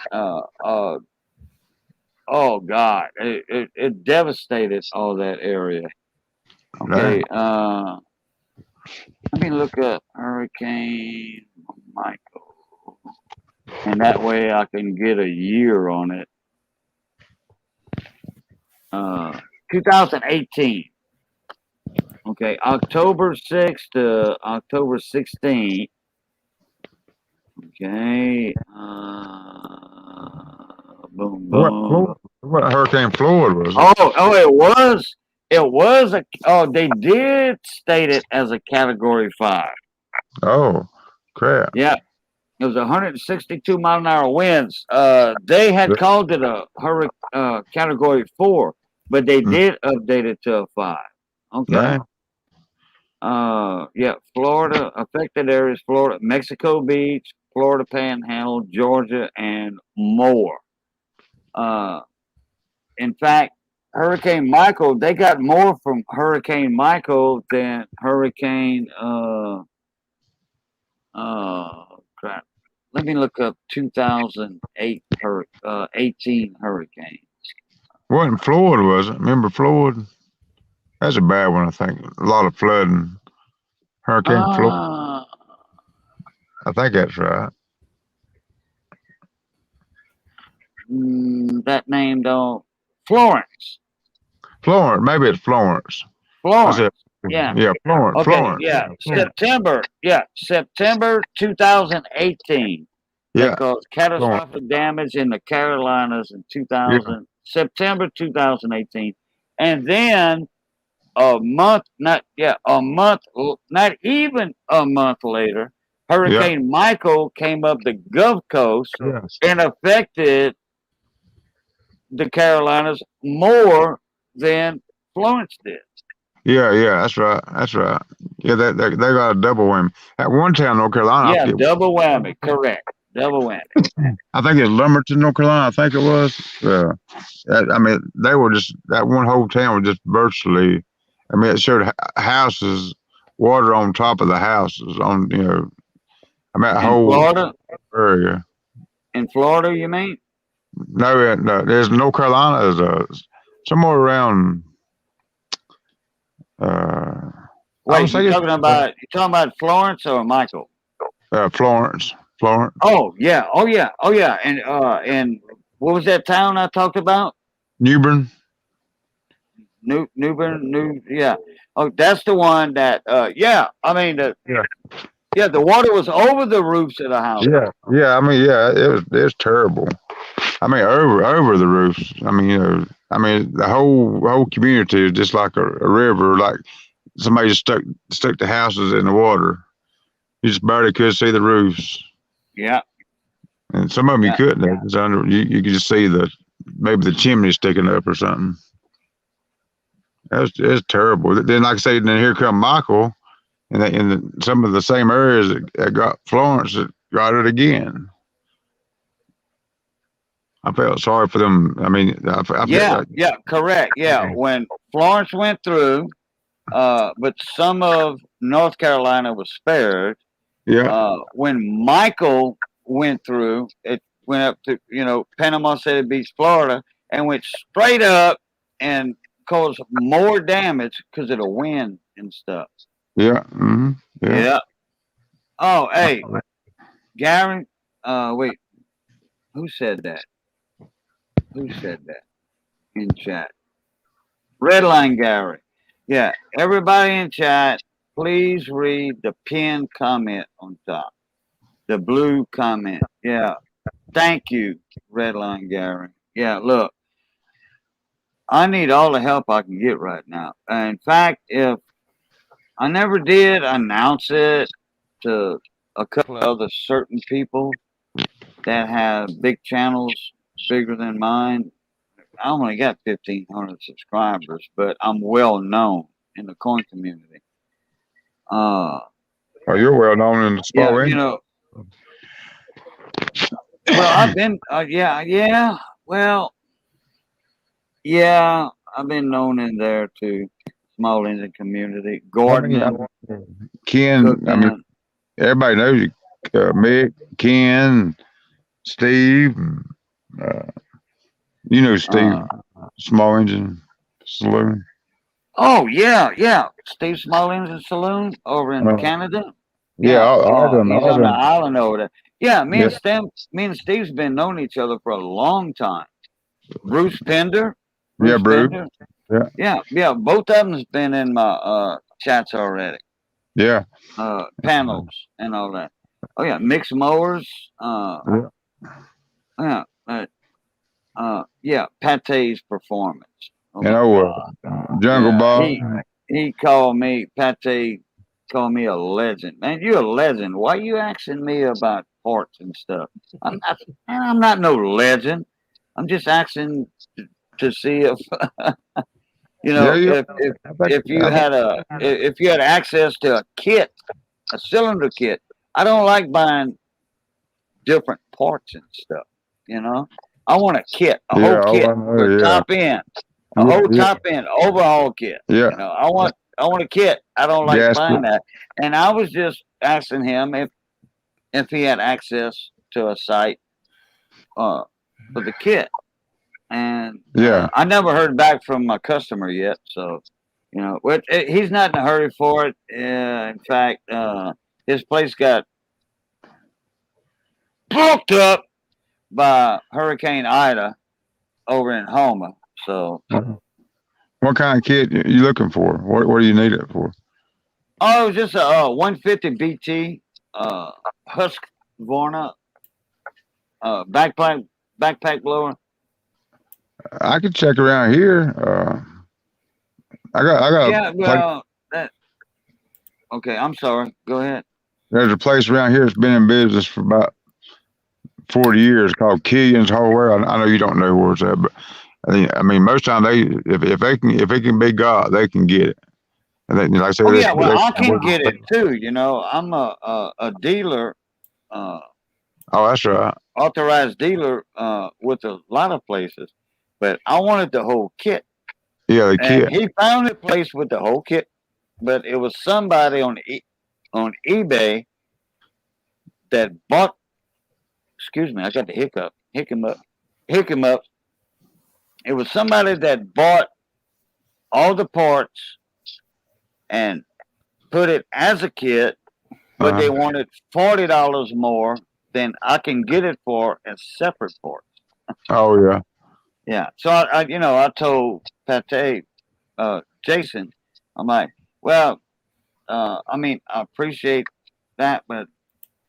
oh God, it devastated all that area. Okay, let me look up Hurricane Michael, and that way I can get a year on it. 2018. Okay, October 6th to October 16th. Okay, boom, boom. What Hurricane Floyd was? It was they did state it as a Category 5. Oh, crap. Yeah. It was 162 mile an hour winds. They had called it a Category 4, but they did update it to a 5. Okay. Yeah, Florida, affected areas, Florida, Mexico Beach, Florida Panhandle, Georgia, and more. In fact, Hurricane Michael, they got more from Hurricane Michael than Hurricane, crap. Let me look up 2008, 18 hurricanes. Wasn't Floyd, was it? Remember Floyd? That's a bad one, I think. A lot of flooding. Hurricane Floyd. I think that's right. That name don't. Florence. Florence. Maybe it's Florence. Florence. Yeah. Yeah, Florence. Okay. Florence. Yeah. September. Yeah. September 2018. Yeah. They caused catastrophic damage in the Carolinas in September 2018. And then not even a month later, Hurricane Michael came up the Gulf Coast and affected the Carolinas more than Florence did. Yeah, that's right. That's right. Yeah, they got a double whammy. At one town, North Carolina. Yeah, double whammy. Correct. Double whammy. I think it's Lumberton, North Carolina. I think it was. I mean, they were just, that one whole town was just virtually, I mean, it showed houses, water on top of the houses on, I mean, that whole Florida area. In Florida, you mean? No, there's North Carolina is somewhere around. I'm Wait, saying you talking about Florence or Michael? Florence. Florence. Oh yeah, oh yeah, oh yeah, and what was that town I talked about? Newbern. New, yeah. Oh, that's the one that. Yeah, I mean Yeah. yeah, the water was over the roofs of the house. Yeah. I mean, yeah, it was terrible. I mean, over the roofs. I mean, the whole community is just like a river. Like somebody just stuck the houses in the water. You just barely could see the roofs, Yeah, and some of them you yeah, couldn't. It's under you could just see maybe the chimney sticking up or something. It's terrible. Then, like I say, then here come Michael, and some of the same areas that got Florence that got it again. I felt sorry for them. I mean, I felt yeah, like, yeah. Correct. Yeah, when Florence went through, but some of North Carolina was spared. yeah, When Michael went through, it went up to Panama City Beach, Florida, and went straight up and caused more damage because of the wind and stuff. yeah, yeah. Yeah. Oh, hey, Gary. Wait. Who said that? Who said that in chat? Redline Gary. Yeah. Everybody in chat, please read the pinned comment on top. The blue comment. Yeah. Thank you, Redline Gary. Yeah, look, I need all the help I can get right now. In fact, if I never did announce it to a couple of other certain people that have big channels bigger than mine, I only got 1,500 subscribers, but I'm well known in the coin community. Oh, you're well known in the Yeah, small end. Well, I've been, yeah. Well, yeah, I've been known in there too. Small engine community, gardening, Ken. I mean, cooking. everybody knows you. Mick, Ken, Steve. Uh, you know Steve, small engine saloon. Oh yeah. Steve Small Engine Saloon over in Canada. Yeah, Yeah, all of them. he's All of on the them. island over there. Yeah, Yeah, me and Steve's been knowing each other for a long time. Bruce Pender, yeah, Bruce Bruce. Pender. Yeah, Yeah. Both of them's been in my chats already. yeah, Panels and all that. Oh yeah, mixed mowers. Yeah. Yeah. Pate's performance. Oh you my know, God. Jungle Yeah. Bob. He called me Pate. Called me a legend. Man, you're a legend. Why you asking me about parts and stuff? I'm not no legend. I'm just asking to see if Yeah, you. if you had access to a kit, a cylinder kit. I don't like buying different parts and stuff. I want a kit, a whole Yeah, kit I know, for yeah, top end, a yeah, whole yeah, top end overhaul kit. yeah. I want a kit. I don't like Gasket. buying that. And I was just asking him if he had access to a site for the kit. And Yeah, I never heard back from my customer yet. So, he's not in a hurry for it. In fact, his place got booked up by Hurricane Ida over in Houma. So, what kind of kit you looking for? What do you need it for? oh, it was just a 150 BT Husqvarna backpack blower. I could check around here. I got Yeah, a place. well, okay. I'm sorry. Go ahead. There's a place around here that's been in business for about 40 years called Killian's Hardware. I know you don't know where it's at, but I mean, most time if it can be got, they can get it. And they, like I say, Oh yeah, well, I can get it too. I'm a dealer, oh, that's right. authorized dealer with a lot of places, but I wanted the whole kit. Yeah, the And kit. he found a place with the whole kit, but it was somebody on eBay that bought. Excuse me, I got the hiccup. hook him up. It was somebody that bought all the parts and put it as a kit, but they wanted $40 more than I can get it for as separate parts. Oh yeah. Yeah. So I told Pate, Jason, I'm like, well, I mean, I appreciate that, but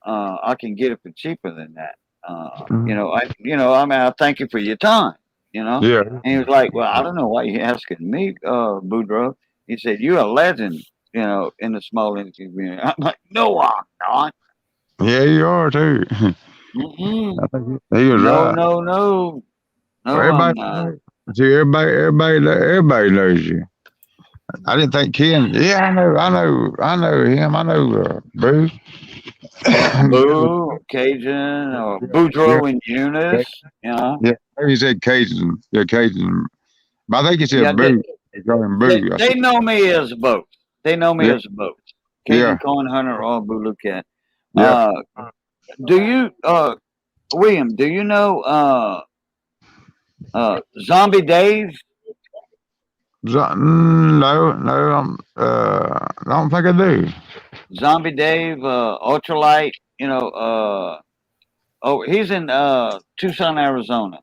I can get it for cheaper than that. I mean, I thank you for your time. Yeah. And he was like, well, I don't know why you're asking me, Boudreaux. He said, you're a legend, in the small industry community. I'm like, no, I'm not. Yeah, you are too. Mm-mm. I think he was No, right. no, no. Well, No, I'm not. see, everybody knows you. I didn't think Ken. Yeah, I know him. I know Bruce. Boo, Cajun, or Yeah, Boudreaux and Eunice. yeah. Maybe he said Cajun. Yeah, Cajun. But I think he Yeah, said Boo. He called him they, Boo. I they said, know me as both. They know me yeah, as both. yeah, Cajun Coin Hunter or Bulu Cat. yeah. Do you, William, do you know Zombie Dave? No, I don't think I do. Zombie Dave, Ultralight, he's in Tucson, Arizona.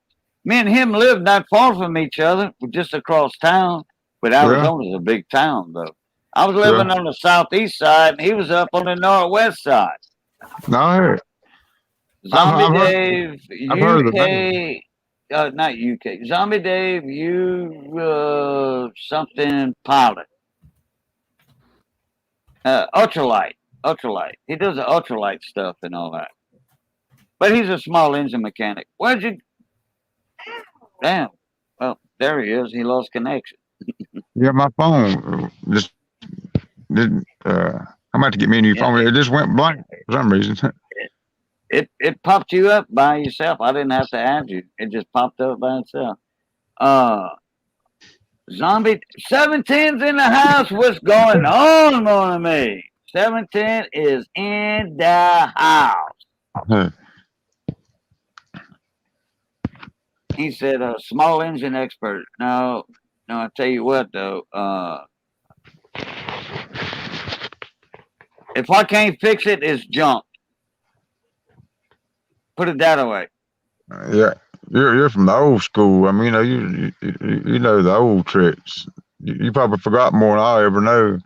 Me and him lived not far from each other, just across town. But Yeah, Arizona's a big town, though. I was yeah. living on the southeast side, and he was up on the northwest side. No, I heard. Zombie I've heard. Dave, I've heard of the name. UK, not UK. Zombie Dave, something pilot. Ultralight. He does the ultralight stuff and all that. But he's a small engine mechanic. Where'd you? Damn. Well, there he is. He lost connection. Yeah, my phone just didn't. I'm about to get me a new Yeah. phone. It just went blank for some reason. It popped you up by yourself. I didn't have to add you. It just popped up by itself. Zombie 17's in the house. What's going on, mon ami? 17 is in the house. He said, small engine expert. No, I tell you what, though. If I can't fix it, it's junk. Put it that way. Yeah, you're from the old school. I mean, you know the old tricks. You probably forgot more than I ever know.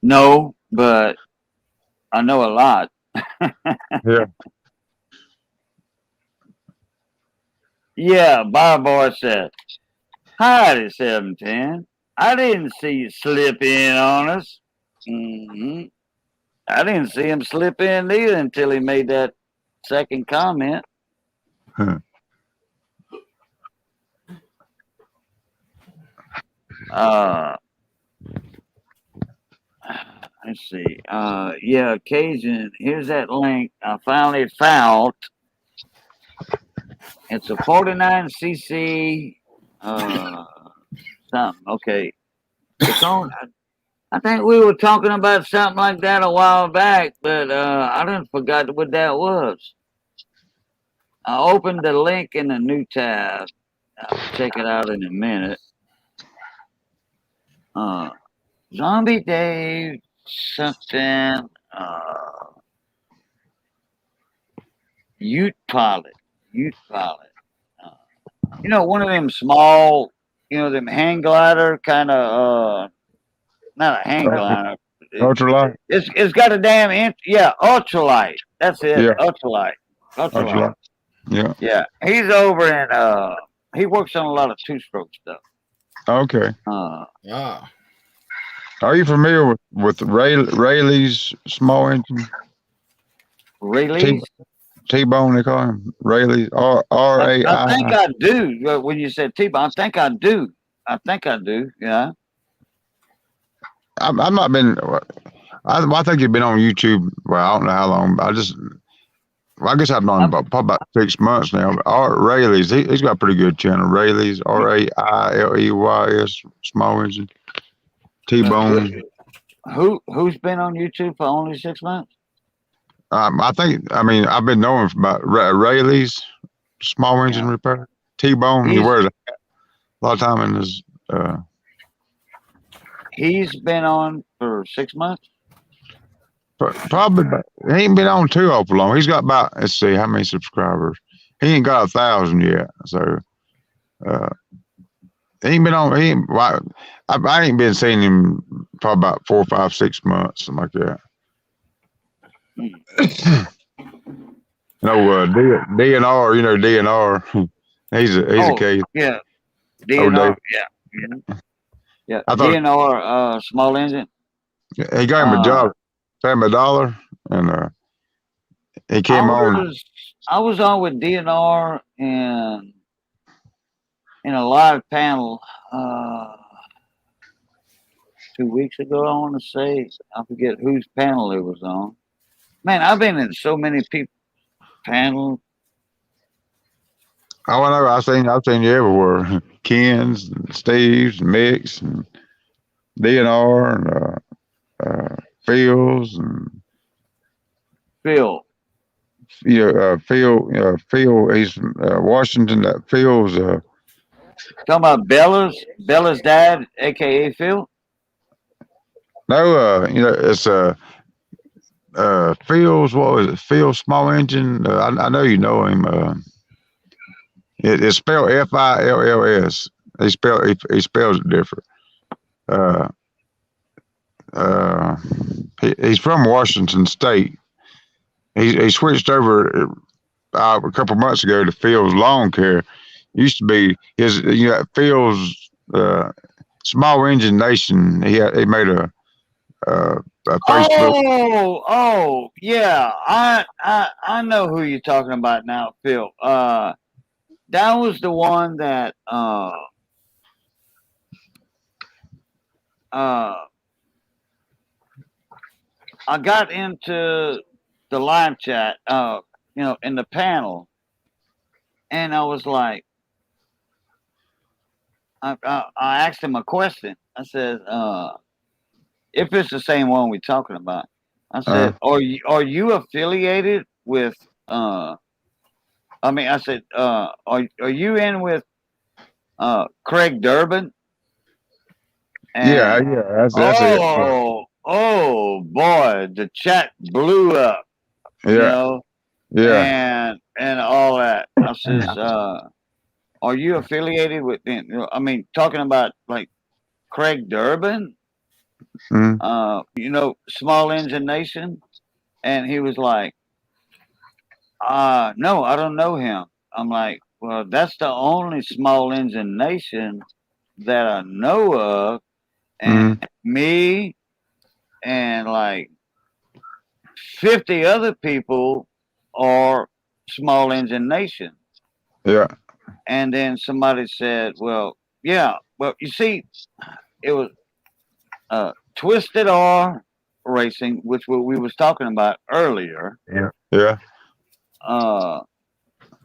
No, but I know a lot. Yeah. Yeah, Boy said, howdy, 710. I didn't see you slip in on us. Mm-hmm. I didn't see him slip in either until he made that second comment. Huh. Let's see. Yeah, Cajun. Here's that link. I finally found. It's a 49cc. Something. Okay. It's on. I think we were talking about something like that a while back, but I didn't forgot what that was. I opened the link in a new tab. I'll check it out in a minute. Zombie Dave something. Ute pilot. One of them small, them hang glider kind of. Not a hang glider. Ultralight. It's got a damn ultralight. That's it. Yeah. Ultralight. Yeah. Yeah. He's over in he works on a lot of two-stroke stuff. Okay. Yeah. Are you familiar with Rayleigh's small engine? Rayleigh's? T-bone, they call him Rayleigh's. R-A-I. I think I do. When you said T-bone, I think I do. Yeah. I've not been. I think you've been on YouTube. Well, I don't know how long. But I guess I've known probably about 6 months now. Rayleigh's. He's got a pretty good channel. Rayleigh's. R-A-I-L-E-Y-S. Small engine. T-bone. Who's been on YouTube for only 6 months? I think. I mean, I've been knowing about Rayleigh's small engine Yeah. repair. T-Bone. He He's wears a lot of time in his. he's been on for 6 months. Probably. He ain't been on too awful long. He's got about. Let's see how many subscribers. He ain't got 1,000 yet. So. He ain't been on. He ain't. I ain't been seeing him probably about 4, 5, 6 months, something like that. No, DNR. You know DNR. He's a case. Yeah, Oh, DNR. Dave. Yeah, yeah. I thought DNR. Small engine. he got him a job, paid him $1, and he came on. I was on with DNR in a live panel 2 weeks ago. I want to say, I forget whose panel it was on. Man, I've been in so many people panels. Oh, I know. I've seen you everywhere. Ken's, and Steve's, and Mick's, and DNR, and Phil's, and Phil. Phil. He's from Washington. That Phil's. Talking about Bella's dad, aka Phil. No, it's Phil's. What was it? Phil's small engine. I know you know him. It's spelled FILLS. He spells it different. He's from Washington State. He switched over a couple months ago to Phil's Lawn Care. Used to be his, Phil's Small Engine Nation. He made a Facebook. Oh, yeah. I know who you're talking about now, Phil. That was the one that I got into the live chat, in the panel, and I was like, I asked him a question. I said, if it's the same one we're talking about, I said, are you affiliated with? I said, are you in with Craig Durbin? And, that's it. Oh boy, the chat blew up. Yeah. And all that. I says, are you affiliated with? Talking about like Craig Durbin, Small Engine Nation, and he was like, no, I don't know him. I'm like, well, that's the only Small Engine Nation that I know of, and me and like 50 other people are Small Engine Nation. Yeah. And then somebody said, well, yeah, well, you see, it was Twisted R Racing, which we was talking about earlier. Yeah.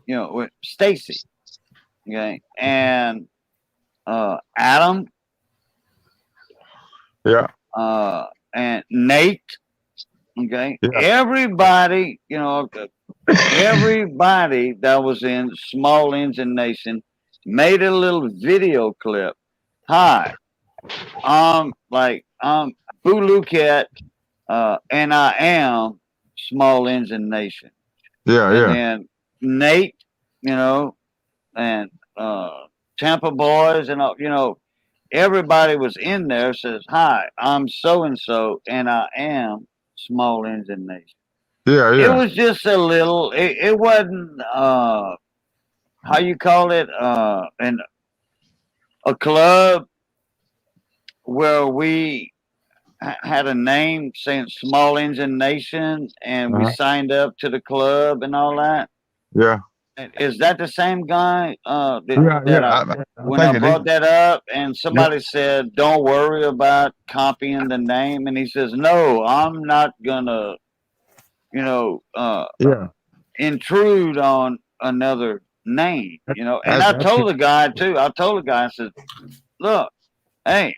With Stacy, okay, and Adam. Yeah. And Nate. Okay. Yeah. Everybody, everybody that was in Small Engine Nation made a little video clip. Hi, I'm Boo Lucat, and I am Small Engine Nation. Yeah. And then Nate, and Tampa Boys, and everybody was in there. Says, hi, I'm so and so, and I am Small Engine Nation. Yeah. It was just a little. It wasn't how you call it, a club where we had a name saying Small Engine Nation, and we signed up to the club and all that. Yeah. Is that the same guy? When I brought that up, and somebody said, "Don't worry about copying the name," and he says, "No, I'm not gonna, intrude on another name, And I told the guy too. I said, "Look, hey,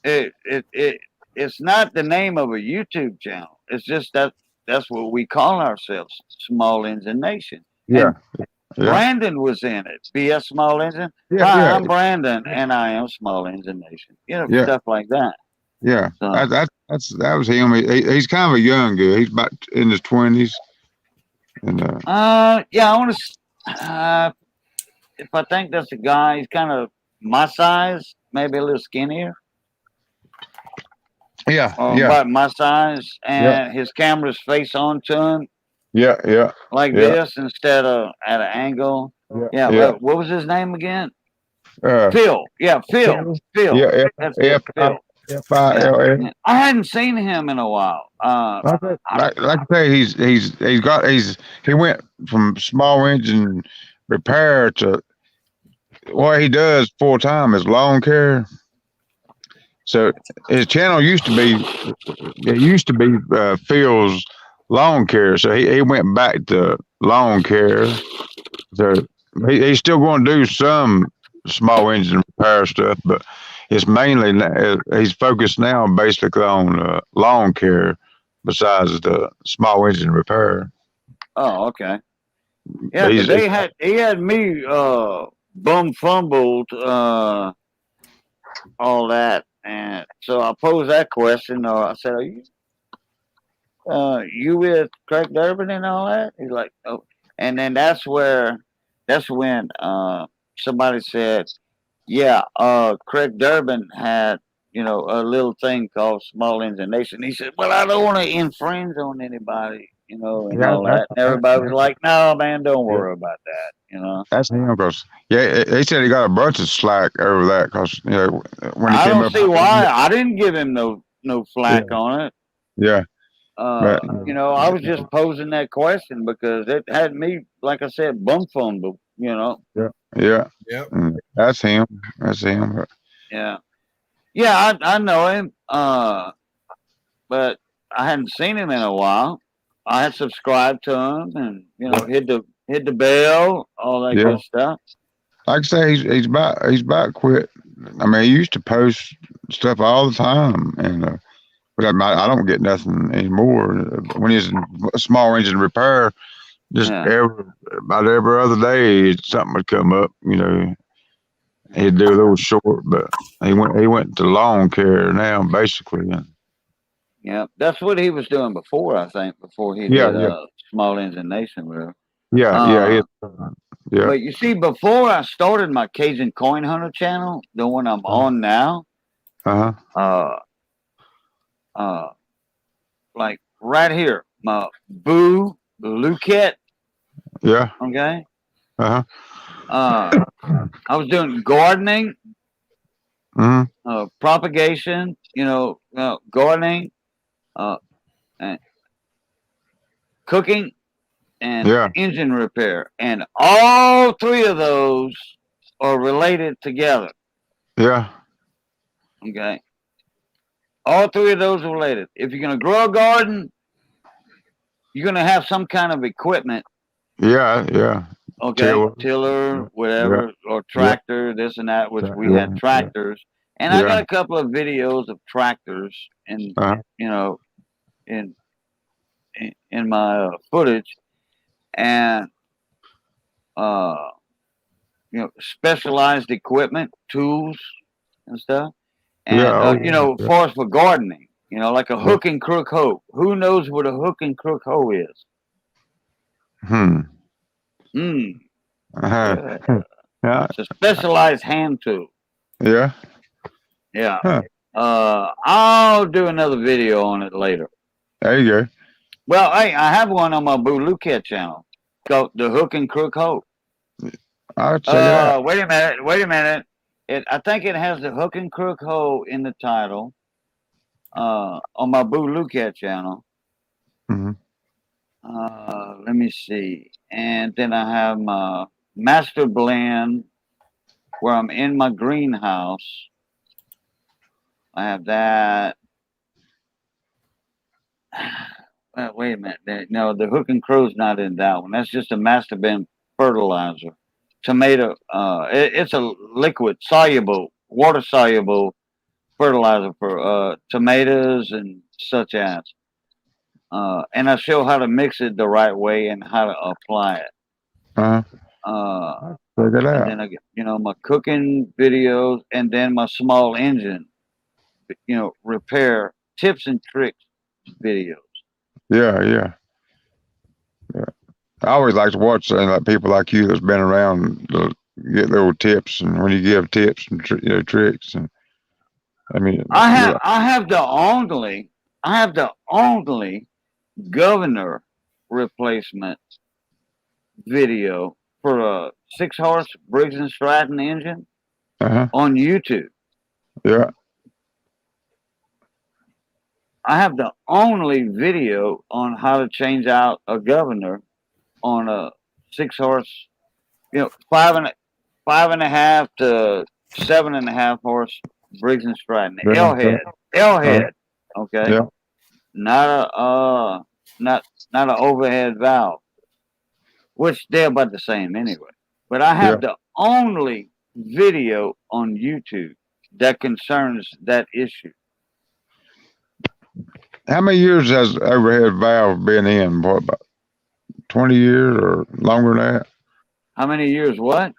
it's not the name of a YouTube channel. It's just that's what we call ourselves, Small Engine Nation. Yeah. And Brandon was in it. BS Small Engine. Yeah. Hi, Yeah. I'm Brandon, and I am Small Engine Nation. Yeah. Stuff like that. Yeah. So, That was him. He's kind of a young guy. He's about in his 20s. And yeah, I want to. If I think that's a guy, he's kind of my size, maybe a little skinnier. yeah. About my size, and his camera's face on to him. Yeah. Like this instead of at an angle. Yeah. Yeah. What was his name again? Phil. Phil. Yeah, Phil. Yeah. That's it, Phil. F-I-L-L. Yeah. I hadn't seen him in a while. Like I say, he went from small engine repair to what he does full time is lawn care. So his channel used to be Phil's lawn care. So he went back to lawn care. So he's still going to do some small engine repair stuff, but it's mainly he's focused now basically on lawn care besides the small engine repair. Oh, okay. Yeah, because he had me bum fumbled all that, and so I posed that question, or I said, "Are you with Craig Durbin and all that?" He's like, "Oh," and then that's when somebody said, "Yeah, Craig Durbin had." A little thing called Small Engine Nation. He said, "Well, I don't want to infringe on anybody, and all that." And everybody was like, "No, man, don't worry about that." That's him, because he said he got a bunch of slack over that because when he I came don't up. see why. I didn't give him no flack on it. Yeah. I was just posing that question because it had me, like I said, bum fumbled. Yeah. Yep. That's him. Yeah. Yeah, I know him, but I hadn't seen him in a while. I had subscribed to him and hit the bell, all that good stuff. Like I say, he's about quit. I mean, he used to post stuff all the time, and but I don't get nothing anymore. When he's in small engine repair, just about every other day something would come up. He'd do a little short, but he went to lawn care now, basically. Yeah, that's what he was doing before. I think before he did Small Engine Nation with her. Yeah. But you see, before I started my Cajun Coin Hunter channel, the one I'm on now, like right here, my Boo Luquette. Yeah. Okay. I was doing gardening, propagation, gardening, and cooking, and engine repair, and all three of those are related together. Yeah. Okay. All three of those are related. If you're going to grow a garden, you're going to have some kind of equipment. Yeah. Okay. Tiller, whatever, or tractor, this and that, which we had tractors. And I got a couple of videos of tractors in my footage, and specialized equipment, tools and stuff. And as far as for gardening, like a hook and crook hoe. Who knows what a hook and crook hoe is? It's a specialized hand tool. Yeah. I'll do another video on it later. There you go. Well, hey, I have one on my Boo Luquette channel called the Hook and Crook Hoe. I'll check it out. Wait a minute. I think it has the Hook and Crook Hoe in the title on my Boo Luquette channel. Let me see. And then I have my Master Blend where I'm in my greenhouse. I have that. Wait a minute. No, the Hook and Crow's not in that one. That's just a Master Blend fertilizer. Tomato. It's a liquid, water soluble fertilizer for tomatoes and such as. And I show how to mix it the right way and how to apply it. Uh, check it And out. then I get, my cooking videos, and then my small engine, repair tips and tricks videos. Yeah, yeah, yeah. I always like to watch like people like you that's been around to get little tips, and when you give tips and tricks, and I mean, I have the only governor replacement video for a 6-horse Briggs and Stratton engine on YouTube. Yeah. I have the only video on how to change out a governor on a 6-horse, five and a half to 7.5 horse Briggs and Stratton. L head. Okay. Yeah. Not not an overhead valve, which they're about the same anyway. But I have the only video on YouTube that concerns that issue. How many years has overhead valve been in? What, about 20 years or longer than that? How many years? What?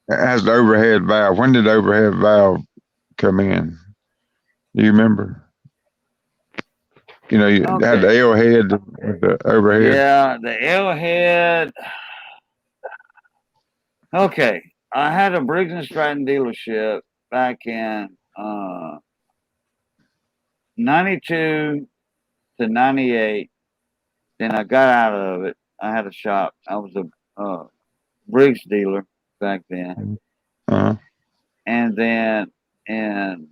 Has the overhead valve? When did the overhead valve come in? Do you remember? You had the L head with the overhead. Yeah, the L head. Okay, I had a Briggs and Stratton dealership back in 92 to 98. Then I got out of it. I had a shop. I was a Briggs dealer back then. And then in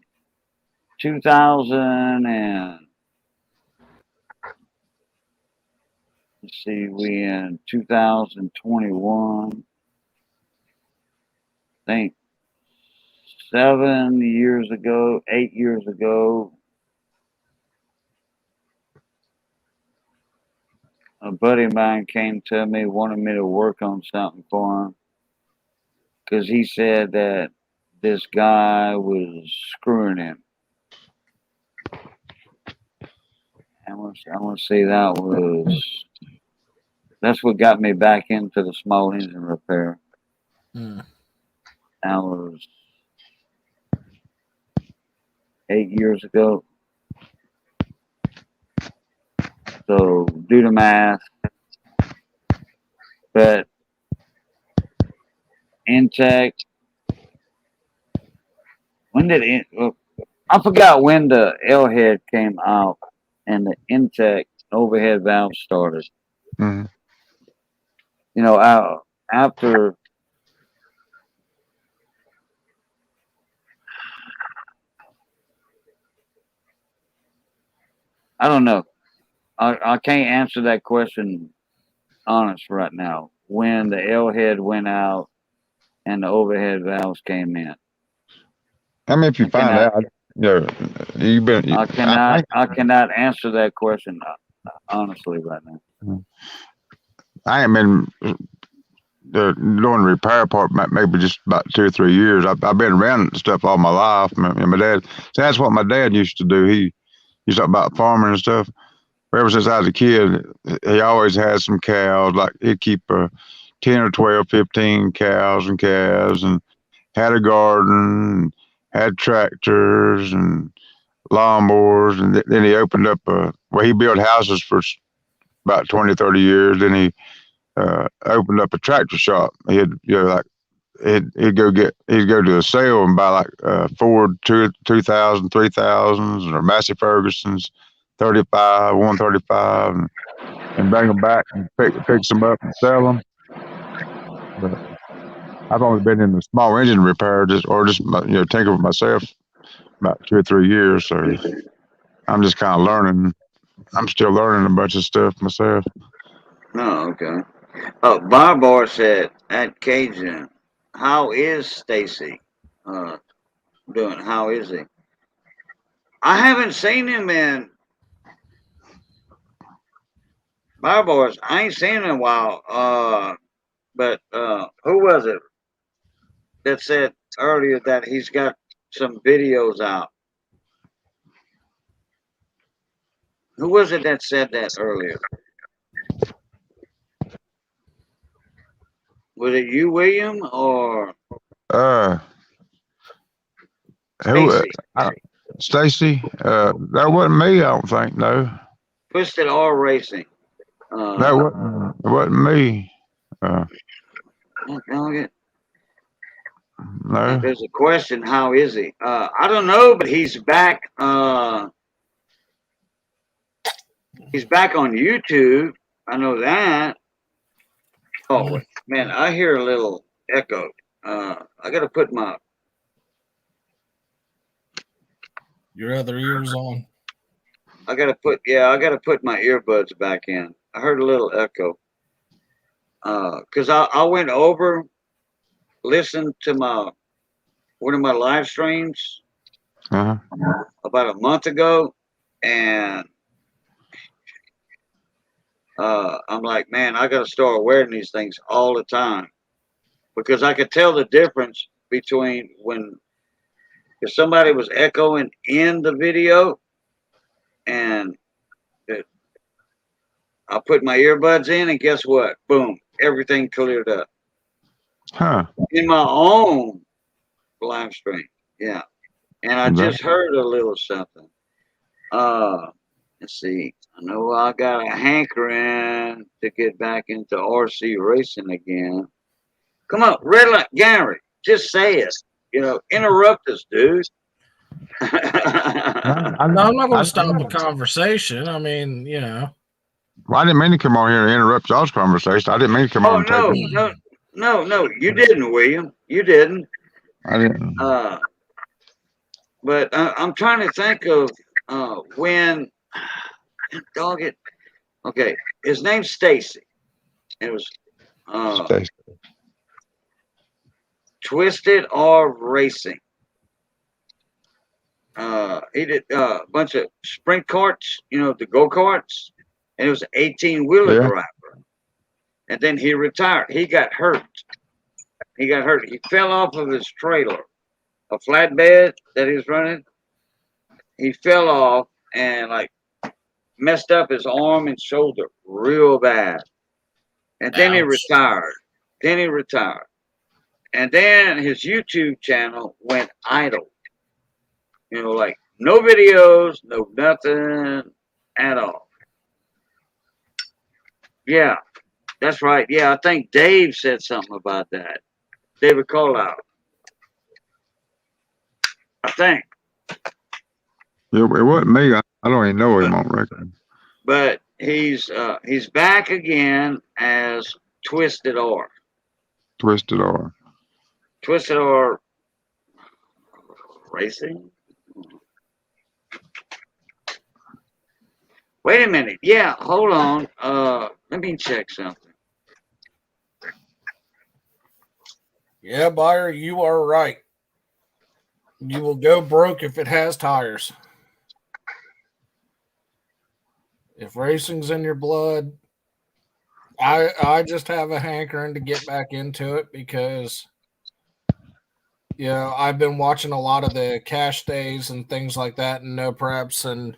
2000 and let's see, we in 2021. I think 7 years ago, 8 years ago, a buddy of mine came to me, wanted me to work on something for him, because he said that this guy was screwing him. I want to say that's what got me back into the small engine repair. That was 8 years ago. So do the math. But Intech, I forgot when the L head came out and the Intech overhead valve started. After I don't know. I can't answer that question honest right now. When the L head went out and the overhead valves came in. I mean, if you find out, you've been. I cannot answer that question honestly right now. I ain't been doing the repair part maybe just about 2 or 3 years. I've been around stuff all my life. My dad. So that's what my dad used to do. He used to talk about farming and stuff. Ever since I was a kid, he always had some cows. Like he'd keep 10 or 12, 15 cows and calves, and had a garden, and had tractors and lawnmowers. And then he opened up he built houses for about 20, 30 years. Then he opened up a tractor shop. He'd go to a sale and buy like Ford 2000, 3000s or Massey Ferguson's 35, 135, and bring them back and pick them up and sell them. But I've only been in the small engine repair just tinker with myself about 2 or 3 years. So I'm just kind of learning. I'm still learning a bunch of stuff myself. Oh, okay. Barbar said at Cajun, how is Stacy doing? How is he? I haven't seen him in Barbar's. I ain't seen him in a while. But who was it that said earlier that he's got some videos out? Who was it that said that earlier? Was it you, William, or Uh, who? Stacy? Stacy? That wasn't me. I don't think. No, Twisted R Racing. that wasn't me. Uh, Dog it. no. There's a question. How is he? I don't know, but he's back. He's back on YouTube. I know that. Oh man, I hear a little echo. I gotta put your other ears on. I gotta put my earbuds back in. I heard a little echo. Cause I went over, listened to one of my live streams Uh-huh. about a month ago, and I'm like, man, I gotta start wearing these things all the time because I could tell the difference between if somebody was echoing in the video and I put my earbuds in, and guess what? Boom, everything cleared up Huh. in my own live stream. Yeah, and I That, just heard a little something. Let's see. I know I got a hankering to get back into RC racing again. Come on, red light, Gary. Just say it. Interrupt us, dude. No, I'm not going to stop the conversation. I mean, well, I didn't mean to come on here and interrupt y'all's conversation. I didn't mean to come on and take. No, you didn't, William. You didn't. I didn't. But I'm trying to think of when. Dog it. Okay, his name's Stacy. It was Stacy. Twisted R Racing. He did a bunch of sprint carts, the go karts, and it was an 18-wheeler driver. And then he retired. He got hurt. He fell off of his trailer, a flatbed that he was running. He fell off and messed up his arm and shoulder real bad. And then he retired. And then his YouTube channel went idle. No videos, no nothing at all. Yeah, that's right. Yeah, I think Dave said something about that. David Callout. I think. Yeah, it wasn't me. I don't even know him on record. But he's back again as Twisted R. Twisted R. Twisted R Racing. Wait a minute. Yeah, hold on. Let me check something. Yeah, buyer, you are right. You will go broke if it has tires. If racing's in your blood, I just have a hankering to get back into it because I've been watching a lot of the cash days and things like that and no preps and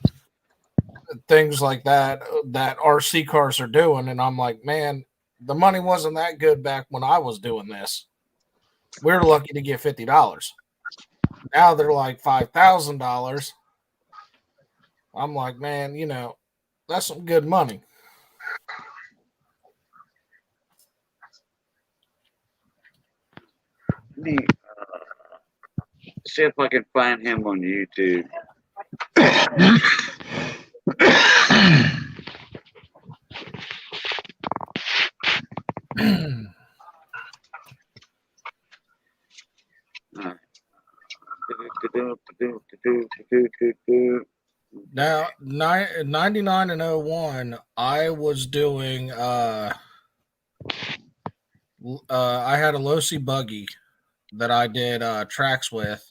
things like that RC cars are doing, and I'm like, man, the money wasn't that good back when I was doing this. We're lucky to get $50. Now they're like $5,000. I'm like, man, that's some good money. Let me see if I can find him on YouTube. Now, 99 and 01, I was doing, I had a low-C buggy that I did tracks with.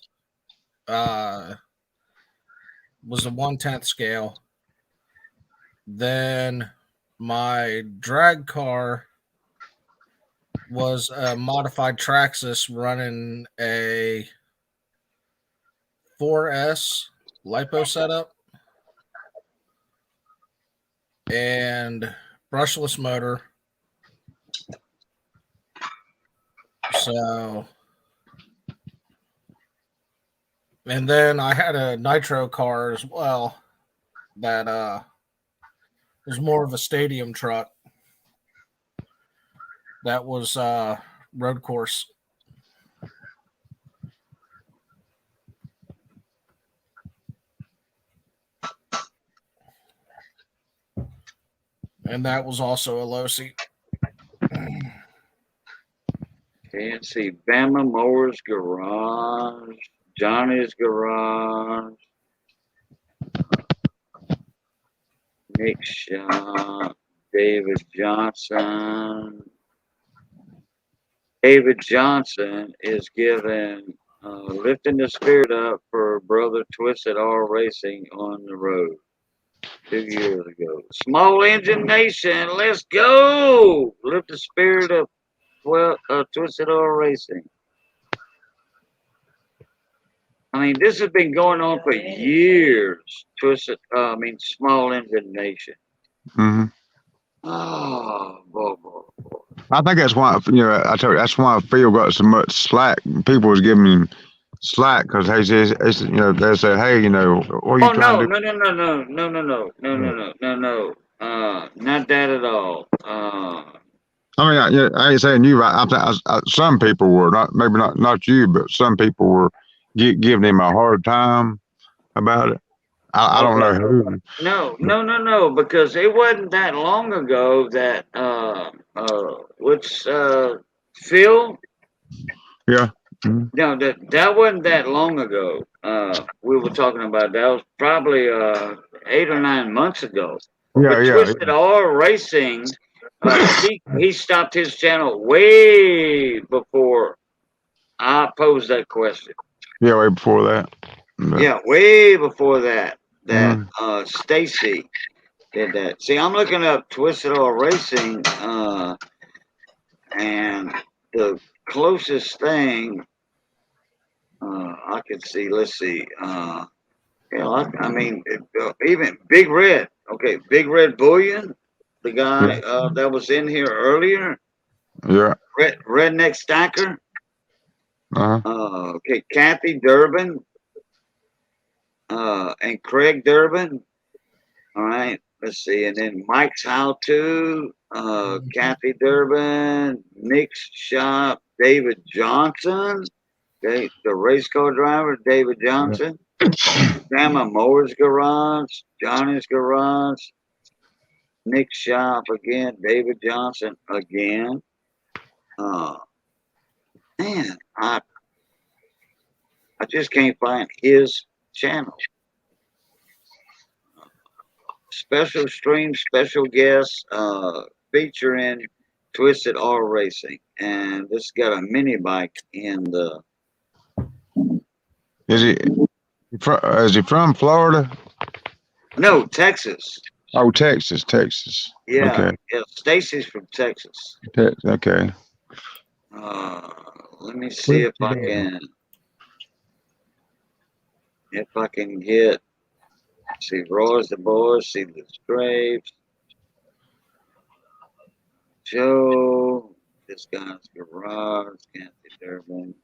Was a 1/10 scale. Then my drag car was a modified Traxxas running a 4S lipo setup. and brushless motor. So, and then I had a nitro car as well that was more of a stadium truck that was road course. And that was also a low seat. Can't see Bama Moore's Garage, Johnny's Garage, Nick Shop, David Johnson. David Johnson is giving lifting the spirit up for brother Twisted R Racing on the road 2 years ago. Small Engine Nation, let's go! Lift the spirit up. Well, Twisted R Racing. I mean, this has been going on for years. Small Engine Nation. Hmm. Oh, boy, boy, boy. I think that's why I told you that's why Phil got so much slack. People was giving him slack because they says they say, hey, what are you Oh trying no, to do? no, no, no, no, no, no, no, no, no, no, no, no. Not that at all. I mean, I ain't saying you right. Some people were maybe not you, but some people were giving him a hard time about it. I don't know Okay. who. No, no, no, no, because it wasn't that long ago that Phil? Yeah. Mhm. No, that wasn't that long ago. We were talking about that was probably 8 or 9 months ago. Yeah, But yeah, Twisted R Racing, he stopped his channel way before I posed that question. yeah. Way before that. But, Yeah, way before that. That mhm. Stacy did that. See, I'm looking up Twisted R Racing, and the closest thing I could see. Let's see. Even Big Red. Okay, Big Red Bullion, the guy Yeah, that was in here earlier. yeah. Redneck Stacker. Uh-huh. Okay, Kathy Durbin, and Craig Durbin. All right, let's see, and then Mike's How To, Kathy Durbin, Nick's Shop, David Johnson. Okay, the race car driver, David Yeah. Johnson. Grandma Moore's Garage, Johnny's Garage, Nick's Shop again, David Johnson again. Uh, man, I just can't find his channel. Special stream, special guest, featuring Twisted R Racing, and this got a mini bike in the. Is he from Florida? No, Texas. Oh, Texas. Yeah, Okay. yeah. Stacy's from Texas. Okay. Uh, Let me see if I can get. See Roy's the boys. See the Strapes. Joe. This guy's garage. Kathy Durbin.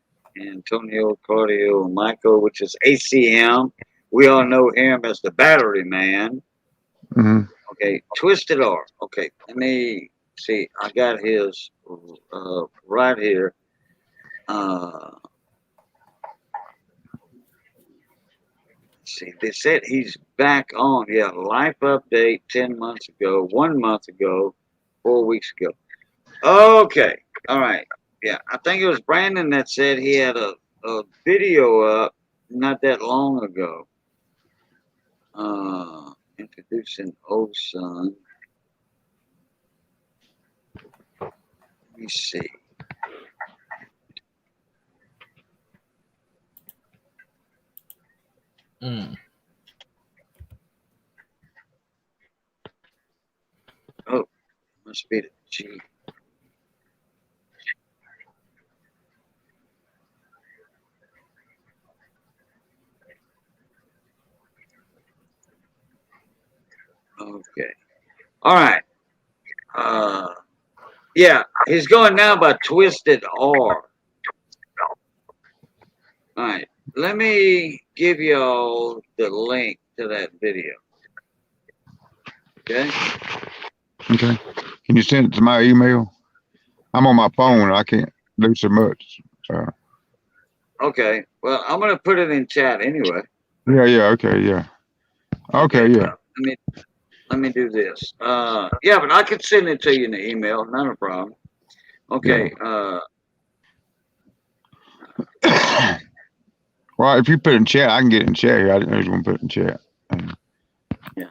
Antonio Cardio Michael, which is ACM. We all know him as the Battery Man. Hmm. Okay, Twisted R. Okay, let me see. I got his right here. See, they said he's back on. Yeah, life update 10 months ago, 1 month ago, 4 weeks ago. Okay, all right. Yeah, I think it was Brandon that said he had a video up not that long ago. Introducing Old Son. Let me see. Mm. Oh, must be the G. Okay. All right. Yeah, he's going now by Twisted R. All right. Let me give y'all the link to that video. Okay. Okay. Can you send it to my email? I'm on my phone. I can't do so much. Okay. Well, I'm gonna put it in chat anyway. Yeah. Yeah. Okay. Yeah. Okay. Yeah. Let me do this. Yeah, but I could send it to you in the email. Not a problem. Okay. Yeah. Well, if you put it in chat, I can get it in chat here. I didn't know you were gonna put it in chat. Yeah.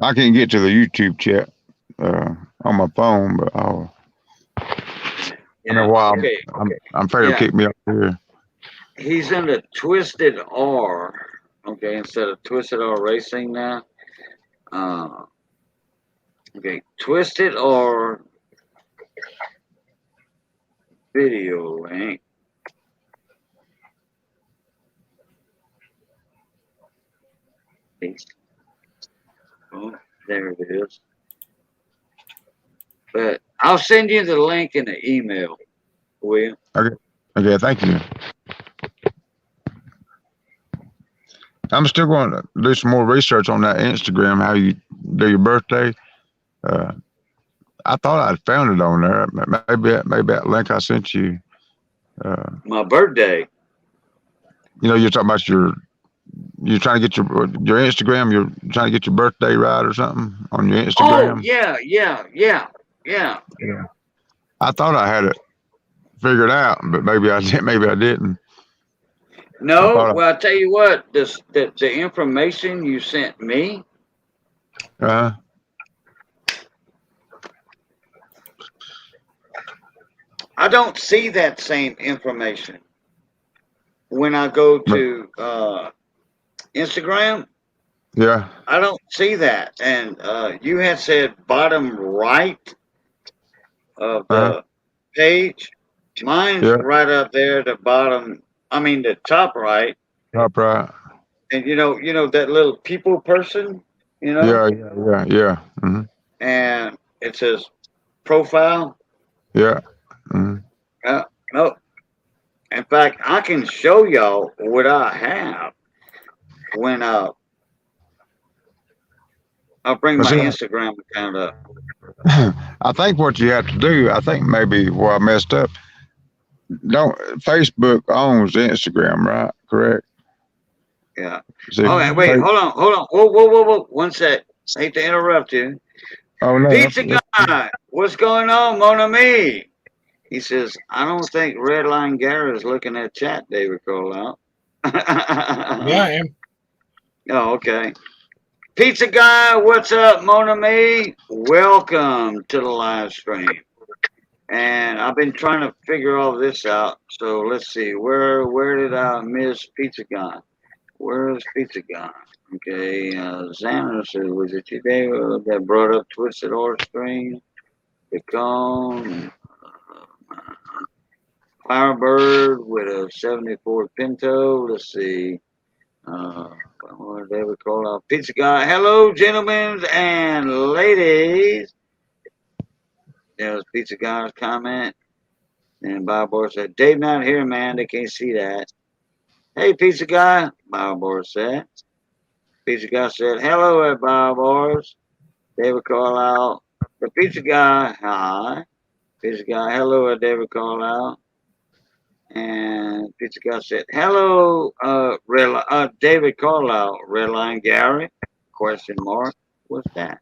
I can't get to the YouTube chat on my phone, but I'll. I know why. Okay. I'm afraid it'll kick me off here. He's in the Twisted R. Okay, instead of Twisted R Racing now. Okay, Twisted R video link. Oh, there it is. But I'll send you the link in the email, will you? Okay. Okay. Thank you. I'm still going to do some more research on that Instagram. How you do your birthday? I thought I'd found it on there. Maybe that link I sent you. My birthday. You know, you're talking about you're trying to get your Instagram. You're trying to get your birthday right or something on your Instagram. Oh yeah. Yeah. I thought I had it figured out, but maybe I did. Maybe I didn't. No, well, I tell you what, the information you sent me. I don't see that same information when I go to Instagram. Yeah. I don't see that. And you had said bottom right of the page. Mine's right up there, the bottom. I mean, the top right. Top right. And you know that little people person. You know. Yeah. Mm-hmm. And it says profile. Yeah. Mm-hmm. No. In fact, I can show y'all what I have when I'll bring my Instagram account up. I think what you have to do, I think maybe where I messed up. Don't Facebook owns Instagram, right? Correct. Yeah. See, Okay, wait, hold on. Whoa. 1 sec. I hate to interrupt you. Oh no. Pizza Guy, what's going on, Mon Ami? He says, I don't think Redline Gary is looking at chat, David called out. Yeah, I am. Oh, okay. Pizza Guy, what's up, Mon Ami? Welcome to the live stream. And I've been trying to figure all this out. So let's see. Where did I miss Pizza Guy? Where's Pizza Guy? Okay, Xander says, was it you, David, that brought up Twisted R String? The cone, Firebird with a 74 Pinto. Let's see. David called out Pizza Guy. Hello, gentlemen and ladies. There's Pizza Guy's comment. And Bob said, Dave not here, man. They can't see that. Hey, Pizza Guy, Bob said. Pizza Guy said, hello at Bob. David called out. The Pizza Guy, hi. Pizza Guy, hello at David called out. And Pizza Guy said, hello, David called out. Redline Gary, question mark. What's that?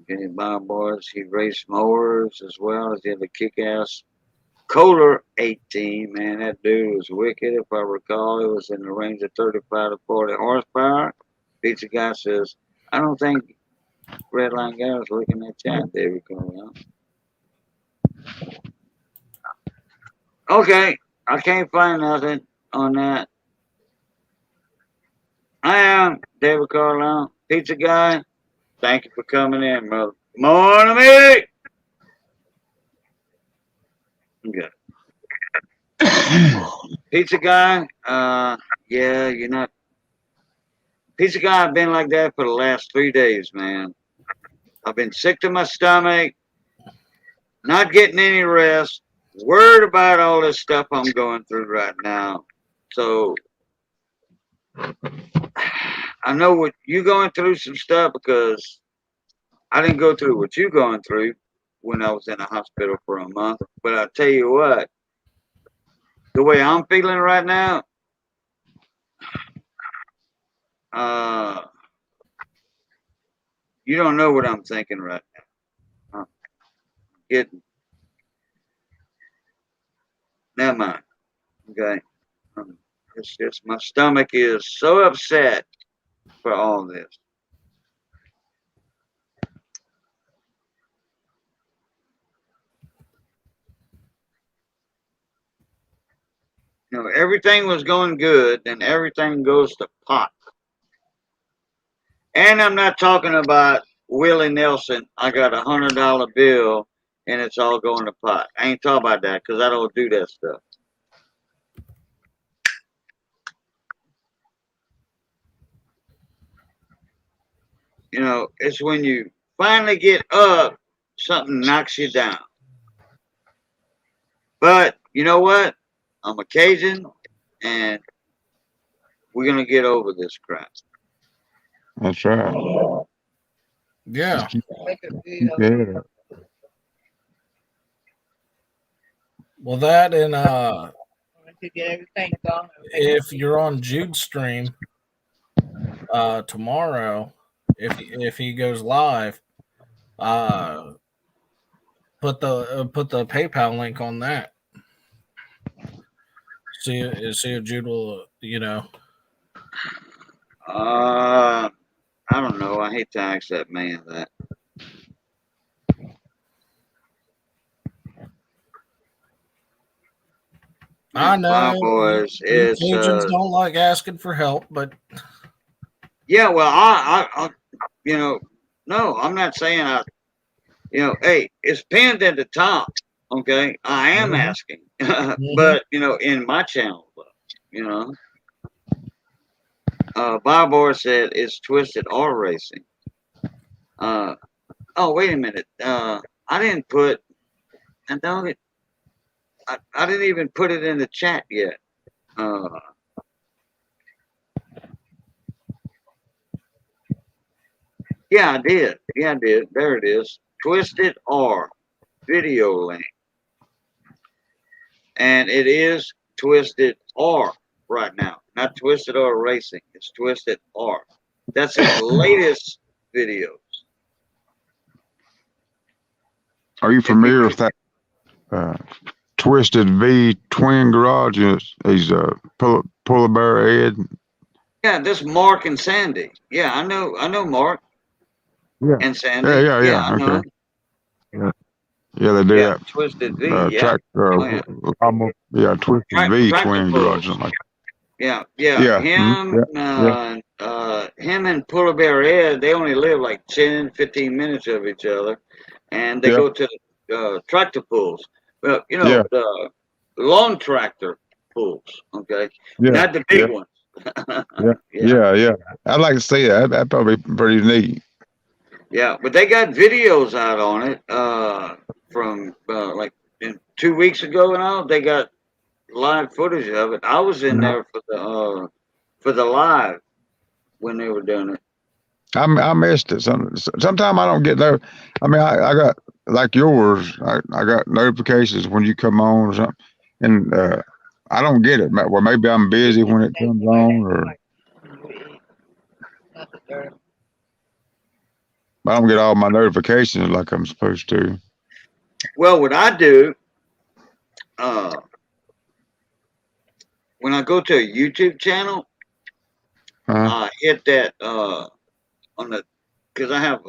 Okay, Bob he raced mowers as well as he had a kick-ass Kohler 18, man, that dude was wicked. If I recall, it was in the range of 35 to 40 horsepower. Pizza Guy says, I don't think Redline Guy was looking at chat, David called out. Okay, I can't find nothing on that. I am David Carlisle, Pizza Guy. Thank you for coming in, brother. Morning, me. Okay. Pizza Guy, yeah, you're not. Piece of guy, I've been like that for the last 3 days, man. I've been sick to my stomach, not getting any rest, worried about all this stuff I'm going through right now. So I know what you going through some stuff because I didn't go through what you going through when I was in the hospital for a month. But I tell you what, the way I'm feeling right now, you don't know what I'm thinking right now. Getting, never mind. Okay. It's just my stomach is so upset for all this. You know, everything was going good, and everything goes to pot. And I'm not talking about Willie Nelson. I got $100 bill, and it's all going to pot. I ain't talking about that because I don't do that stuff. You know, it's when you finally get up, something knocks you down. But you know what? I'm a Cajun, and we're gonna get over this crap. That's right. Yeah. Just keep your head up. Well, that and if you're on Jude's stream tomorrow, if he goes live, put the PayPal link on that. See if Jude will, I don't know. I hate to ask that man that. I know boys, you it's Cajuns don't like asking for help, but yeah. Well, I no, I'm not saying hey, it's pinned at the top. Okay, I am asking, but in my channel, Bob said it's Twisted R Racing. Oh, wait a minute. I didn't put. I didn't even put it in the chat yet. Yeah, I did. Yeah, I did. There it is. Twisted R video link. And it is Twisted R right now. Not Twisted R Racing. It's Twisted R. That's his latest videos. Are you familiar with that Twisted V twin garage? He's Polar Bear Ed. Yeah, this Mark and Sandy. Yeah, I know Mark. Yeah. And Sandy. Yeah. I know. Okay. Yeah, they do that. Twisted V. Twisted V twin garage. Like yeah. Yeah. Him and Polar Bear Ed, they only live like 10, 15 minutes of each other, and they go to tractor pools. Well, the lawn tractor pools. Okay, not the big ones. Yeah. I'd like to see that. That'd probably be pretty neat. Yeah, but they got videos out on it from like 2 weeks ago and all. They got live footage of it. I was in there for the live when they were doing it. I missed it. Sometimes I don't get there. I mean, I got like yours. I got notifications when you come on or something, and I don't get it. Well, maybe I'm busy when it comes on, or I don't get all my notifications like I'm supposed to. Well, what I do, when I go to a YouTube channel, I hit that because I have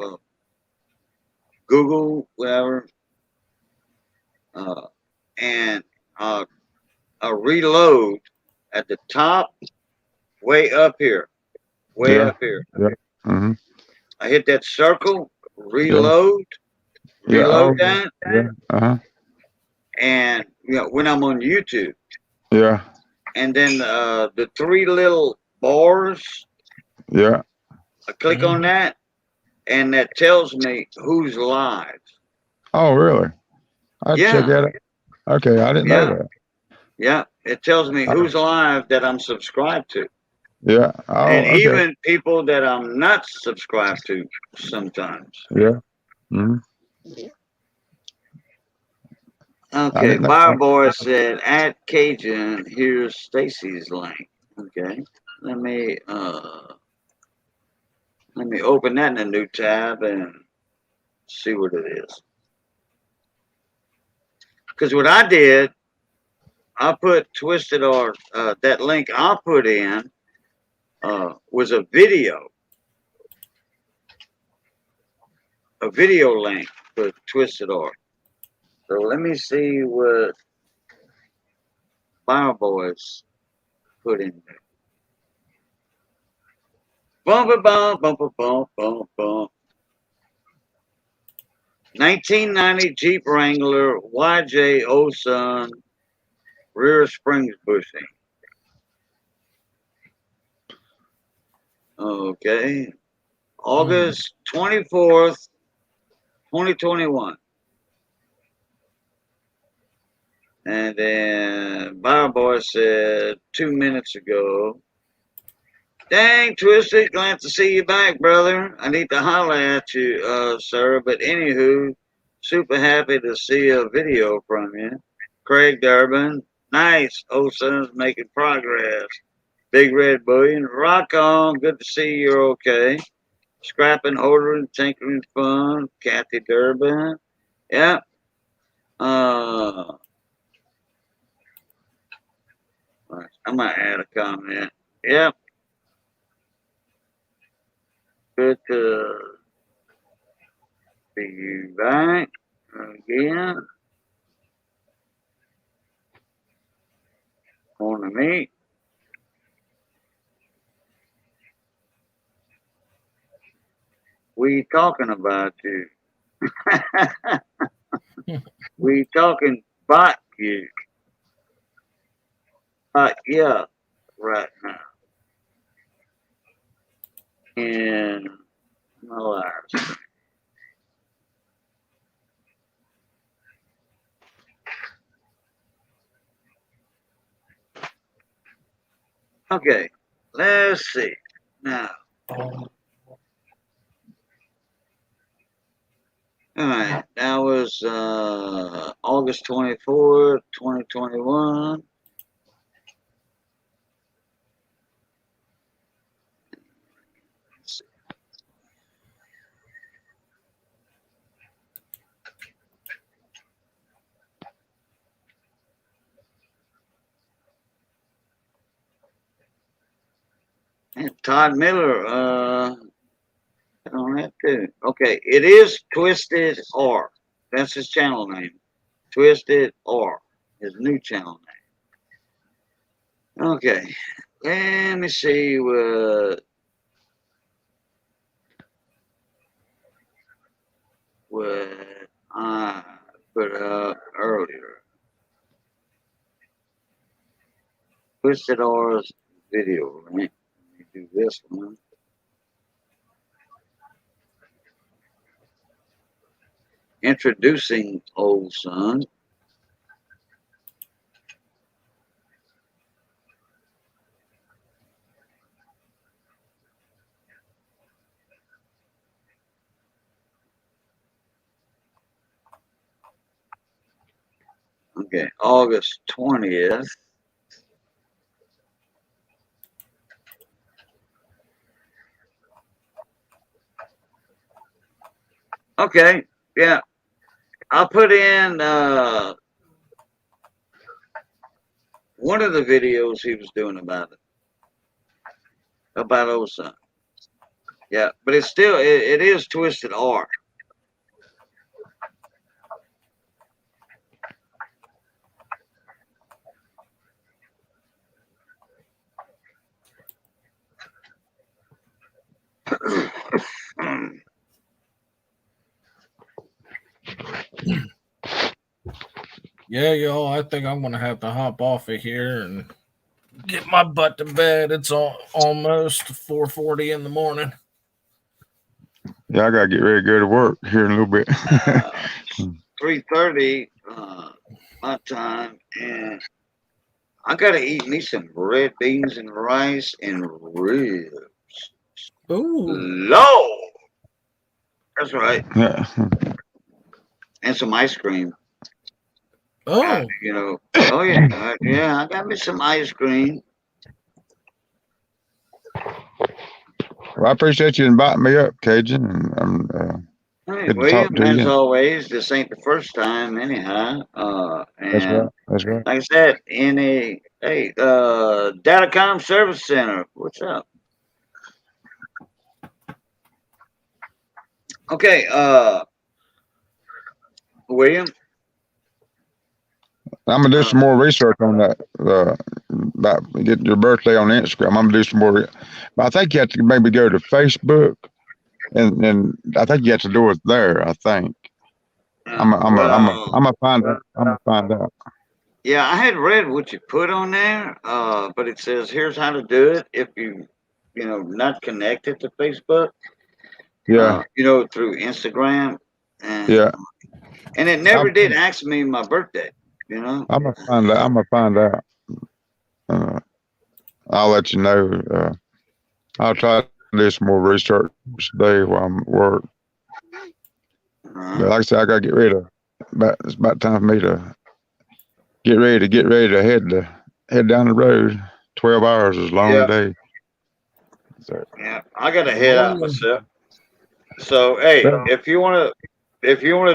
Google, whatever, and I reload at the top, way up here. Yeah. I hit that circle, reload that. And when I'm on YouTube. Yeah. And then the three little bars Yeah. I click on that, and that tells me who's live. Oh, really? I'd check Yeah, that out. Okay, I didn't know yeah, that. yeah. It tells me Uh, who's live that I'm subscribed to, yeah. Oh, and okay. even people that I'm not subscribed to sometimes. Yeah. Hmm. I Okay, didn't know that. Fireboy said at Cajun, here's Stacy's link. Okay. Let me let me open that in a new tab and see what it is. Because what I did, I put Twisted or that link I put in was a video link for Twisted Art. So let me see what Fireboys put in there. Bump, bump, bump, bump, bump, bump. 1990 Jeep Wrangler YJ Osun rear springs bushing. Okay. August 24th, 2021. And then Fireboy said 2 minutes ago, dang, Twisted, glad to see you back, brother. I need to holler at you, sir. But anywho, super happy to see a video from you. Craig Durbin, nice. Old son's making progress. Big Red Bullion, rock on. Good to see you're okay. Scrapping, ordering, tinkering fun. Kathy Durbin, yeah. Uh, I might add a comment. Yep. Good to see you back again. Want to meet? We talking about you. We talking about you. Yeah, right now. In my life. Okay, let's see. Now, all right, that was August 24th, 2021. And Todd Miller, on that too. Okay, it is Twisted R. That's his channel name. Twisted R. His new channel name. Okay, let me see what I put up earlier. Twisted R's video, right? Let me do this one. Introducing Old Son. Okay, August 20th. Okay, yeah. I'll put in one of the videos he was doing about it. About Old Son. Yeah, but it's still it is Twisted R. Yeah, y'all, I think I'm gonna have to hop off of here and get my butt to bed. It's almost 4:40 in the morning. Yeah, I gotta get ready to go to work here in a little bit. 3:30 my time, and I gotta eat me some red beans and rice and ribs. Ooh. Lord, that's right, Yeah. and some ice cream. Oh. Oh yeah, yeah. I got me some ice cream. Well, I appreciate you inviting me up, Cajun. And Hey, good to talk William, to as you. always, this ain't the first time, anyhow. That's And right. That's right. like I said, Datacom Service Center. What's up? Okay, William. I'm gonna do some more research on that about getting your birthday on Instagram. I'm gonna do some more. But I think you have to maybe go to Facebook, and I think you have to do it there. I think. Well, I'm gonna find out. I'm gonna find out. yeah, I had read what you put on there, but it says here's how to do it if not connected to Facebook. Yeah. Through Instagram, and Yeah. it never did ask me my birthday. I'm gonna find out. I'm gonna find out. I'll let you know. I'll try to do some more research today while I'm at work. But like I said, I gotta get ready to. It's about time for me to get ready to head down the road. 12 hours is a long day. So, Yeah, I gotta head out myself. So hey, well, if you wanna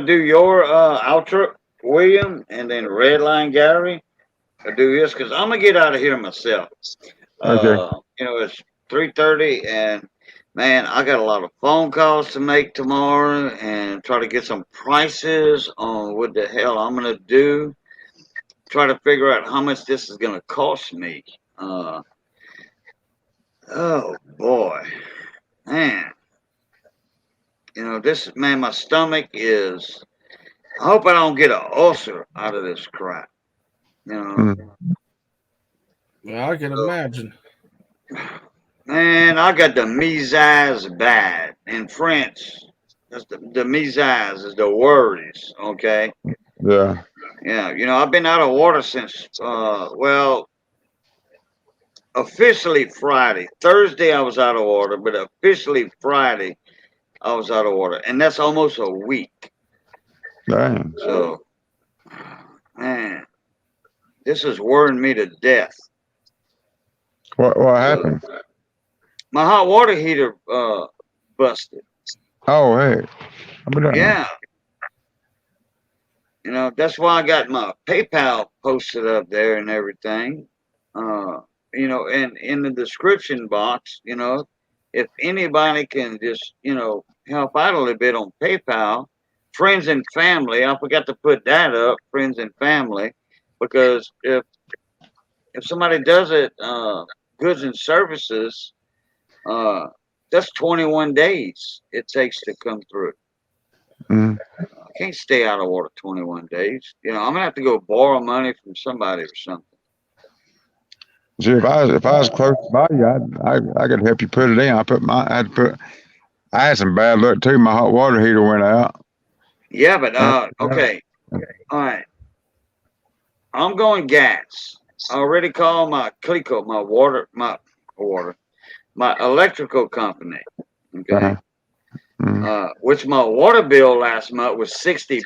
do your outro, William, and then Red Line Gallery, I do this because I'm gonna get out of here myself. okay. It's 3:30, and man, I got a lot of phone calls to make tomorrow, and try to get some prices on what the hell I'm gonna do. Try to figure out how much this is gonna cost me. Oh boy, man. My stomach is. I hope I don't get an ulcer out of this crap. Well, I can imagine. Man, I got the measles bad. In French, that's the measles is the worries. Okay. Yeah. Yeah. I've been out of water since. Officially Friday. Thursday I was out of water, but officially Friday I was out of water, and that's almost a week. Dang. So, man, this is worrying me to death. What happened? My hot water heater busted. Oh, hey. Yeah. That's why I got my PayPal posted up there and everything. And in the description box, if anybody can just, help out a little bit on PayPal, friends and family. I forgot to put that up, friends and family, because if somebody does it, goods and services, that's 21 days it takes to come through. Mm. I can't stay out of water 21 days. I'm gonna have to go borrow money from somebody or something. See, if I was close by you, I could help you put it in. I had some bad luck too. My hot water heater went out. Yeah, but okay, all right. I'm going gas. I already called my Clico, my electrical company. Okay. Which my water bill last month was $60.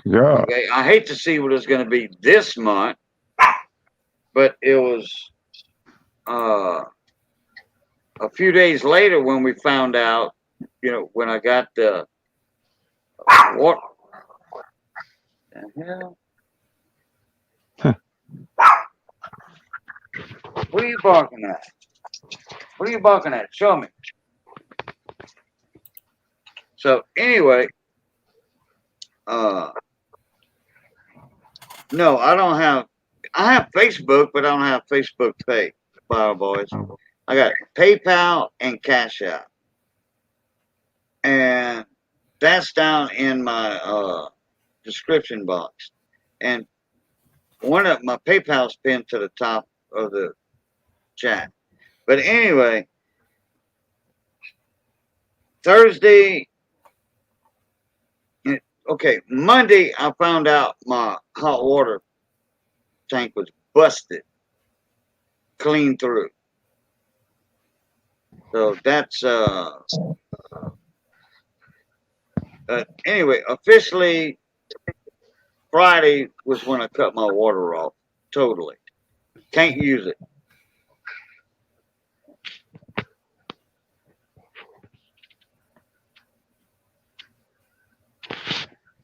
Yeah. Okay. I hate to see what it's going to be this month, but it was a few days later when we found out, when I got the what the hell? What are you barking at? What are you barking at? Show me. So anyway, no, I don't have. I have Facebook, but I don't have Facebook Pay, Fire Boys. I got PayPal and Cash App, and that's down in my description box. And one of my PayPal's pinned to the top of the chat. But anyway, Thursday, okay, Monday, I found out my hot water tank was busted clean through. So that's anyway, officially Friday was when I cut my water off totally. Can't use it.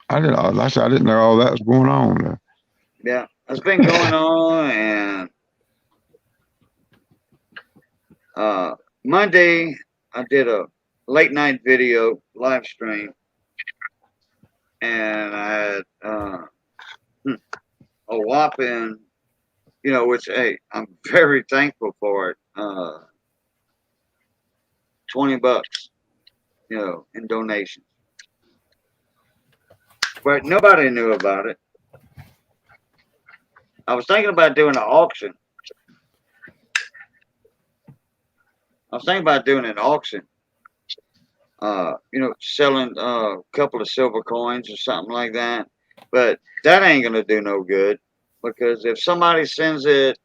I didn't. Like I said, I didn't know all that was going on. Yeah, it's been going on, and Monday I did a late night video live stream, and I had a whopping, which hey, I'm very thankful for it. $20, in donations, but nobody knew about it. I was thinking about doing an auction. Selling a couple of silver coins or something like that. But that ain't gonna do no good, because if somebody sends it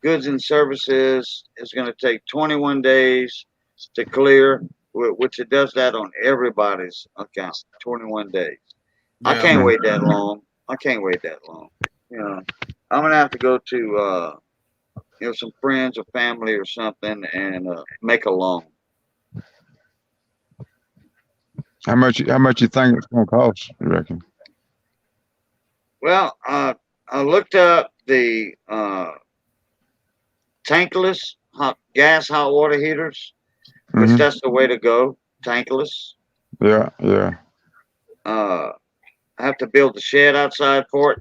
goods and services, it's gonna take 21 days to clear, which it does that on everybody's account. 21 days. I Yeah. can't wait that long. I'm gonna have to go to some friends or family or something and make a loan. How much you think it's gonna cost, you reckon? Well, I looked up the tankless hot water heaters, which Mm-hmm. that's the way to go. Tankless. Yeah. I have to build the shed outside for it,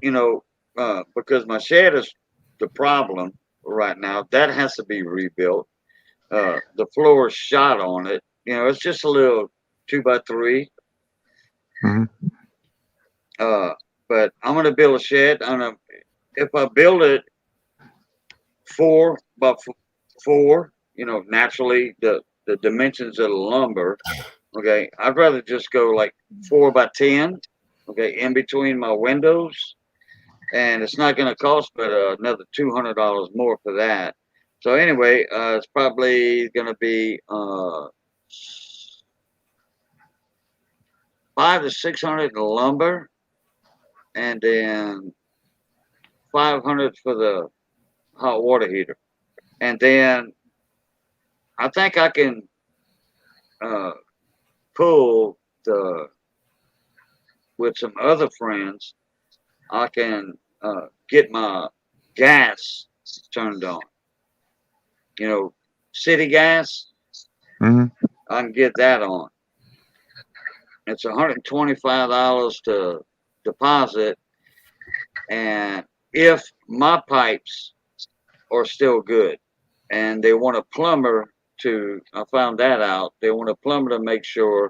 because my shed is the problem right now. That has to be rebuilt. The floor is shot on it. It's just a little 2x3. Mm-hmm. But I'm gonna build a shed. If I build it 4x4, naturally the dimensions of the lumber. Okay, I'd rather just go like 4x10. Okay, in between my windows, and it's not gonna cost but another $200 more for that. So anyway, it's probably gonna be $500 to $600 in lumber, and then $500 for the hot water heater, and then I think I can pull with some other friends. I can get my gas turned on. City gas. Mm-hmm. I can get that on. It's $125 to deposit, and if my pipes are still good, and they want a plumber I found that out. They want a plumber to make sure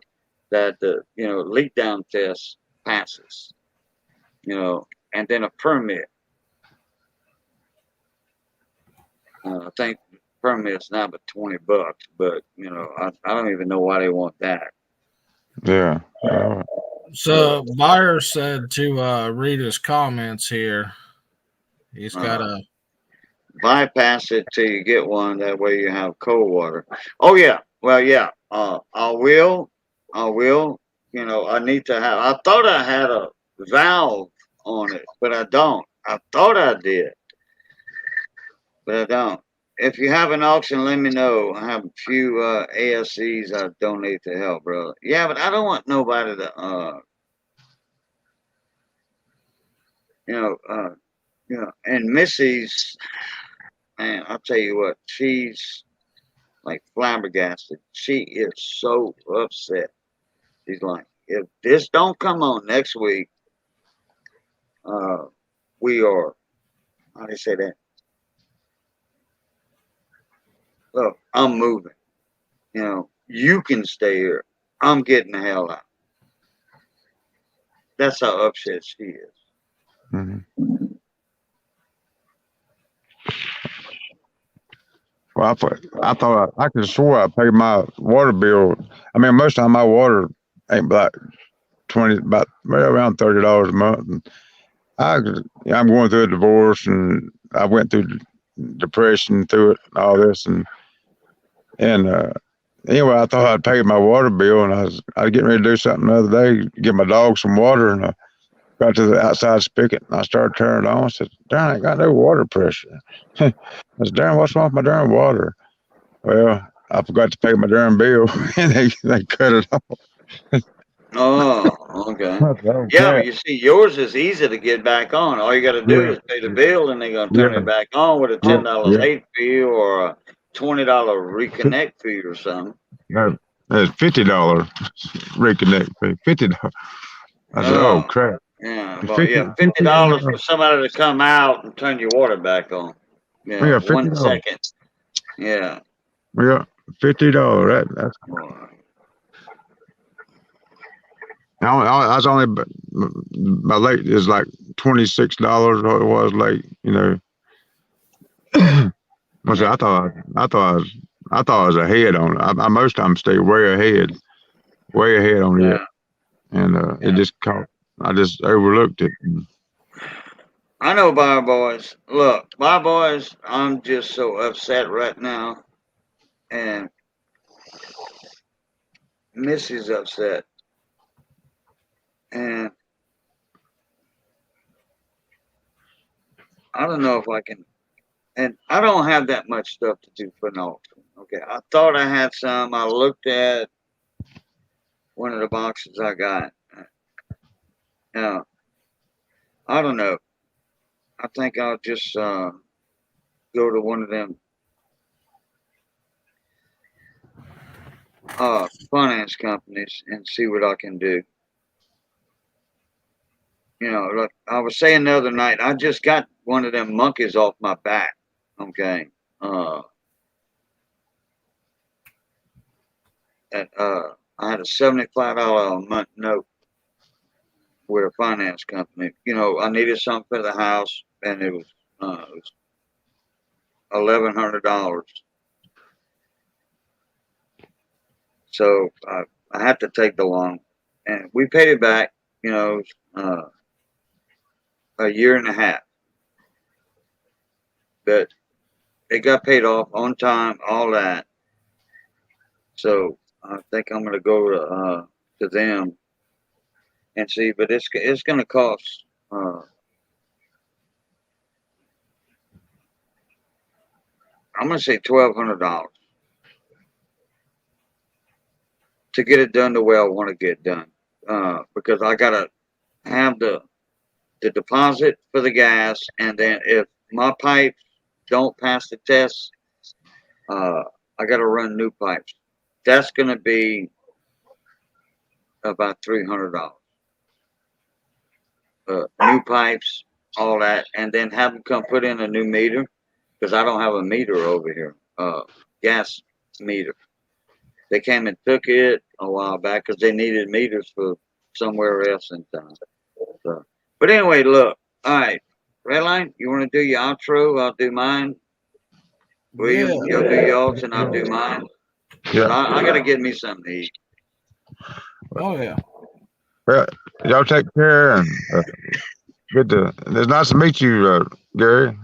that the leak down test passes. And then a permit. I think permit's now but $20, but I don't even know why they want that. Yeah. So Buyer said to read his comments here. He's got a bypass it till you get one. That way you have cold water. Oh yeah. Well, yeah. I will. I need to have. I thought I had a valve on it, but I don't. I thought I did, but I don't. If you have an auction, let me know. I have a few ASCs I donate to help, bro. Yeah, but I don't want nobody to and Missy's, man, I'll tell you what, she's like flabbergasted. She is so upset. She's like, if this don't come on next week, we are, how do you say that? Look, I'm moving. You can stay here. I'm getting the hell out. That's how upset she is. Mm-hmm. Well, I thought I could have swore I paid my water bill. I mean, most of the time my water ain't like about right around $30 a month. And I'm going through a divorce, and I went through depression through it, and all this, and anyway, I thought I'd paid my water bill, and I was getting ready to do something the other day, give my dog some water, and I got to the outside spigot, and I started turning it on. I said, "Darn, I ain't got no water pressure." I said, "Darn, what's wrong with my darn water?" Well, I forgot to pay my darn bill, and they cut it off. Oh, okay. I said, "Oh, Yeah, but crap." you see, yours is easy to get back on. All you got to do Yeah, is pay the bill, and they're gonna turn yeah, it back on with a yeah, $10 yeah. late fee or a $20 reconnect fee or something. No, it's $50 reconnect fee. $50. I said, "Oh, Oh, crap." yeah, but Fifty, yeah, fifty $50 for dollars. somebody to come out and turn your water back on. Yeah, Yeah, 1 $50. second. Yeah. Yeah, $50. That's Boy. I was only my late is like $26 what it was late. I said, Yeah. I thought I was ahead on it. I most times stay way ahead on it, Yeah. and it Yeah. just caught. I just overlooked it. I know, Bar Boys. Look, Bar Boys, I'm just so upset right now, and Missy's upset, and I don't know if I can. And I don't have that much stuff to do for an auction. Okay, I thought I had some. I looked at one of the boxes I got. Now, I don't know. I think I'll just go to one of them finance companies and see what I can do. Look, I was saying the other night, I just got one of them monkeys off my back. Okay. Uh, I had a $75 a month note with a finance company. I needed something for the house, and it was $1,100. So I had to take the loan, and we paid it back. Uh, a year and a half, but it got paid off on time, all that. So I think I'm gonna go to them and see, but it's gonna cost. I'm gonna say $1,200 to get it done the way I want to get it done. Because I gotta have the deposit for the gas, and then if my pipes don't pass the test, uh, I gotta run new pipes. That's gonna be about $300. New pipes, all that, and then have them come put in a new meter because I don't have a meter over here. Gas meter. They came and took it a while back because they needed meters for somewhere else in town. So, but anyway, look. All right, Redline, you want to do your outro? I'll do mine. Yeah. William, you'll do yours, and I'll do mine. Yeah. I gotta get me something to eat. Oh yeah. Well, y'all take care, and good to. It's nice to meet you, Gary.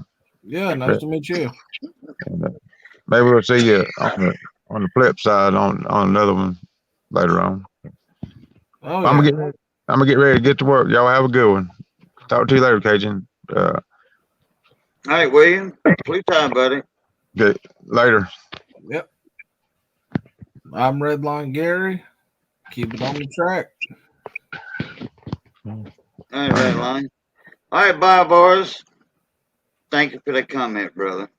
Yeah. Nice to meet you. And, maybe we'll see you on the flip side on another one later on. Oh I'm yeah. gonna get ready to get to work. Y'all have a good one. Talk to you later, Cajun. All right, William. Sleep time, buddy. Get later. Yep. I'm Redline Gary. Keep it on the track. All right, Redline. All right, bye, boys. Thank you for the comment, brother.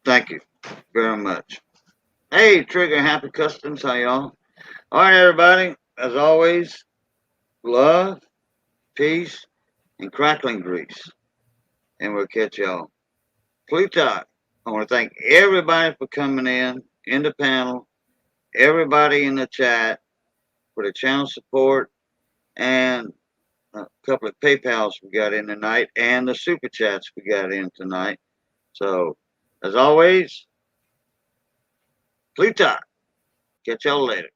Thank you very much. Hey, Trigger Happy Customs, how y'all? All right, everybody. As always, love, peace, and crackling grease. And we'll catch y'all. Plutarch, I want to thank everybody for coming in the panel, everybody in the chat for the channel support, and a couple of PayPals we got in tonight, and the super chats we got in tonight. So, as always, Plutarch. Catch y'all later.